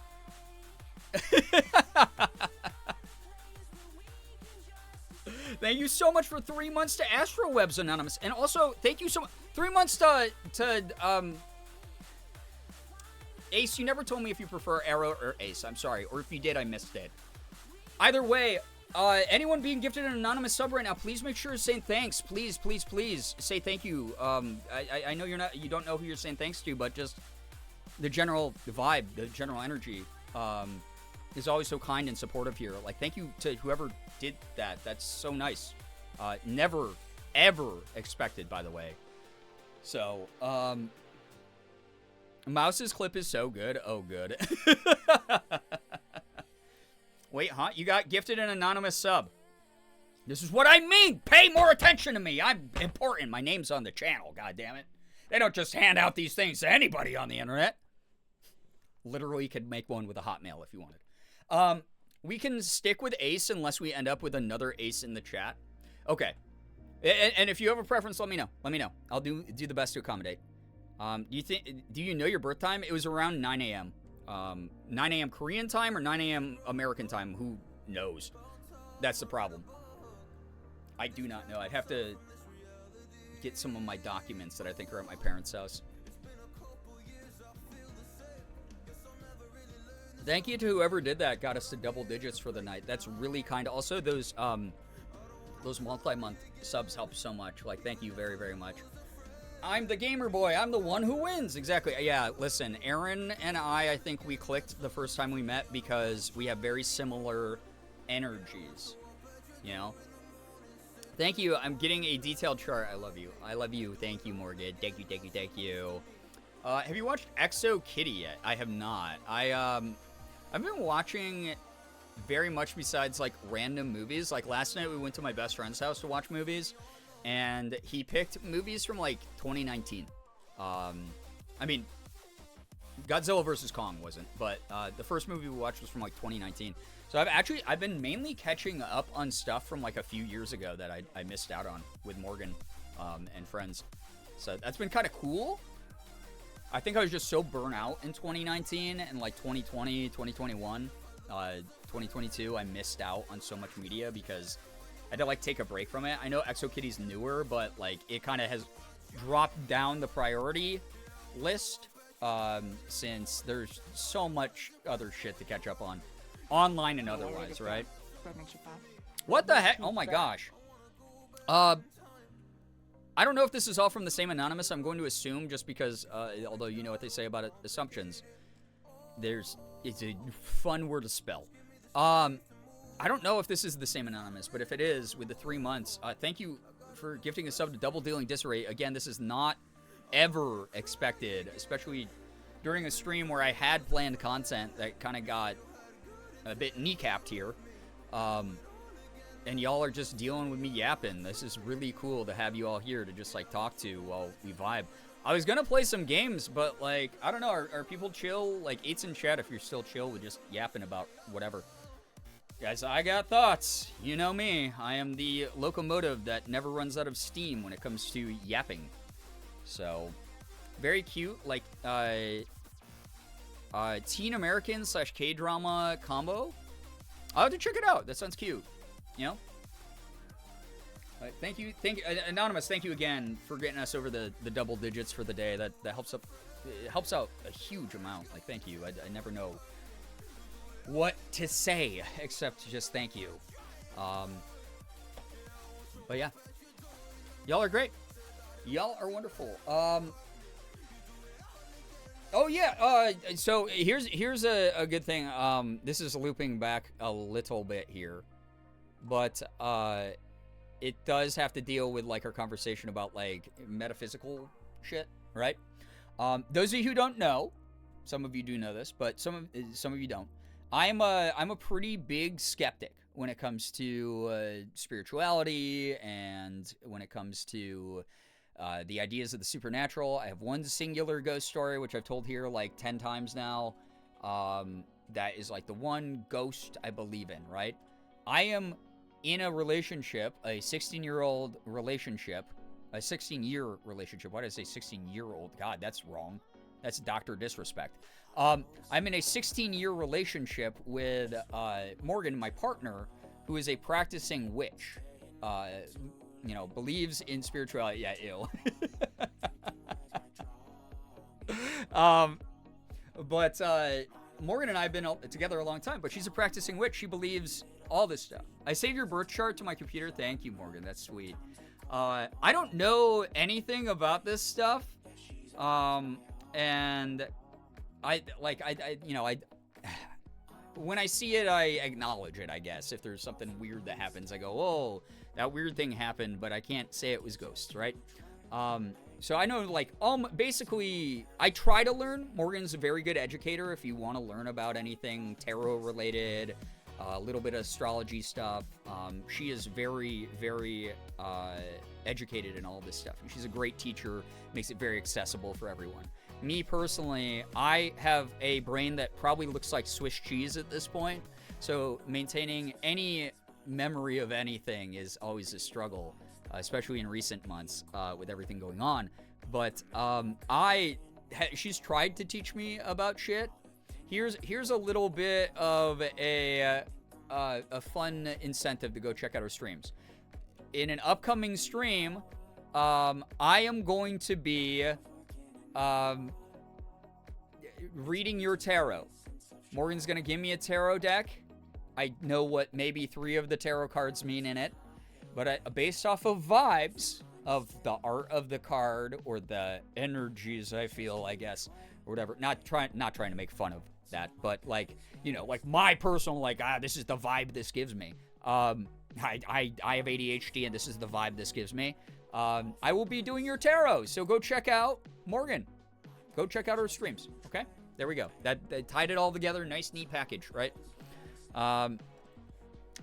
Thank you so much for 3 months to AstroWebs Anonymous. And also, thank you so much. 3 months to Ace, you never told me if you prefer Arrow or Ace. I'm sorry. Or if you did, I missed it. Either way, anyone being gifted an anonymous sub right now, please make sure to say thanks. Please, please, please say thank you. I know you don't know who you're saying thanks to, but just the general vibe, the general energy, is always so kind and supportive here. Like, thank you to whoever did that. That's so nice. Never, ever expected, by the way. So, Mouse's clip is so good. Oh, good. Wait, huh? You got gifted an anonymous sub. This is what I mean. Pay more attention to me. I'm important. My name's on the channel, God damn it. They don't just hand out these things to anybody on the internet. Literally could make one with a Hotmail if you wanted. We can stick with Ace unless we end up with another Ace in the chat. Okay. And if you have a preference, let me know. Let me know. I'll do the best to accommodate. Do you know your birth time? It was around 9 a.m. 9 a.m. Korean time or 9 a.m. American time? Who knows? That's the problem. I do not know. I'd have to get some of my documents that I think are at my parents' house. Thank you to whoever did that. Got us to double digits for the night. That's really kind. Also, those multi-month subs help so much. Like, thank you very, very much. I'm the gamer boy. I'm the one who wins. Exactly. Yeah, listen, Aaron and I think we clicked the first time we met because we have very similar energies. You know? Thank you. I'm getting a detailed chart. I love you. I love you. Thank you, Morgan. Thank you, thank you, thank you. Have you watched Exo Kitty yet? I have not. I've been watching very much besides, like, random movies. Like, last night we went to my best friend's house to watch movies, and he picked movies from, like, 2019. I mean, Godzilla vs. Kong wasn't, but the first movie we watched was from, like, 2019. So I've been mainly catching up on stuff from, like, a few years ago that I missed out on with Morgan and friends. So that's been kind of cool. I think I was just so burnt out in 2019 and, like, 2020, 2021, 2022. I missed out on so much media because I had to, like, take a break from it. I know ExoKitty's newer, but, like, it kind of has dropped down the priority list since there's so much other shit to catch up on, online and otherwise, right? What the heck? Oh my gosh. I don't know if this is all from the same anonymous. I'm going to assume just because, although you know what they say about assumptions, it's a fun word to spell. I don't know if this is the same anonymous, but if it is, with the 3 months, thank you for gifting a sub to Double Dealing Disarray. Again, this is not ever expected, especially during a stream where I had planned content that kind of got a bit kneecapped here. And y'all are just dealing with me yapping. This is really cool to have you all here to just, like, talk to while we vibe. I was gonna play some games, but, like, I don't know. Are people chill? Like, 8's in chat if you're still chill with just yapping about whatever. Guys, I got thoughts. You know me. I am the locomotive that never runs out of steam when it comes to yapping. So, very cute. Like, teen American / K-drama combo. I'll have to check it out. That sounds cute. You know? Thank you, Anonymous, thank you again for getting us over the double digits for the day. That helps out a huge amount. Like, thank you. I never know what to say except just thank you. But yeah. Y'all are great. Y'all are wonderful. Oh yeah, so here's a good thing. This is looping back a little bit here. But it does have to deal with, like, our conversation about, like, metaphysical shit, right? Those of you who don't know, some of you do know this, but some of you don't. I'm a pretty big skeptic when it comes to spirituality and when it comes to the ideas of the supernatural. I have one singular ghost story, which I've told here like 10 times now. That is, like, the one ghost I believe in, right? I am in a relationship, a 16-year-old relationship, A 16-year relationship. Why did I say 16-year-old? God, that's wrong. That's Dr. Disrespect. I'm in a 16-year relationship with Morgan, my partner, who is a practicing witch. Believes in spirituality. Yeah, ew. But Morgan and I have been together a long time, but she's a practicing witch. She believes all this stuff. I saved your birth chart to my computer. Thank you, Morgan. That's sweet. I don't know anything about this stuff. And when I see it, I acknowledge it, I guess. If there's something weird that happens, I go, oh, that weird thing happened, but I can't say it was ghosts, right? So I know, basically, I try to learn. Morgan's a very good educator if you want to learn about anything tarot-related, a little bit of astrology stuff. She is very, very educated in all this stuff. And she's a great teacher, makes it very accessible for everyone. Me, personally, I have a brain that probably looks like Swiss cheese at this point, so maintaining any memory of anything is always a struggle, especially in recent months with everything going on. But she's tried to teach me about shit. Here's a little bit of a fun incentive to go check out her streams. In an upcoming stream, I am going to be reading your tarot. Morgan's gonna give me a tarot deck. I know what maybe 3 of the tarot cards mean in it, but based off of vibes of the art of the card or the energies I feel, I guess, or whatever. Not trying to make fun of that, but my personal this is the vibe this gives me. I have ADHD and this is the vibe this gives me. I will be doing your tarot, so go check out Morgan. Go check out her streams. Okay, there we go. That tied it all together. Nice, neat package, right? I'm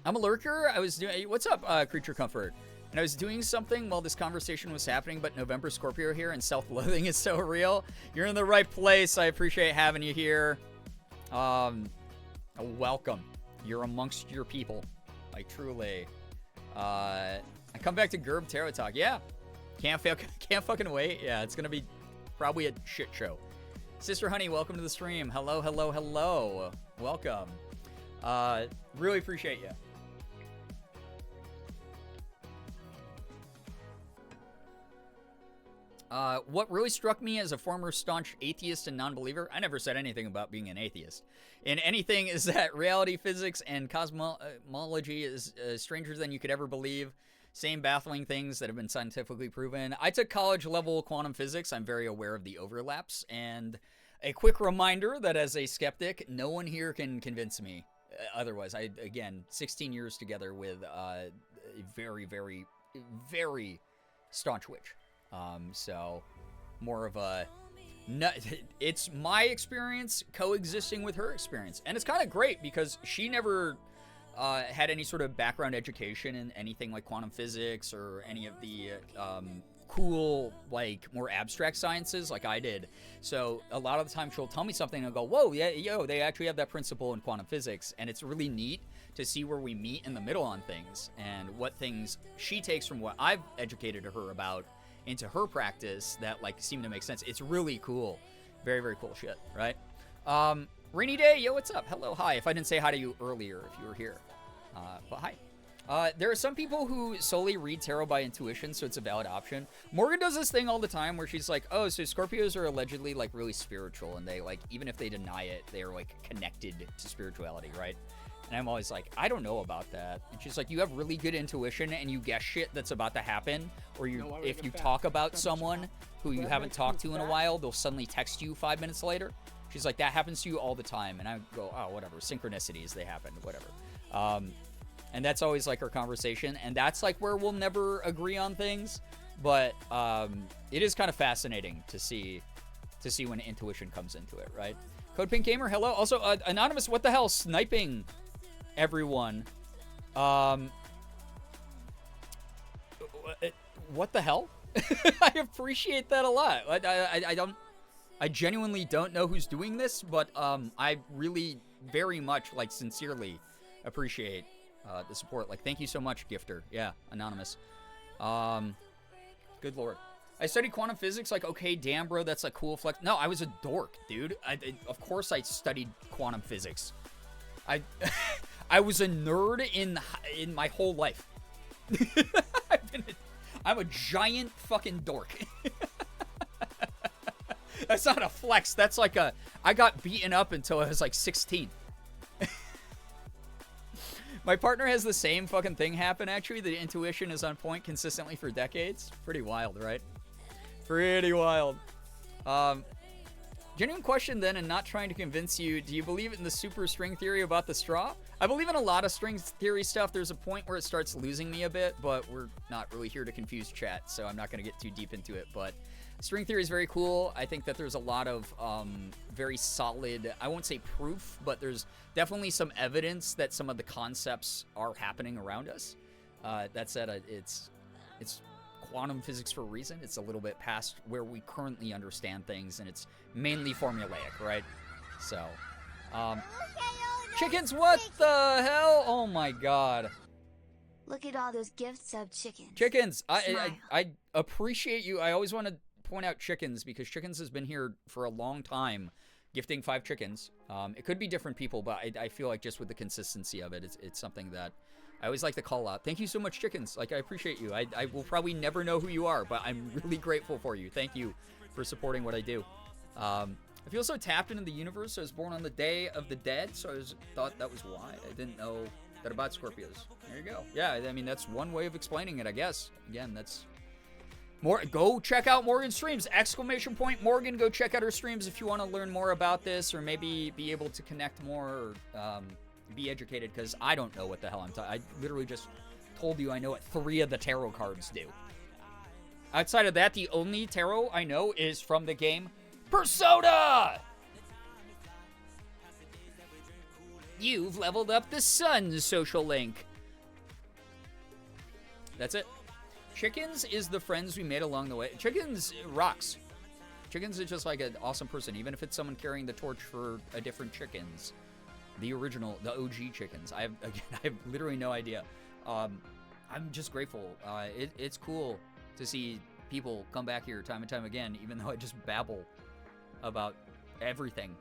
a lurker. I was doing. What's up, Creature Comfort? And I was doing something while this conversation was happening, but November Scorpio here, and self-loathing is so real. You're in the right place. I appreciate having you here. Welcome. You're amongst your people. Like, truly. I come back to Gerb Tarot Talk. Yeah. Can't fucking wait. Yeah, it's gonna be probably a shit show. Sister Honey, welcome to the stream. Hello, hello, hello. Welcome. Really appreciate you. What really struck me as a former staunch atheist and non-believer, I never said anything about being an atheist, in anything, is that reality, physics, and cosmology is stranger than you could ever believe. Same baffling things that have been scientifically proven. I took college-level quantum physics. I'm very aware of the overlaps, and a quick reminder that as a skeptic, no one here can convince me otherwise. Again, 16 years together with a very, very, very staunch witch. So more of a, it's my experience coexisting with her experience. And it's kind of great because she never had any sort of background education in anything like quantum physics or any of the cool, more abstract sciences like I did. So a lot of the time she'll tell me something and I'll go, whoa, yeah, they actually have that principle in quantum physics. And it's really neat to see where we meet in the middle on things and what things she takes from what I've educated her about into her practice that seem to make sense. It's really cool. Very, very cool shit, right? Rainy Day, yo, what's up? Hello, hi. If I didn't say hi to you earlier, if you were here. But hi. There are some people who solely read tarot by intuition, so it's a valid option. Morgan does this thing all the time where she's like, oh, so Scorpios are allegedly really spiritual, and they even if they deny it, they're connected to spirituality, right? And I'm always like, I don't know about that. And she's like, you have really good intuition and you guess shit that's about to happen. Or if you talk about someone who you haven't talked to in a while, they'll suddenly text you 5 minutes later. She's like, that happens to you all the time. And I go, oh, whatever. Synchronicities, they happen, whatever. And that's always our conversation. And that's where we'll never agree on things. But it is kind of fascinating to see when intuition comes into it, right? Code Pink Gamer, hello. Also, Anonymous, what the hell? Sniping everyone. What the hell? I appreciate that a lot. I genuinely don't know who's doing this, but I really very much sincerely appreciate the support. Thank you so much, Gifter. Yeah, Anonymous. Good lord. I studied quantum physics, like, okay, damn, bro, that's a cool flex. No, I was a dork, dude. Of course I studied quantum physics. I was a nerd in my whole life. I'm a giant fucking dork. That's not a flex. That's like I got beaten up until I was like 16. My partner has the same fucking thing happen, actually. The intuition is on point consistently for decades. Pretty wild, right? Pretty wild. Genuine question then, and not trying to convince you, do you believe in the super string theory about the straw? I believe in a lot of string theory stuff. There's a point where it starts losing me a bit, but we're not really here to confuse chat, so I'm not going to get too deep into it. But string theory is very cool. I think that there's a lot of very solid, I won't say proof, but there's definitely some evidence that some of the concepts are happening around us. That said, it's quantum physics for a reason. It's a little bit past where we currently understand things, and it's mainly formulaic, right? So, chickens, what the hell? Oh my god. Look at all those gifts of chickens. Chickens, I appreciate you. I always want to point out chickens, because chickens has been here for a long time, gifting 5 chickens. It could be different people, but I feel like just with the consistency of it, it's something that I always like to call out. Thank you so much, chickens. Like, I appreciate you. I will probably never know who you are, but I'm really grateful for you. Thank you for supporting what I do. I feel so tapped into the universe. I was born on the Day of the Dead, so I thought that was why. I didn't know that about Scorpios. There you go. Yeah, I mean, that's one way of explaining it, I guess. Again, that's... Go check out Morgan's streams! ! Morgan, go check out her streams if you want to learn more about this, or maybe be able to connect more, or be educated, because I don't know what the hell I'm talking. I literally just told you I know what 3 of the tarot cards do. Outside of that, the only tarot I know is from the game Persona! You've leveled up the sun, social link. That's it. Chickens is the friends we made along the way. Chickens rocks. Chickens is just like an awesome person, even if it's someone carrying the torch for a different chickens. The original, the OG chickens. I have literally no idea. I'm just grateful. It's cool to see people come back here time and time again, even though I just babble about everything.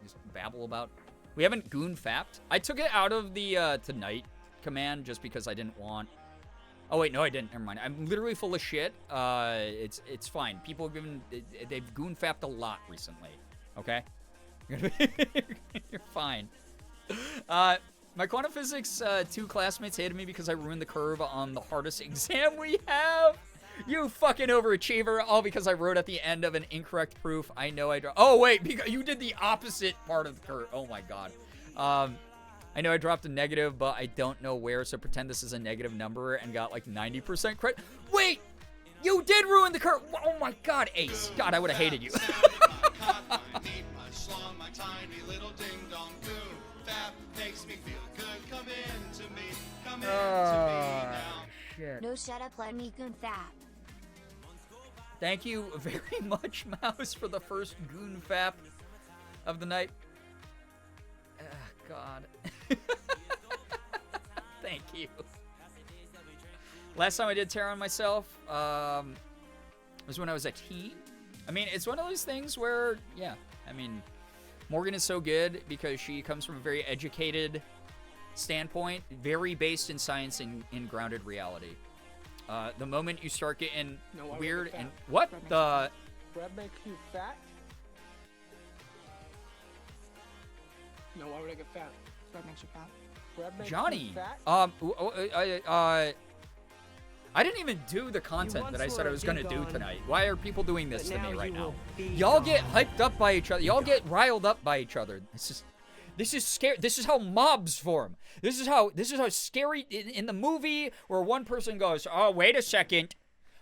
Just babble about... We haven't goon fapped. I took it out of the tonight command just because I didn't want... Oh, wait, no, I didn't. Never mind. I'm literally full of shit. It's fine. People have they've goon fapped a lot recently. Okay? You're fine. My quantum physics 2 classmates hated me because I ruined the curve on the hardest exam we have. You fucking overachiever. All because I wrote at the end of an incorrect proof. I know I dropped... Oh, wait. Because you did the opposite part of the curve. Oh, my God. I know I dropped a negative, but I don't know where, so pretend this is a negative number and got like 90% credit. Wait! You did ruin the curve! Oh, my God, Ace. God, I would have hated you. Shit. No, shut up, let me goon fap. Thank you very much, Mouse, for the first goon fap of the night. God. Thank you. Last time I did tarot on myself was when I was a teen. I mean, it's one of those things where, yeah, I mean, Morgan is so good because she comes from a very educated standpoint, very based in science and in grounded reality. The moment you start getting weird and... What the... Bread makes you fat? No, why would I get fat? Bread makes you fat. Bread makes Johnny, you fat? I didn't even do the content that I said I was going to do tonight. Why are people doing this to me right now? Y'all get hyped up by each other. Y'all get riled up by each other. This is scary. This is how mobs form. This is how scary in the movie where one person goes, "Oh, wait a second.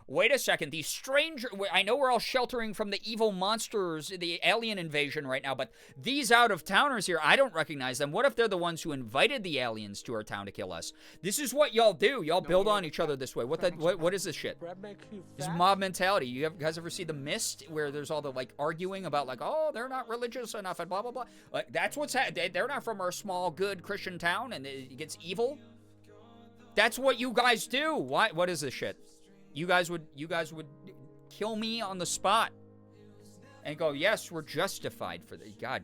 These stranger... I know we're all sheltering from the evil monsters, the alien invasion right now, but these out-of-towners here, I don't recognize them. What if they're the ones who invited the aliens to our town to kill us? This is what y'all do. Y'all build on each other this way. What is this shit? This is mob mentality. You guys ever see The Mist, where there's all the, like, arguing about, like, oh, they're not religious enough and blah, blah, blah. Like, that's what's happening. They're not from our small, good Christian town, and it gets evil. That's what you guys do. What is this shit? you guys would kill me on the spot and go, yes, we're justified for the God.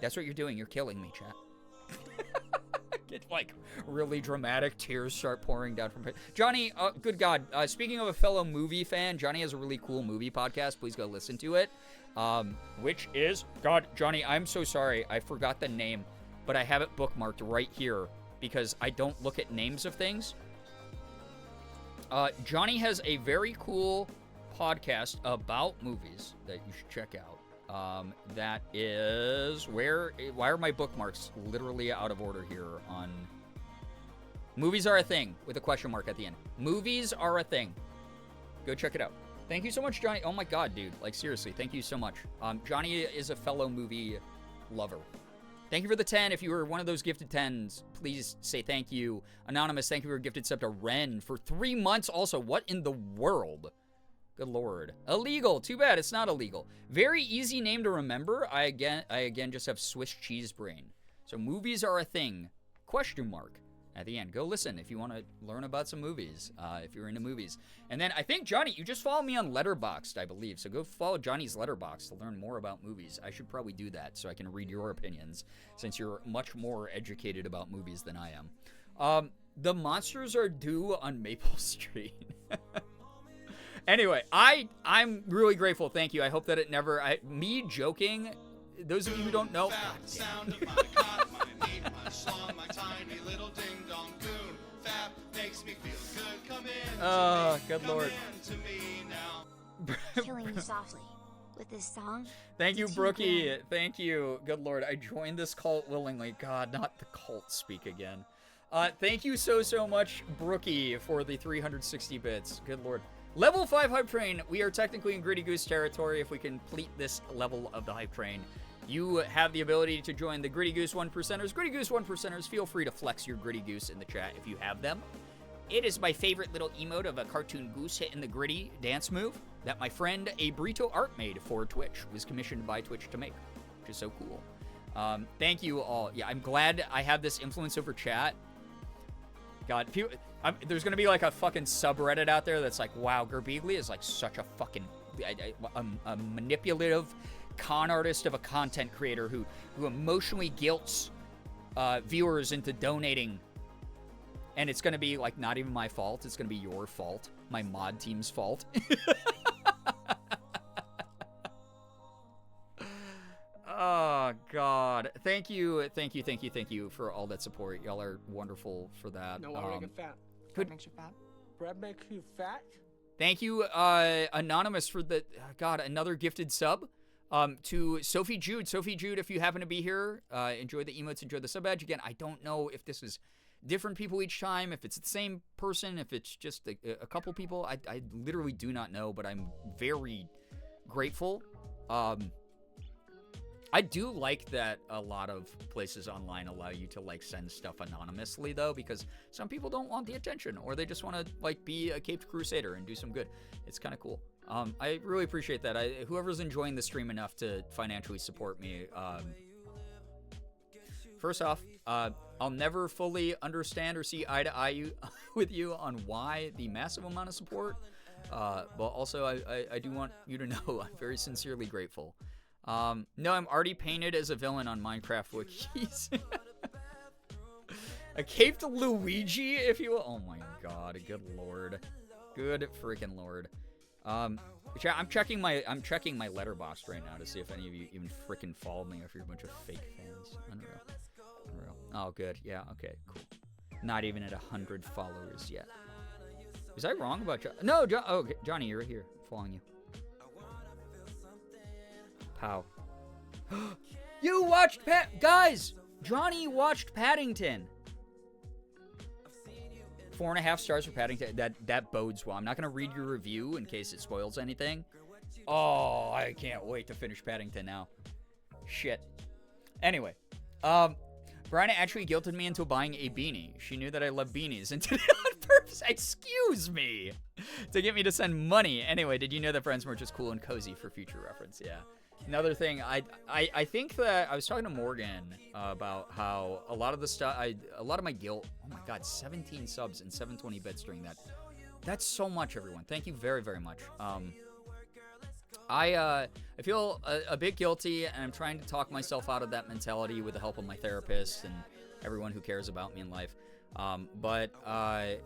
That's what you're doing. You're killing me, chat. Get like really dramatic, tears start pouring down from Johnny. Good God. Speaking of a fellow movie fan, Johnny has a really cool movie podcast. Please go listen to it. Which is God, Johnny. I'm so sorry. I forgot the name, but I have it bookmarked right here because I don't look at names of things. Johnny has a very cool podcast about movies that you should check out. That is why are my bookmarks literally out of order here on Movies Are a Thing with a question mark at the end. Movies Are a Thing. Go check it out. Thank you so much, Johnny. Oh my God, dude. Like seriously, thank you so much. Johnny is a fellow movie lover. Thank you for the 10. If you were one of those gifted 10s, please say thank you. Anonymous, thank you for a gifted sub to Ren for 3 months also. What in the world? Good Lord. Illegal. Too bad it's not illegal. Very easy name to remember. I again just have Swiss cheese brain. So movies are a thing. Question mark at the end. Go listen if you want to learn about some movies. If you're into movies. And then I think, Johnny, you just follow me on Letterboxd, I believe. So go follow Johnny's Letterboxd to learn more about movies. I should probably do that so I can read your opinions since you're much more educated about movies than I am. The monsters are due on Maple Street. Anyway, I'm really grateful. Thank you. I hope that it never... me joking, those of you who don't know... Oh, good Lord. Killing you softly with this song. Thank you, Brookie. Thank you. Good Lord. I joined this cult willingly. God, not the cult speak again. Thank you so much, Brookie, for the 360 bits. Good Lord. Level 5 Hype Train. We are technically in Gritty Goose territory. If we complete this level of the Hype Train, you have the ability to join the Gritty Goose 1%ers. Gritty Goose 1%ers, feel free to flex your Gritty Goose in the chat if you have them. It is my favorite little emote of a cartoon goose hitting the gritty dance move that my friend Abrito Art made for Twitch. Was commissioned by Twitch to make, which is so cool. Thank you all. Yeah, I'm glad I have this influence over chat. God, there's gonna be like a fucking subreddit out there that's like, wow, Girbeagly is like such a fucking a manipulative con artist of a content creator who emotionally guilts viewers into donating, and it's gonna be like not even my fault. It's gonna be your fault, my mod team's fault. Oh, God. Thank you for all that support. Y'all are wonderful for that. No, I want to get fat. Good. Bread makes you fat. Bread makes you fat? Thank you, Anonymous, for the, God, another gifted sub. To Sophie Jude. Sophie Jude, if you happen to be here, enjoy the emotes, enjoy the sub badge. Again, I don't know if this is different people each time, if it's the same person, if it's just a couple people. I literally do not know, but I'm very grateful. I do like that a lot of places online allow you to, like, send stuff anonymously, though, because some people don't want the attention, or they just want to, like, be a caped crusader and do some good. It's kind of cool. I really appreciate that. Whoever's enjoying the stream enough to financially support me, first off, I'll never fully understand or see eye to eye with you on why the massive amount of support, but also I do want you to know I'm very sincerely grateful. No, I'm already painted as a villain on Minecraft wikis. A caped Luigi, if you will. Oh my God, good Lord. Good freaking Lord. I'm checking my Letterboxd right now to see if any of you even freaking follow me, or if you're a bunch of fake fans. Unreal. Oh, good. Yeah, okay, cool. Not even at 100 followers yet. Was I wrong about John? No, okay, Johnny, you're right here. I'm following you. Pow. You watched guys! Johnny watched Paddington. 4.5 stars for Paddington. That bodes well. I'm not gonna read your review in case it spoils anything. Oh, I can't wait to finish Paddington now. Shit. Anyway, Brianna actually guilted me into buying a beanie. She knew that I love beanies and did it on purpose. Excuse me. To get me to send money. Anyway, did you know that Friends merch is cool and cozy for future reference? Yeah. Another thing, I think that I was talking to Morgan about how a lot of the stuff, a lot of my guilt, oh my God, 17 subs and 720 bits during that That's so much, everyone. Thank you very, very much. I feel a bit guilty, and I'm trying to talk myself out of that mentality with the help of my therapist and everyone who cares about me in life. But I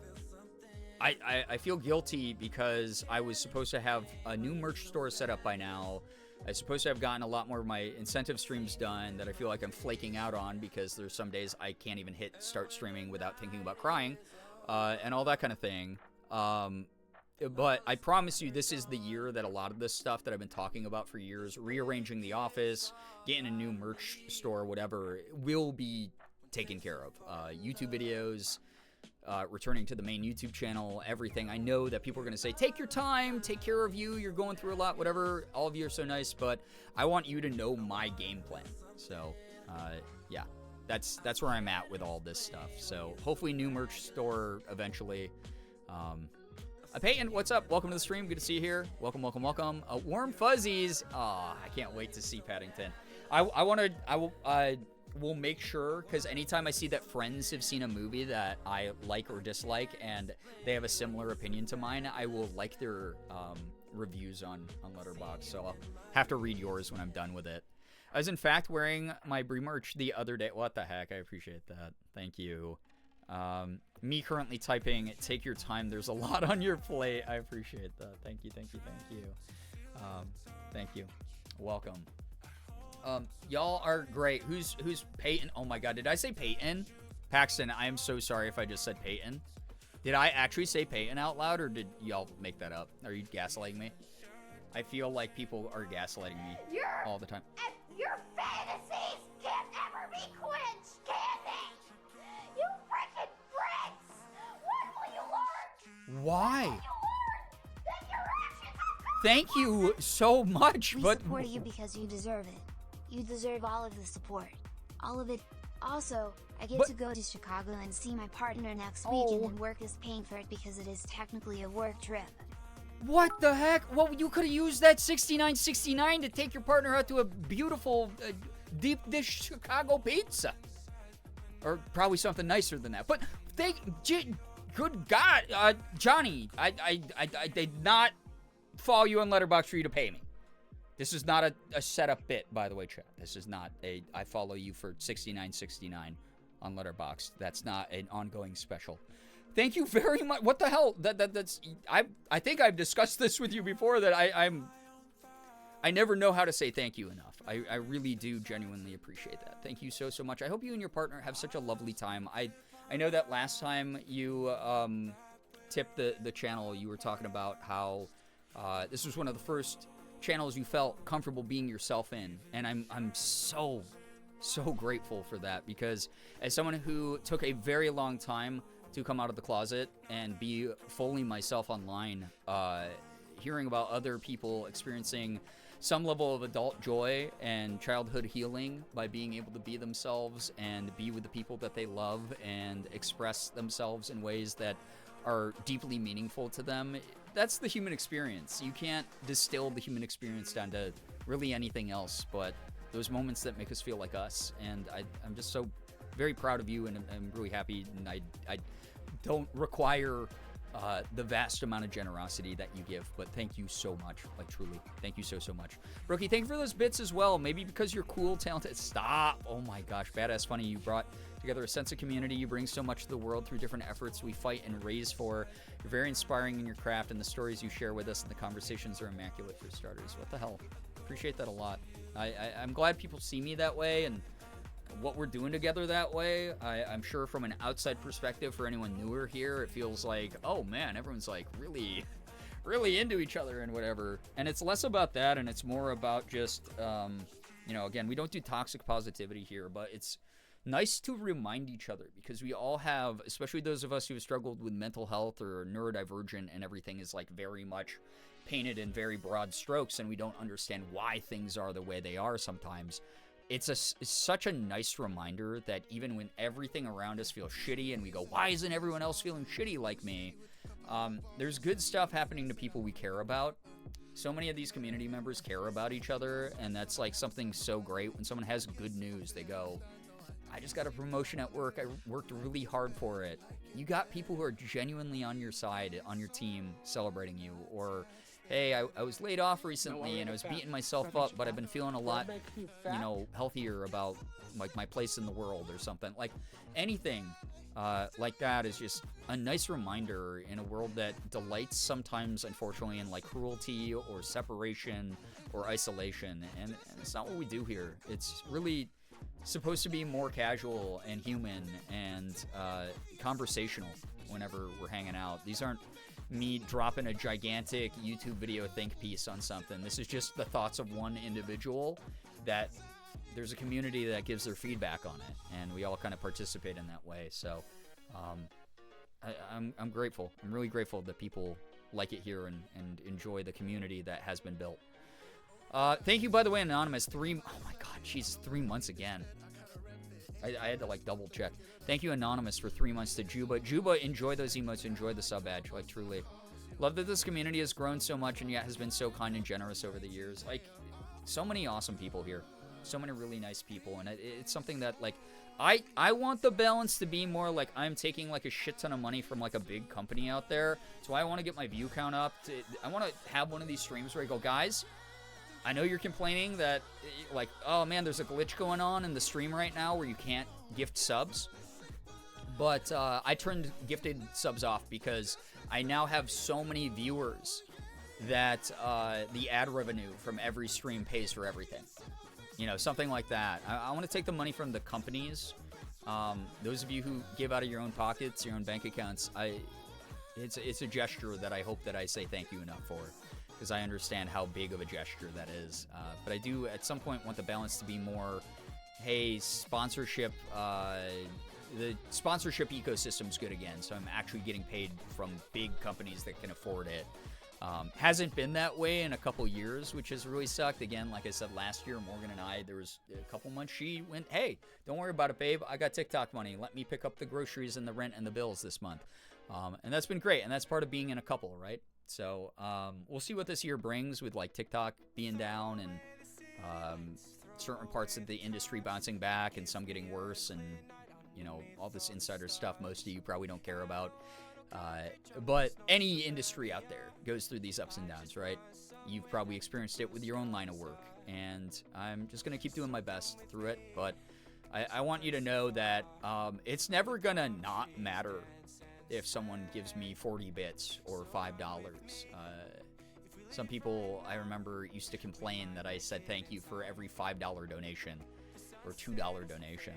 feel guilty because I was supposed to have a new merch store set up by now. I was supposed to have gotten a lot more of my incentive streams done that I feel like I'm flaking out on because there's some days I can't even hit start streaming without thinking about crying, and all that kind of thing. But I promise you, this is the year that a lot of this stuff that I've been talking about for years, rearranging the office, getting a new merch store, whatever, will be taken care of. YouTube videos, returning to the main YouTube channel, everything. I know that people are going to say, take your time, take care of you, you're going through a lot, whatever. All of you are so nice, but I want you to know my game plan. So, yeah, that's where I'm at with all this stuff. So hopefully new merch store eventually. Peyton, what's up? Welcome to the stream. Good to see you here. Welcome, welcome, welcome. Warm Fuzzies. I can't wait to see Paddington. We'll make sure, because anytime I see that friends have seen a movie that I like or dislike and they have a similar opinion to mine, I will like their reviews on Letterboxd. So I'll have to read yours when I'm done with it. I was in fact wearing my Brie merch the other day. What the heck? I appreciate that. Thank you. Me currently typing, take your time. There's a lot on your plate. I appreciate that. Thank you, thank you, thank you. Thank you. Welcome. Y'all are great. Who's Peyton? Oh my God, did I say Peyton? Paxton, I am so sorry if I just said Peyton. Did I actually say Peyton out loud, or did y'all make that up? Are you gaslighting me? I feel like people are gaslighting me all the time. Your fantasies can't ever be quenched, can they? You freaking bricks! When will you learn? Why? That your actions are Thank you so much, We but support you because you deserve it. You deserve all of the support. All of it. Also, I get to go to Chicago and see my partner next weekend, and work is paying for it because it is technically a work trip. what the heck? Well, you could have used that $69.69 to take your partner out to a beautiful deep dish Chicago pizza. Or probably something nicer than that. But good God, Johnny, I did not follow you on Letterboxd for you to pay me. This is not a setup bit, by the way, chat. This is not I follow you for $69.69 on Letterboxd. That's not an ongoing special. Thank you very much. What the hell? That's I think I've discussed this with you before, that I never know how to say thank you enough. I really do genuinely appreciate that. Thank you so much. I hope you and your partner have such a lovely time. I know that last time you tipped the channel, you were talking about how this was one of the first channels you felt comfortable being yourself in, and I'm so grateful for that, because as someone who took a very long time to come out of the closet and be fully myself online, hearing about other people experiencing some level of adult joy and childhood healing by being able to be themselves and be with the people that they love and express themselves in ways that are deeply meaningful to them, that's the human experience. You can't distill the human experience down to really anything else but those moments that make us feel like us. And I'm just so very proud of you, and I'm really happy, and I don't require the vast amount of generosity that you give, but thank you so much. Like, truly, thank you so much. Rookie, thank you for those bits as well. Maybe because you're cool, talented. Stop. Oh my gosh, badass funny. You brought together a sense of community. You bring so much to the world through different efforts we fight and raise for. You're very inspiring in your craft, and the stories you share with us and the conversations are immaculate for starters. What the hell? Appreciate that a lot. I'm glad people see me that way, and what we're doing together that way. I'm sure from an outside perspective, for anyone newer here, it feels like, oh man, everyone's like really into each other and whatever. And it's less about that, and it's more about just, again, we don't do toxic positivity here, but it's nice to remind each other, because we all have, especially those of us who have struggled with mental health or neurodivergent, and everything is like very much painted in very broad strokes, and we don't understand why things are the way they are sometimes. It's such a nice reminder that even when everything around us feels shitty and we go, why isn't everyone else feeling shitty like me? There's good stuff happening to people we care about. So many of these community members care about each other, and that's like something so great. When someone has good news, they go, I just got a promotion at work. I worked really hard for it. You got people who are genuinely on your side, on your team, celebrating you. Or, hey, I was laid off recently and I was beating myself up, but I've been feeling a lot, healthier about like my place in the world or something. Like anything like that is just a nice reminder in a world that delights sometimes, unfortunately, in like cruelty or separation or isolation. And it's not what we do here. It's really supposed to be more casual and human and conversational whenever we're hanging out. These aren't me dropping a gigantic YouTube video think piece on something. This is just the thoughts of one individual that there's a community that gives their feedback on it, and we all kind of participate in that way. So I'm grateful. I'm really grateful that people like it here and enjoy the community that has been built. Thank you, by the way, Anonymous. Oh my God, Jesus, 3 months again. I had to like double check. Thank you, Anonymous, for 3 months to Juba. Juba, enjoy those emotes, enjoy the sub badge, like truly. Love that this community has grown so much and yet has been so kind and generous over the years. Like, so many awesome people here. So many really nice people, and it's something that like I want the balance to be more like I'm taking like a shit ton of money from like a big company out there. So I want to get my view count up. I want to have one of these streams where I go, guys, I know you're complaining that, like, oh man, there's a glitch going on in the stream right now where you can't gift subs. But I turned gifted subs off because I now have so many viewers that the ad revenue from every stream pays for everything. You know, something like that. I want to take the money from the companies. Those of you who give out of your own pockets, your own bank accounts, it's a gesture that I hope that I say thank you enough for, because I understand how big of a gesture that is. But I do, at some point, want the balance to be more, hey, sponsorship, the sponsorship ecosystem's good again, so I'm actually getting paid from big companies that can afford it. Hasn't been that way in a couple years, which has really sucked. Again, like I said, last year, Morgan and I, there was a couple months she went, hey, don't worry about it, babe. I got TikTok money. Let me pick up the groceries and the rent and the bills this month. And that's been great, and that's part of being in a couple, right? So we'll see what this year brings with like TikTok being down and certain parts of the industry bouncing back and some getting worse, and you know, all this insider stuff most of you probably don't care about. But any industry out there goes through these ups and downs, right? You've probably experienced it with your own line of work, and I'm just going to keep doing my best through it. But I want you to know that it's never going to not matter if someone gives me 40 bits or $5. Some people, I remember, used to complain that I said thank you for every $5 donation or $2 donation.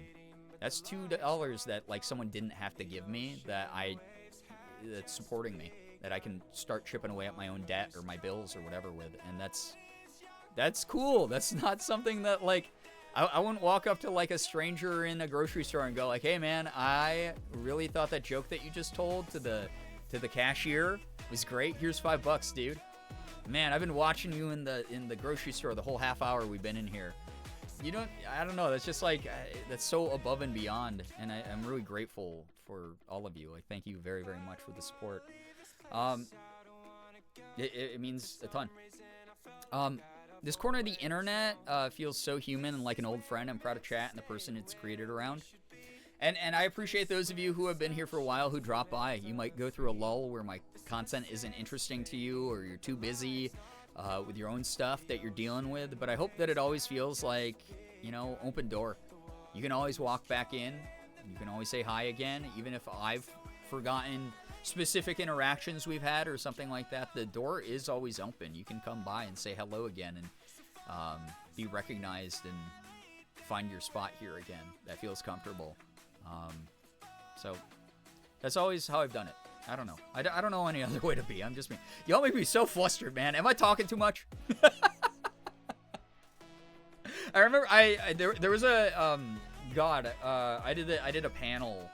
That's $2 that like someone didn't have to give me, that's supporting me, that I can start chipping away at my own debt or my bills or whatever with, and that's cool. That's not something that like I wouldn't walk up to like a stranger in a grocery store and go like, hey man, I really thought that joke that you just told to the cashier was great. Here's $5, dude. Man, I've been watching you in the grocery store the whole half hour we've been in here. I don't know, that's just like, that's so above and beyond, and I'm really grateful for all of you. Like, thank you very, very much for the support. It means a ton. This corner of the internet feels so human and like an old friend. I'm proud of chat and the person it's created around. And I appreciate those of you who have been here for a while who drop by. You might go through a lull where my content isn't interesting to you, or you're too busy with your own stuff that you're dealing with, but I hope that it always feels like, you know, open door. You can always walk back in. You can always say hi again, even if I've forgotten specific interactions we've had or something like that. The door is always open. You can come by and say hello again and be recognized and find your spot here again. That feels comfortable. So that's always how I've done it. I don't know. I don't know any other way to be. I'm just me. Y'all make me so flustered, man. Am I talking too much? I remember there was a I did a panel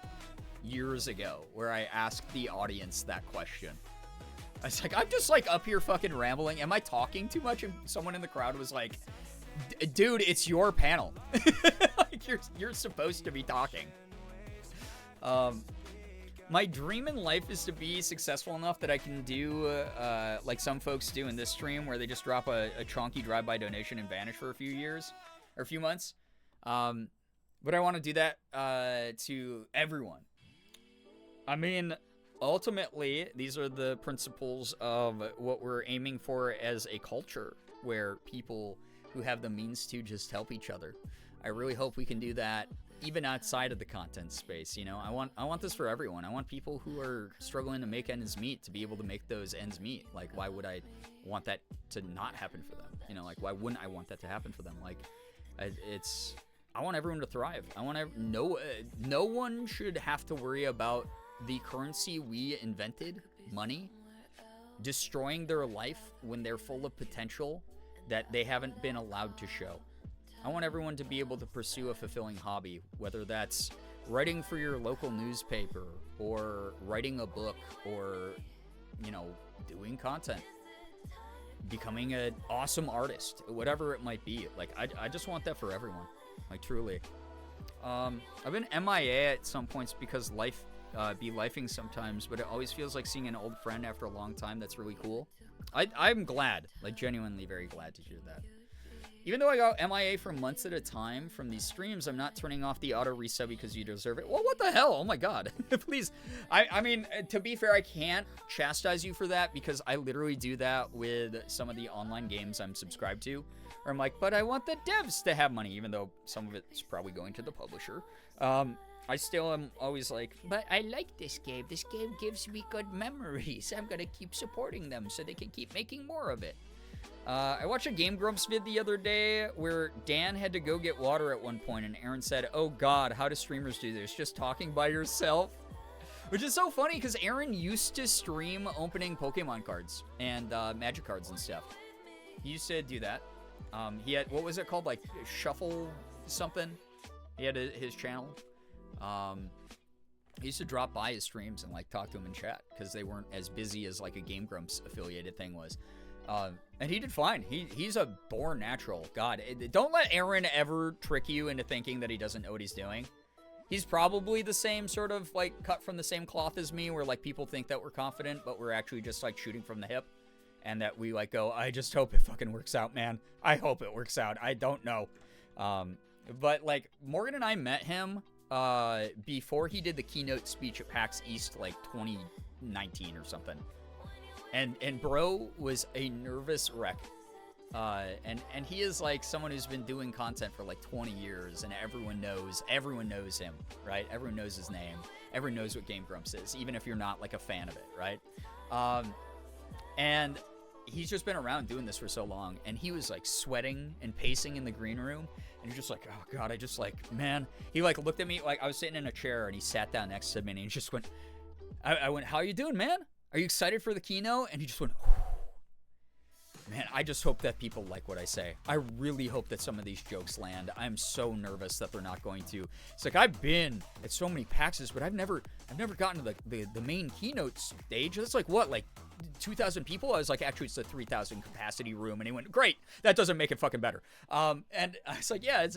years ago where I asked the audience that question. I was like, I'm just like up here fucking rambling. Am I talking too much? And someone in the crowd was like, dude, it's your panel. Like you're supposed to be talking. My dream in life is to be successful enough that I can do like some folks do in this stream, where they just drop a chonky drive-by donation and vanish for a few years or a few months. But I want to do that to everyone. I mean, ultimately, these are the principles of what we're aiming for as a culture, where people who have the means to just help each other. I really hope we can do that even outside of the content space. You know, I want this for everyone. I want people who are struggling to make ends meet to be able to make those ends meet. Like, why would I want that to not happen for them? You know, like, why wouldn't I want that to happen for them? Like, I want everyone to thrive. No one should have to worry about the currency we invented, money, destroying their life when they're full of potential that they haven't been allowed to show. I want everyone to be able to pursue a fulfilling hobby, whether that's writing for your local newspaper or writing a book or, you know, doing content, becoming an awesome artist, whatever it might be. Like, I just want that for everyone, like, truly. I've been MIA at some points because life be lifing sometimes, but it always feels like seeing an old friend after a long time. That's really cool. I'm glad, like, genuinely very glad to hear that. Even though I got MIA for months at a time from these streams, I'm not turning off the auto resub because you deserve it. Well, what the hell? Oh my god. Please. I mean, to be fair, I can't chastise you for that because I literally do that with some of the online games I'm subscribed to. Or I'm like, but I want the devs to have money, even though some of it's probably going to the publisher. I still am always like, but I like this game. This game gives me good memories. I'm going to keep supporting them so they can keep making more of it. I watched a Game Grumps vid the other day where Dan had to go get water at one point, and Aaron said, oh god, how do streamers do this? Just talking by yourself? Which is so funny, because Aaron used to stream opening Pokemon cards and Magic cards and stuff. He used to do that. He had, what was it called? Like, Shuffle something? He had his channel. He used to drop by his streams and, like, talk to him in chat, because they weren't as busy as, like, a Game Grumps affiliated thing was. And he did fine. He's a born natural. God, don't let Aaron ever trick you into thinking that he doesn't know what he's doing. He's probably the same sort of, like, cut from the same cloth as me, where, like, people think that we're confident, but we're actually just, like, shooting from the hip. And that we, like, go, I just hope it fucking works out, man. I hope it works out. I don't know. But, like, Morgan and I met him before he did the keynote speech at PAX East, like, 2019 or something. And bro was a nervous wreck. And he is, like, someone who's been doing content for, like, 20 years, and everyone knows him, right? Everyone knows his name. Everyone knows what Game Grumps is, even if you're not, like, a fan of it, right? And he's just been around doing this for so long, and he was, like, sweating and pacing in the green room, and he's just like, oh god, I just, like, man. He, like, looked at me, like, I was sitting in a chair, and he sat down next to me, and he just went, I went, how you doing, man? Are you excited for the keynote? And he just went, man, I just hope that people like what I say. I really hope that some of these jokes land. I'm so nervous that they're not going to. It's like, I've been at so many PAXs, but I've never gotten to the main keynote stage. That's like, what, like 2,000 people? I was like, actually, it's a 3,000 capacity room. And he went, great. That doesn't make it fucking better. And I was like, yeah,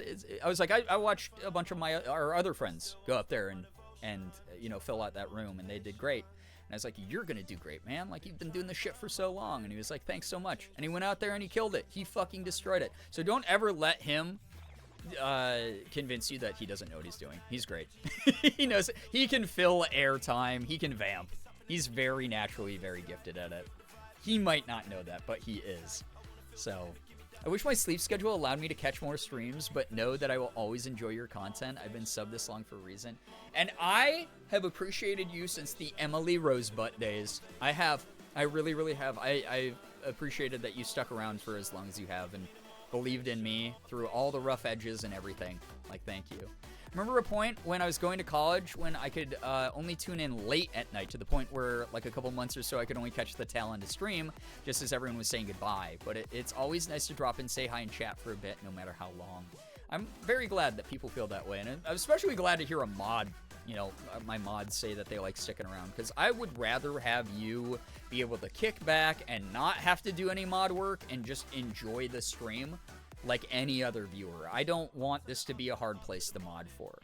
I was like, I watched a bunch of our other friends go up there and you know, fill out that room, and they did great. And I was like, you're going to do great, man. Like, you've been doing this shit for so long. And he was like, thanks so much. And he went out there and he killed it. He fucking destroyed it. So don't ever let him convince you that he doesn't know what he's doing. He's great. He knows. He can fill airtime. He can vamp. He's very naturally very gifted at it. He might not know that, but he is. So I wish my sleep schedule allowed me to catch more streams, but know that I will always enjoy your content. I've been subbed this long for a reason. And I have appreciated you since the Emily Rosebutt days. I have. I really, really have. I've appreciated that you stuck around for as long as you have and believed in me through all the rough edges and everything. Like, thank you. Remember a point when I was going to college when I could only tune in late at night, to the point where, like, a couple months or so, I could only catch the tail end of stream just as everyone was saying goodbye. But it's always nice to drop in, say hi, and chat for a bit, no matter how long. I'm very glad that people feel that way, and I'm especially glad to hear a mod, you know, my mods say that they like sticking around, because I would rather have you be able to kick back and not have to do any mod work and just enjoy the stream like any other viewer. I don't want this to be a hard place to mod for.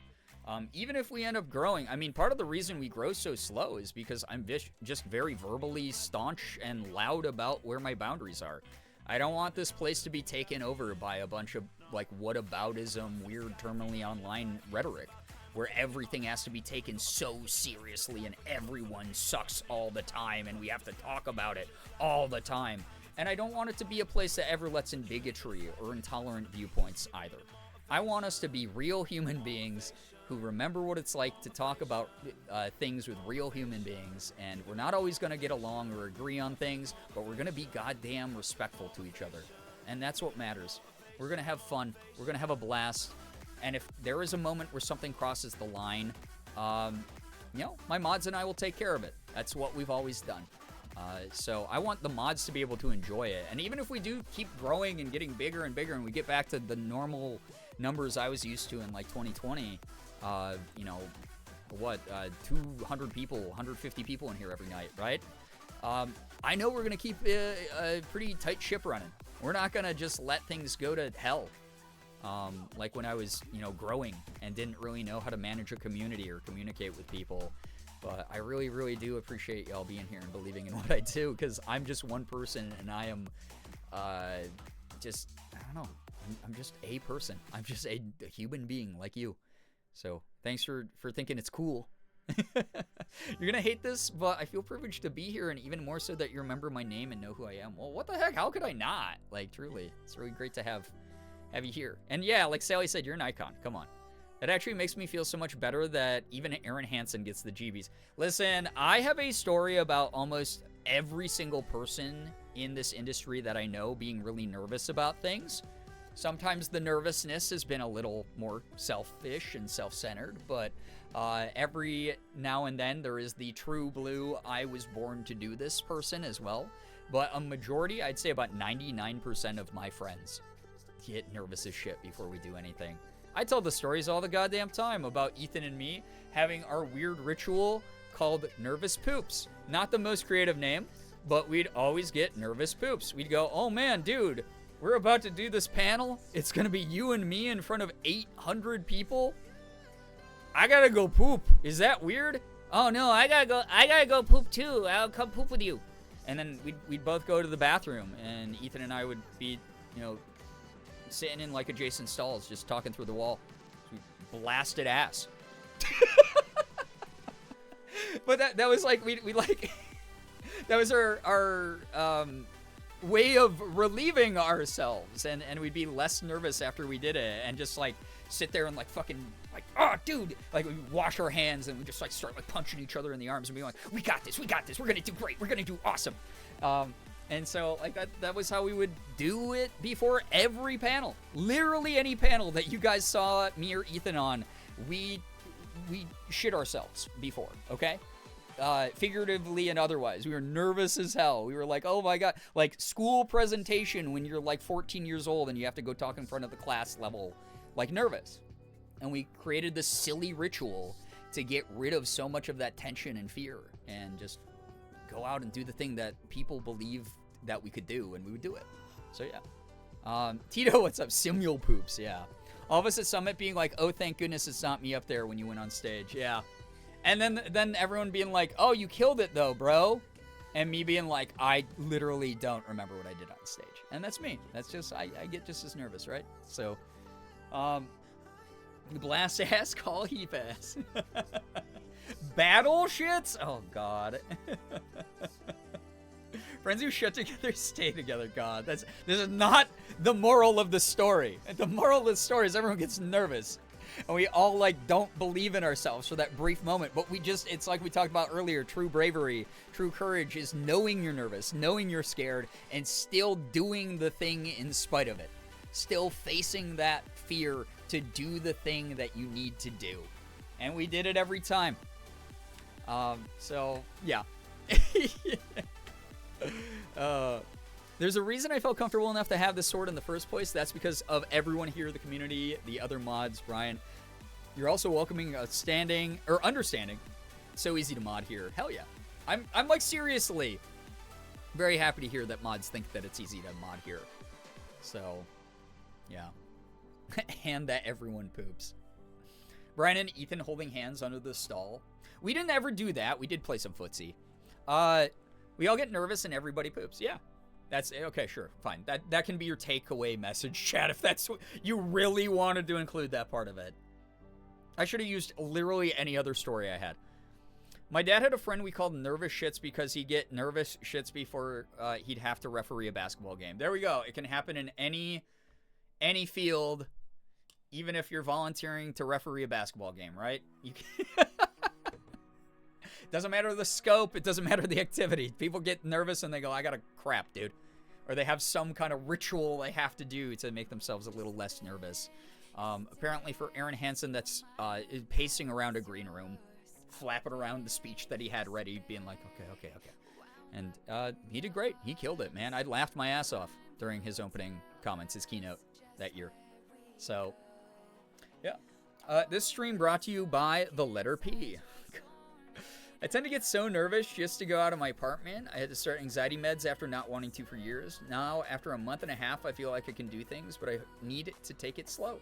Even if we end up growing, I mean, part of the reason we grow so slow is because I'm just very verbally staunch and loud about where my boundaries are. I don't want this place to be taken over by a bunch of like whataboutism, weird terminally online rhetoric where everything has to be taken so seriously and everyone sucks all the time and we have to talk about it all the time. And I don't want it to be a place that ever lets in bigotry or intolerant viewpoints either. I want us to be real human beings who remember what it's like to talk about things with real human beings, and we're not always going to get along or agree on things, but we're going to be goddamn respectful to each other. And that's what matters. We're going to have fun. We're going to have a blast. And if there is a moment where something crosses the line, my mods and I will take care of it. That's what we've always done. So I want the mods to be able to enjoy it. And even if we do keep growing and getting bigger and bigger and we get back to the normal numbers I was used to in like 2020, 200 people, 150 people in here every night, right? I know we're going to keep a pretty tight ship running. We're not going to just let things go to hell. Like when I was, growing and didn't really know how to manage a community or communicate with people. But I really, really do appreciate y'all being here and believing in what I do, because I'm just one person and I am I don't know. I'm just a person. I'm just a human being like you. So thanks for thinking it's cool. You're gonna hate this, but I feel privileged to be here, and even more so that you remember my name and know who I am. Well, what the heck? How could I not? Like, truly, it's really great to have you here. And yeah, like Sally said, you're an icon. Come on. That actually makes me feel so much better that even Aaron Hansen gets the GBs. Listen, I have a story about almost every single person in this industry that I know being really nervous about things. Sometimes the nervousness has been a little more selfish and self-centered, but every now and then there is the true blue, I was born to do this person as well. But a majority, I'd say about 99% of my friends get nervous as shit before we do anything. I tell the stories all the goddamn time about Ethan and me having our weird ritual called Nervous Poops. Not the most creative name, but we'd always get nervous poops. We'd go, oh man, dude, we're about to do this panel. It's going to be you and me in front of 800 people. I got to go poop. Is that weird? Oh no, I got to go poop too. I'll come poop with you. And then we'd both go to the bathroom, and Ethan and I would be, sitting in like adjacent stalls, just talking through the wall. We blasted ass. But that was like, we like, that was our way of relieving ourselves, and we'd be less nervous after we did it, and just like sit there and like fucking like, oh dude, like we wash our hands and we just like start like punching each other in the arms and being like, we got this, we're gonna do great, we're gonna do awesome. And so like that was how we would do it before every panel. Literally any panel that you guys saw me or Ethan on, we shit ourselves before, okay? Figuratively and otherwise. We were nervous as hell. We were like, oh my god, like school presentation when you're like 14 years old and you have to go talk in front of the class level, like nervous. And we created this silly ritual to get rid of so much of that tension and fear and just go out and do the thing that people believe that we could do, and we would do it. So yeah. Tito, what's up? Simul poops, yeah. All of us at Summit being like, oh, thank goodness it's not me up there when you went on stage, yeah. And then everyone being like, oh, you killed it though, bro. And me being like, I literally don't remember what I did on stage. And that's me. That's just, I get just as nervous, right? So, blast ass, call heap ass. Battle shits? Oh, God. Friends who shut together stay together. God, this is not the moral of the story. The moral of the story is everyone gets nervous. And we all, like, don't believe in ourselves for that brief moment. But it's like we talked about earlier, true bravery, true courage is knowing you're nervous, knowing you're scared, and still doing the thing in spite of it. Still facing that fear to do the thing that you need to do. And we did it every time. So, yeah. There's a reason I felt comfortable enough to have this sword in the first place. That's because of everyone here, the community, the other mods. Brian, you're also welcoming understanding. It's so easy to mod here. Hell yeah. I'm like seriously very happy to hear that mods think that it's easy to mod here. So, yeah. And that everyone poops. Brian and Ethan holding hands under the stall. We didn't ever do that. We did play some footsie. We all get nervous and everybody poops. Yeah. That's okay, sure, fine. That can be your takeaway message, chat, if that's what you really wanted to include that part of it. I should have used literally any other story I had. My dad had a friend we called Nervous Shits because he'd get nervous shits before he'd have to referee a basketball game. There we go. It can happen in any field, even if you're volunteering to referee a basketball game, right? You can doesn't matter the scope. It doesn't matter the activity. People get nervous and they go, I got to crap, dude. Or they have some kind of ritual they have to do to make themselves a little less nervous. Apparently for Aaron Hansen, that's pacing around a green room, flapping around the speech that he had ready, being like, okay. And he did great. He killed it, man. I laughed my ass off during his opening comments, his keynote that year. So, yeah. This stream brought to you by the letter P. I tend to get so nervous just to go out of my apartment. I had to start anxiety meds after not wanting to for years. Now, after a month and a half, I feel like I can do things, but I need to take it slow.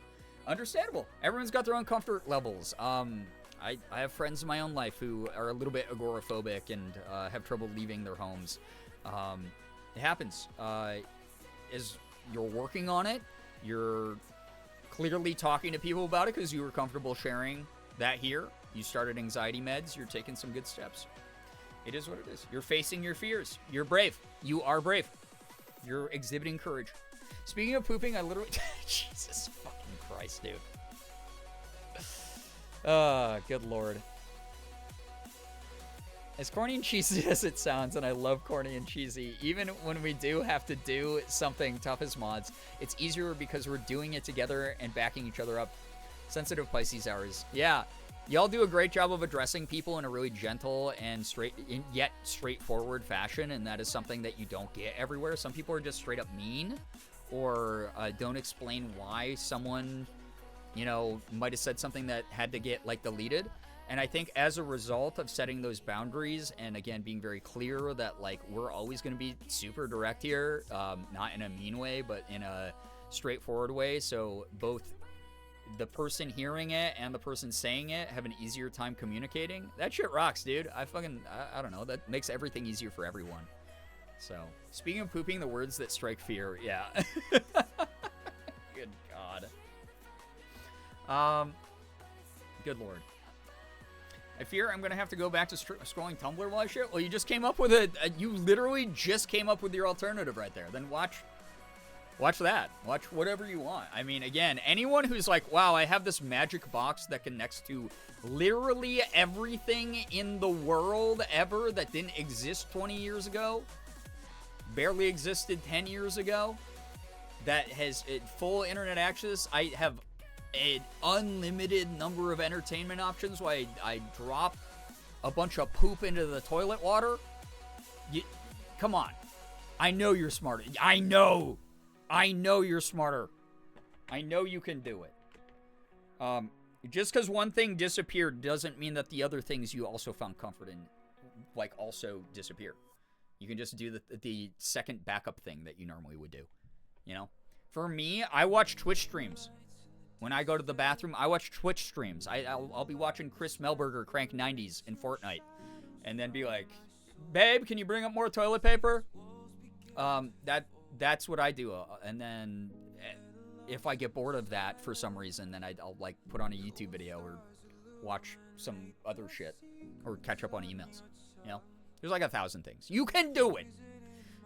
Understandable. Everyone's got their own comfort levels. I have friends in my own life who are a little bit agoraphobic and have trouble leaving their homes. It happens. As you're working on it, you're clearly talking to people about it because you were comfortable sharing that here. You started anxiety meds. You're taking some good steps. It is what it is. You're facing your fears. You're brave. You are brave. You're exhibiting courage. Speaking of pooping, I literally... Jesus fucking Christ, dude. Good lord. As corny and cheesy as it sounds, and I love corny and cheesy, even when we do have to do something tough as mods, it's easier because we're doing it together and backing each other up. Sensitive Pisces hours. Yeah. Y'all do a great job of addressing people in a really gentle and yet straightforward fashion, and that is something that you don't get everywhere. Some people are just straight up mean, or don't explain why someone, you know, might have said something that had to get, like, deleted. And I think as a result of setting those boundaries and, again, being very clear that, like, we're always going to be super direct here, not in a mean way, but in a straightforward way, so both the person hearing it and the person saying it have an easier time communicating. That shit rocks, dude. I don't know. That makes everything easier for everyone. So, speaking of pooping, the words that strike fear, yeah. Good God. Good lord. I fear I'm gonna have to go back to scrolling Tumblr while I shit. Well, you just came up with you literally just came up with your alternative right there. Then watch that. Watch whatever you want. I mean, again, anyone who's like, wow, I have this magic box that connects to literally everything in the world ever that didn't exist 20 years ago, barely existed 10 years ago, that has full internet access. I have an unlimited number of entertainment options while I drop a bunch of poop into the toilet water. Come on. I know you're smarter. I know you're smarter. I know you can do it. Just because one thing disappeared doesn't mean that the other things you also found comfort in, like, also disappear. You can just do the second backup thing that you normally would do. You know? For me, I watch Twitch streams. When I go to the bathroom, I watch Twitch streams. I'll be watching Chris Melberger crank 90s in Fortnite. And then be like, babe, can you bring up more toilet paper? That's what I do. And then if I get bored of that for some reason, then I'll like put on a YouTube video or watch some other shit or catch up on emails. You know, there's like 1,000 things. You can do it.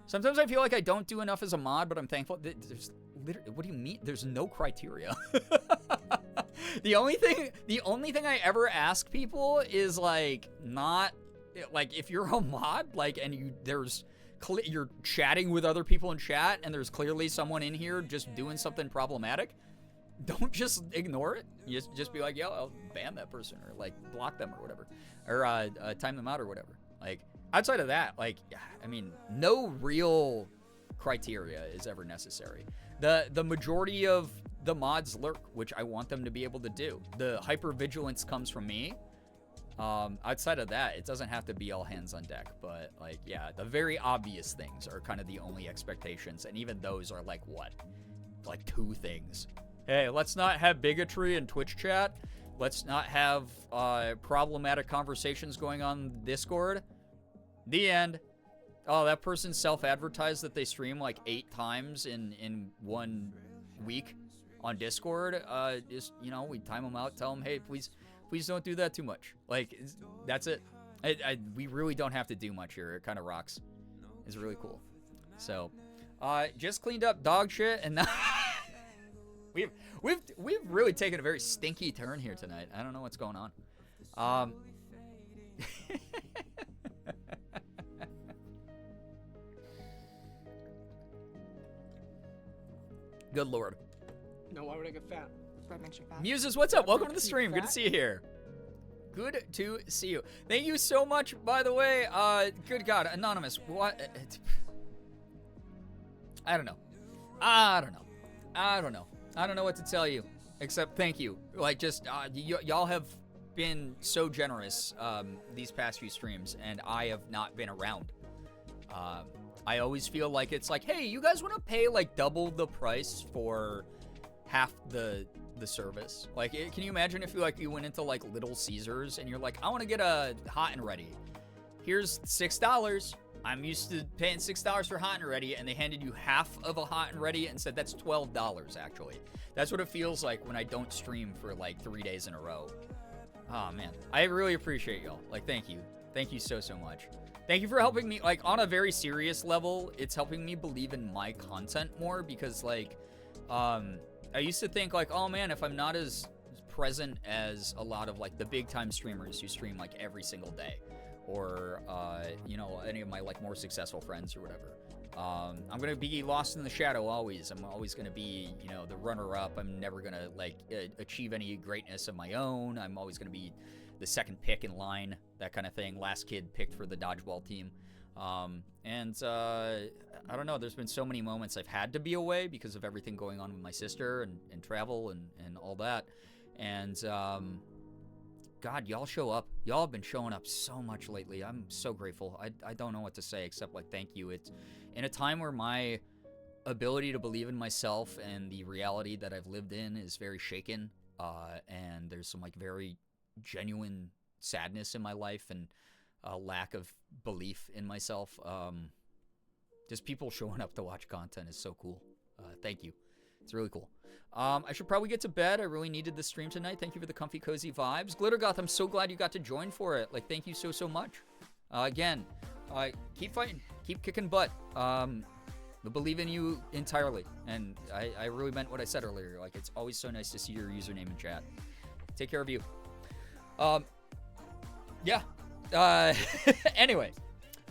Sometimes I feel like I don't do enough as a mod, but I'm thankful. There's literally, what do you mean? There's no criteria. The only thing I ever ask people is like, not like, if you're a mod, like, and you're chatting with other people in chat and there's clearly someone in here just doing something problematic, don't just ignore it. You just be like, yo, I'll ban that person or like block them or whatever, or time them out or whatever. Like, outside of that, like, I mean, no real criteria is ever necessary. The majority of the mods lurk, which I want them to be able to do. The hypervigilance comes from me. Outside of that, it doesn't have to be all hands on deck, but like, yeah, the very obvious things are kind of the only expectations, and even those are like, what? Like 2 things. Hey, let's not have bigotry in Twitch chat. Let's not have problematic conversations going on Discord. The end. oh, that person self-advertised that they stream like 8 times in 1 week on Discord. Just, you know, we time them out, tell them, hey, please don't do that too much. Like, that's it. We really don't have to do much here. It kind of rocks. It's really cool. So, just cleaned up dog shit, and now we've really taken a very stinky turn here tonight. I don't know what's going on. Good lord. No, why would I get fat? That makes you fat. Muses, what's up? Welcome to the stream. Good to see you here. Good to see you. Thank you so much, by the way. Good God, Anonymous. What? I don't know. I don't know what to tell you, except thank you. Like, just, y'all have been so generous these past few streams, and I have not been around. I always feel like it's like, hey, you guys want to pay, like, double the price for half the service? Like, can you imagine if you went into, like, Little Caesars, and you're like, I want to get a hot and ready. Here's $6. I'm used to paying $6 for hot and ready, and they handed you half of a hot and ready and said that's $12, actually. That's what it feels like when I don't stream for, like, 3 days in a row. Oh, man. I really appreciate y'all. Like, thank you. Thank you so, so much. Thank you for helping me, like, on a very serious level. It's helping me believe in my content more because, like, I used to think, like, oh, man, if I'm not as present as a lot of, like, the big-time streamers who stream, like, every single day, or, you know, any of my, like, more successful friends or whatever, I'm going to be lost in the shadow always. I'm always going to be, you know, the runner-up. I'm never going to, like, achieve any greatness of my own. I'm always going to be the second pick in line, that kind of thing. Last kid picked for the dodgeball team. And I don't know, there's been so many moments I've had to be away because of everything going on with my sister and travel and all that. And God, y'all show up. Y'all have been showing up so much lately. I'm so grateful. I don't know what to say except, like, thank you. It's in a time where my ability to believe in myself and the reality that I've lived in is very shaken, and there's some, like, very genuine sadness in my life and a lack of belief in myself. Just people showing up to watch content is so cool. Thank you. It's really cool. I should probably get to bed. I really needed this stream tonight. Thank you for the comfy, cozy vibes. Glittergoth, I'm so glad you got to join for it. Like, thank you so, so much. Again, keep fighting. Keep kicking butt. I believe in you entirely. And I really meant what I said earlier. Like, it's always so nice to see your username in chat. Take care of you. Yeah. Anyway.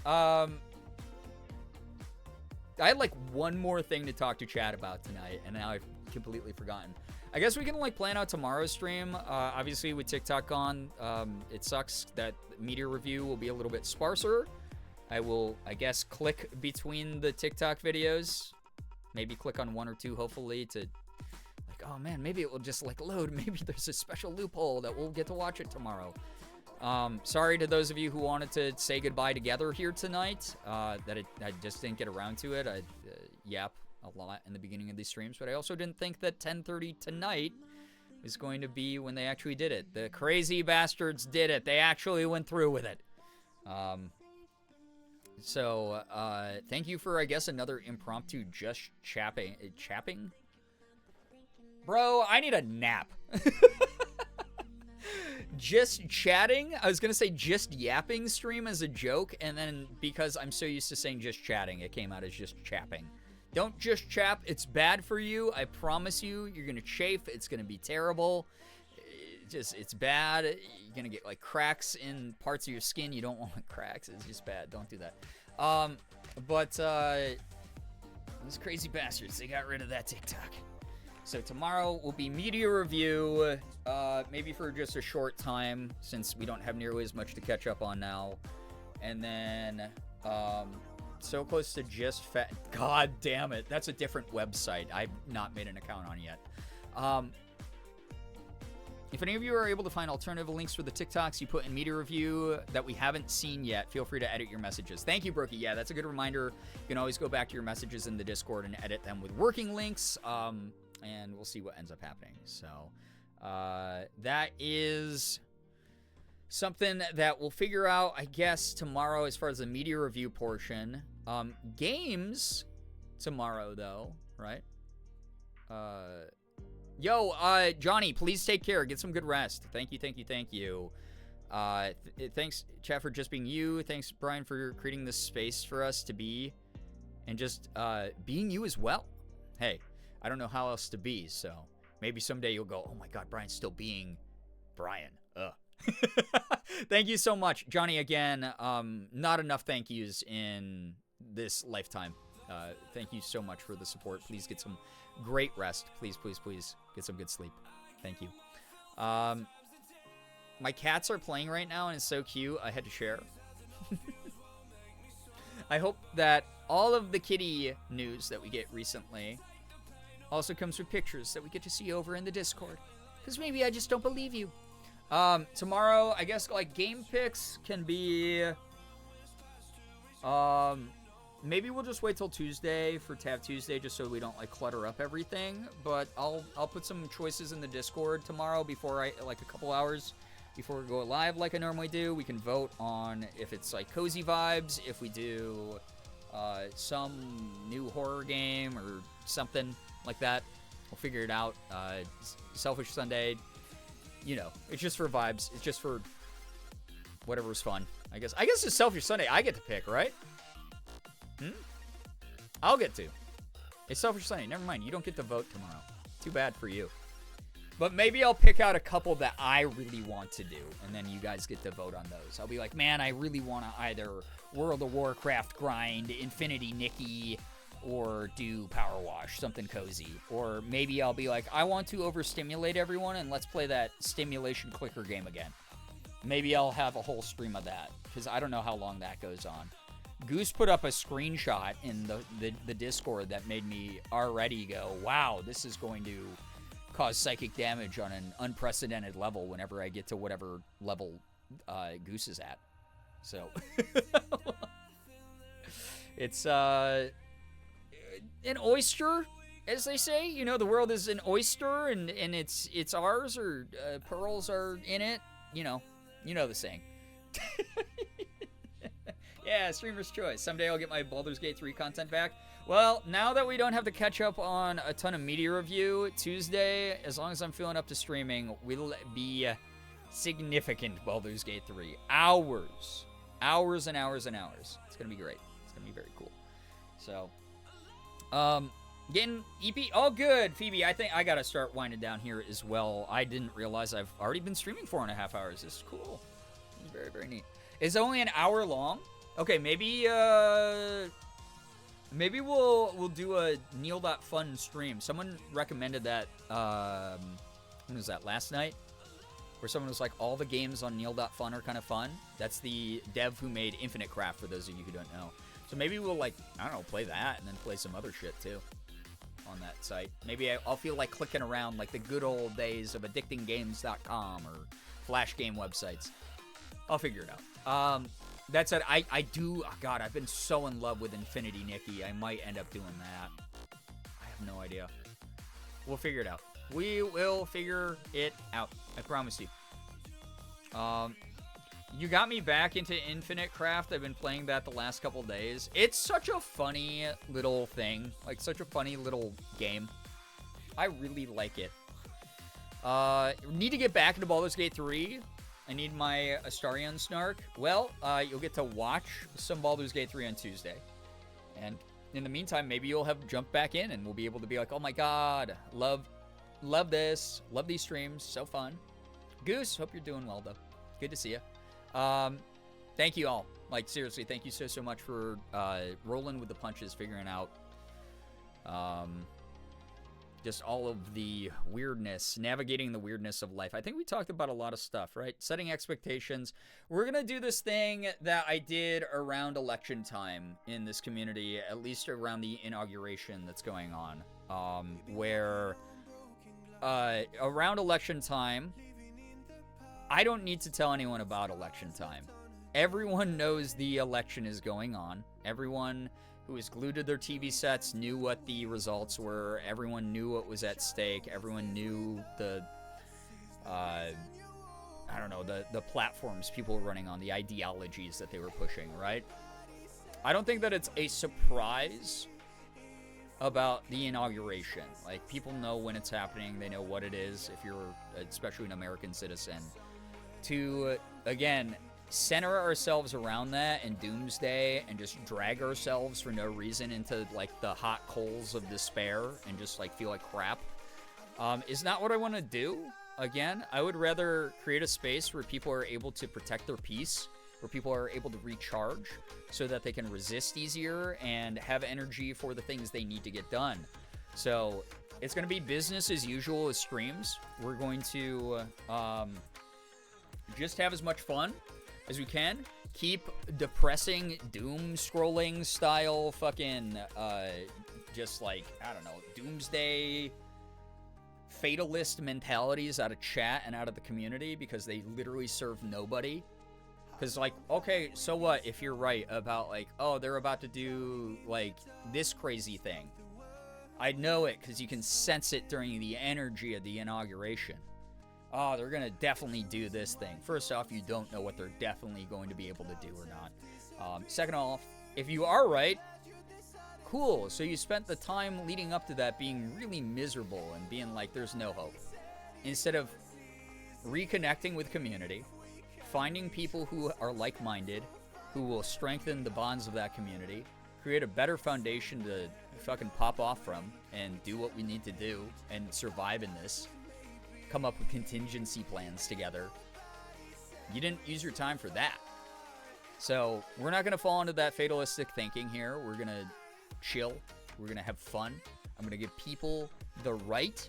I had, like, one more thing to talk to chat about tonight, and now I've completely forgotten. I guess we can, like, plan out tomorrow's stream. Obviously, with TikTok gone, it sucks that media review will be a little bit sparser. I will, I guess, click between the TikTok videos. Maybe click on one or two, hopefully, to, like, oh, man, maybe it will just, like, load. Maybe there's a special loophole that we'll get to watch it tomorrow. Sorry to those of you who wanted to say goodbye together here tonight, that I just didn't get around to it. I yap a lot in the beginning of these streams, but I also didn't think that 10:30 tonight is going to be when they actually did it. The crazy bastards did it. They actually went through with it. So, thank you for, I guess, another impromptu just chapping? Bro, I need a nap. Just chatting? I was going to say just yapping stream as a joke, and then because I'm so used to saying just chatting, it came out as just chapping. Don't just chap. It's bad for you. I promise you. You're going to chafe. It's going to be terrible. It's bad. You're going to get, like, cracks in parts of your skin. You don't want cracks. It's just bad. Don't do that. But those crazy bastards, they got rid of that TikTok. So tomorrow will be media review, maybe for just a short time, since we don't have nearly as much to catch up on now. And then, so close to just fat. God damn it. That's a different website I've not made an account on yet. If any of you are able to find alternative links for the TikToks you put in media review that we haven't seen yet, feel free to edit your messages. Thank you, Brookie. Yeah, that's a good reminder. You can always go back to your messages in the Discord and edit them with working links. And we'll see what ends up happening. So, that is something that we'll figure out, I guess, tomorrow as far as the media review portion. Games tomorrow, though, right? Johnny, please take care. Get some good rest. Thank you. Thanks, chat, for just being you. Thanks, Brian, for creating this space for us to be, and just being you as well. Hey, I don't know how else to be, so maybe someday you'll go, oh my God, Brian's still being Brian. Thank you so much, Johnny. Again, not enough thank yous in this lifetime. Thank you so much for the support. Please get some great rest. Please get some good sleep. Thank you. My cats are playing right now, and it's so cute. I had to share. I hope that all of the kitty news that we get recently also comes with pictures that we get to see over in the Discord. Because maybe I just don't believe you. Tomorrow, I guess, like, game picks can be... maybe we'll just wait till Tuesday for Tab Tuesday, just so we don't, like, clutter up everything. But I'll put some choices in the Discord tomorrow before a couple hours before we go live like I normally do. We can vote on if it's, like, cozy vibes, if we do some new horror game or something like that. We'll figure it out. Selfish Sunday, you know, it's just for vibes. It's just for whatever's fun, I guess. I guess it's Selfish Sunday. I get to pick, right? I'll get to. It's Selfish Sunday. Never mind. You don't get to vote tomorrow. Too bad for you. But maybe I'll pick out a couple that I really want to do, and then you guys get to vote on those. I'll be like, man, I really want to either World of Warcraft grind, Infinity Nikki, or do Power Wash, something cozy. Or maybe I'll be like, I want to overstimulate everyone, and let's play that stimulation clicker game again. Maybe I'll have a whole stream of that, because I don't know how long that goes on. Goose put up a screenshot in the Discord that made me already go, wow, this is going to cause psychic damage on an unprecedented level whenever I get to whatever level Goose is at. So, it's an oyster, as they say. You know, the world is an oyster, and it's ours, or pearls are in it. You know the saying. Yeah, streamer's choice. Someday I'll get my Baldur's Gate 3 content back. Well, now that we don't have to catch up on a ton of media review, Tuesday, as long as I'm feeling up to streaming, will be significant Baldur's Gate 3. Hours and hours and hours. It's going to be great. It's going to be very cool. So, getting EP, all good. Phoebe, I think I got to start winding down here as well. I didn't realize I've already been streaming 4.5 hours. This is cool. This is very, very neat. It's only an hour long. Okay, maybe we'll do a Neil.fun stream. Someone recommended that, when was that, last night? Where someone was like, all the games on Neil.fun are kind of fun. That's the dev who made Infinite Craft, for those of you who don't know. So maybe we'll, like, I don't know, play that and then play some other shit, too, on that site. Maybe I'll feel like clicking around like the good old days of addictinggames.com or Flash game websites. I'll figure it out. That said, I do, oh God, I've been so in love with Infinity Nikki. I might end up doing that. I have no idea. We'll figure it out. We will figure it out. I promise you. You got me back into Infinite Craft. I've been playing that the last couple days. It's such a funny little thing. Like, such a funny little game. I really like it. Need to get back into Baldur's Gate 3. I need my Astarion Snark. Well, you'll get to watch some Baldur's Gate 3 on Tuesday. And in the meantime, maybe you'll have jumped back in and we'll be able to be like, oh my God, love this. Love these streams. So fun. Goose, hope you're doing well, though. Good to see you. Thank you all. Like, seriously, thank you so much for rolling with the punches, figuring out just all of the weirdness, navigating the weirdness of life. I think we talked about a lot of stuff, right? Setting expectations. We're going to do this thing that I did around election time in this community, at least around the inauguration that's going on, where around election time, I don't need to tell anyone about election time. Everyone knows the election is going on. Everyone who was glued to their TV sets knew what the results were. Everyone knew what was at stake. Everyone knew the the platforms people were running on, the ideologies that they were pushing, right? I don't think that it's a surprise about the inauguration. Like, people know when it's happening. They know what it is, if you're especially an American citizen. To, again, center ourselves around that and doomsday and just drag ourselves for no reason into, like, the hot coals of despair and just, like, feel like crap is not what I want to do. Again, I would rather create a space where people are able to protect their peace, where people are able to recharge so that they can resist easier and have energy for the things they need to get done. So it's going to be business as usual as streams. We're going to just have as much fun as we can. Keep depressing doom scrolling style fucking just like, I don't know, doomsday fatalist mentalities out of chat and out of the community, because they literally serve nobody. Because, like, okay, so what if you're right about, like, oh, they're about to do, like, this crazy thing. I know it because you can sense it during the energy of the inauguration. Oh, they're going to definitely do this thing. First off, you don't know what they're definitely going to be able to do or not. Second off, if you are right, cool. So you spent the time leading up to that being really miserable and being like, there's no hope. Instead of reconnecting with community, finding people who are like-minded, who will strengthen the bonds of that community, create a better foundation to fucking pop off from and do what we need to do and survive in this, come up with contingency plans together. You didn't use your time for that. So we're not going to fall into that fatalistic thinking here. We're going to chill. We're going to have fun. I'm going to give people the right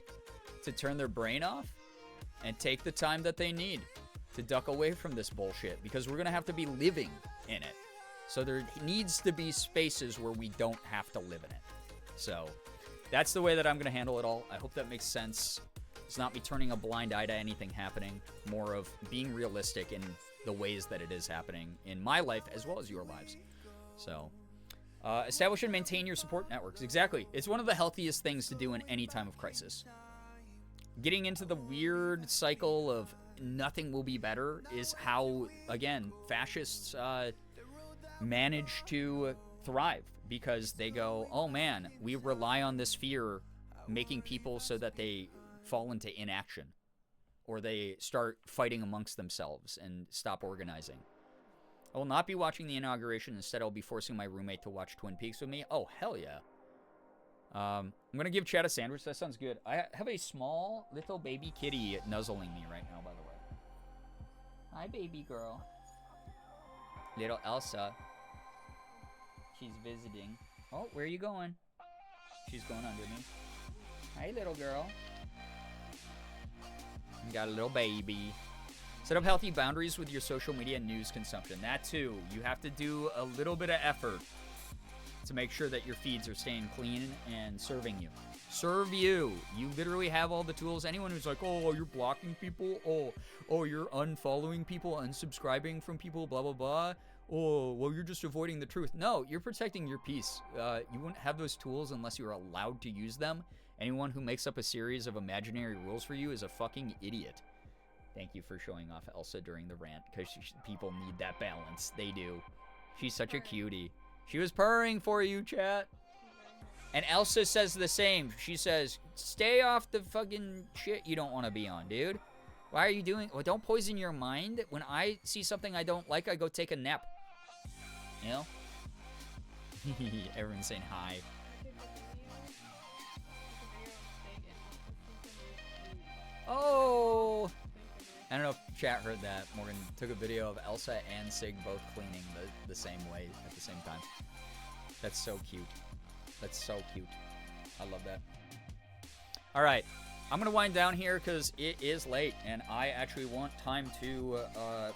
to turn their brain off and take the time that they need to duck away from this bullshit, because we're going to have to be living in it. So there needs to be spaces where we don't have to live in it. So that's the way that I'm going to handle it all. I hope that makes sense. It's not me turning a blind eye to anything happening, more of being realistic in the ways that it is happening in my life as well as your lives. So establish and maintain your support networks. Exactly. It's one of the healthiest things to do in any time of crisis. Getting into the weird cycle of nothing will be better is how, again, fascists manage to thrive, because they go, oh man, we rely on this fear making people so that they fall into inaction or they start fighting amongst themselves and stop organizing. I will not be watching the inauguration. Instead, I'll be forcing my roommate to watch Twin Peaks with me. Oh, hell yeah. I'm going to give Chad a sandwich. That sounds good. I have a small little baby kitty nuzzling me right now, by the way. Hi, baby girl. Little Elsa. She's visiting. Oh, where are you going? She's going under me. Hi, little girl. You got a little baby. Set up healthy boundaries with your social media and news consumption. That too. You have to do a little bit of effort to make sure that your feeds are staying clean and serving you. Serve you. You literally have all the tools. Anyone who's like, oh, you're blocking people. Oh, you're unfollowing people, unsubscribing from people, blah, blah, blah. Oh, well, you're just avoiding the truth. No, you're protecting your peace. You wouldn't have those tools unless you're allowed to use them. Anyone who makes up a series of imaginary rules for you is a fucking idiot. Thank you for showing off Elsa during the rant, because people need that balance. They do. She's such a cutie. She was purring for you, chat. And Elsa says the same. She says, stay off the fucking shit you don't want to be on, dude. Why are you doing... Well, don't poison your mind. When I see something I don't like, I go take a nap. You know? Everyone's saying hi. Oh! I don't know if chat heard that. Morgan took a video of Elsa and Sig both cleaning the same way at the same time. That's so cute. That's so cute. I love that. All right. I'm going to wind down here because it is late, and I actually want time to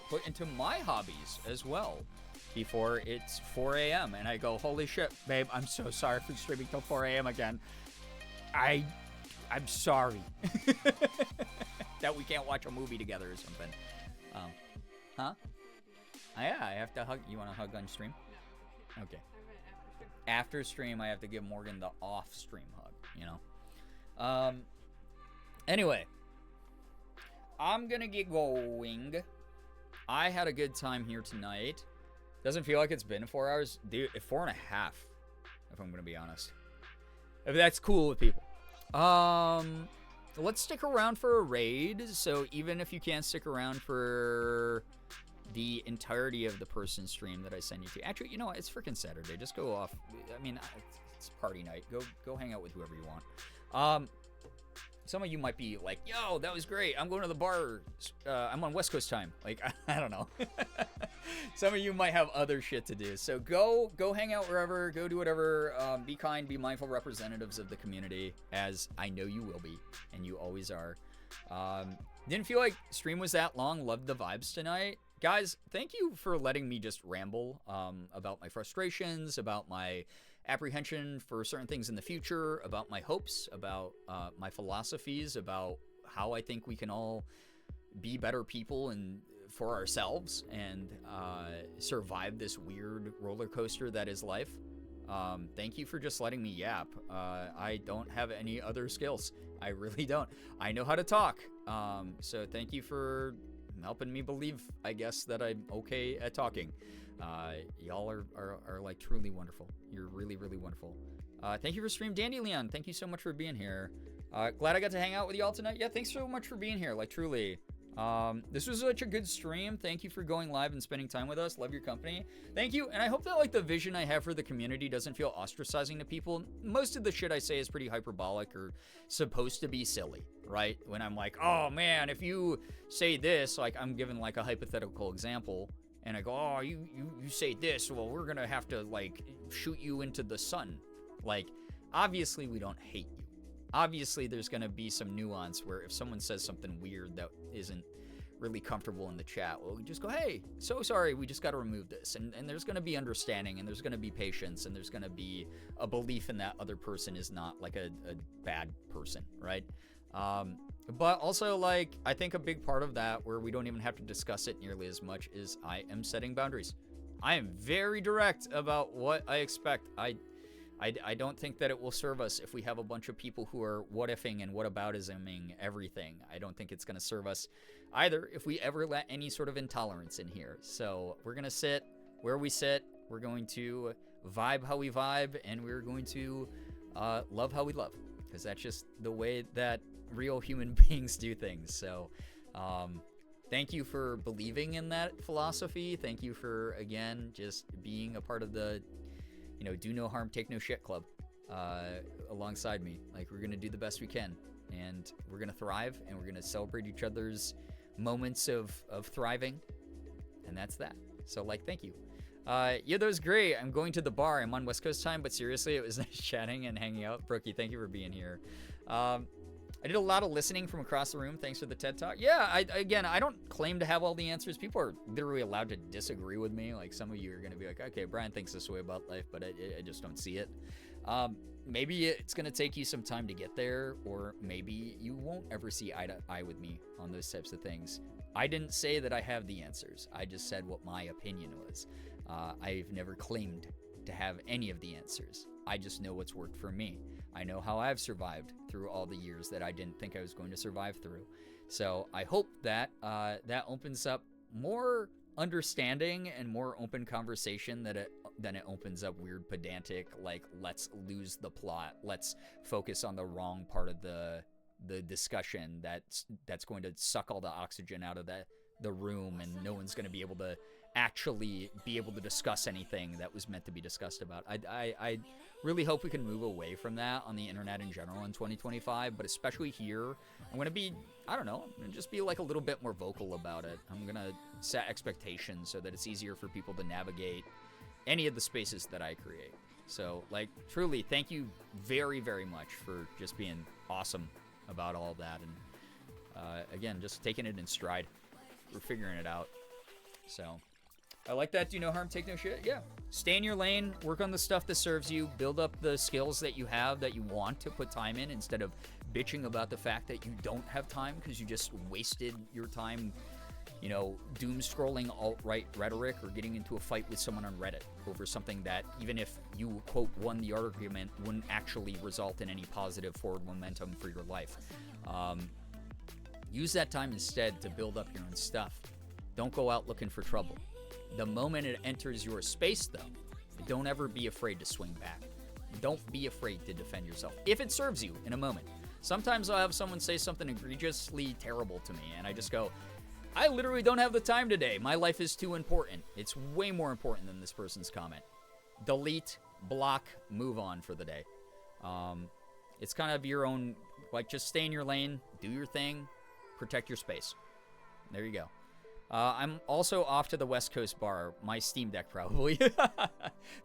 put into my hobbies as well before it's 4 a.m. And I go, holy shit, babe, I'm so sorry for streaming till 4 a.m. again. I'm sorry that we can't watch a movie together or something. Huh? Yeah, I have to hug. You want to hug on stream? Okay. After stream, I have to give Morgan the off-stream hug, you know? Anyway, I'm gonna get going. I had a good time here tonight. Doesn't feel like it's been 4 hours. Dude, 4.5, if I'm going to be honest. If that's cool with people. Let's stick around for a raid. So even if you can't stick around for the entirety of the person stream that I send you to. Actually, you know what? It's freaking Saturday. Just go off. I mean, it's party night. Go hang out with whoever you want. Some of you might be like, yo, that was great. I'm going to the bar. I'm on West Coast time. Like, I don't know. Some of you might have other shit to do. So go hang out wherever. Go do whatever. Be kind. Be mindful representatives of the community, as I know you will be, and you always are. Didn't feel like stream was that long. Loved the vibes tonight. Guys, thank you for letting me just ramble about my frustrations, about my apprehension for certain things in the future, about my hopes, about my philosophies, about how I think we can all be better people and for ourselves and survive this weird roller coaster that is life. Thank you for just letting me yap. I don't have any other skills. I really don't. I know how to talk. So thank you for helping me believe, I guess, that I'm okay at talking. Y'all are like truly wonderful. You're really, really wonderful. Thank you for stream, Dandy Leon. Thank you so much for being here. Glad I got to hang out with y'all tonight. Yeah, thanks so much for being here. Like, truly. This was such a good stream. Thank you for going live and spending time with us. Love your company. Thank you. And I hope that, like, the vision I have for the community doesn't feel ostracizing to people. Most of the shit I say is pretty hyperbolic or supposed to be silly, right? When I'm like, oh man, if you say this, like, I'm giving like a hypothetical example, and I go, oh, you say this, well, we're gonna have to like shoot you into the sun. Like, obviously we don't hate you. Obviously there's gonna be some nuance where if someone says something weird that isn't really comfortable in the chat, well, we just go, hey, so sorry, we just got to remove this. And there's going to be understanding, and there's going to be patience, and there's going to be a belief in that other person is not like a bad person, right? But also, like, I think a big part of that, where we don't even have to discuss it nearly as much, is I am setting boundaries. I am very direct about what I expect. I don't think that it will serve us if we have a bunch of people who are what-ifing and what-aboutisming everything. I don't think it's going to serve us either if we ever let any sort of intolerance in here. So we're going to sit where we sit. We're going to vibe how we vibe, and we're going to love how we love, because that's just the way that real human beings do things. So thank you for believing in that philosophy. Thank you for, again, just being a part of the do no harm, take no shit club alongside me. Like, we're going to do the best we can, and we're going to thrive, and we're going to celebrate each other's moments of thriving, and that's that. So, like, thank you. Yeah, that was great. I'm going to the bar. I'm on West Coast time, but seriously, it was nice chatting and hanging out. Brookie, thank you for being here. I did a lot of listening from across the room. Thanks for the TED Talk. Yeah, I don't claim to have all the answers. People are literally allowed to disagree with me. Like, some of you are going to be like, okay, Brian thinks this way about life, but I just don't see it. Maybe it's going to take you some time to get there, or maybe you won't ever see eye to eye with me on those types of things. I didn't say that I have the answers. I just said what my opinion was. I've never claimed to have any of the answers. I just know what's worked for me. I know how I've survived through all the years that I didn't think I was going to survive through. So I hope that that opens up more understanding and more open conversation than it opens up weird pedantic, like, let's lose the plot, let's focus on the wrong part of the discussion that's going to suck all the oxygen out of the room, and no one's going to be able to actually be able to discuss anything that was meant to be discussed about. I really hope we can move away from that on the internet in general in 2025, but especially here, I'm going to be, I don't know, just be like a little bit more vocal about it. I'm going to set expectations so that it's easier for people to navigate any of the spaces that I create. So, like, truly, thank you very, very much for just being awesome about all that. And again, just taking it in stride. We're figuring it out. So I like that. Do no harm, take no shit. Yeah. Stay in your lane. Work on the stuff that serves you. Build up the skills that you have that you want to put time in, instead of bitching about the fact that you don't have time because you just wasted your time, doom scrolling alt-right rhetoric or getting into a fight with someone on Reddit over something that, even if you, quote, won the argument, wouldn't actually result in any positive forward momentum for your life. Use that time instead to build up your own stuff. Don't go out looking for trouble. The moment it enters your space, though, don't ever be afraid to swing back. Don't be afraid to defend yourself, if it serves you in a moment. Sometimes I'll have someone say something egregiously terrible to me, and I just go, I literally don't have the time today. My life is too important. It's way more important than this person's comment. Delete, block, move on for the day. It's kind of your own, like, just stay in your lane, do your thing, protect your space. There you go. I'm also off to the West Coast bar. My Steam Deck, probably.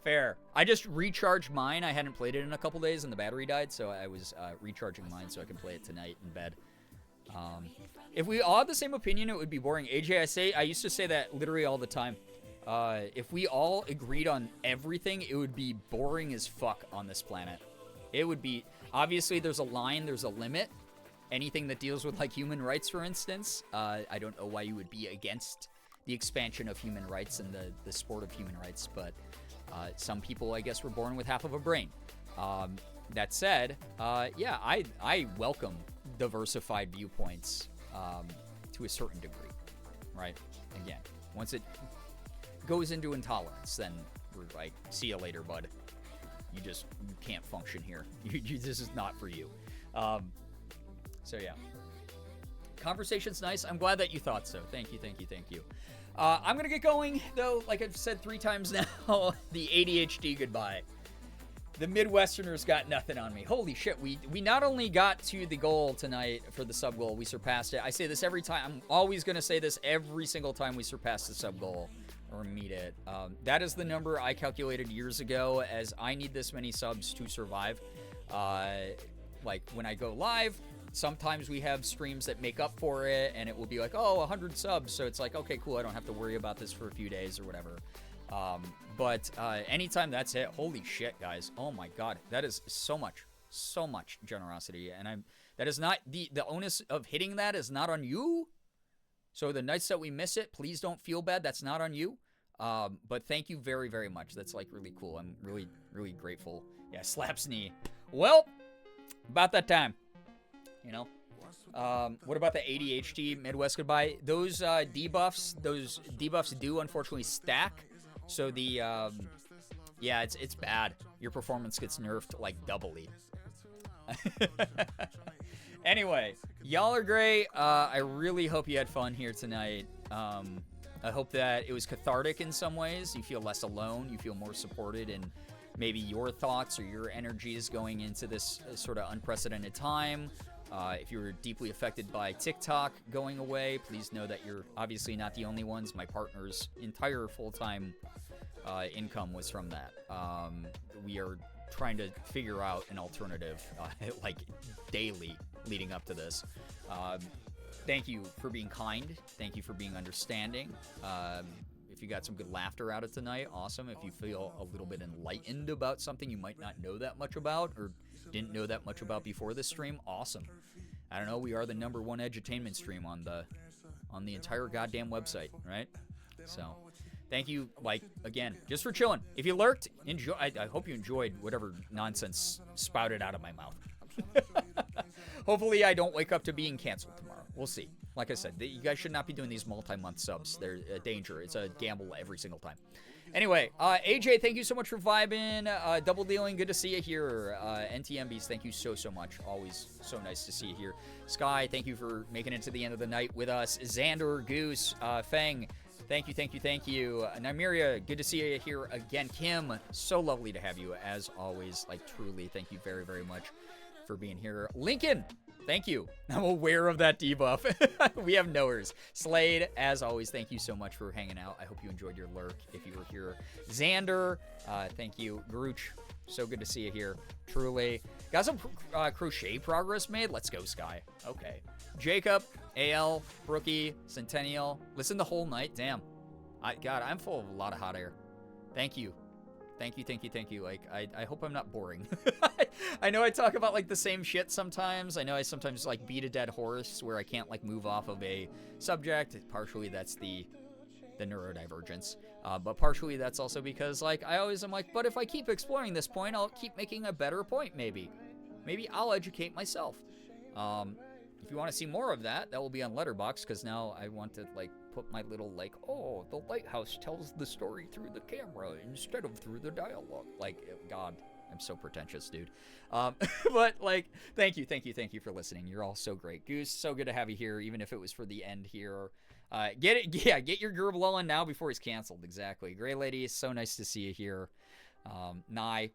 Fair. I just recharged mine. I hadn't played it in a couple days, and the battery died, so I was recharging mine so I can play it tonight in bed. If we all had the same opinion, it would be boring. AJ, I used to say that literally all the time. If we all agreed on everything, it would be boring as fuck on this planet. It would be... Obviously, there's a line, there's a limit. Anything that deals with, like, human rights, for instance, I don't know why you would be against the expansion of human rights and the sport of human rights, but some people, I guess, were born with half of a brain. That said, yeah, I welcome diversified viewpoints to a certain degree, right? Again, once it goes into intolerance, then we're like, see you later, bud. You can't function here. This is not for you. So yeah, conversation's nice. I'm glad that you thought so. Thank you. I'm gonna get going though. Like I've said 3 times now, the ADHD goodbye. The Midwesterners got nothing on me. Holy shit, we not only got to the goal tonight for the sub goal, we surpassed it. I say this every time. I'm always gonna say this every single time we surpass the sub goal or meet it. That is the number I calculated years ago as I need this many subs to survive. Like when I go live, sometimes we have streams that make up for it, and it will be like, oh, 100 subs. So it's like, okay, cool. I don't have to worry about this for a few days or whatever. But anytime that's it, holy shit, guys. Oh my God. That is so much generosity. And that is not the onus of hitting that is not on you. So the nights that we miss it, please don't feel bad. That's not on you. But thank you very, very much. That's like really cool. I'm really, really grateful. Yeah, slaps knee. Well, about that time. You know, what about the ADHD Midwest goodbye? Those debuffs do unfortunately stack. So the, yeah, it's bad. Your performance gets nerfed like doubly. Anyway, y'all are great. I really hope you had fun here tonight. I hope that it was cathartic in some ways. You feel less alone. You feel more supported in maybe your thoughts or your energies going into this sort of unprecedented time. If you were deeply affected by TikTok going away, please know that you're obviously not the only ones. My partner's entire full-time income was from that. We are trying to figure out an alternative, like daily leading up to this. Thank you for being kind. Thank you for being understanding. If you got some good laughter out of tonight, awesome. If you feel a little bit enlightened about something you might not know that much about or didn't know that much about before this stream, awesome. I don't know, we are the #1 edutainment stream on the entire goddamn website, right? So, thank you, like, again, just for chilling. If you lurked, enjoy. I hope you enjoyed whatever nonsense spouted out of my mouth. Hopefully I don't wake up to being canceled tomorrow. We'll see. Like I said, you guys should not be doing these multi-month subs. They're a danger. It's a gamble every single time. Anyway, AJ, thank you so much for vibing. Double dealing, good to see you here. NTMBs, thank you so much. Always so nice to see you here. Sky, thank you for making it to the end of the night with us. Xander, Goose, Feng, thank you. Nymeria, good to see you here again. Kim, so lovely to have you as always. Like, truly, thank you very, very much for being here. Lincoln, thank you. I'm aware of that debuff. We have knowers. Slade, as always, thank you so much for hanging out. I hope you enjoyed your lurk if you were here. Xander, thank you. Grooch, so good to see you here. Truly. Got some crochet progress made? Let's go, Sky. Okay. Jacob, AL, Brookie, Centennial. Listen the whole night. Damn. God, I'm full of a lot of hot air. Thank you. Thank you. Like, I hope I'm not boring. I know I talk about, like, the same shit sometimes. I know I sometimes, like, beat a dead horse where I can't, like, move off of a subject. Partially that's the neurodivergence. But partially that's also because, like, I always am like, but if I keep exploring this point, I'll keep making a better point, maybe. Maybe I'll educate myself. if you want to see more of that, that will be on Letterboxd, because now I want to, like, put my little, like, oh, the lighthouse tells the story through the camera instead of through the dialogue. Like, God, I'm so pretentious, dude. But, like, thank you for listening. You're all so great. Goose, so good to have you here, even if it was for the end here. Get your Gerbeagly on now before he's canceled. Exactly. Gray Lady, so nice to see you here. Nye,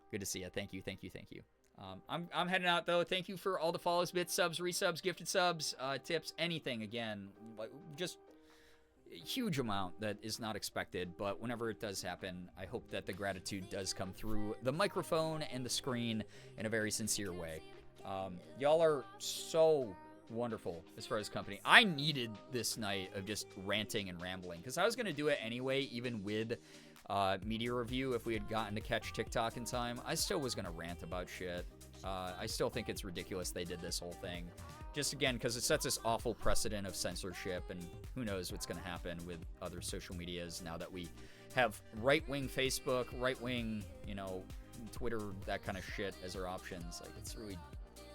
good to see you. Thank you. I'm heading out, though. Thank you for all the follows, bits, subs, resubs, gifted subs, tips, anything. Again, like, just a huge amount that is not expected, but whenever it does happen, I hope that the gratitude does come through the microphone and the screen in a very sincere way. Y'all are so wonderful as far as company. I needed this night of just ranting and rambling, because I was going to do it anyway, even with media review. If we had gotten to catch TikTok in time, I still was going to rant about shit. I still think it's ridiculous they did this whole thing. Just again, because it sets this awful precedent of censorship, and who knows what's going to happen with other social medias now that we have right-wing Facebook, right-wing, Twitter, that kind of shit as our options. Like, it's really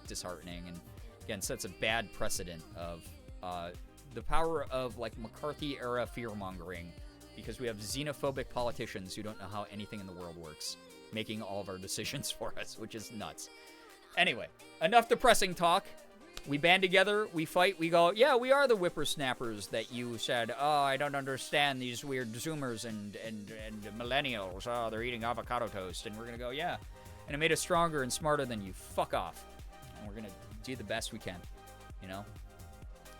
disheartening, and again, sets a bad precedent of the power of, like, McCarthy-era fear-mongering, because we have xenophobic politicians who don't know how anything in the world works, making all of our decisions for us, which is nuts. Anyway, enough depressing talk. We band together, we fight, we go, yeah, we are the whippersnappers that you said, oh, I don't understand these weird Zoomers and millennials, oh, they're eating avocado toast. And we're going to go, yeah, and it made us stronger and smarter than you. Fuck off. And we're going to do the best we can,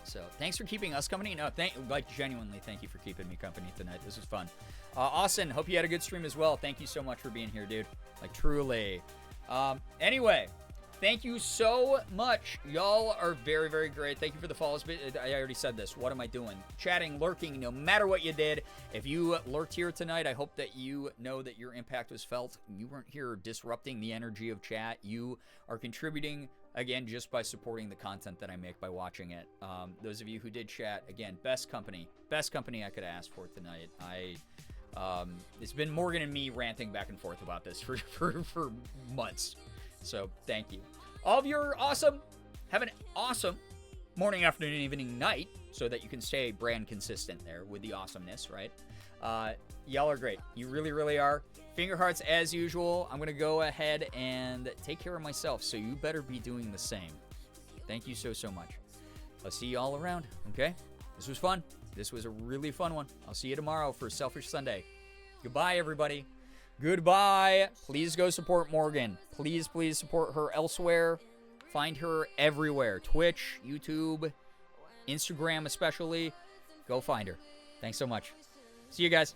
So, thanks for keeping us company. No, genuinely, thank you for keeping me company tonight. This was fun. Austin, hope you had a good stream as well. Thank you so much for being here, dude. Like, truly. Anyway, thank you so much. Y'all are very, very great. Thank you for the follows. I already said this. What am I doing? Chatting, lurking, no matter what you did. If you lurked here tonight, I hope that you know that your impact was felt. You weren't here disrupting the energy of chat. You are contributing, again, just by supporting the content that I make by watching it. Those of you who did chat, again, best company I could ask for tonight. It's been Morgan and me ranting back and forth about this for months. So thank you. All of you are awesome. Have an awesome morning, afternoon, evening, night, so that you can stay brand consistent there with the awesomeness, right? Y'all are great. You really, really are. Finger hearts as usual. I'm going to go ahead and take care of myself, so you better be doing the same. Thank you so much. I'll see you all around, okay? This was fun. This was a really fun one. I'll see you tomorrow for Selfish Sunday. Goodbye, everybody. Goodbye. Please go support Morgan. Please support her elsewhere. Find her everywhere. Twitch, YouTube, Instagram especially. Go find her. Thanks so much. See you guys.